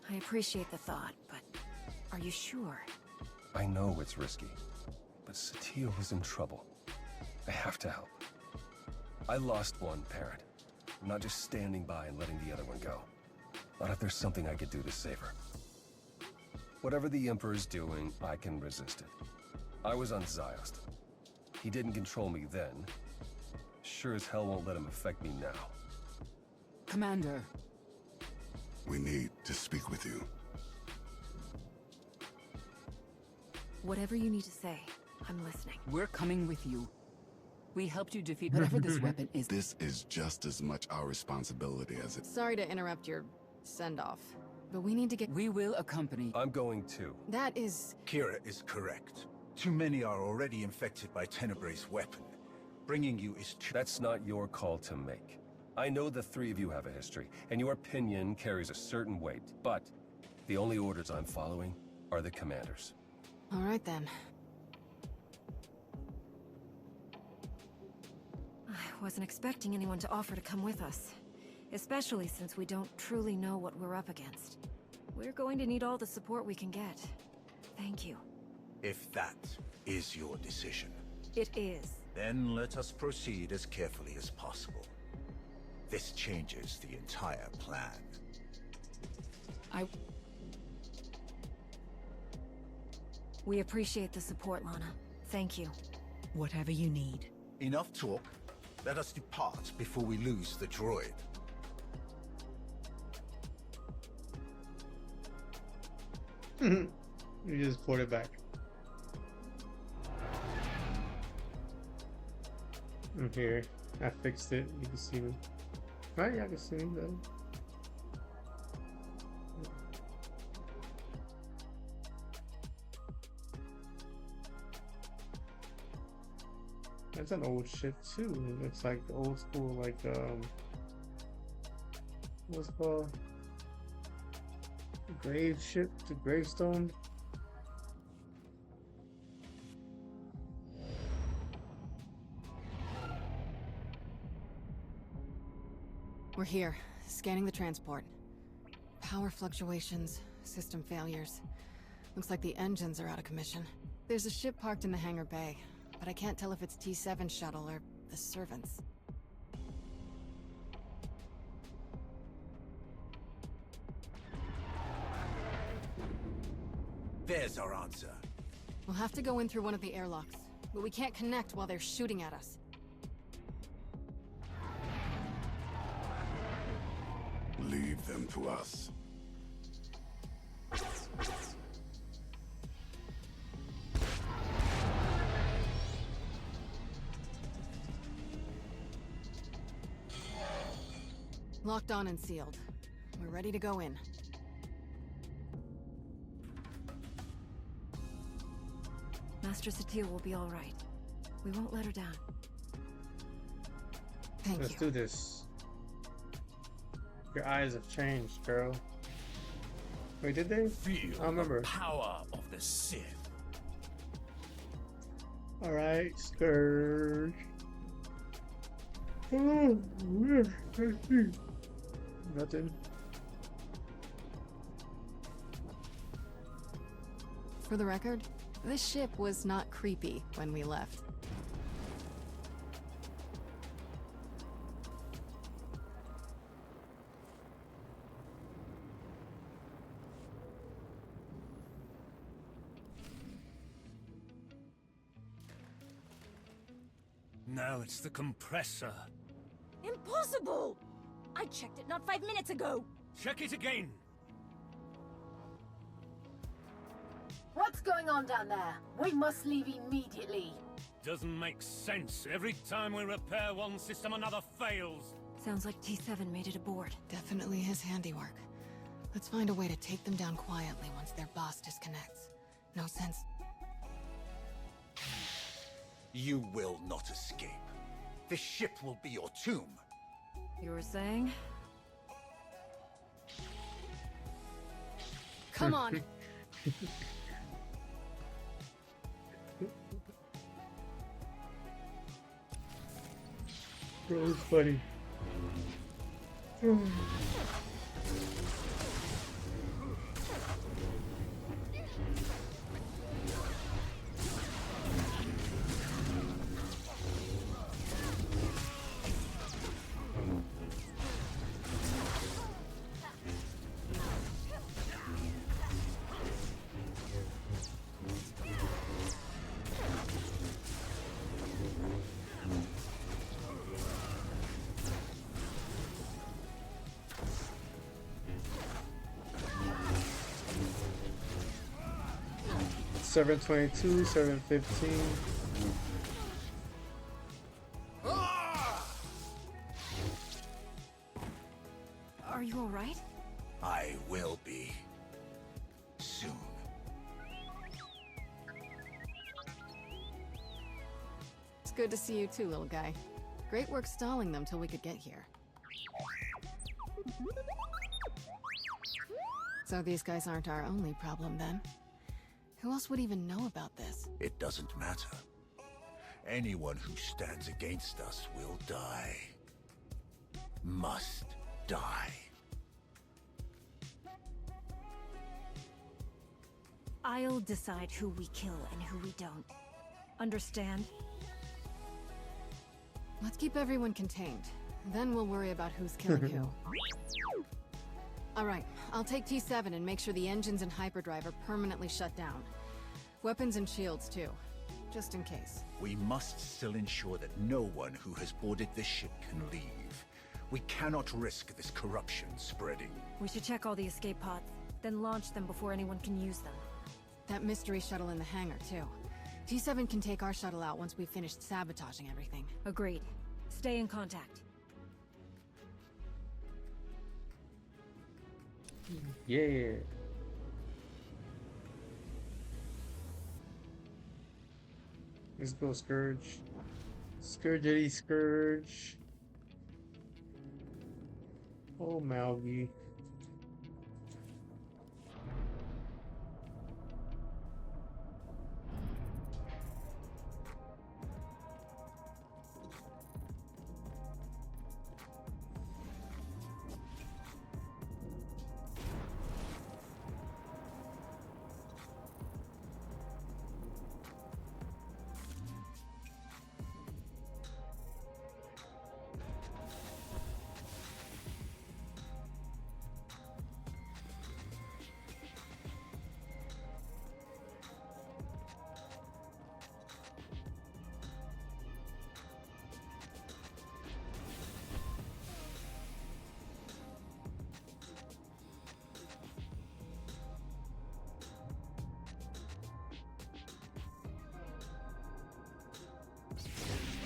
I appreciate the thought, but are you sure? I know it's risky, but Satele is in trouble. I have to help. I lost one parent. I'm not just standing by and letting the other one go. Not if there's something I could do to save her. Whatever the Emperor's doing, I can resist it. I was on Ziost. He didn't control me then. Sure as hell won't let him affect me now. Commander. We need to speak with you. Whatever you need to say, I'm listening. We're coming with you. We helped you defeat whatever this weapon is. This is just as much our responsibility as it... Sorry to interrupt your send-off, but we need to get... We will accompany... I'm going too. That is... Kira is correct. Too many are already infected by Tenebrae's weapon. Bringing you is too... That's not your call to make. I know the three of you have a history, and your opinion carries a certain weight, but the only orders I'm following are the commander's. All right, then. I Wasn't expecting anyone to offer to come with us. Especially since we don't truly know what we're up against. We're going to need all the support we can get. Thank you. If that is your decision, It is. then let us proceed as carefully as possible. This changes the entire plan. We appreciate the support, Lana. Thank you. Whatever you need. Enough talk. Let us depart before we lose the droid. You just put it back. I'm here. I fixed it. You can see me. Right? Yeah, I can see me though. That's an old ship too. It looks like the old school, like what's it called? The grave ship, the gravestone. We're here, scanning the transport. Power fluctuations, system failures. Looks like the engines are out of commission. There's a ship parked in the hangar bay, but I can't tell if it's T7 shuttle or the servants. There's our answer. We'll have to go in through one of the airlocks, but we can't connect while they're shooting at us. Leave them to us. Locked on and sealed. We're ready to go in. Master Satele will be all right. We won't let her down. Thank Let's do this. Your eyes have changed, girl. Wait, did they? Feel I don't remember. the power of the Sith. Alright, Scourge. Nothing. For the record, this ship was not creepy when we left. No, it's the compressor. Impossible! I checked it not 5 minutes ago. Check it again. What's going on down there? We must leave immediately. Doesn't make sense. Every time we repair one system, another fails. Sounds like T7 made it aboard. Definitely his handiwork. Let's find a way to take them down quietly once their boss disconnects. No sense. You will not escape. This ship will be your tomb. You were saying? Come on! Bro, it's funny. Servant 22, servant 15. Are you alright? I will be. Soon. It's good to see you too, little guy. Great work stalling them till we could get here. So these guys aren't our only problem then? Who else would even know about this? It doesn't matter. Anyone who stands against us will die. Must die. I'll decide who we kill and who we don't. Understand? Let's keep everyone contained. Then we'll worry about who's killing who. Alright, I'll take T7 and make sure the engines and hyperdrive are permanently shut down. Weapons and shields, too. Just in case. We must still ensure that no one who has boarded this ship can leave. We cannot risk this corruption spreading. We should check all the escape pods, then launch them before anyone can use them. That mystery shuttle in the hangar, too. T7 can take our shuttle out once we've finished sabotaging everything. Agreed. Stay in contact. Yeah. Let's go, Scourge. Scourgity Scourge. Oh, Malgi.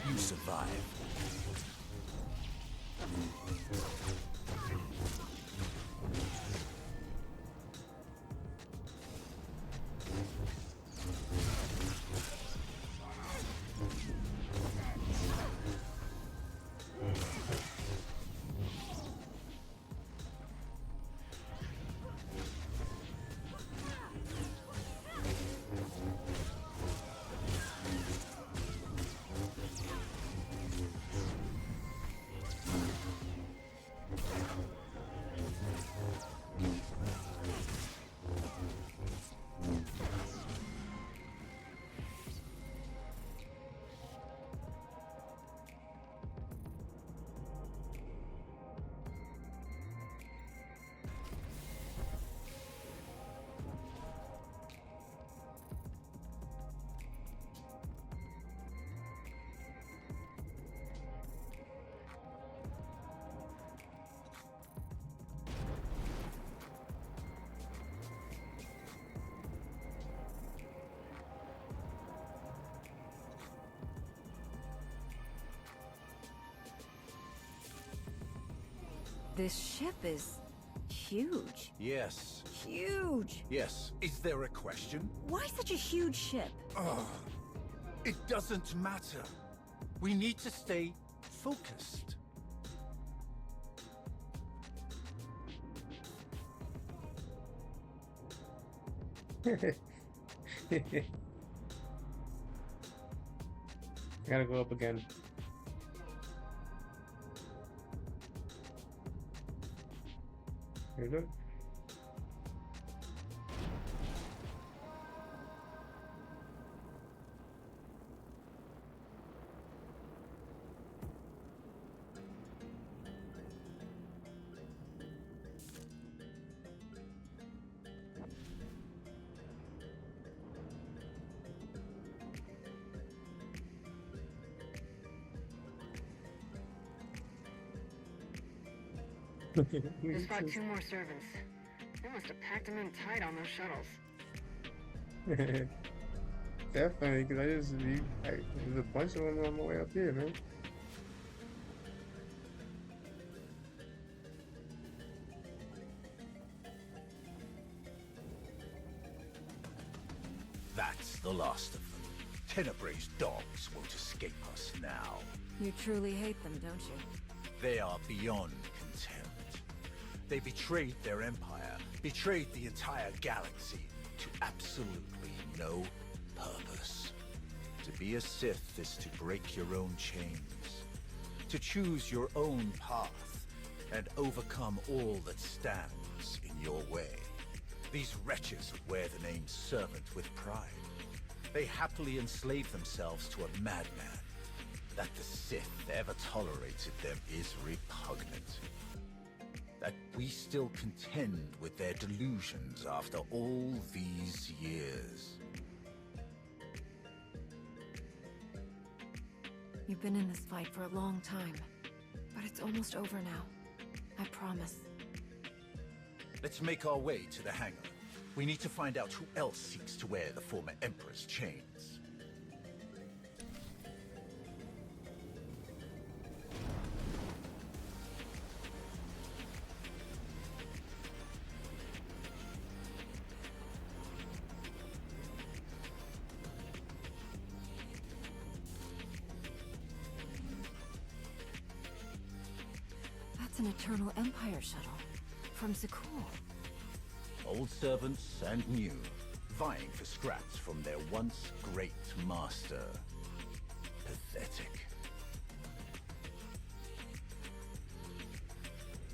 You survive. This ship is huge. Yes. Huge! Yes. Is there a question? Why such a huge ship? Oh, it doesn't matter. We need to stay focused. Gotta go up again. Here we go. Just got 2 more servants. They must have packed them in tight on those shuttles. Definitely, because there's a bunch of them on the way up here, man. That's the last of them. Tenebrae's dogs won't escape us now. You truly hate them, don't you? They are beyond contempt. They betrayed their empire, betrayed the entire galaxy to absolutely no purpose. To be a Sith is to break your own chains, to choose your own path, and overcome all that stands in your way. These wretches wear the name Servant with pride. They happily enslave themselves to a madman. That the Sith ever tolerated them is repugnant. That we still contend with their delusions after all these years. You've been in this fight for a long time, but it's almost over now. I promise. Let's make our way to the hangar. We need to find out who else seeks to wear the former Emperor's chains. That's an Eternal Empire shuttle. From Zakul. Old servants and new, vying for scraps from their once great master. Pathetic.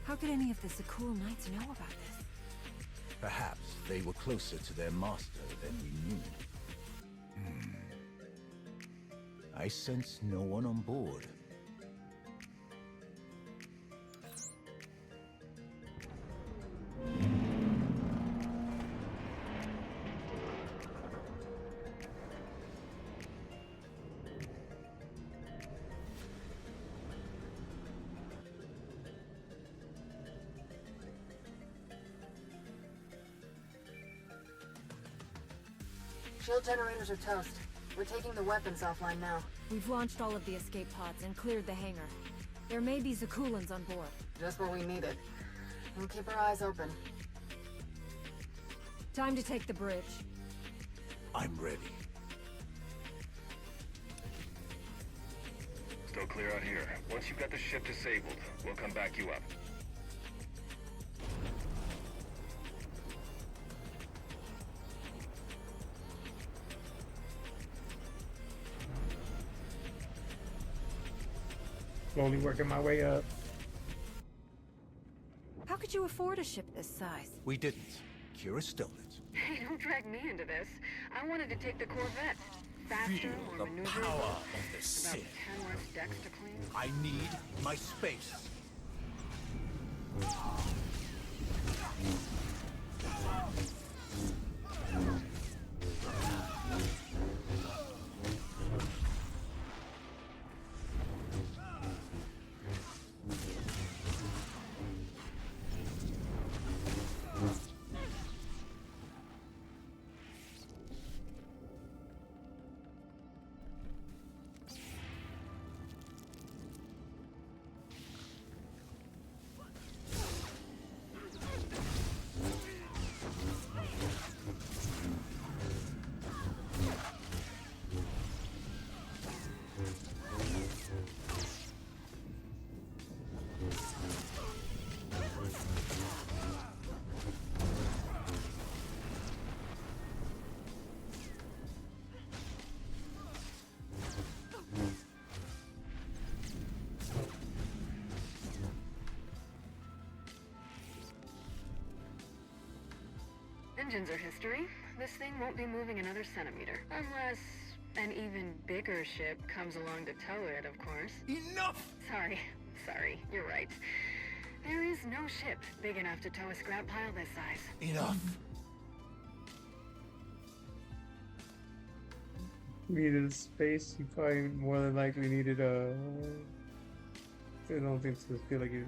How could any of the Zakul Knights know about this? Perhaps they were closer to their master than we knew. I sense no one on board. Shield generators are toast. We're taking the weapons offline now. We've launched all of the escape pods and cleared the hangar. There may be Zakulans on board. Just what we needed. We'll keep our eyes open. Time to take the bridge. I'm ready. Still clear out here. Once you've got the ship disabled, we'll come back you up. Slowly working my way up. How could you afford a ship this size? We didn't. Kira stole it. Hey, don't drag me into this. I wanted to take the Corvette. Faster, Feel more the maneuverable. power of the About Sith. 10 less decks to clean. I need my space. Engines are history. This thing won't be moving another centimeter. Unless an even bigger ship comes along to tow it, of course. Enough! Sorry, you're right. There is no ship big enough to tow a scrap pile this size. Enough! Needed a space, you probably more than likely needed a... I don't think so. I feel like you...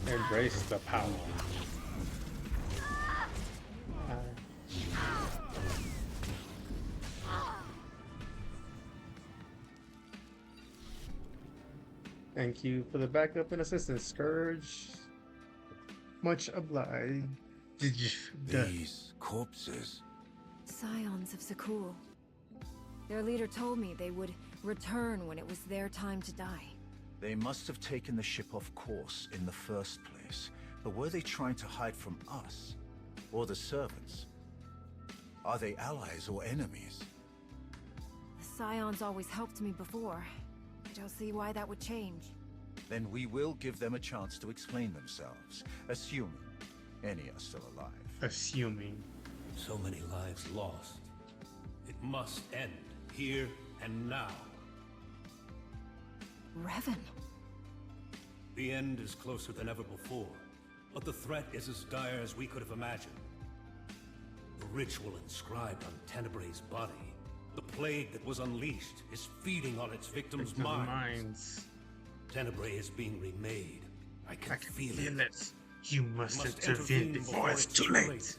Embrace the power. Thank you for the backup and assistance, Scourge. Much obliged. These corpses. Scions of Satele. Their leader told me they would return when it was their time to die. They must have taken the ship off course in the first place. But were they trying to hide from us? Or the servants? Are they allies or enemies? The Scions always helped me before. I don't see why that would change. Then we will give them a chance to explain themselves, assuming any are still alive. Assuming. So many lives lost. It must end, here and now. Revan. The end is closer than ever before, but the threat is as dire as we could have imagined. The ritual inscribed on Tenebrae's body, the plague that was unleashed, is feeding on its victims' minds. Tenebrae is being remade. I can feel it. You must intervene before it's too late.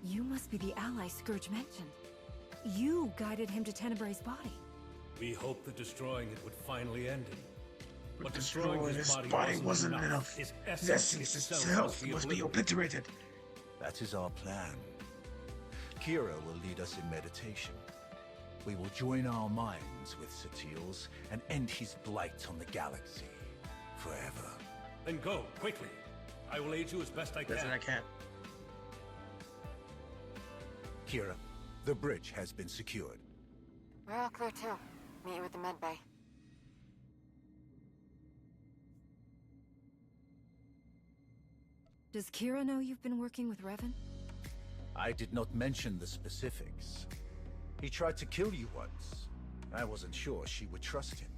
You must be the ally Scourge mentioned. You guided him to Tenebrae's body. We hoped that destroying it would finally end it. But destroying his body wasn't enough. His essence itself must be obliterated. That is our plan. Kira will lead us in meditation. We will join our minds with Satele's and end his blight on the galaxy. Forever. Then go, quickly. I will aid you as best I can. Best I can. Kira, the bridge has been secured. We're all clear too. Meet you at the med bay. Does Kira know you've been working with Revan? I did not mention the specifics. He tried to kill you once. I wasn't sure she would trust him.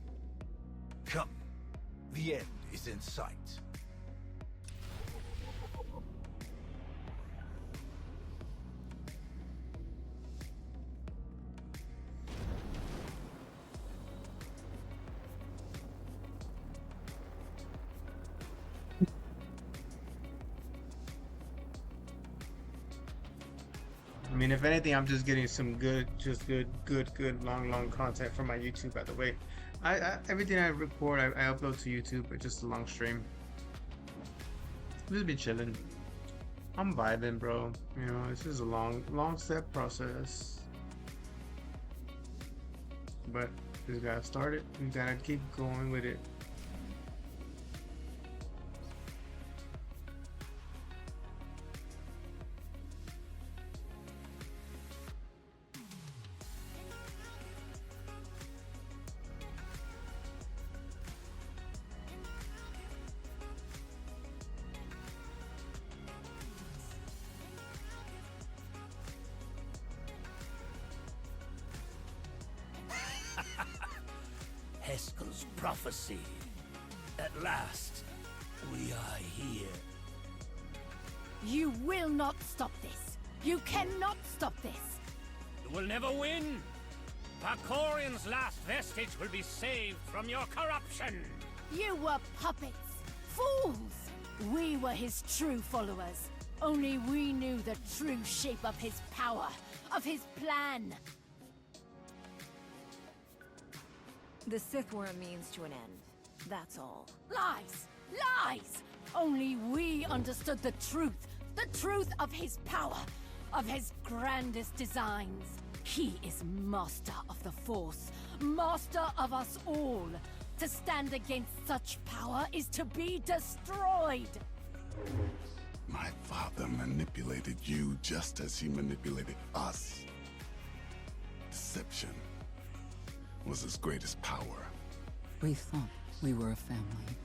Come. The end is in sight. I mean, if anything, I'm just getting some good, long content from my YouTube. By the way, everything I record, I upload to YouTube. It's just a long stream. Just be chilling. I'm vibing, bro. You know, this is a long step process, but we just gotta start it. We gotta keep going with it. Heskel's prophecy. At last, we are here. You will not stop this. You cannot stop this. You will never win. Pakorian's last vestige will be saved from your corruption. You were puppets. Fools. We were his true followers. Only we knew the true shape of his power, of his plan. The Sith were a means to an end. That's all. Lies! Lies! Only we understood the truth of his power, of his grandest designs. He is master of the Force, master of us all. To stand against such power is to be destroyed. My father manipulated you just as he manipulated us. Deception was his greatest power. We thought we were a family,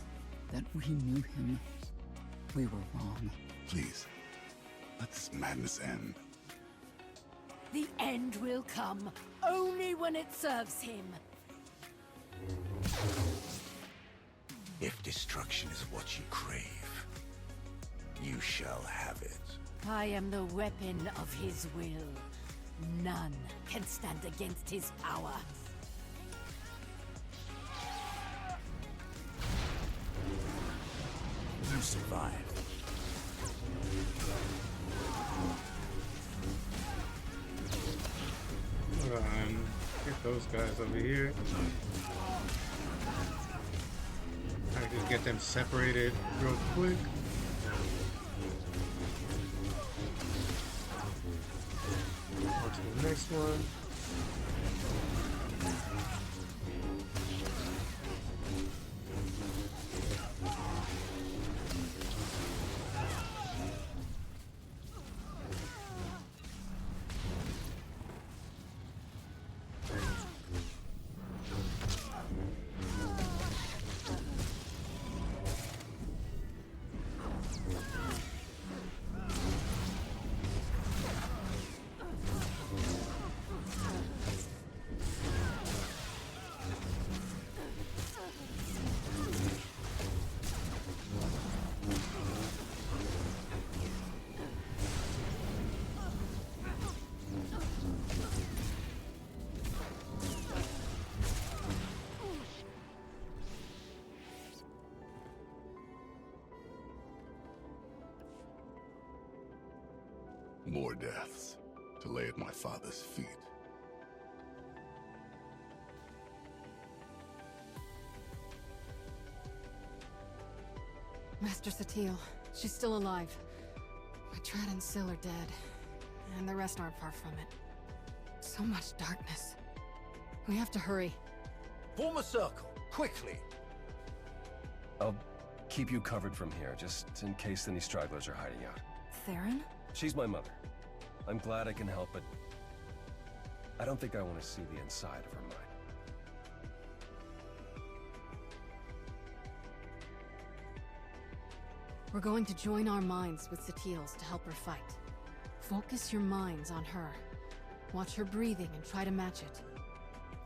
that we knew him. We were wrong. Please, let this madness end. The end will come only when it serves him. If destruction is what you crave, you shall have it. I am the weapon of his will. None can stand against his power. You survived. Get those guys over here. I can just get them separated real quick. On to the next one. More deaths to lay at my father's feet. Master Satele, she's still alive. But Trad and Syl are dead, and the rest aren't far from it. So much darkness. We have to hurry. Form a circle, quickly. I'll keep you covered from here, just in case any stragglers are hiding out. Theron? She's my mother. I'm glad I can help, but I don't think I want to see the inside of her mind. We're going to join our minds with Satele's to help her fight. Focus your minds on her. Watch her breathing and try to match it.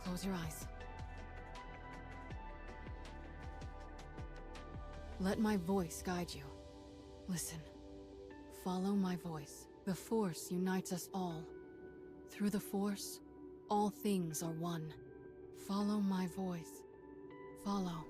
Close your eyes. Let my voice guide you. Listen. Follow my voice. The Force unites us all. Through the Force, all things are one. Follow my voice. Follow.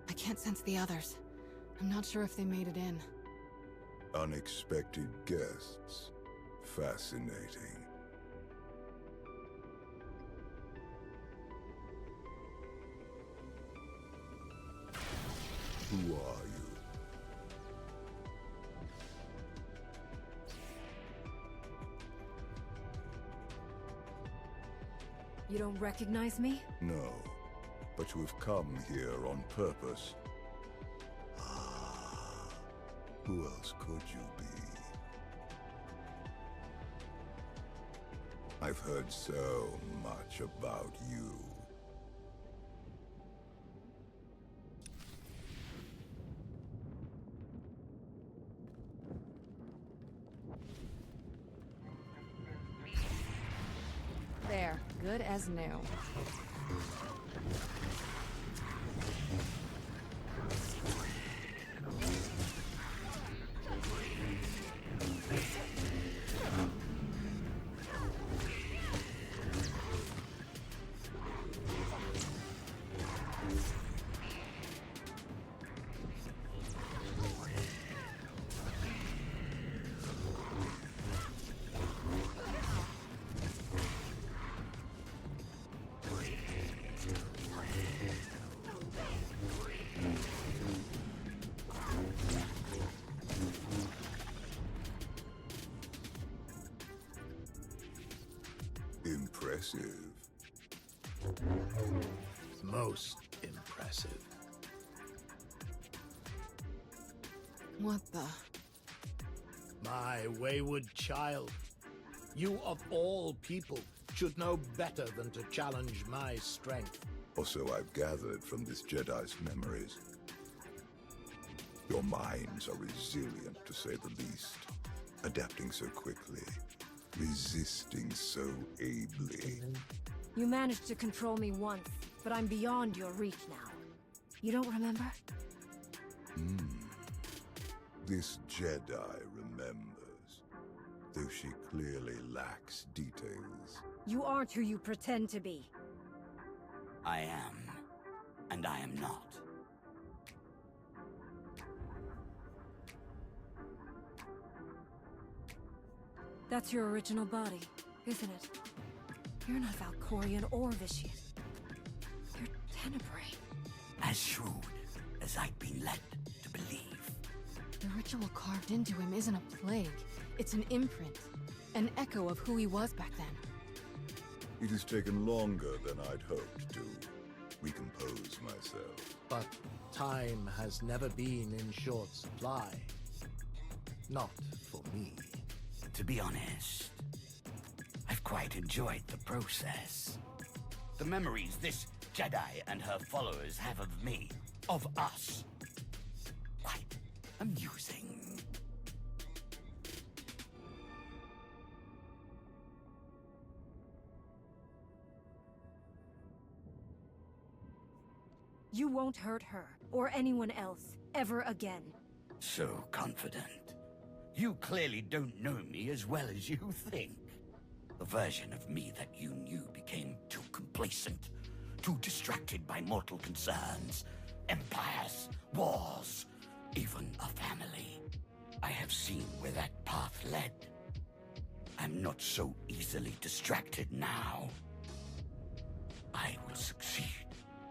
I can't sense the others. I'm not sure if they made it in. Unexpected guests. Fascinating. Who are you? You don't recognize me? No, but you have come here on purpose. Who else could you be? I've heard so much about you. There, good as new. Impressive. Most impressive. What the? My wayward child. You of all people should know better than to challenge my strength. Also, I've gathered from this Jedi's memories. Your minds are resilient, to say the least. Adapting so quickly. Resisting so ably. You managed to control me once, but I'm beyond your reach now. You don't remember? This Jedi remembers. though she clearly lacks details. You aren't who you pretend to be. I am, and I am not. That's your original body, isn't it? You're not Valkorian or Vitian. You're Tenebrae. As shrewd as I've been led to believe. The ritual carved into him isn't a plague. It's an imprint. An echo of who he was back then. It has taken longer than I'd hoped to recompose myself. But time has never been in short supply. Not for me. To be honest, I've quite enjoyed the process. The memories this Jedi and her followers have of me, of us. Quite amusing. You won't hurt her, or anyone else, ever again. So confident. You clearly don't know me as well as you think. The version of me that you knew became too complacent, too distracted by mortal concerns, empires, wars, even a family. I have seen where that path led. I'm not so easily distracted now. I will succeed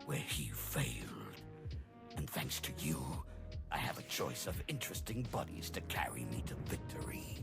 where he failed. And thanks to you, I have a choice of interesting bodies to carry me to victory.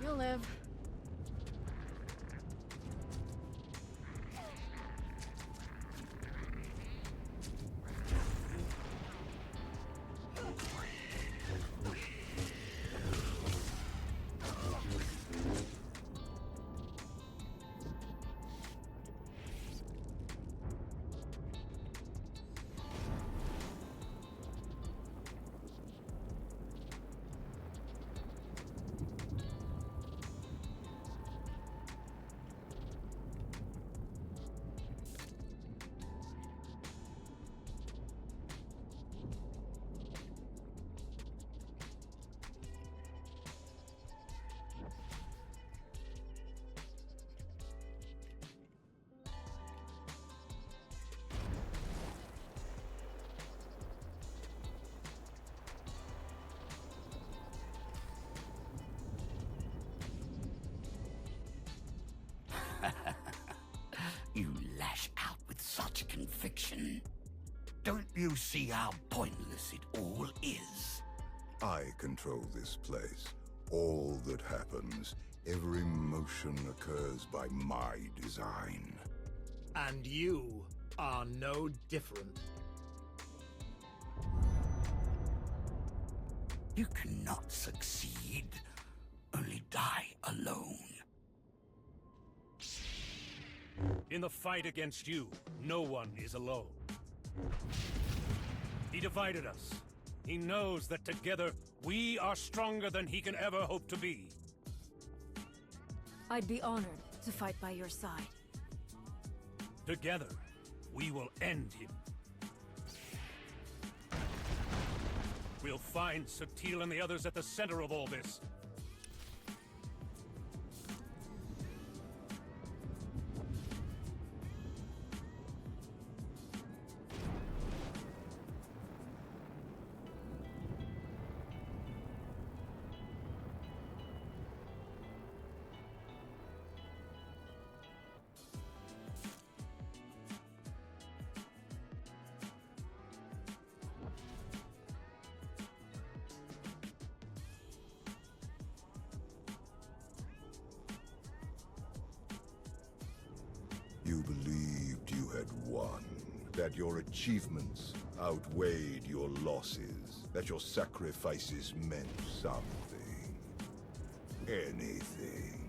You'll live. You lash out with such conviction. Don't you see how pointless it all is? I control this place. All that happens, every motion occurs by my design. And you are no different. You cannot succeed, only die alone. In the fight against you, no one is alone. He divided us. He knows that together, we are stronger than he can ever hope to be. I'd be honored to fight by your side. Together, we will end him. We'll find Satele and the others at the center of all this. You believed you had won, that your achievements outweighed your losses, that your sacrifices meant something. Anything.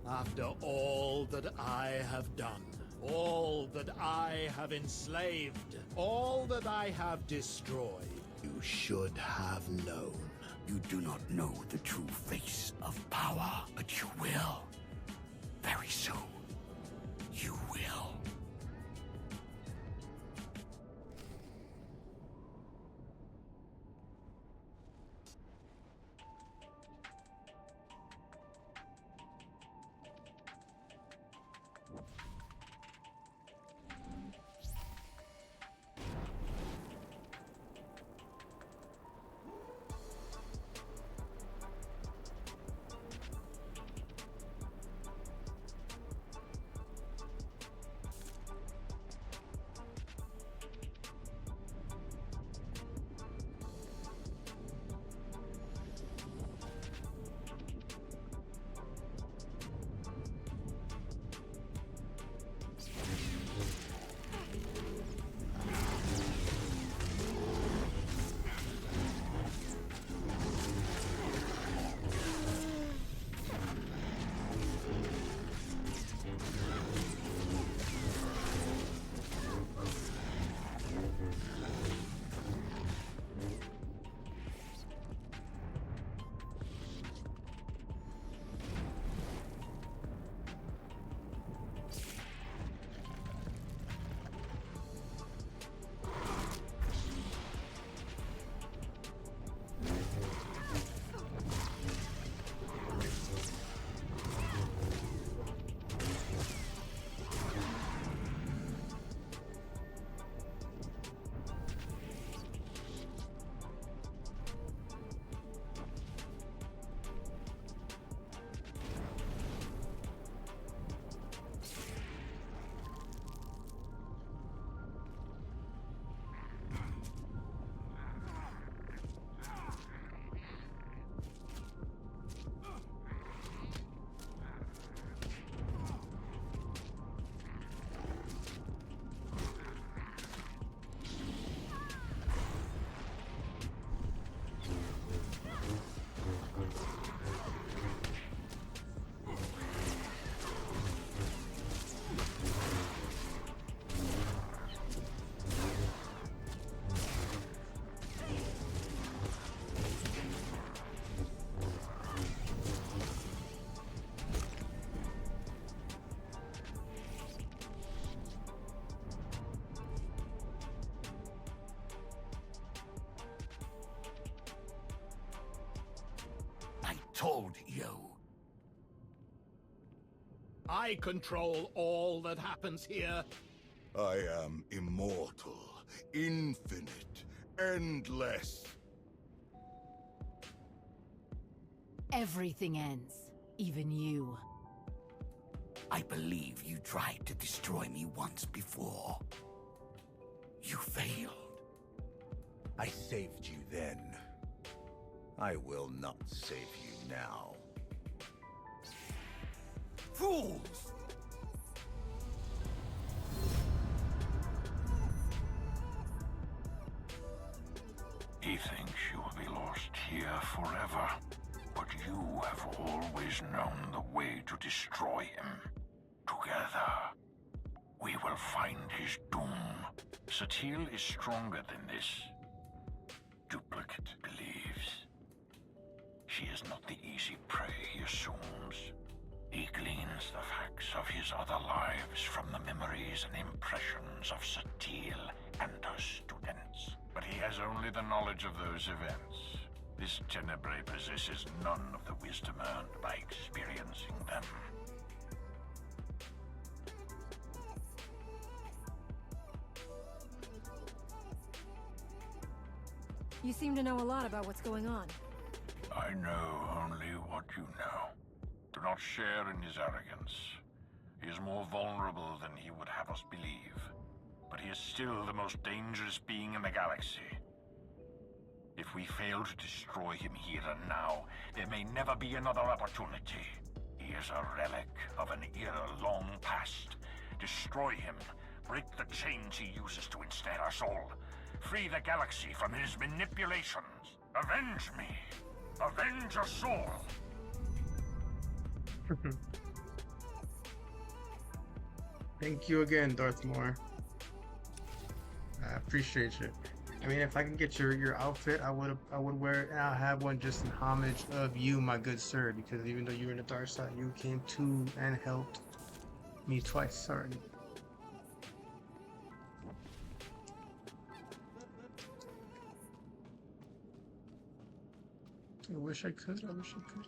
After all that I have done, all that I have enslaved, all that I have destroyed, you should have known. You do not know the true face of power, but you will. Very soon. You will. Told you. I control all that happens here. I am immortal, infinite, endless. Everything ends. Even you. I believe you tried to destroy me once before. You failed. I saved you then. I will not save you now. Fools! He thinks you will be lost here forever, but you have always known the way to destroy him. Together, we will find his doom. Satele is stronger than this. Duplicate believes. She is not the easy prey he assumes. He gleans the facts of his other lives from the memories and impressions of Satele and her students. But he has only the knowledge of those events. This Tenebrae possesses none of the wisdom earned by experiencing them. You seem to know a lot about what's going on. I know only what you know. Do not share in his arrogance. He is more vulnerable than he would have us believe. But he is still the most dangerous being in the galaxy. If we fail to destroy him here and now, there may never be another opportunity. He is a relic of an era long past. Destroy him. Break the chains he uses to ensnare us all. Free the galaxy from his manipulations. Avenge me. Avenge us all. Thank you again, Darth Maul. I appreciate you. I mean, if I can get your outfit, I would wear it, and I'll have one just in homage of you, my good sir. Because even though you were in the dark side, you came to and helped me twice. Sorry. I wish I could. I wish I could.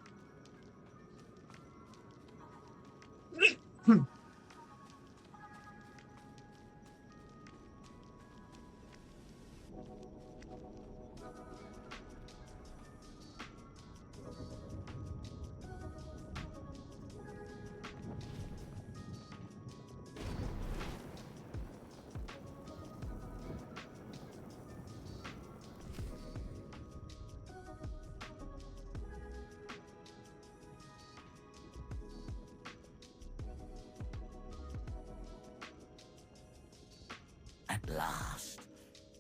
At last,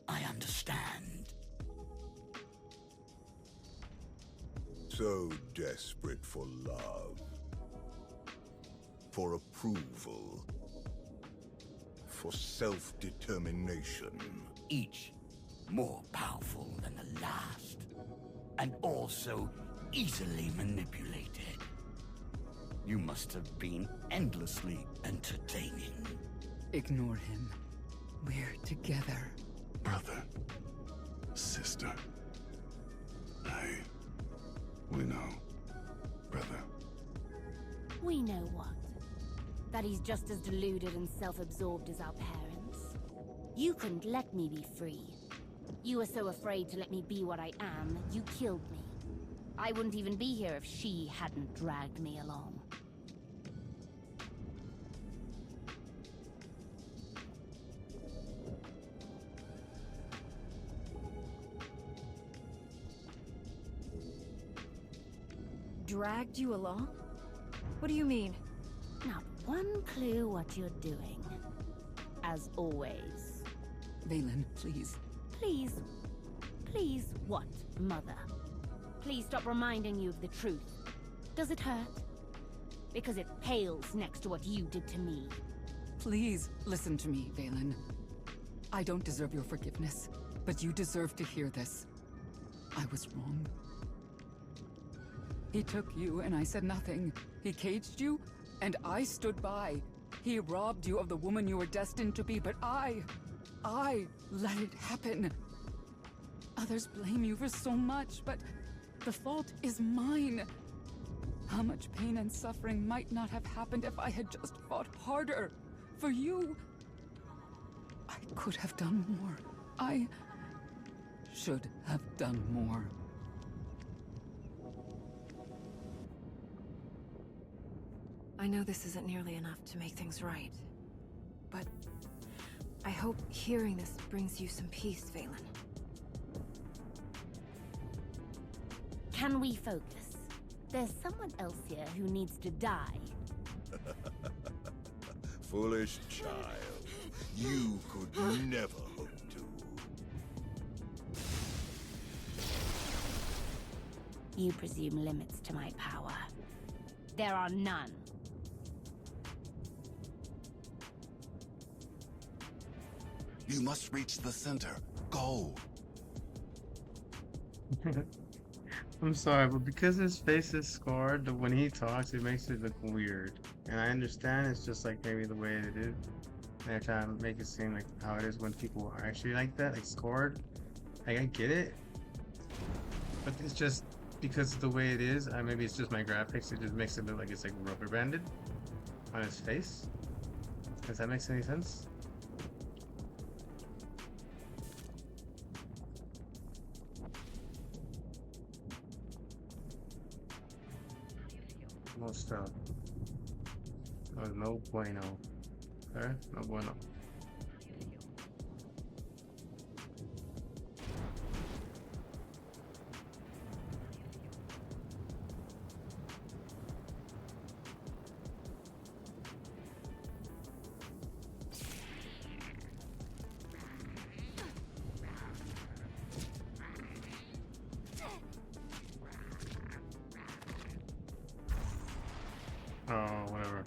I understand. So desperate for love, for approval, for self-determination. Each more powerful than the last, and also easily manipulated. You must have been endlessly entertaining. Ignore him. We're together. Brother, sister, we know, brother. We know what? That he's just as deluded and self-absorbed as our parents. You couldn't let me be free. You were so afraid to let me be what I am, you killed me. I wouldn't even be here if she hadn't dragged me along. Dragged you along? What do you mean? Not one clue what you're doing. As always. Valen, please. Please? Please what, Mother? Please stop reminding you of the truth. Does it hurt? Because it pales next to what you did to me. Please listen to me, Valen. I don't deserve your forgiveness, but you deserve to hear this. I was wrong. He took you and I said nothing. He caged you and I stood by. He robbed you of the woman you were destined to be, but I let it happen. Others blame you for so much, but the fault is mine. How much pain and suffering might not have happened if I had just fought harder for you? I could have done more. I should have done more. I know this isn't nearly enough to make things right, but I hope hearing this brings you some peace, Valen. Can we focus? There's someone else here who needs to die. Foolish child. You could never hope to. You presume limits to my power. There are none. You must reach the center. Go. I'm sorry, but because his face is scarred, when he talks, it makes it look weird. And I understand it's just like maybe the way it is. And they're trying to make it seem like how it is when people are actually like that, like scarred. Like, I get it. But it's just because of the way it is. Maybe it's just my graphics. It just makes it look like it's like rubber banded on his face. Does that make any sense? No stuff. No bueno. Okay? No bueno. Oh, whatever.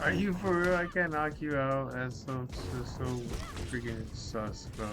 Are you for real? I can't knock you out. That's so freaking sus, bro.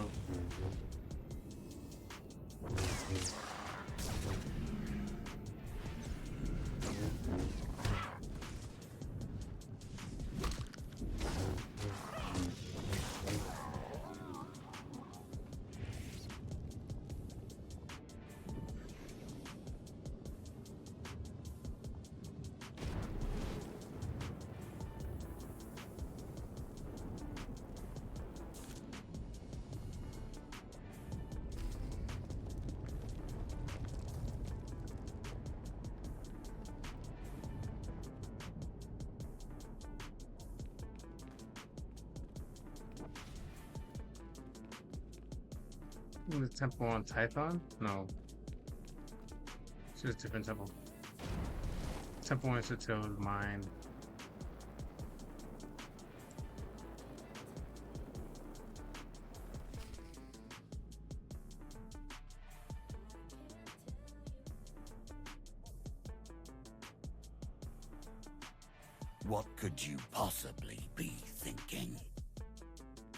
The temple on Tython? No. It's just a different temple. Temple on Satele is mine. What could you possibly be thinking?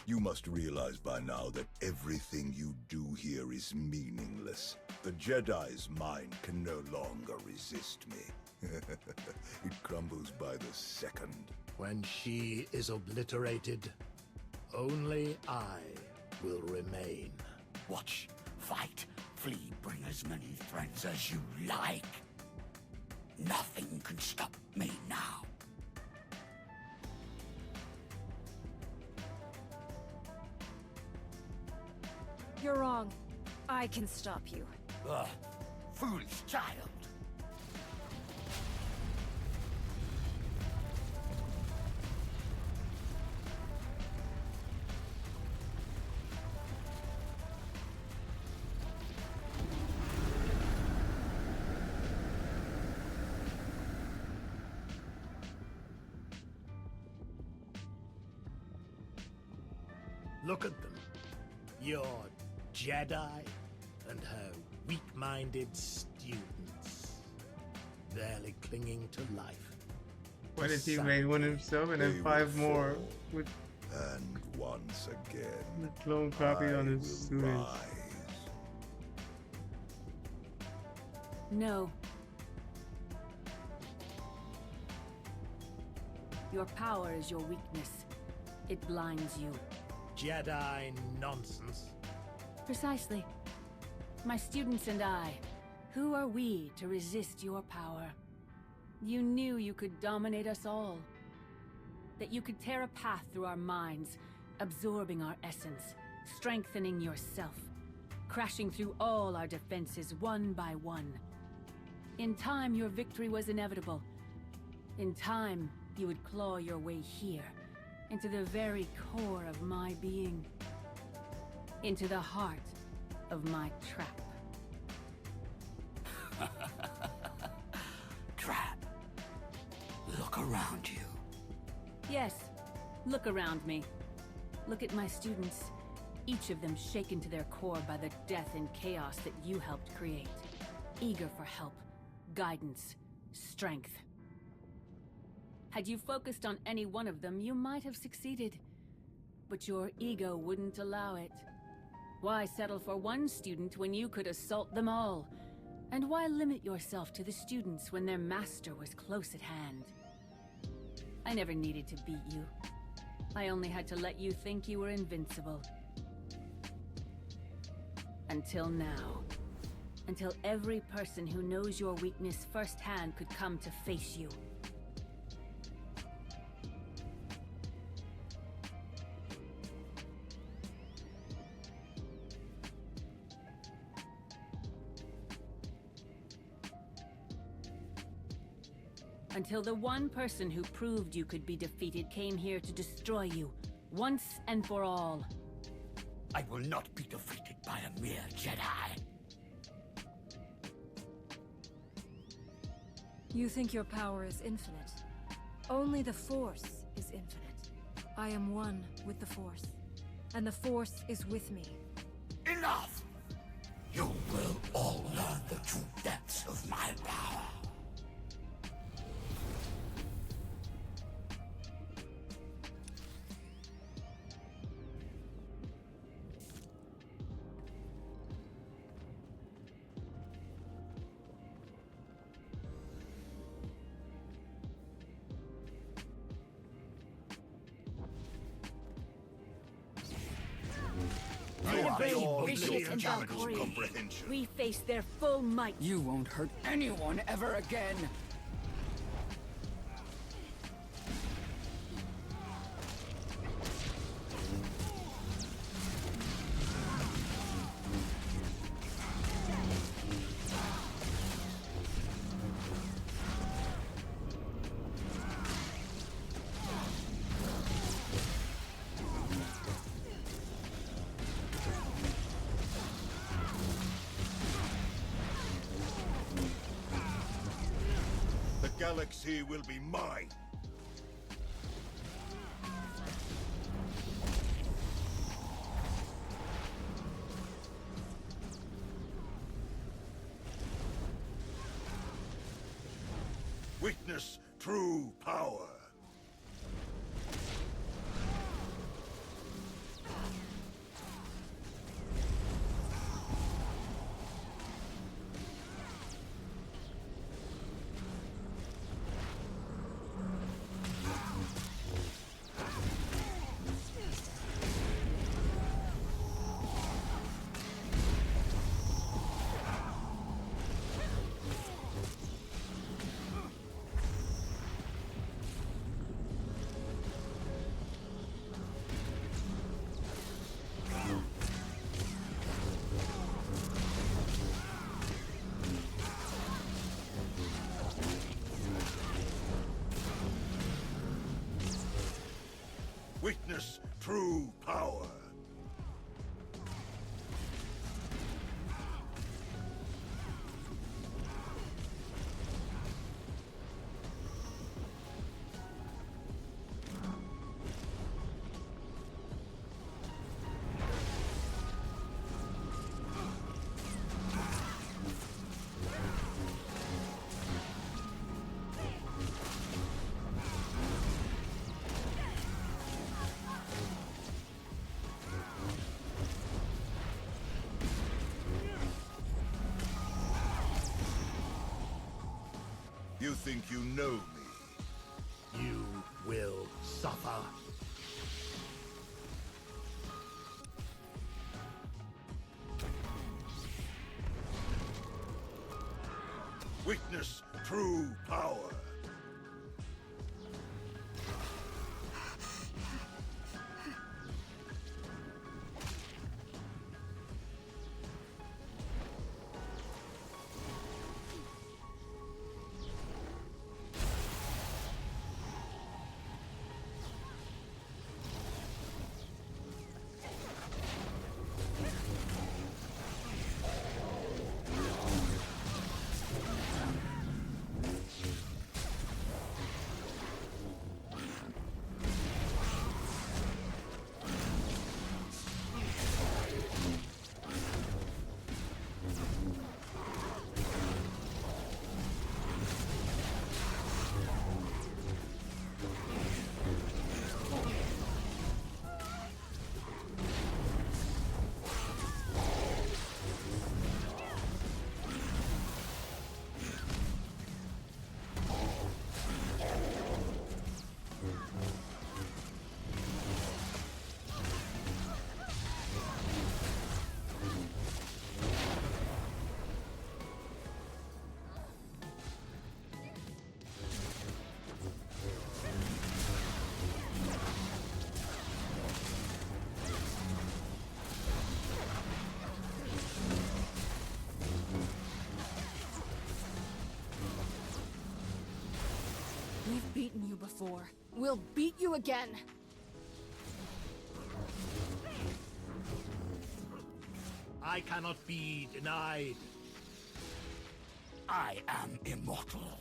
You must realize by now that everything you do here is meaningless. The Jedi's mind can no longer resist me. It crumbles by the second. When she is obliterated, only I will remain. Watch, fight, flee, bring as many friends as you like. Nothing can stop me now. You're wrong. I can stop you. Ugh, foolish child. Look at them. Your Jedi and her weak-minded students, barely clinging to life. What if he made one himself and then 5 more with and once again the clone copy on his students? No. Your power is your weakness. It blinds you. Jedi nonsense. Precisely. My students and I, who are we to resist your power? You knew you could dominate us all. That you could tear a path through our minds, absorbing our essence, strengthening yourself, crashing through all our defenses one by one. In time, your victory was inevitable. In time, you would claw your way here, into the very core of my being. Into the heart of my trap. Trap. Look around you. Yes, look around me. Look at my students, each of them shaken to their core by the death and chaos that you helped create. Eager for help, guidance, strength. Had you focused on any one of them, you might have succeeded. But your ego wouldn't allow it. Why settle for one student when you could assault them all? And why limit yourself to the students when their master was close at hand? I never needed to beat you. I only had to let you think you were invincible. Until now. Until every person who knows your weakness firsthand could come to face you. Until the one person who proved you could be defeated came here to destroy you, once and for all. I will not be defeated by a mere Jedi. You think your power is infinite. Only the Force is infinite. I am one with the Force, and the Force is with me. Enough! You will all learn the true depths of my power. Vicious and Valkyrie. We face their full might. You won't hurt anyone ever again. The galaxy will be mine. Witness true power. Witness true power. You think you know me? You will suffer. Witness true power. We've beaten you before. We'll beat you again! I cannot be denied. I am immortal.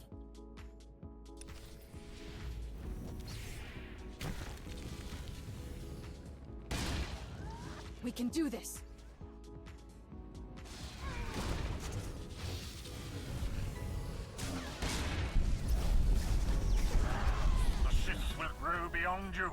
We can do this! The Sith will grow beyond you.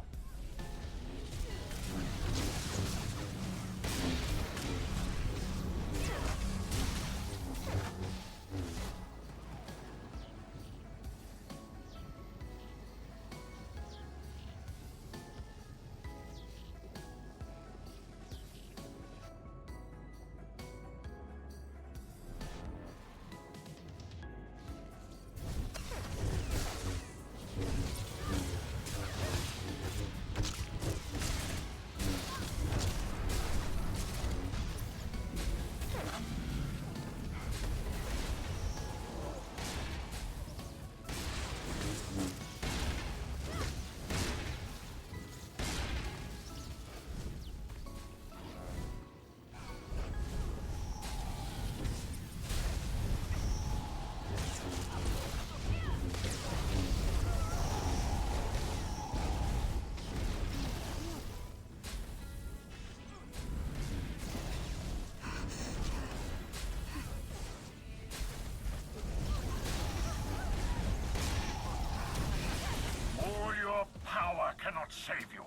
All your power cannot save you.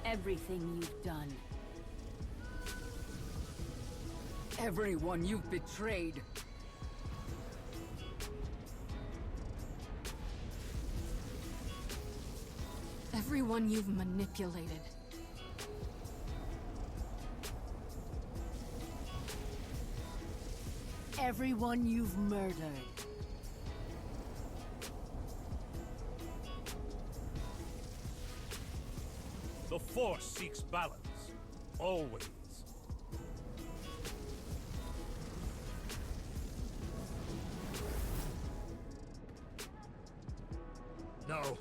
everything you've done. Everyone you've betrayed. Everyone you've manipulated. Everyone you've murdered. The Force seeks balance. Always. No.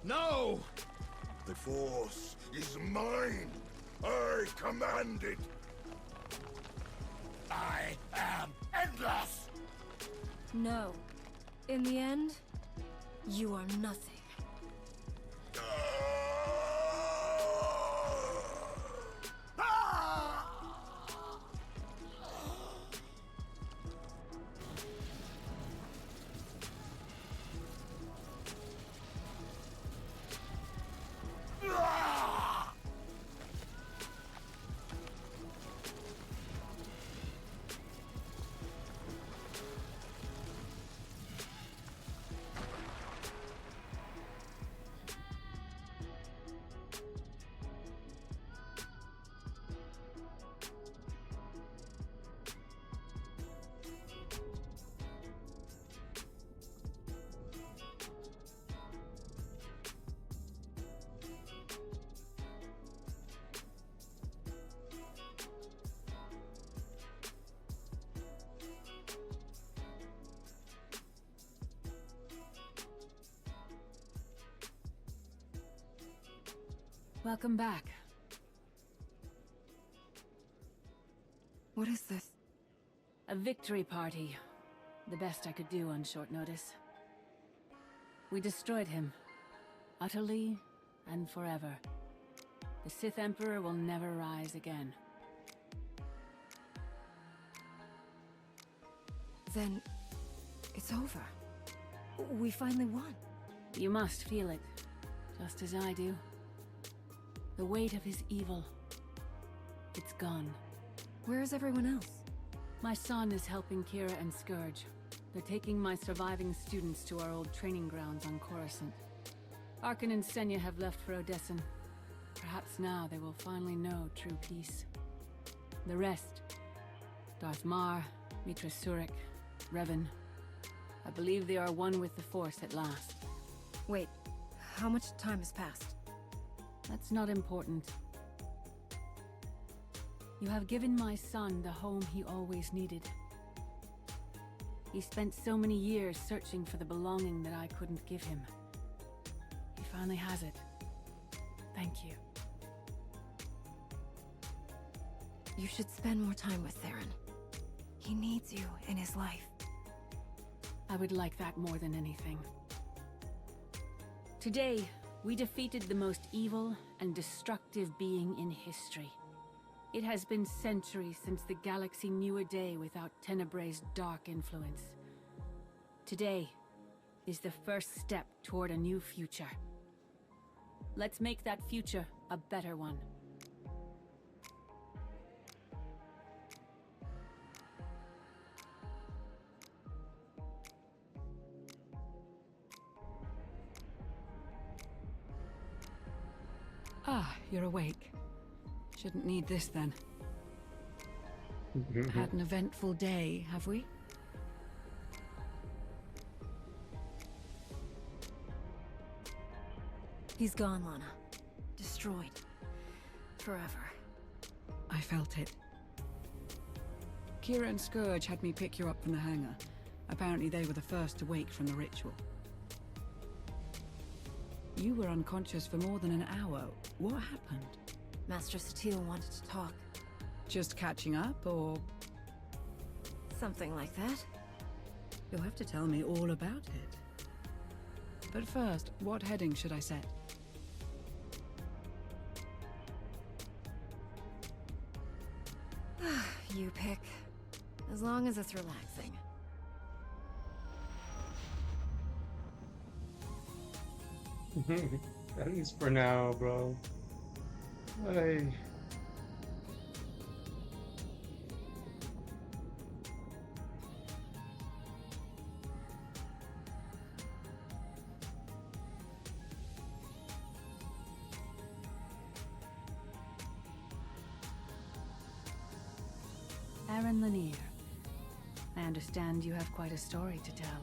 No! The Force is mine. I command it. I am endless! No. In the end, you are nothing. Welcome back. What is this? A victory party. The best I could do on short notice. We destroyed him. Utterly and forever. The Sith Emperor will never rise again. Then... it's over. We finally won. You must feel it. Just as I do. The weight of his evil. It's gone. Where is everyone else? My son is helping Kira and Scourge. They're taking my surviving students to our old training grounds on Coruscant. Arkan and Senya have left for Odessen. Perhaps now they will finally know true peace. The rest... Darth Mar, Mitra Surik, Revan. I believe they are one with the Force at last. Wait, how much time has passed? That's not important. You have given my son the home he always needed. He spent so many years searching for the belonging that I couldn't give him. He finally has it. Thank you. You should spend more time with Theron. He needs you in his life. I would like that more than anything. Today, we defeated the most evil and destructive being in history. It has been centuries since the galaxy knew a day without Tenebrae's dark influence. Today is the first step toward a new future. Let's make that future a better one. Ah, you're awake. Shouldn't need this then. Had an eventful day, have we? He's gone, Lana. Destroyed. Forever. I felt it. Kira and Scourge had me pick you up from the hangar. Apparently they were the first to wake from the ritual. You were unconscious for more than an hour. What happened? Master Satele wanted to talk. Just catching up, or...? Something like that. You'll have to tell me all about it. But first, what heading should I set? You pick. As long as it's relaxing. At least for now, bro. Ay. Aaron Lanier. I understand you have quite a story to tell.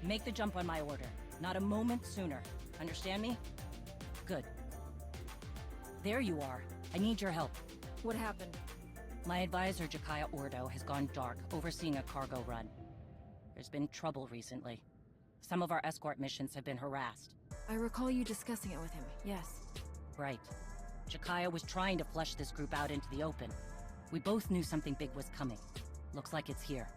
Make the jump on my order. Not a moment sooner. Understand me? Good. There you are. I need your help. What happened? My advisor, Jakaya Ordo, has gone dark, overseeing a cargo run. There's been trouble recently. Some of our escort missions have been harassed. I recall you discussing it with him, yes. Right. Jakaya was trying to flush this group out into the open. We both knew something big was coming. Looks like it's here.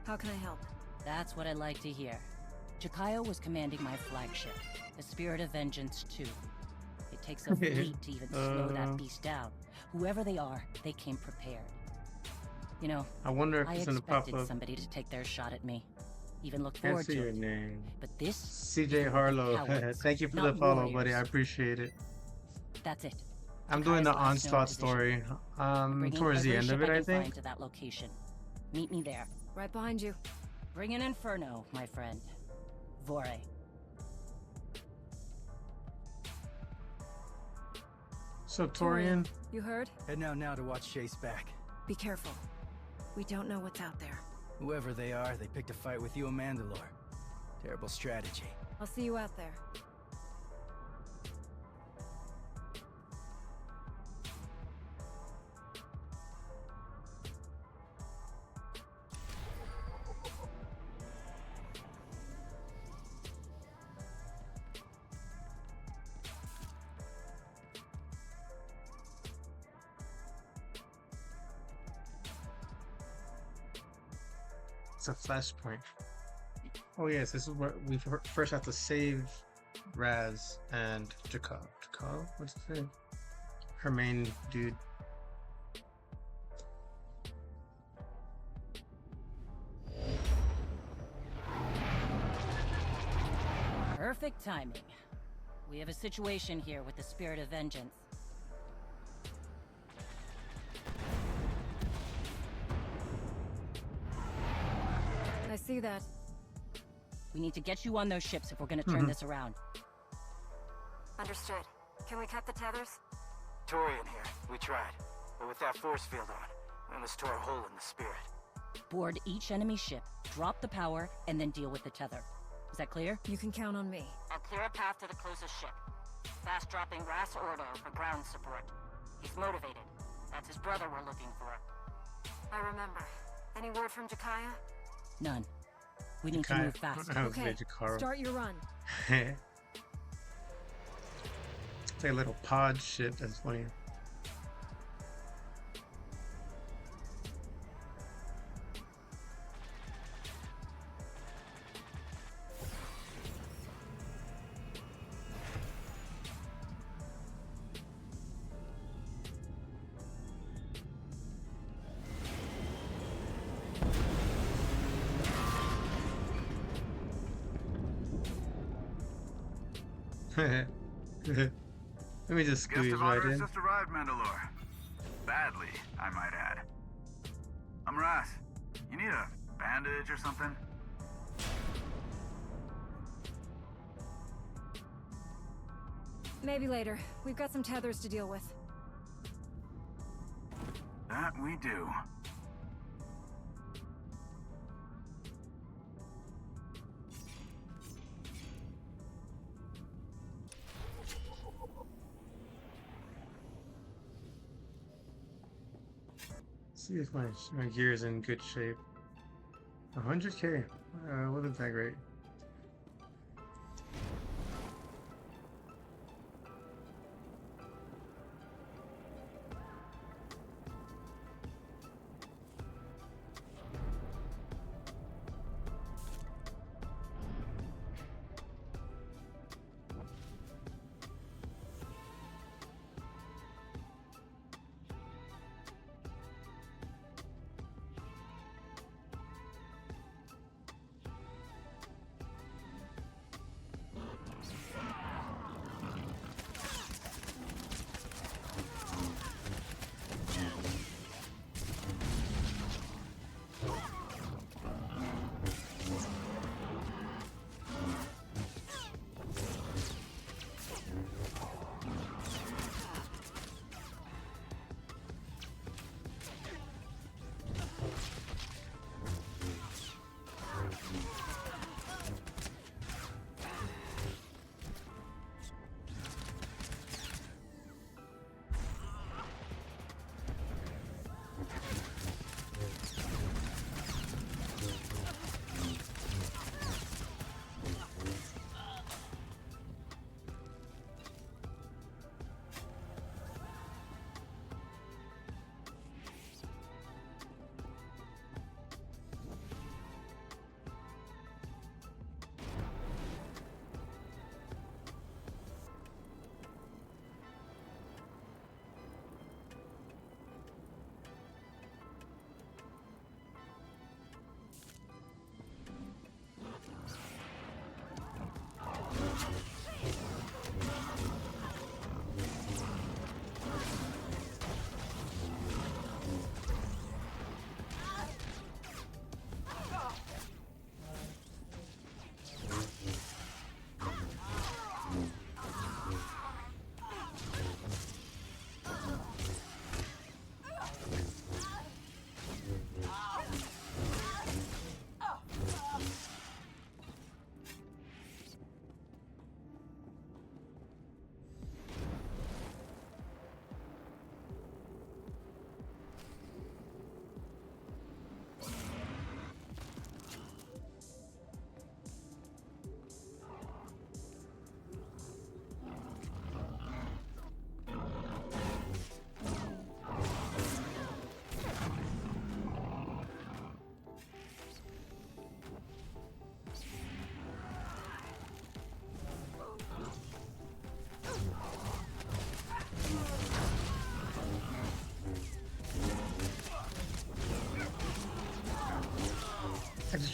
How can I help? That's what I like to hear. Jakaya was commanding my flagship, the Spirit of Vengeance 2. It takes a fleet to even slow that beast down. Whoever they are, they came prepared. You know, I wonder if I it's gonna pop expected up. somebody to take their shot at me. Even look Can't forward see to your it. name. But this CJ Harlow. cowards, Thank you for the not follow, warriors. buddy. I appreciate it. That's it. I'm doing the Jakaya's last known onslaught position. story. Bringing Towards the every end of ship it, I can think. find to that location. Meet me there. Right behind you. Bring an inferno, my friend. Vore. So Torian, You heard? Head now to watch Chase back. Be careful. We don't know what's out there. Whoever they are, they picked a fight with you in Mandalore. Terrible strategy. I'll see you out there. It's a flashpoint. Oh yes, this is where we first have to save Raz and Jakal. Jakal? What's his name? Her main dude. Perfect timing. We have a situation here with the Spirit of Vengeance. I see that. We need to get you on those ships if we're gonna turn this around. Understood. Can we cut the tethers? Torian here. We tried. But with that force field on, we almost tore a hole in the spirit. Board each enemy ship, drop the power, and then deal with the tether. Is that clear? You can count on me. I'll clear a path to the closest ship. Fast dropping Ras Ordo for ground support. He's motivated. That's his brother we're looking for. I remember. Any word from Jakaya? None. We need to move fast. Okay, start your run. It's like a little pod shit. That's funny. Let me just squeeze right in. Just arrived, Mandalore. Badly, I might add. I'm Ras. You need a bandage or something? Maybe later. We've got some tethers to deal with. That we do. See if my gear is in good shape. 100k. Wasn't that great.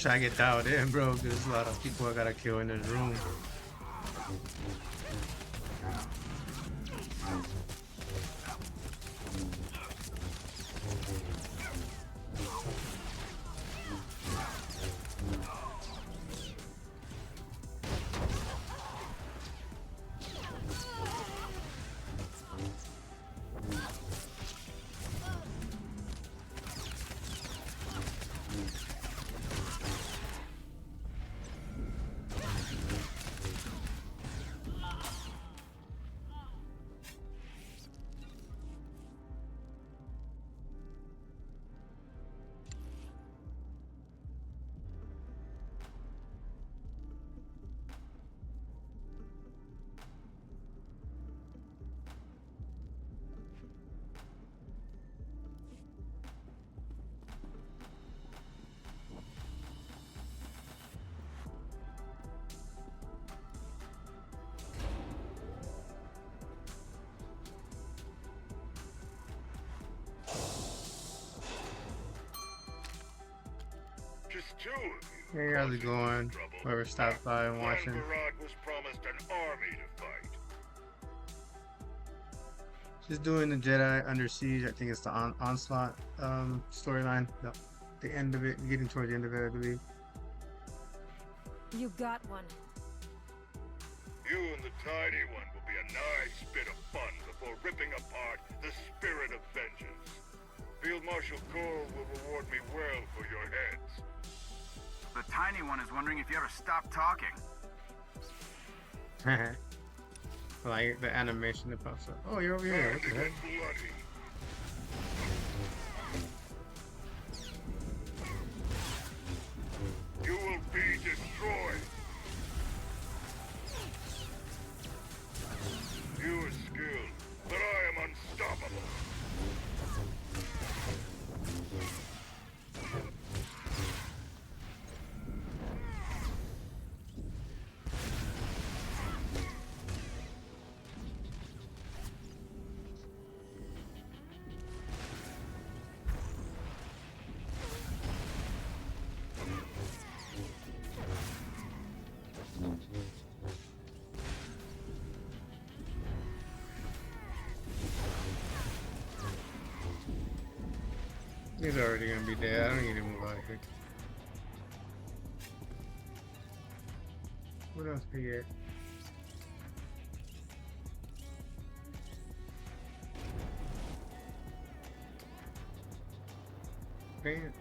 try to get dialed in, bro. There's a lot of people I gotta kill in this room. Hey, how's it going? Whoever stopped by and watching. was promised an army to fight. Just doing the Jedi Under Siege. I think it's the Onslaught storyline. The end of it, getting towards the end of it, I believe. You got one. You and the tiny one will be a nice bit of fun before ripping apart the spirit of vengeance. Field Marshal Gore will reward me well for your heads. The tiny one is wondering if you ever stop talking. Like the animation that pops up. Oh, you're over here. What the heck? You will be destroyed. You are skilled, but I am unstoppable. He's already gonna be dead. I don't need to move out of here. What else we get? Damn.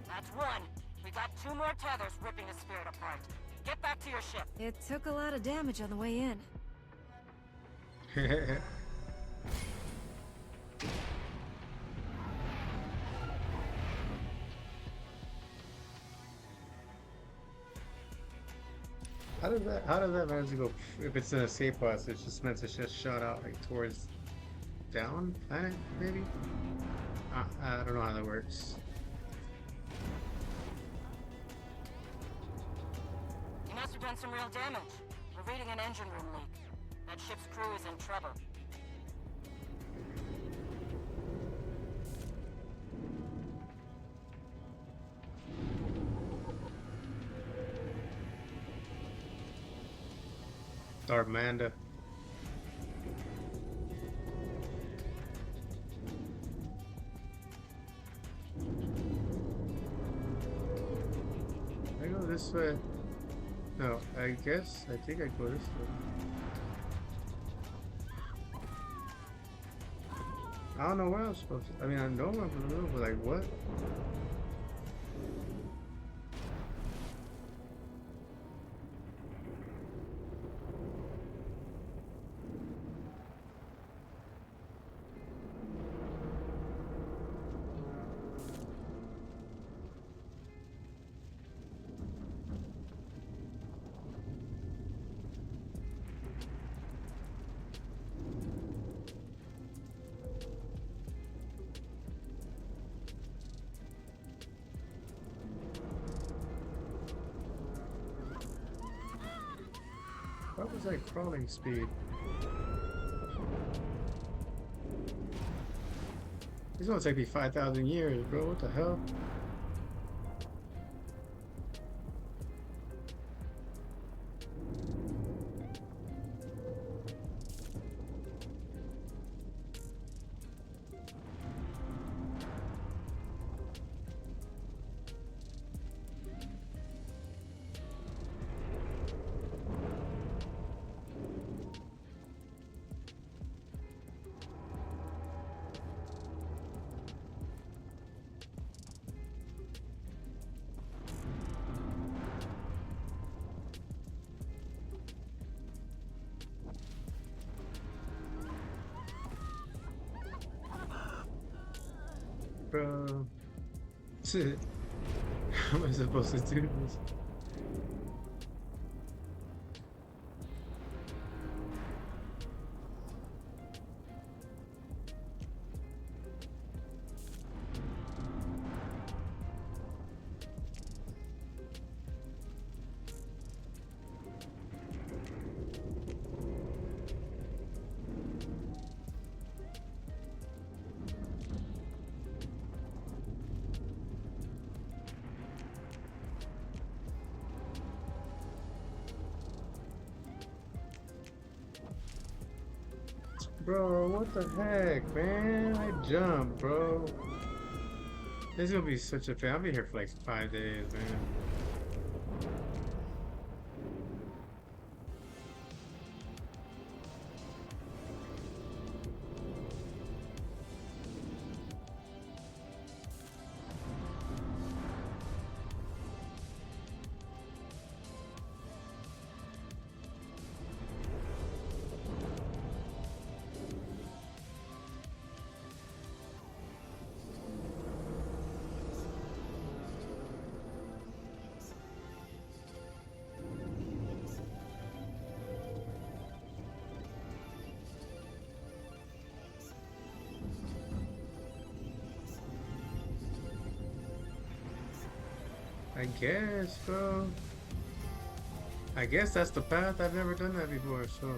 That's one. We got 2 more tethers ripping the spirit apart. Get back to your ship. It took a lot of damage on the way in. How does that manage to go? If it's in a safe bus, it's just meant to just shot out like towards down planet, maybe? I don't know how that works. You must have done some real damage. We're reading an engine room leak. That ship's crew is in trouble. Amanda. I go this way. No, I think I go this way. I don't know where I'm supposed to. I mean, I know where I'm supposed to go, but like what? What was that crawling speed? It's gonna take me 5,000 years, bro. What the hell? bro. Shit. How am I supposed to do this? Bro, what the heck, man? I jumped, bro. This is gonna be such a pain. I'll be here for like 5 days, man. I guess, bro. I guess that's the path. I've never done that before, so.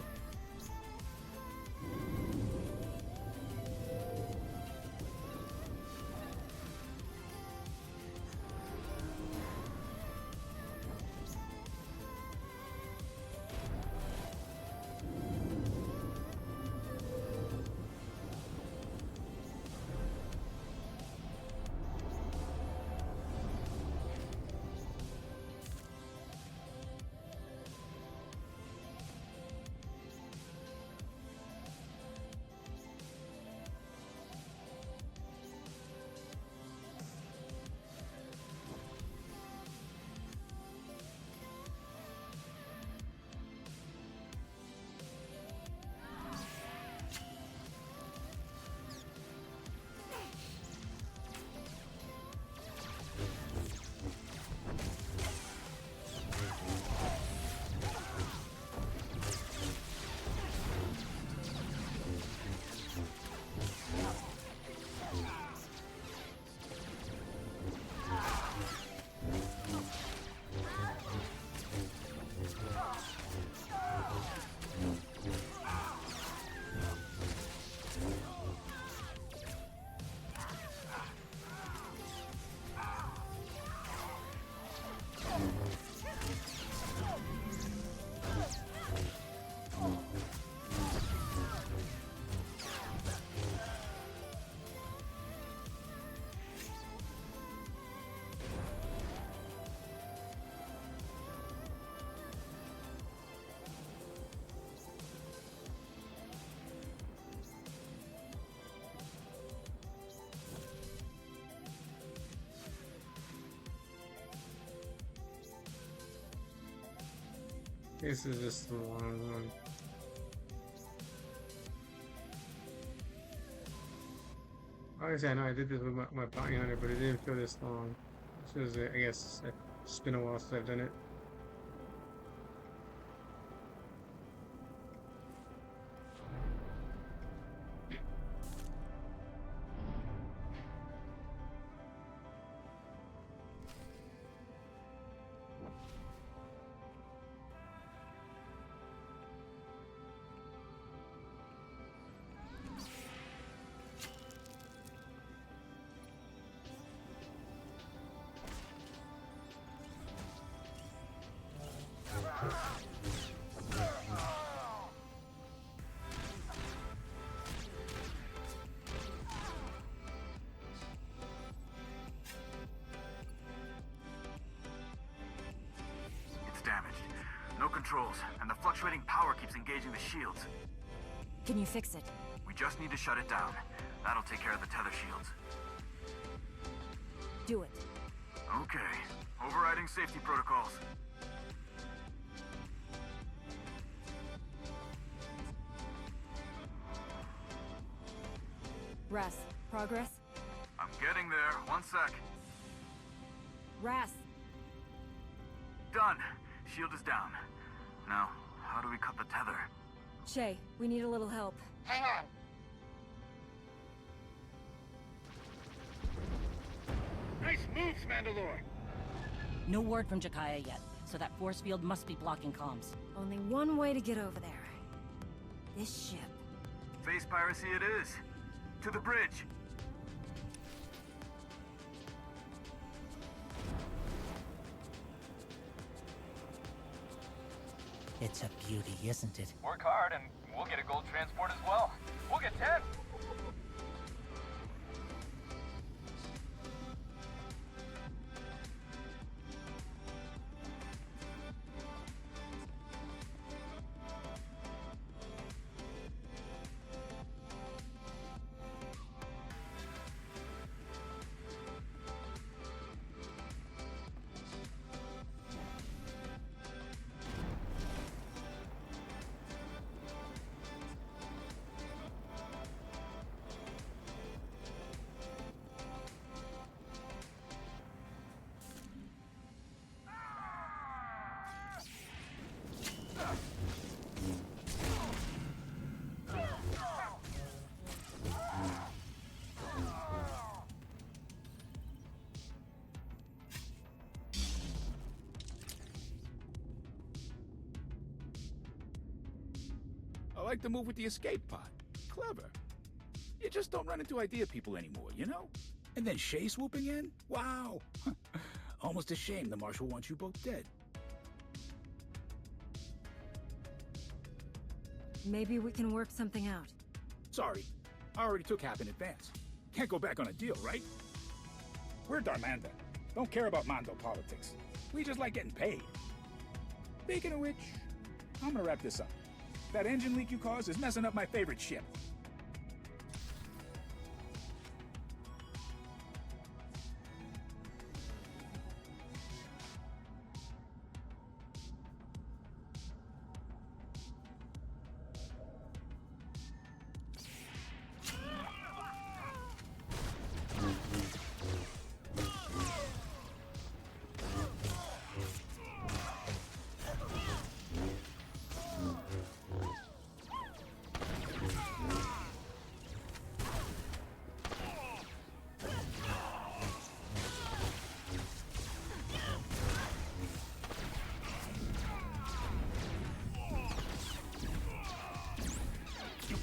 This is just the long one. Obviously, I know I did this with my bounty hunter, but it didn't feel this long. This is, I guess, it's been a while since I've done it. Damaged. No controls, and the fluctuating power keeps engaging the shields. Can you fix it? We just need to shut it down. That'll take care of the tether shields. Do it. Okay. Overriding safety protocols. Russ, progress? I'm Getting there. One sec. Ras, Done. Shield is down. Now, how do we cut the tether? Shay, we need a little help. Hang on. Nice moves, Mandalore. No word from Jakaya yet, so that force field must be blocking comms. Only one way to get over there. This ship. Face piracy it is. To the bridge. It's a beauty, isn't it? Work hard and we'll get a gold transport as well. We'll get 10. I like to move with the escape pod. Clever. You just don't run into idea people anymore, you know? And then Shay swooping in? Wow! Almost a shame the Marshal wants you both dead. Maybe we can work something out. Sorry, I already took half in advance. Can't go back on a deal, right? We're Darmanda. Don't care about Mando politics. We just like getting paid. Speaking of which, I'm gonna wrap this up. That engine leak you caused is messing up my favorite ship.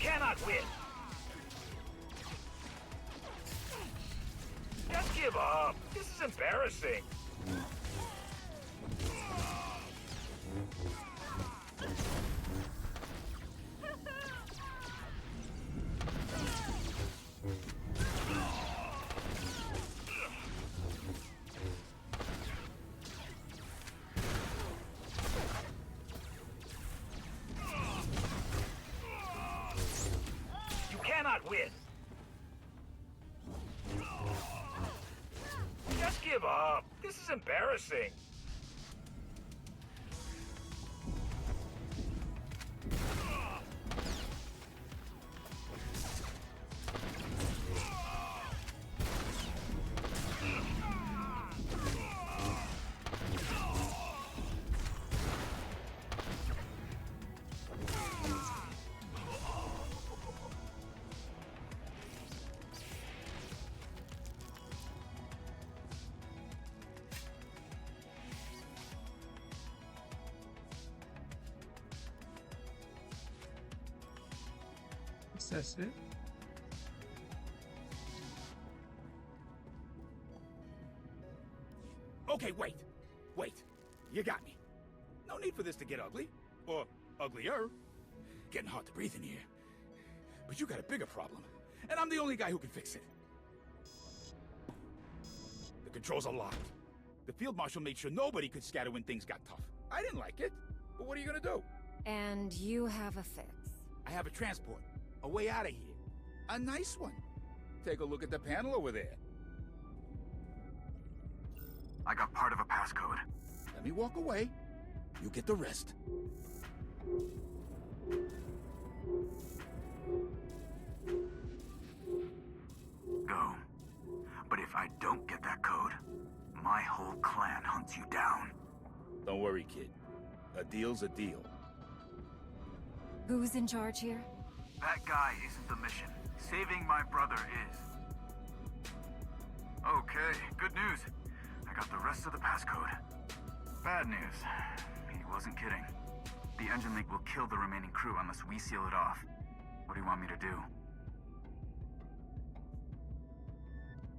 Cannot win. Just give up. This is embarrassing. Cannot win. Just give up. This is embarrassing. That's it. Okay, wait. You got me. No need for this to get ugly. Or uglier. Getting hard to breathe in here. But you got a bigger problem. And I'm the only guy who can fix it. The controls are locked. The Field Marshal made sure nobody could scatter when things got tough. I didn't like it. But what are you gonna do? And you have a fix. I have a transport. A way out of here. A nice one. Take a look at the panel over there. I got part of a passcode. Let me walk away. You get the rest. Go. But whole clan hunts you down. Don't worry, kid. A deal's a deal. Who's in charge here? That guy isn't the mission. Saving my brother is. Okay, good news. I got the rest of the passcode. Bad news. He wasn't kidding. The engine leak will kill the remaining crew unless we seal it off. What do you want me to do?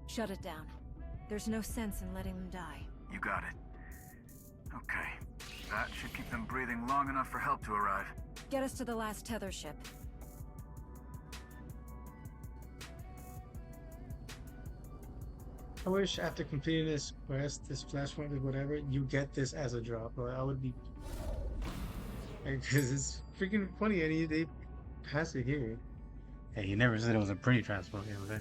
Shut it down. There's no sense in letting them die. You got it. Okay. That should keep them breathing long enough for help to arrive. Get us to the last tether ship. I wish after completing this quest, this flashpoint or whatever, you get this as a drop. Or I would be, because it's freaking funny, and they pass it here. Hey, you never said it was a pretty transport game, okay?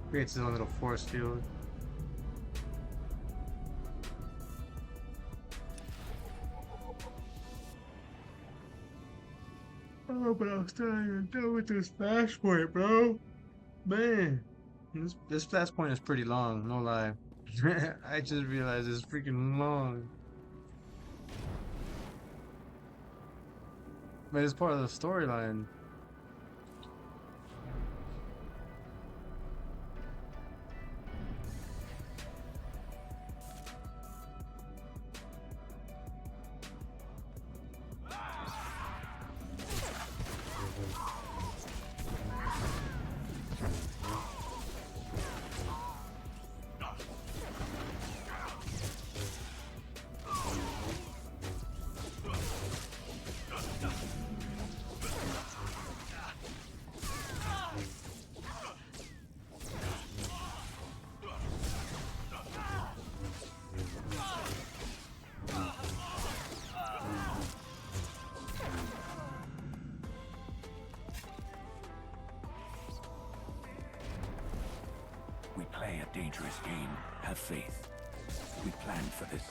Creates his own little force field. Oh, but I was trying to do with this flashpoint, bro. Man, this flashpoint is pretty long, no lie. I just realized it's freaking long. But it's part of the storyline. We play a dangerous game. Have faith. We planned for this.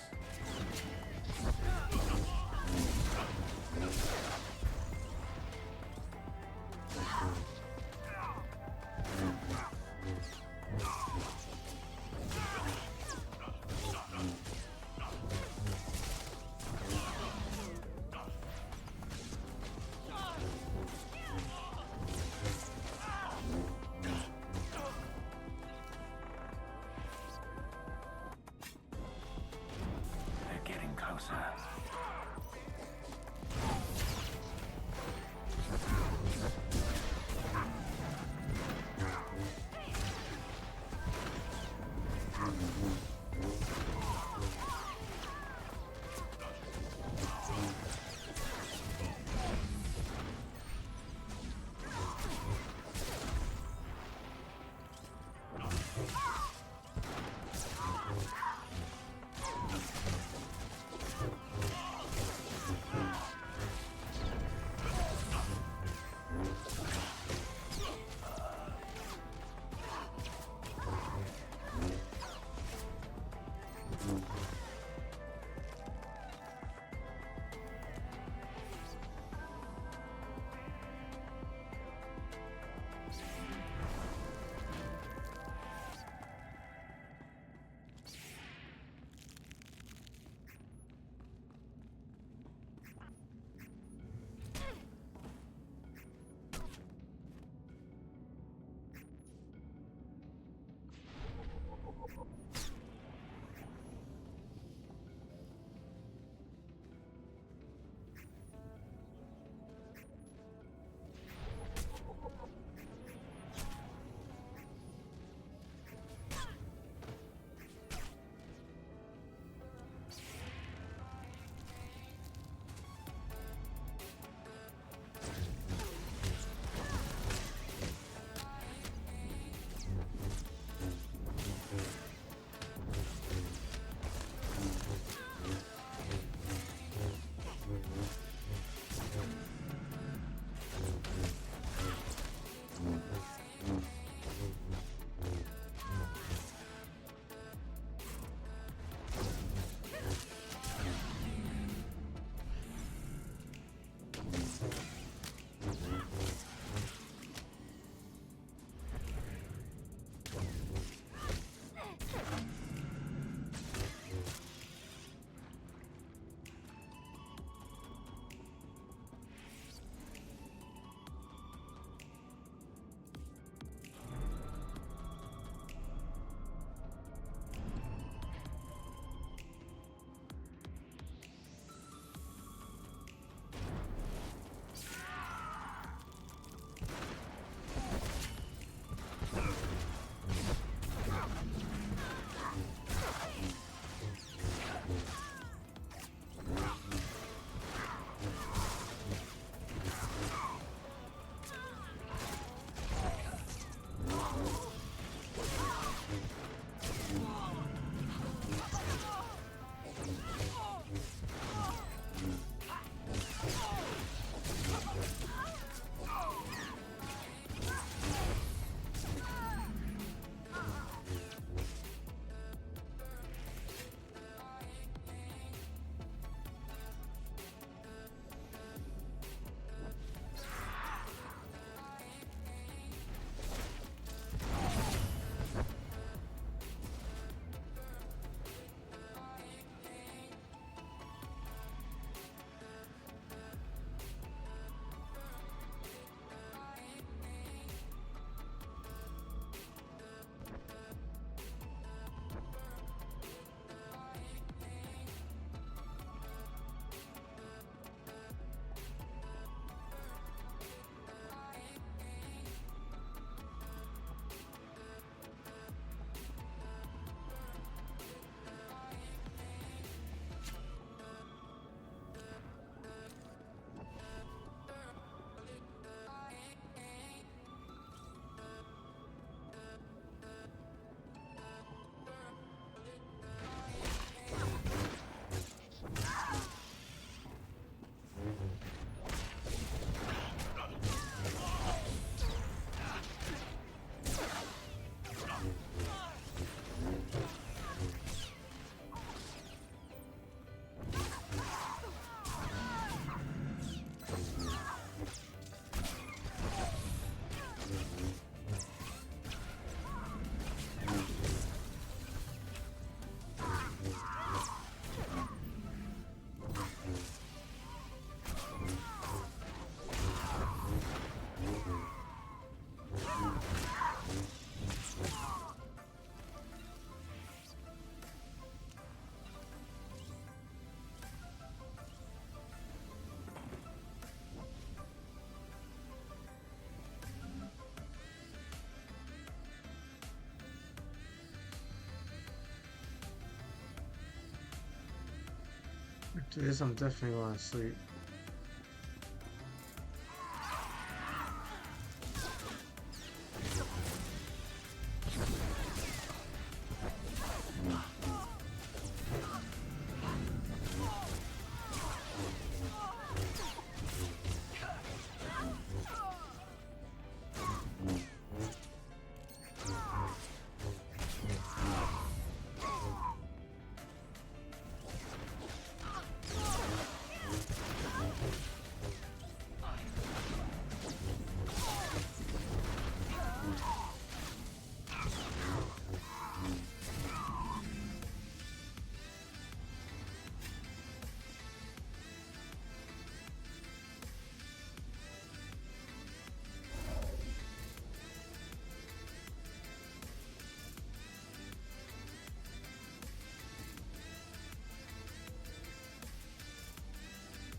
After this, I'm definitely going to sleep.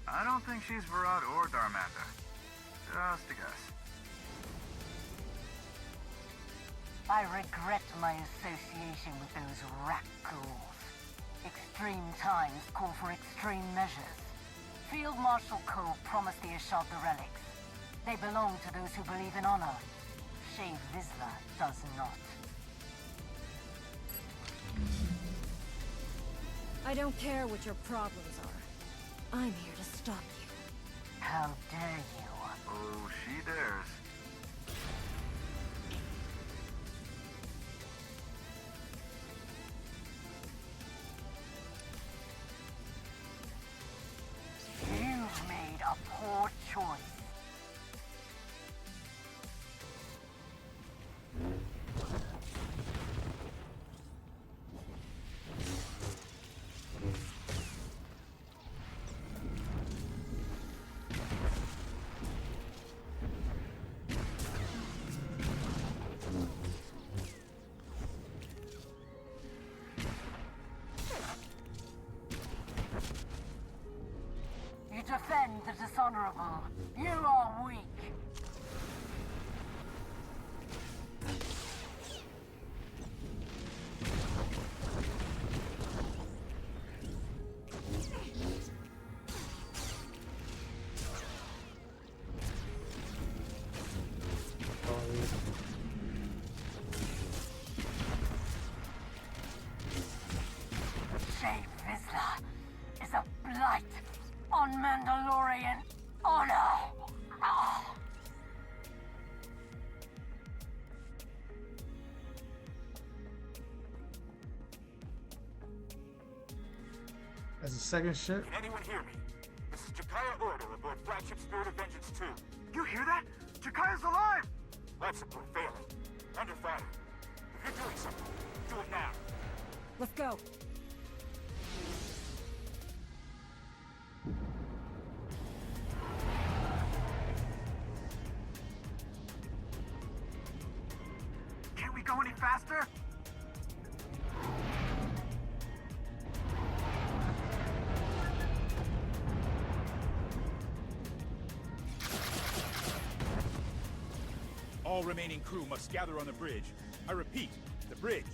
I don't think she's Varad or Darmanda. Just a guess. I regret my association with those rat ghouls. Extreme times call for extreme measures. Field Marshal Cole promised the Ashad the relics. They belong to those who believe in honor. Shave Vizsla does not. I don't care what your problems are. I'm here to stop you. How dare you? Oh, she dares. You've made a poor choice. You defend the dishonorable. You are weak. Shave Vizsla is a blight on Mandalorian honor. As a second ship? Can anyone hear me? This is Jakaya Order aboard flagship Spirit of Vengeance 2. You hear that? Jakaya's alive! Life support failing. Under fire. If you're doing something, do it now. Let's go. Can't we go any faster? All remaining crew must gather on the bridge. I repeat, the bridge.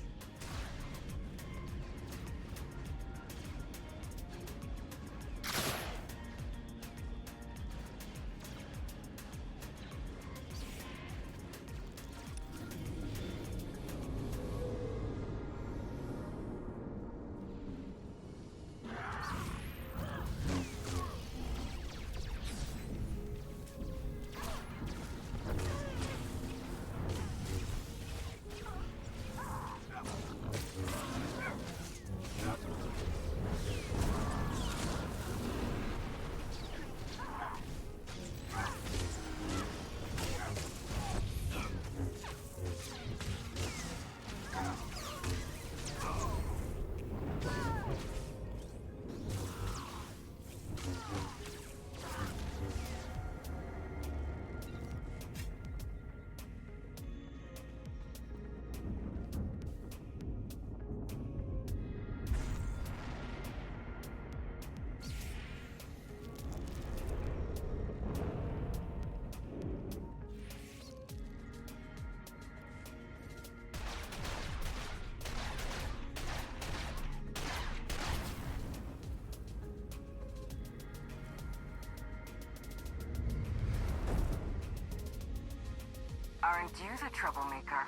Aren't you the troublemaker?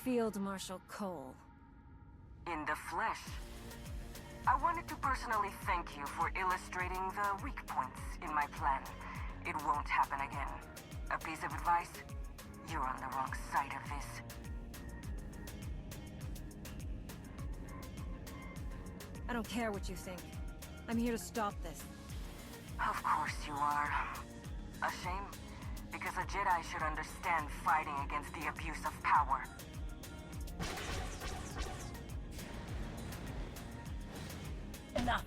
Field Marshal Cole. In the flesh. I wanted to personally thank you for illustrating the weak points in my plan. It won't happen again. A piece of advice? You're on the wrong side of this. I don't care what you think. I'm here to stop this. Of course you are. A shame, because a Jedi should understand fighting against the abuse of power. Enough!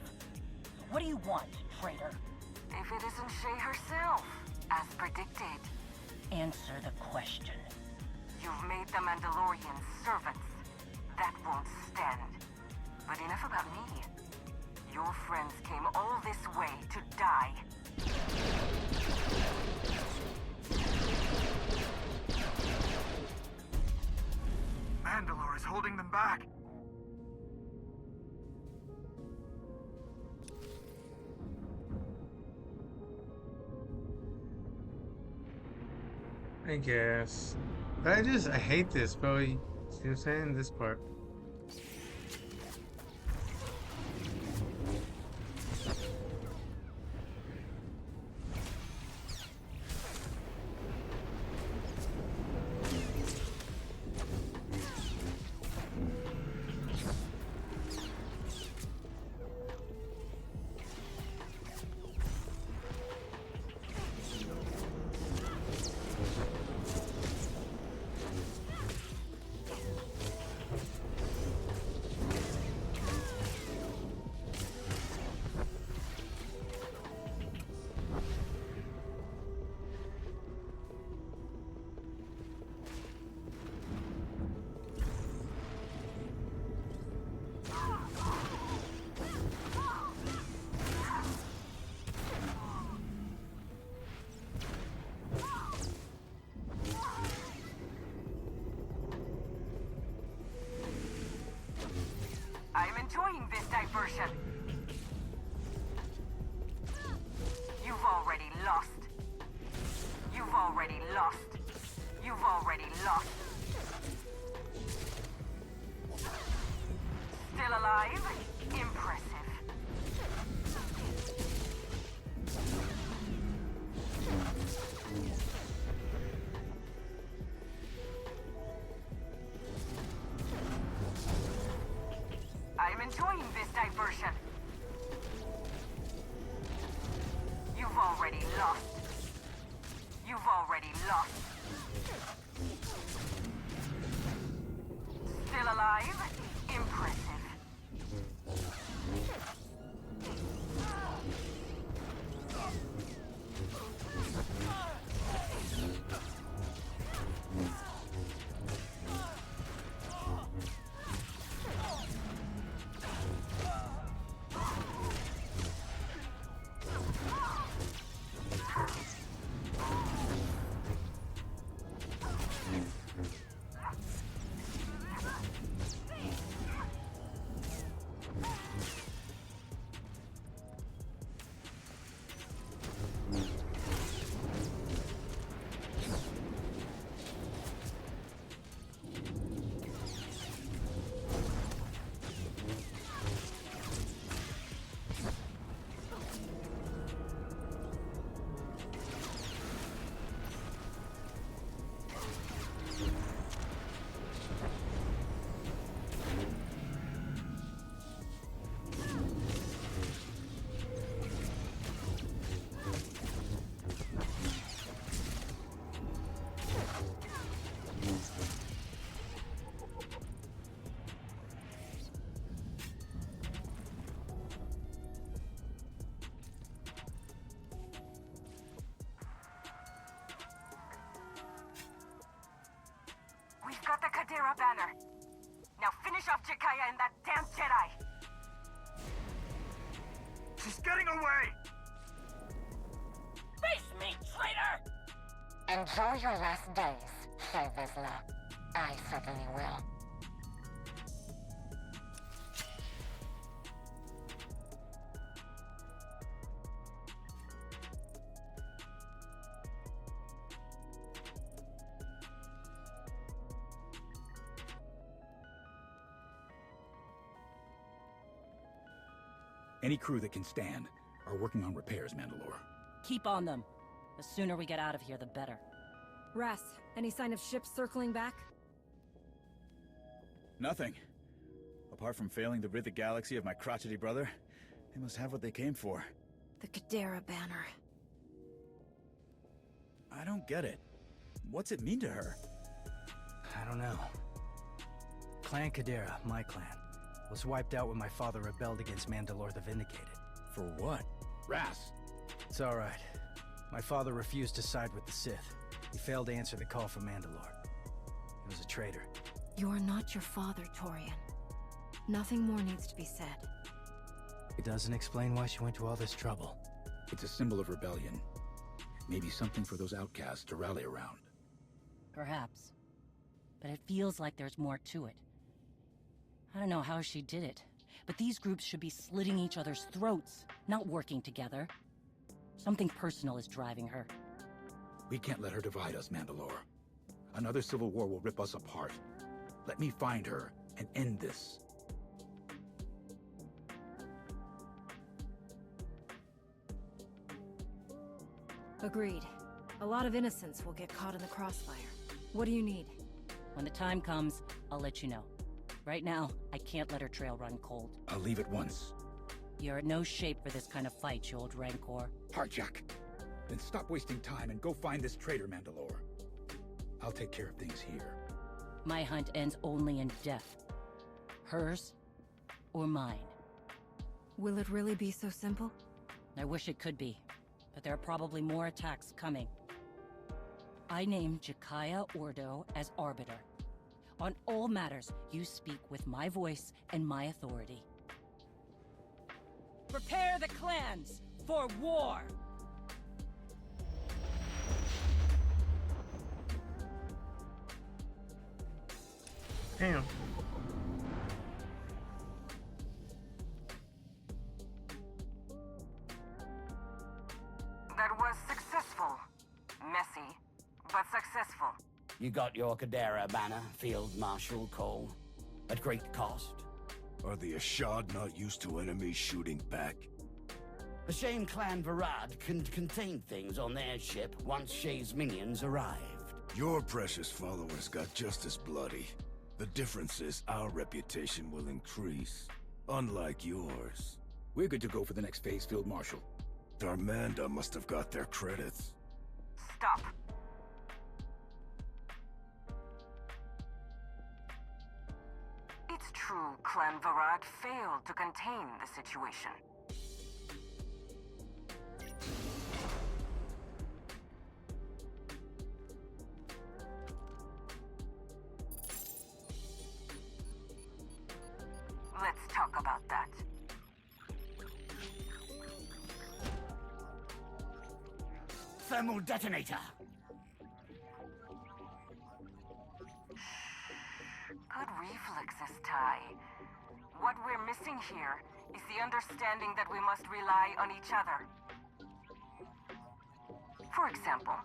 What do you want, traitor? If it isn't Shay herself, as predicted. Answer the question. You've made the Mandalorians servants. That won't stand. But enough about me. Your friends came all this way to die. Mandalore is holding them back. I guess. But I hate this, bro. You see what I'm saying? This part. I'm enjoying this diversion. You've already lost. You've already lost. You've already lost. Still alive? Impressive. I'm enjoying this diversion. You've already lost. You've already lost. Still alive? Impressive. We've got the Kadera banner. Now finish off Jakaya and that damn Jedi. She's getting away! Face me, traitor! Enjoy your last days, Shay Vizsla. I certainly will. Any crew that can stand are working on repairs, Mandalore. Keep on them. The sooner we get out of here, the better. Ras, any sign of ships circling back? Nothing. Apart from failing to rid the galaxy of my crotchety brother, they must have what they came for. The Kadera banner. I don't get it. What's it mean to her? I don't know. Clan Kadera, my clan, was wiped out when my father rebelled against Mandalore the Vindicated. For what? Ras! It's alright. My father refused to side with the Sith. He failed to answer the call from Mandalore. He was a traitor. You're not your father, Torian. Nothing more needs to be said. It doesn't explain why she went to all this trouble. It's a symbol of rebellion. Maybe something for those outcasts to rally around. Perhaps. But it feels like there's more to it. I don't know how she did it, but these groups should be slitting each other's throats, not working together. Something personal is driving her. We can't let her divide us, Mandalore. Another civil war will rip us apart. Let me find her and end this. Agreed. A lot of innocents will get caught in the crossfire. What do you need? When the time comes, I'll let you know. Right now, I can't let her trail run cold. I'll leave at once. You're in no shape for this kind of fight, you old Rancor. Harjack! Then stop wasting time and go find this traitor, Mandalore. I'll take care of things here. My hunt ends only in death. Hers or mine. Will it really be so simple? I wish it could be, but there are probably more attacks coming. I named Jakaya Ordo as Arbiter. On all matters, you speak with my voice and my authority. Prepare the clans for war! Damn. That was successful. Messy, but successful. You got your Kadera banner, Field Marshal Cole, at great cost. Are the Ashad not used to enemies shooting back? The Shane clan Varad can contain things on their ship once Shay's minions arrived. Your precious followers got just as bloody. The difference is our reputation will increase, unlike yours. We're good to go for the next phase, Field Marshal. Darmanda must have got their credits. Stop. It's true Clan Varad failed to contain the situation. Let's talk about that. Thermal detonator! Good reflexes, Ty. What we're missing here is the understanding that we must rely on each other. For example,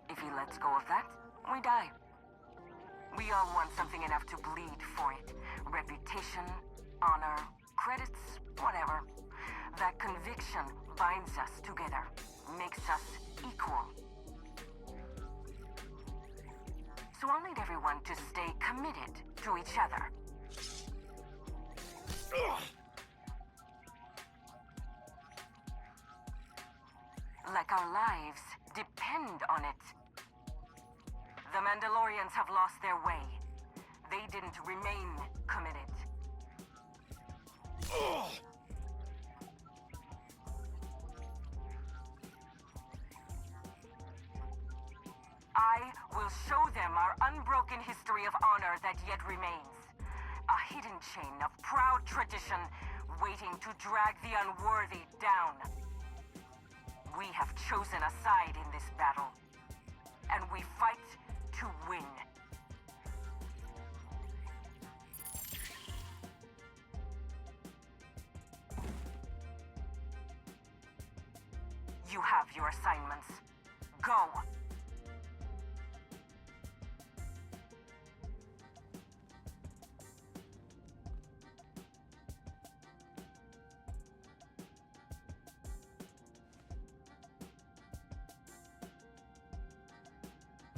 if he lets go of that, we die. We all want something enough to bleed for it. Reputation, honor, credits, whatever. That conviction binds us together, makes us equal. So I'll need everyone to stay committed to each other. Like our lives depend on it. The Mandalorians have lost their way. They didn't remain committed. I will show them our unbroken history of honor that yet remains. A hidden chain of proud tradition waiting to drag the unworthy down. We have chosen a side in this battle, and we fight to win. You have your assignments. Go!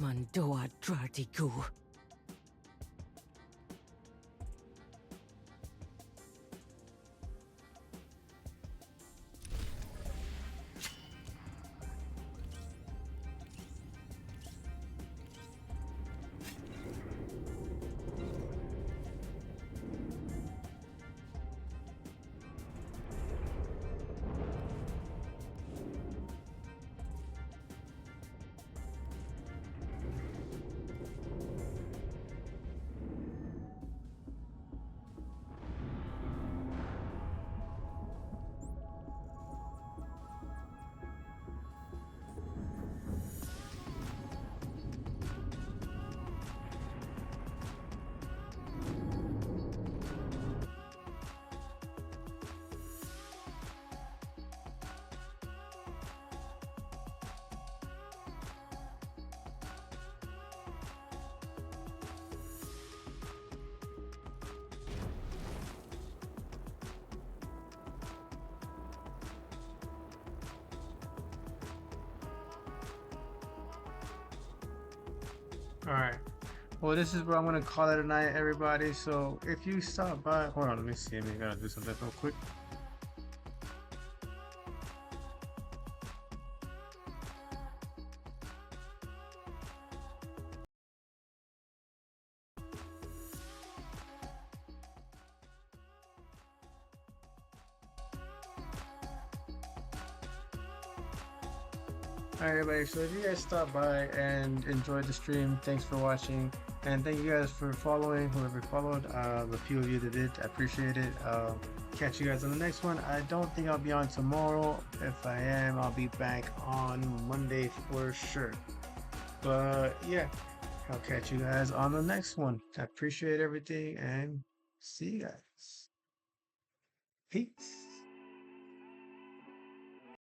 Mandoa Dratigu. Alright. Well, this is where I'm going to call it a night, everybody. So if you stop by... Hold on, let me see. I gotta do something real quick. Alright everybody, so if you guys stopped by and enjoyed the stream, thanks for watching, and thank you guys for following, whoever followed, the few of you that did, I appreciate it. Catch you guys on the next one. I don't think I'll be on tomorrow. If I am, I'll be back on Monday for sure. But yeah, I'll catch you guys on the next one. I appreciate everything and see you guys. Peace.